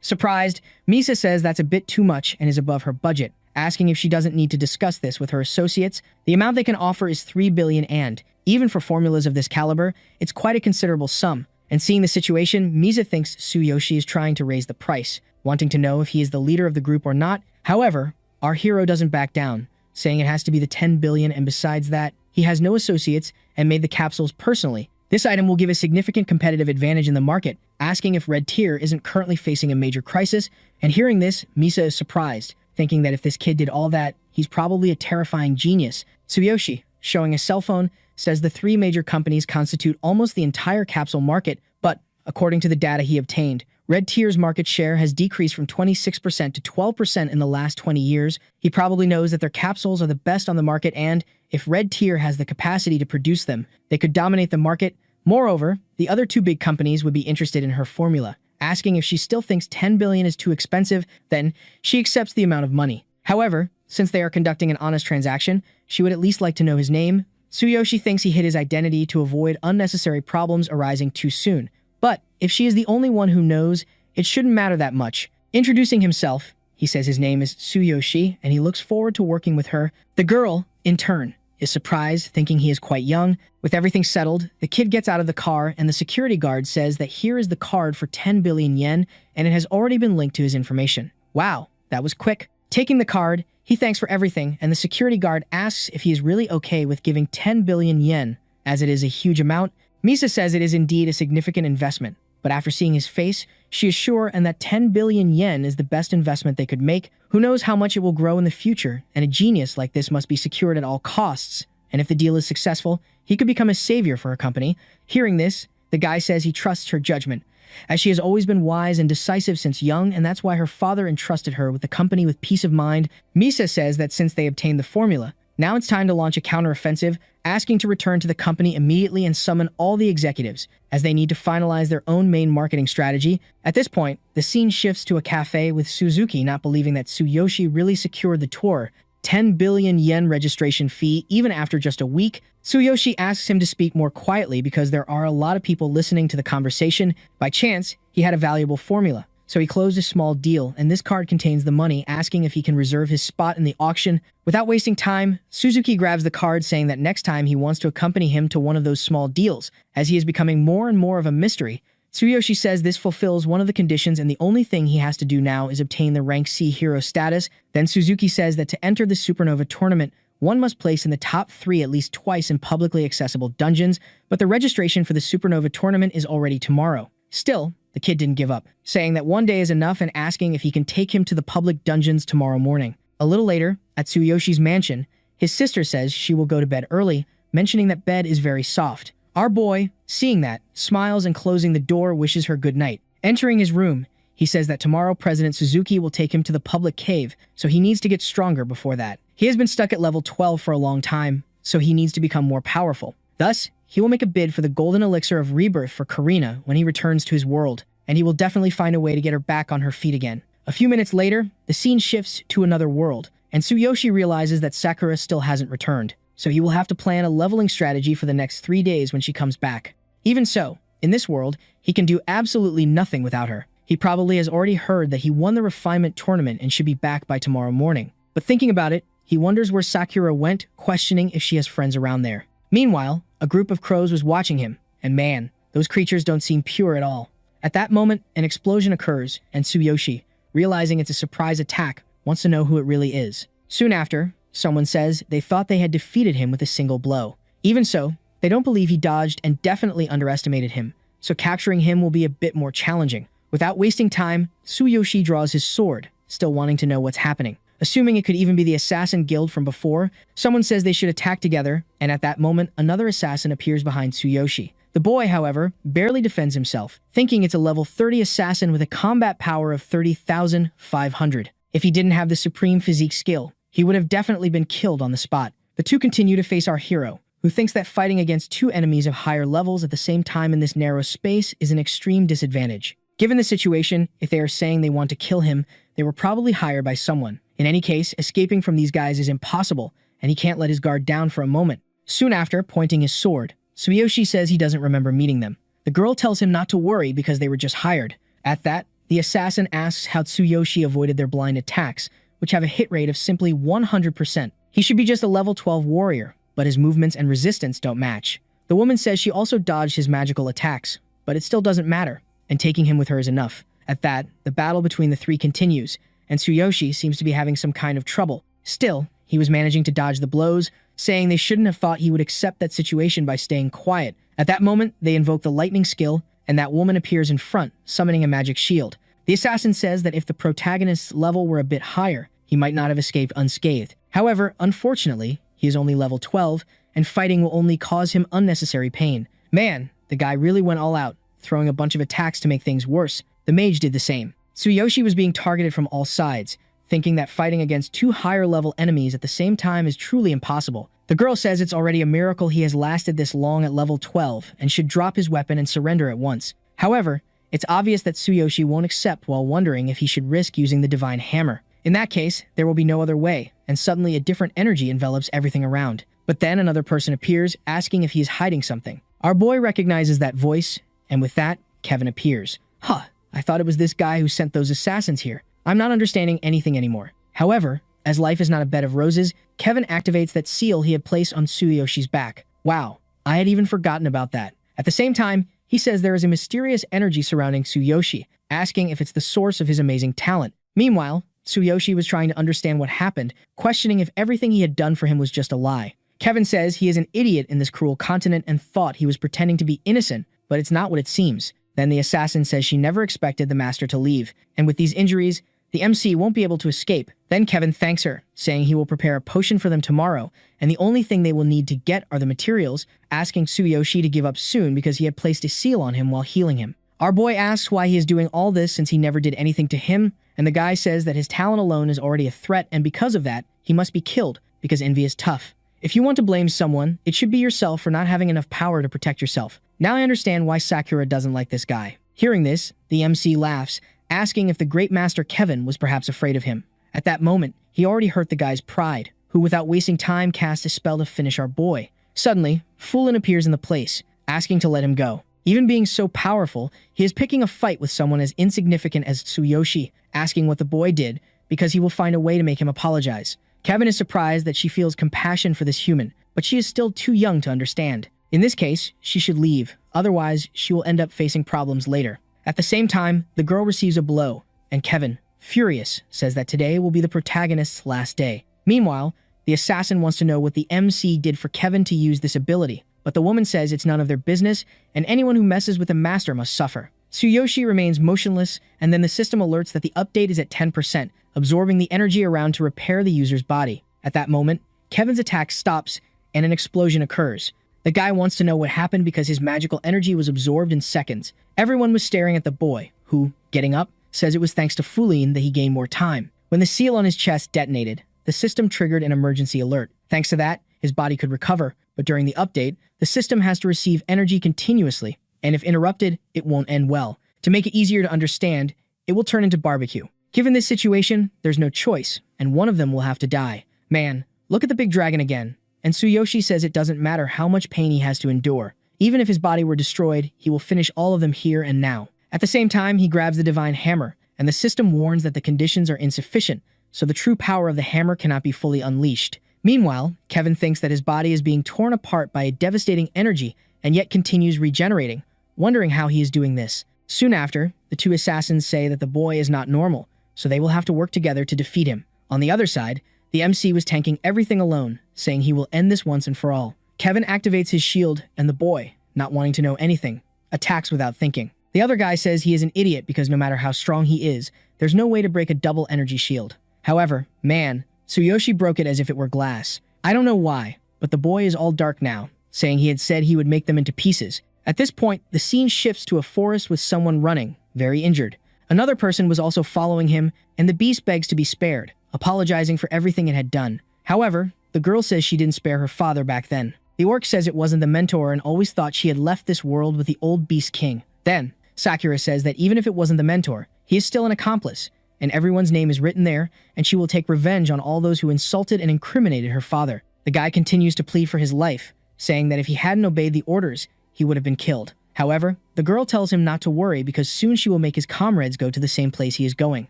Surprised, Misa says that's a bit too much and is above her budget, asking if she doesn't need to discuss this with her associates. The amount they can offer is 3 billion and, even for formulas of this caliber, it's quite a considerable sum. And seeing the situation, Misa thinks Tsuyoshi is trying to raise the price, wanting to know if he is the leader of the group or not. However, our hero doesn't back down, saying it has to be the 10 billion and besides that, he has no associates and made the capsules personally. This item will give a significant competitive advantage in the market, asking if Red Tier isn't currently facing a major crisis, and hearing this, Misa is surprised, thinking that if this kid did all that, he's probably a terrifying genius. Tsuyoshi, showing a cell phone, says the 3 major companies constitute almost the entire capsule market, but, according to the data he obtained, Red Tier's market share has decreased from 26% to 12% in the last 20 years. He probably knows that their capsules are the best on the market and, if Red Tier has the capacity to produce them, they could dominate the market. Moreover, the other 2 big companies would be interested in her formula, asking if she still thinks 10 billion is too expensive, then she accepts the amount of money. However, since they are conducting an honest transaction, she would at least like to know his name. Tsuyoshi thinks he hid his identity to avoid unnecessary problems arising too soon. But if she is the only one who knows, it shouldn't matter that much. Introducing himself, he says his name is Tsuyoshi and he looks forward to working with her. The girl, in turn, is surprised, thinking he is quite young. With everything settled, the kid gets out of the car and the security guard says that here is the card for 10 billion yen and it has already been linked to his information. Wow, that was quick. Taking the card, he thanks for everything and the security guard asks if he is really okay with giving 10 billion yen, as it is a huge amount. Misa says it is indeed a significant investment, but after seeing his face, she is sure and that 10 billion yen is the best investment they could make. Who knows how much it will grow in the future, and a genius like this must be secured at all costs. And if the deal is successful, he could become a savior for her company. Hearing this, the guy says he trusts her judgment, as she has always been wise and decisive since young, and that's why her father entrusted her with the company with peace of mind. Misa says that since they obtained the formula, now it's time to launch a counteroffensive, asking to return to the company immediately and summon all the executives, as they need to finalize their own main marketing strategy. At this point, the scene shifts to a cafe with Suzuki not believing that Tsuyoshi really secured the tour, 10 billion yen registration fee even after just a week. Tsuyoshi asks him to speak more quietly because there are a lot of people listening to the conversation. By chance, he had a valuable formula, so he closed a small deal, and this card contains the money, asking if he can reserve his spot in the auction. Without wasting time, Suzuki grabs the card, saying that next time he wants to accompany him to one of those small deals, as he is becoming more and more of a mystery. Tsuyoshi says this fulfills one of the conditions, and the only thing he has to do now is obtain the rank C hero status. Then Suzuki says that to enter the Supernova tournament, one must place in the top 3 at least twice in publicly accessible dungeons, but the registration for the Supernova tournament is already tomorrow. Still, the kid didn't give up, saying that one day is enough and asking if he can take him to the public dungeons tomorrow morning. A little later, at Tsuyoshi's mansion, his sister says she will go to bed early, mentioning that bed is very soft. Our boy, seeing that, smiles and closing the door wishes her good night. Entering his room, he says that tomorrow President Suzuki will take him to the public cave, so he needs to get stronger before that. He has been stuck at level 12 for a long time, so he needs to become more powerful. Thus, he will make a bid for the golden elixir of rebirth for Karina when he returns to his world, and he will definitely find a way to get her back on her feet again. A few minutes later, the scene shifts to another world, and Tsuyoshi realizes that Sakura still hasn't returned, so he will have to plan a leveling strategy for the next 3 days when she comes back. Even so, in this world, he can do absolutely nothing without her. He probably has already heard that he won the refinement tournament and should be back by tomorrow morning. But thinking about it, he wonders where Sakura went, questioning if she has friends around there. Meanwhile, a group of crows was watching him, and man, those creatures don't seem pure at all. At that moment, an explosion occurs, and Tsuyoshi, realizing it's a surprise attack, wants to know who it really is. Soon after, someone says they thought they had defeated him with a single blow. Even so, they don't believe he dodged and definitely underestimated him, so capturing him will be a bit more challenging. Without wasting time, Tsuyoshi draws his sword, still wanting to know what's happening. Assuming it could even be the assassin guild from before, someone says they should attack together, and at that moment, another assassin appears behind Tsuyoshi. The boy, however, barely defends himself, thinking it's a level 30 assassin with a combat power of 30,500. If he didn't have the supreme physique skill, he would have definitely been killed on the spot. The two continue to face our hero, who thinks that fighting against 2 enemies of higher levels at the same time in this narrow space is an extreme disadvantage. Given the situation, if they are saying they want to kill him, they were probably hired by someone. In any case, escaping from these guys is impossible, and he can't let his guard down for a moment. Soon after, pointing his sword, Tsuyoshi says he doesn't remember meeting them. The girl tells him not to worry because they were just hired. At that, the assassin asks how Tsuyoshi avoided their blind attacks, which have a hit rate of simply 100%. He should be just a level 12 warrior, but his movements and resistance don't match. The woman says she also dodged his magical attacks, but it still doesn't matter, and taking him with her is enough. At that, the battle between the 3 continues, and Tsuyoshi seems to be having some kind of trouble. Still, he was managing to dodge the blows, saying they shouldn't have thought he would accept that situation by staying quiet. At that moment, they invoke the lightning skill, and that woman appears in front, summoning a magic shield. The assassin says that if the protagonist's level were a bit higher, he might not have escaped unscathed. However, unfortunately, he is only level 12, and fighting will only cause him unnecessary pain. Man, the guy really went all out, throwing a bunch of attacks to make things worse. The mage did the same. Tsuyoshi was being targeted from all sides, thinking that fighting against 2 higher-level enemies at the same time is truly impossible. The girl says it's already a miracle he has lasted this long at level 12 and should drop his weapon and surrender at once. However, it's obvious that Tsuyoshi won't accept while wondering if he should risk using the divine hammer. In that case, there will be no other way, and suddenly a different energy envelops everything around. But then another person appears, asking if he is hiding something. Our boy recognizes that voice, and with that, Kevin appears. Huh, I thought it was this guy who sent those assassins here. I'm not understanding anything anymore. However, as life is not a bed of roses, Kevin activates that seal he had placed on Tsuyoshi's back. Wow, I had even forgotten about that. At the same time, he says there is a mysterious energy surrounding Tsuyoshi, asking if it's the source of his amazing talent. Meanwhile, Tsuyoshi was trying to understand what happened, questioning if everything he had done for him was just a lie. Kevin says he is an idiot in this cruel continent and thought he was pretending to be innocent, but it's not what it seems. Then the assassin says she never expected the master to leave, and with these injuries, The MC won't be able to escape. Then Kevin thanks her, saying he will prepare a potion for them tomorrow, and the only thing they will need to get are the materials, asking Tsuyoshi to give up soon because he had placed a seal on him while healing him. Our boy asks why he is doing all this since he never did anything to him, and the guy says that his talent alone is already a threat, and because of that, he must be killed because envy is tough. If you want to blame someone, it should be yourself for not having enough power to protect yourself. Now I understand why Sakura doesn't like this guy. Hearing this, the MC laughs, asking if the great master Kevin was perhaps afraid of him. At that moment, he already hurt the guy's pride, who without wasting time cast a spell to finish our boy. Suddenly, Fulin appears in the place, asking to let him go. Even being so powerful, he is picking a fight with someone as insignificant as Tsuyoshi, asking what the boy did, because he will find a way to make him apologize. Kevin is surprised that she feels compassion for this human, but she is still too young to understand. In this case, she should leave, otherwise she will end up facing problems later. At the same time, the girl receives a blow, and Kevin, furious, says that today will be the protagonist's last day. Meanwhile, the assassin wants to know what the MC did for Kevin to use this ability, but the woman says it's none of their business, and anyone who messes with the master must suffer. Tsuyoshi remains motionless, and then the system alerts that the update is at 10%, absorbing the energy around to repair the user's body. At that moment, Kevin's attack stops, and an explosion occurs. The guy wants to know what happened because his magical energy was absorbed in seconds. Everyone was staring at the boy, who, getting up, says it was thanks to Fulin that he gained more time. When the seal on his chest detonated, the system triggered an emergency alert. Thanks to that, his body could recover, but during the update, the system has to receive energy continuously, and if interrupted, it won't end well. To make it easier to understand, it will turn into barbecue. Given this situation, there's no choice, and one of them will have to die. Man, look at the big dragon again. And Tsuyoshi says it doesn't matter how much pain he has to endure. Even if his body were destroyed, he will finish all of them here and now. At the same time, he grabs the divine hammer, and the system warns that the conditions are insufficient, so the true power of the hammer cannot be fully unleashed. Meanwhile, Kevin thinks that his body is being torn apart by a devastating energy, and yet continues regenerating, wondering how he is doing this. Soon after, the two assassins say that the boy is not normal, so they will have to work together to defeat him. On the other side, the MC was tanking everything alone, saying he will end this once and for all. Kevin activates his shield, and the boy, not wanting to know anything, attacks without thinking. The other guy says he is an idiot because no matter how strong he is, there's no way to break a double energy shield. However, man, Tsuyoshi broke it as if it were glass. I don't know why, but the boy is all dark now, saying he had said he would make them into pieces. At this point, the scene shifts to a forest with someone running, very injured. Another person was also following him, and the beast begs to be spared, apologizing for everything it had done. However, the girl says she didn't spare her father back then. The orc says it wasn't the mentor and always thought she had left this world with the old beast king. Then, Sakura says that even if it wasn't the mentor, he is still an accomplice, and everyone's name is written there, and she will take revenge on all those who insulted and incriminated her father. The guy continues to plead for his life, saying that if he hadn't obeyed the orders, he would have been killed. However, the girl tells him not to worry because soon she will make his comrades go to the same place he is going.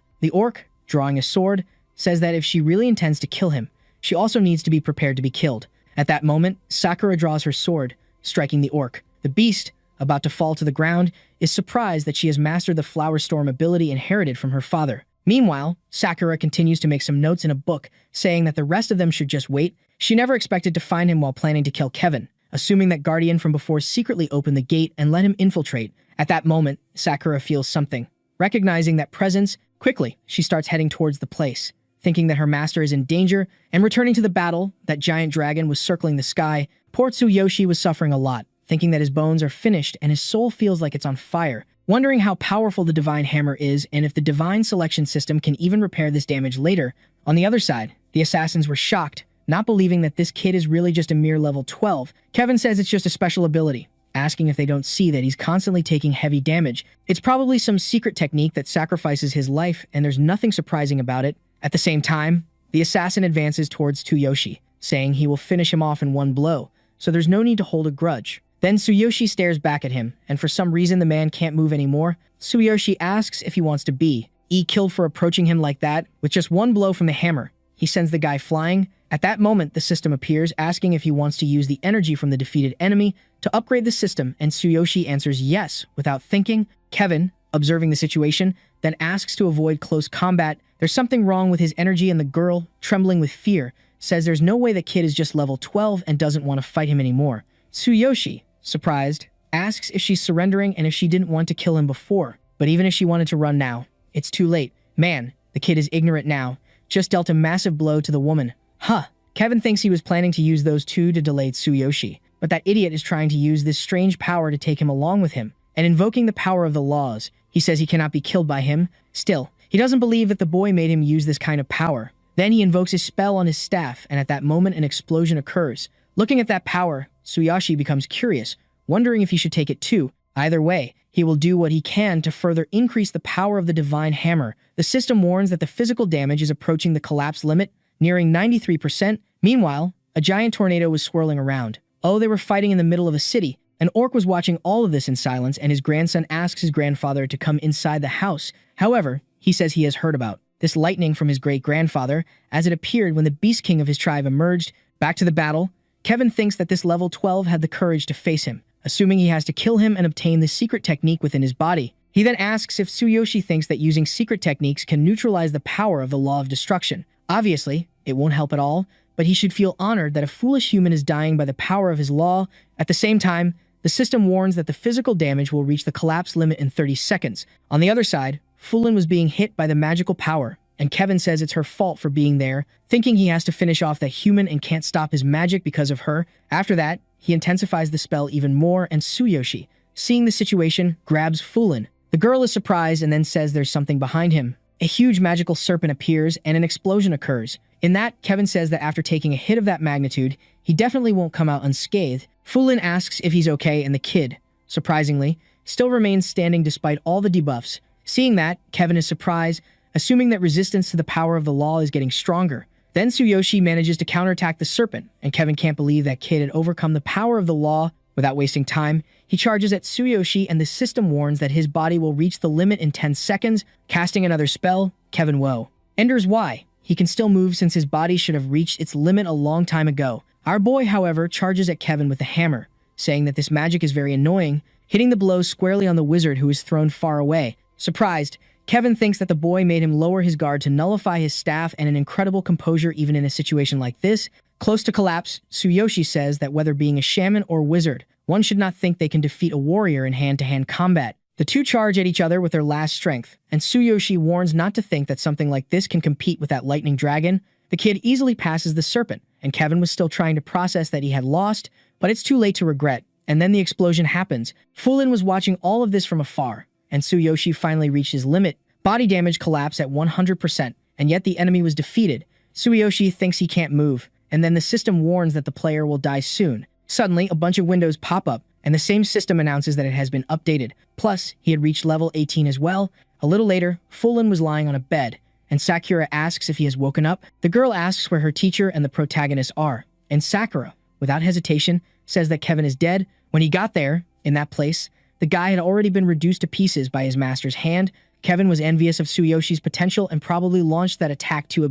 The orc, drawing a sword, says that if she really intends to kill him, she also needs to be prepared to be killed. At that moment, Sakura draws her sword, striking the orc. The beast, about to fall to the ground, is surprised that she has mastered the Flower Storm ability inherited from her father. Meanwhile, Sakura continues to make some notes in a book, saying that the rest of them should just wait. She never expected to find him while planning to kill Kevin, assuming that Guardian from before secretly opened the gate and let him infiltrate. At that moment, Sakura feels something. Recognizing that presence, quickly, she starts heading towards the place. Thinking that her master is in danger, and returning to the battle, that giant dragon was circling the sky, poor Tsuyoshi was suffering a lot, thinking that his bones are finished and his soul feels like it's on fire, wondering how powerful the divine hammer is and if the divine selection system can even repair this damage later. On the other side, the assassins were shocked, not believing that this kid is really just a mere level 12. Kevin says it's just a special ability, asking if they don't see that he's constantly taking heavy damage. It's probably some secret technique that sacrifices his life, and there's nothing surprising about it. At the same time, the assassin advances towards Tsuyoshi, saying he will finish him off in one blow, so there's no need to hold a grudge. Then Tsuyoshi stares back at him, and for some reason the man can't move anymore. Tsuyoshi asks if he wants to be killed for approaching him like that. With just one blow from the hammer, he sends the guy flying. At that moment, the system appears, asking if he wants to use the energy from the defeated enemy to upgrade the system, and Tsuyoshi answers yes, without thinking. Kevin, observing the situation, then asks to avoid close combat. There's something wrong with his energy, and the girl, trembling with fear, says there's no way the kid is just level 12 and doesn't want to fight him anymore. Tsuyoshi, surprised, asks if she's surrendering and if she didn't want to kill him before. But even if she wanted to run now, it's too late. Man, The kid is ignorant now, just dealt a massive blow to the woman. Huh. Kevin thinks he was planning to use those two to delay Tsuyoshi, but that idiot is trying to use this strange power to take him along with him, and invoking the power of the laws. He says he cannot be killed by him. Still, he doesn't believe that the boy made him use this kind of power. Then he invokes his spell on his staff, and at that moment an explosion occurs. Looking at that power, Tsuyoshi becomes curious, wondering if he should take it too. Either way, he will do what he can to further increase the power of the divine hammer. The system warns that the physical damage is approaching the collapse limit, nearing 93%. Meanwhile, a giant tornado was swirling around. Oh, they were fighting in the middle of a city. An orc was watching all of this in silence, and his grandson asks his grandfather to come inside the house. However, he says he has heard about this lightning from his great-grandfather, as it appeared when the Beast King of his tribe emerged. Back to the battle, Kevin thinks that this level 12 had the courage to face him, assuming he has to kill him and obtain the secret technique within his body. He then asks if Tsuyoshi thinks that using secret techniques can neutralize the power of the law of destruction. Obviously, it won't help at all, but he should feel honored that a foolish human is dying by the power of his law. At the same time, the system warns that the physical damage will reach the collapse limit in 30 seconds. On the other side, Fulin was being hit by the magical power, and Kevin says it's her fault for being there, thinking he has to finish off that human and can't stop his magic because of her. After that, he intensifies the spell even more, and Tsuyoshi, seeing the situation, grabs Fulin. The girl is surprised and then says there's something behind him. A huge magical serpent appears and an explosion occurs. In that, Kevin says that after taking a hit of that magnitude, he definitely won't come out unscathed. Fulin asks if he's okay, and the kid, surprisingly, still remains standing despite all the debuffs. Seeing that, Kevin is surprised, assuming that resistance to the power of the law is getting stronger. Then Tsuyoshi manages to counterattack the serpent, and Kevin can't believe that kid had overcome the power of the law. Without wasting time, he charges at Tsuyoshi, and the system warns that his body will reach the limit in 10 seconds. Casting another spell, Kevin wonders why. He can still move since his body should have reached its limit a long time ago. Our boy, however, charges at Kevin with the hammer, saying that this magic is very annoying, hitting the blow squarely on the wizard who is thrown far away. Surprised, Kevin thinks that the boy made him lower his guard to nullify his staff, and an incredible composure even in a situation like this. Close to collapse, Tsuyoshi says that whether being a shaman or wizard, one should not think they can defeat a warrior in hand-to-hand combat. The two charge at each other with their last strength, and Tsuyoshi warns not to think that something like this can compete with that lightning dragon. The kid easily passes the serpent, and Kevin was still trying to process that he had lost, but it's too late to regret. And then the explosion happens. Fulin was watching all of this from afar, and Tsuyoshi finally reached his limit. Body damage collapsed at 100%, and yet the enemy was defeated. Tsuyoshi thinks he can't move, and then the system warns that the player will die soon. Suddenly, a bunch of windows pop up, and the same system announces that it has been updated. Plus, he had reached level 18 as well. A little later, Fulin was lying on a bed, and Sakura asks if he has woken up. The girl asks where her teacher and the protagonist are, and Sakura, without hesitation, says that Kevin is dead. When he got there, in that place, the guy had already been reduced to pieces by his master's hand. Kevin was envious of Tsuyoshi's potential and probably launched that attack to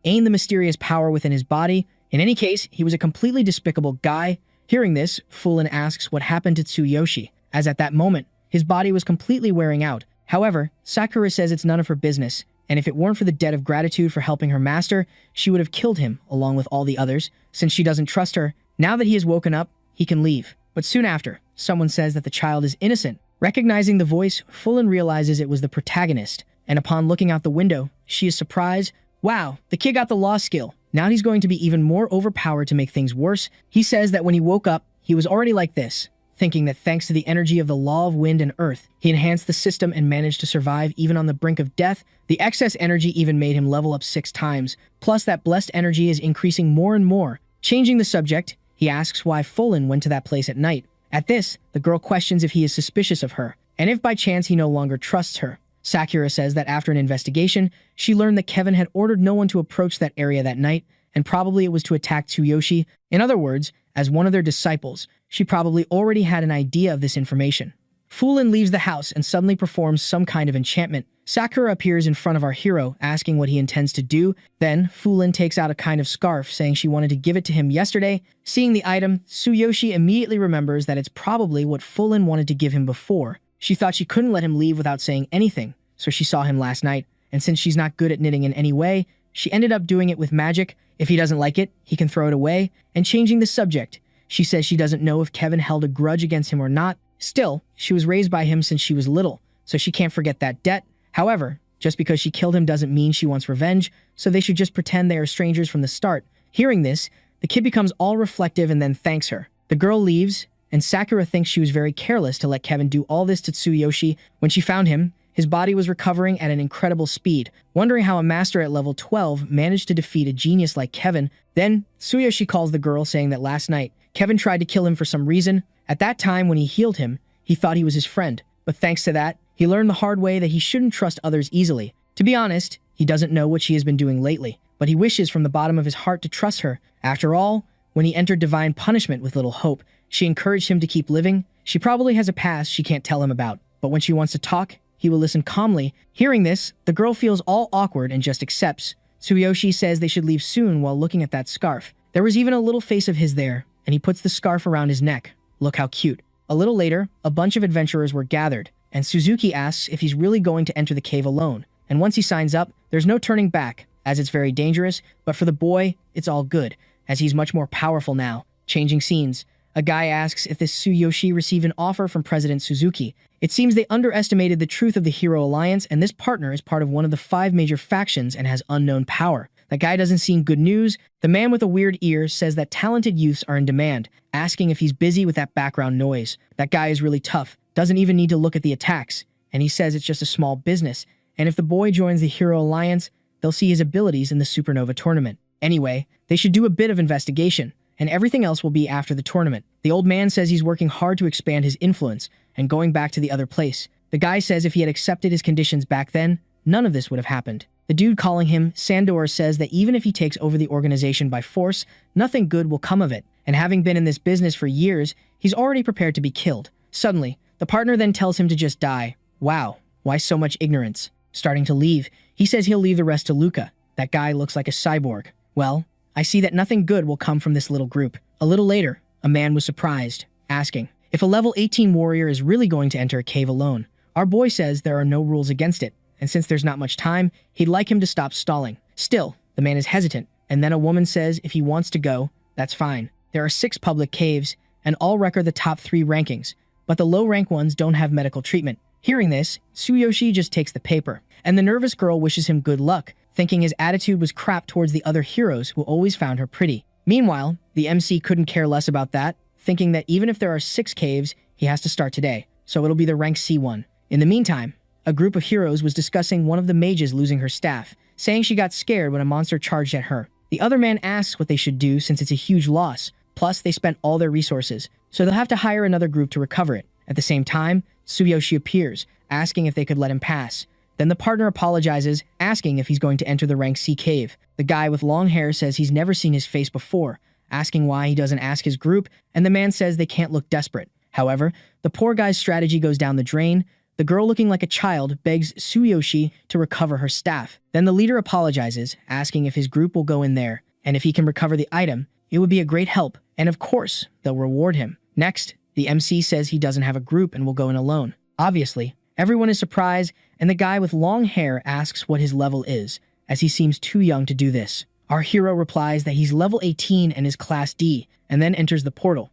aim the mysterious power within his body. In any case, he was a completely despicable guy. Hearing this, Fulin asks what happened to Tsuyoshi, as at that moment, his body was completely wearing out. However, Sakura says it's none of her business, and if it weren't for the debt of gratitude for helping her master, she would have killed him, along with all the others, since she doesn't trust her. Now that he has woken up, he can leave. But soon after, someone says that the child is innocent. Recognizing the voice, Fulin realizes it was the protagonist, and upon looking out the window, she is surprised. Wow, the kid got the law skill. Now he's going to be even more overpowered to make things worse. He says that when he woke up, he was already like this, thinking that thanks to the energy of the law of wind and earth, he enhanced the system and managed to survive even on the brink of death. The excess energy even made him level up 6 times, plus that blessed energy is increasing more and more. Changing the subject, he asks why Fulin went to that place at night. At this, the girl questions if he is suspicious of her, and if by chance he no longer trusts her. Sakura says that after an investigation, she learned that Kevin had ordered no one to approach that area that night, and probably it was to attack Tsuyoshi. In other words, as one of their disciples, she probably already had an idea of this information. Fulin leaves the house and suddenly performs some kind of enchantment. Sakura appears in front of our hero, asking what he intends to do. Then, Fulin takes out a kind of scarf, saying she wanted to give it to him yesterday. Seeing the item, Tsuyoshi immediately remembers that it's probably what Fulin wanted to give him before. She thought she couldn't let him leave without saying anything, so she saw him last night, and since she's not good at knitting in any way, she ended up doing it with magic. If he doesn't like it, he can throw it away. And changing the subject, she says she doesn't know if Kevin held a grudge against him or not. Still, she was raised by him since she was little, so she can't forget that debt. However, Just because she killed him doesn't mean she wants revenge, so they should just pretend they are strangers from the start. Hearing this, the kid becomes all reflective and then thanks her. The girl leaves, and Sakura thinks she was very careless to let Kevin do all this to Tsuyoshi. When she found him, his body was recovering at an incredible speed, wondering how a master at level 12 managed to defeat a genius like Kevin. Then, Tsuyoshi calls the girl saying that last night, Kevin tried to kill him for some reason. At that time when he healed him, he thought he was his friend. But thanks to that, he learned the hard way that he shouldn't trust others easily. To be honest, he doesn't know what she has been doing lately, but he wishes from the bottom of his heart to trust her. After all, when he entered divine punishment with little hope, she encouraged him to keep living. She probably has a past she can't tell him about, but when she wants to talk, he will listen calmly. Hearing this, the girl feels all awkward and just accepts. Tsuyoshi says they should leave soon while looking at that scarf. There was even a little face of his there, and he puts the scarf around his neck. Look how cute. A little later, a bunch of adventurers were gathered, and Suzuki asks if he's really going to enter the cave alone. And once he signs up, there's no turning back, as it's very dangerous, but for the boy, it's all good, as he's much more powerful now. Changing scenes. A guy asks if this Tsuyoshi received an offer from President Suzuki. It seems they underestimated the truth of the Hero Alliance, and this partner is part of one of the 5 major factions and has unknown power. That guy doesn't seem good news. The man with a weird ear says that talented youths are in demand, asking if he's busy with that background noise. That guy is really tough, doesn't even need to look at the attacks, and he says it's just a small business, and if the boy joins the Hero Alliance, they'll see his abilities in the Supernova tournament. Anyway, they should do a bit of investigation, and everything else will be after the tournament. The old man says he's working hard to expand his influence and going back to the other place. The guy says if he had accepted his conditions back then, none of this would have happened. The dude calling him Sandor says that even if he takes over the organization by force, nothing good will come of it, and having been in this business for years, he's already prepared to be killed. Suddenly, the partner then tells him to just die. Wow, why so much ignorance? Starting to leave, he says he'll leave the rest to Luca. That guy looks like a cyborg. Well, I see that nothing good will come from this little group. A little later, a man was surprised, asking if a level 18 warrior is really going to enter a cave alone. Our boy says there are no rules against it, and since there's not much time, he'd like him to stop stalling. Still, the man is hesitant, and then a woman says if he wants to go, that's fine. There are 6 public caves, and all record the top 3 rankings, but the low-rank ones don't have medical treatment. Hearing this, Tsuyoshi just takes the paper, and the nervous girl wishes him good luck, thinking his attitude was crap towards the other heroes who always found her pretty. Meanwhile, the MC couldn't care less about that, thinking that even if there are 6 caves, he has to start today, so it'll be the rank C one. In the meantime, a group of heroes was discussing one of the mages losing her staff, saying she got scared when a monster charged at her. The other man asks what they should do since it's a huge loss, plus they spent all their resources, so they'll have to hire another group to recover it. At the same time, Tsuyoshi appears, asking if they could let him pass. Then the partner apologizes, asking if he's going to enter the rank C cave. The guy with long hair says he's never seen his face before, asking why he doesn't ask his group, and the man says they can't look desperate. However, the poor guy's strategy goes down the drain. The girl looking like a child begs Tsuyoshi to recover her staff. Then the leader apologizes, asking if his group will go in there, and if he can recover the item, it would be a great help, and of course, they'll reward him. Next, the MC says he doesn't have a group and will go in alone. Obviously, everyone is surprised, and the guy with long hair asks what his level is, as he seems too young to do this. Our hero replies that he's level 18 and is class D, and then enters the portal.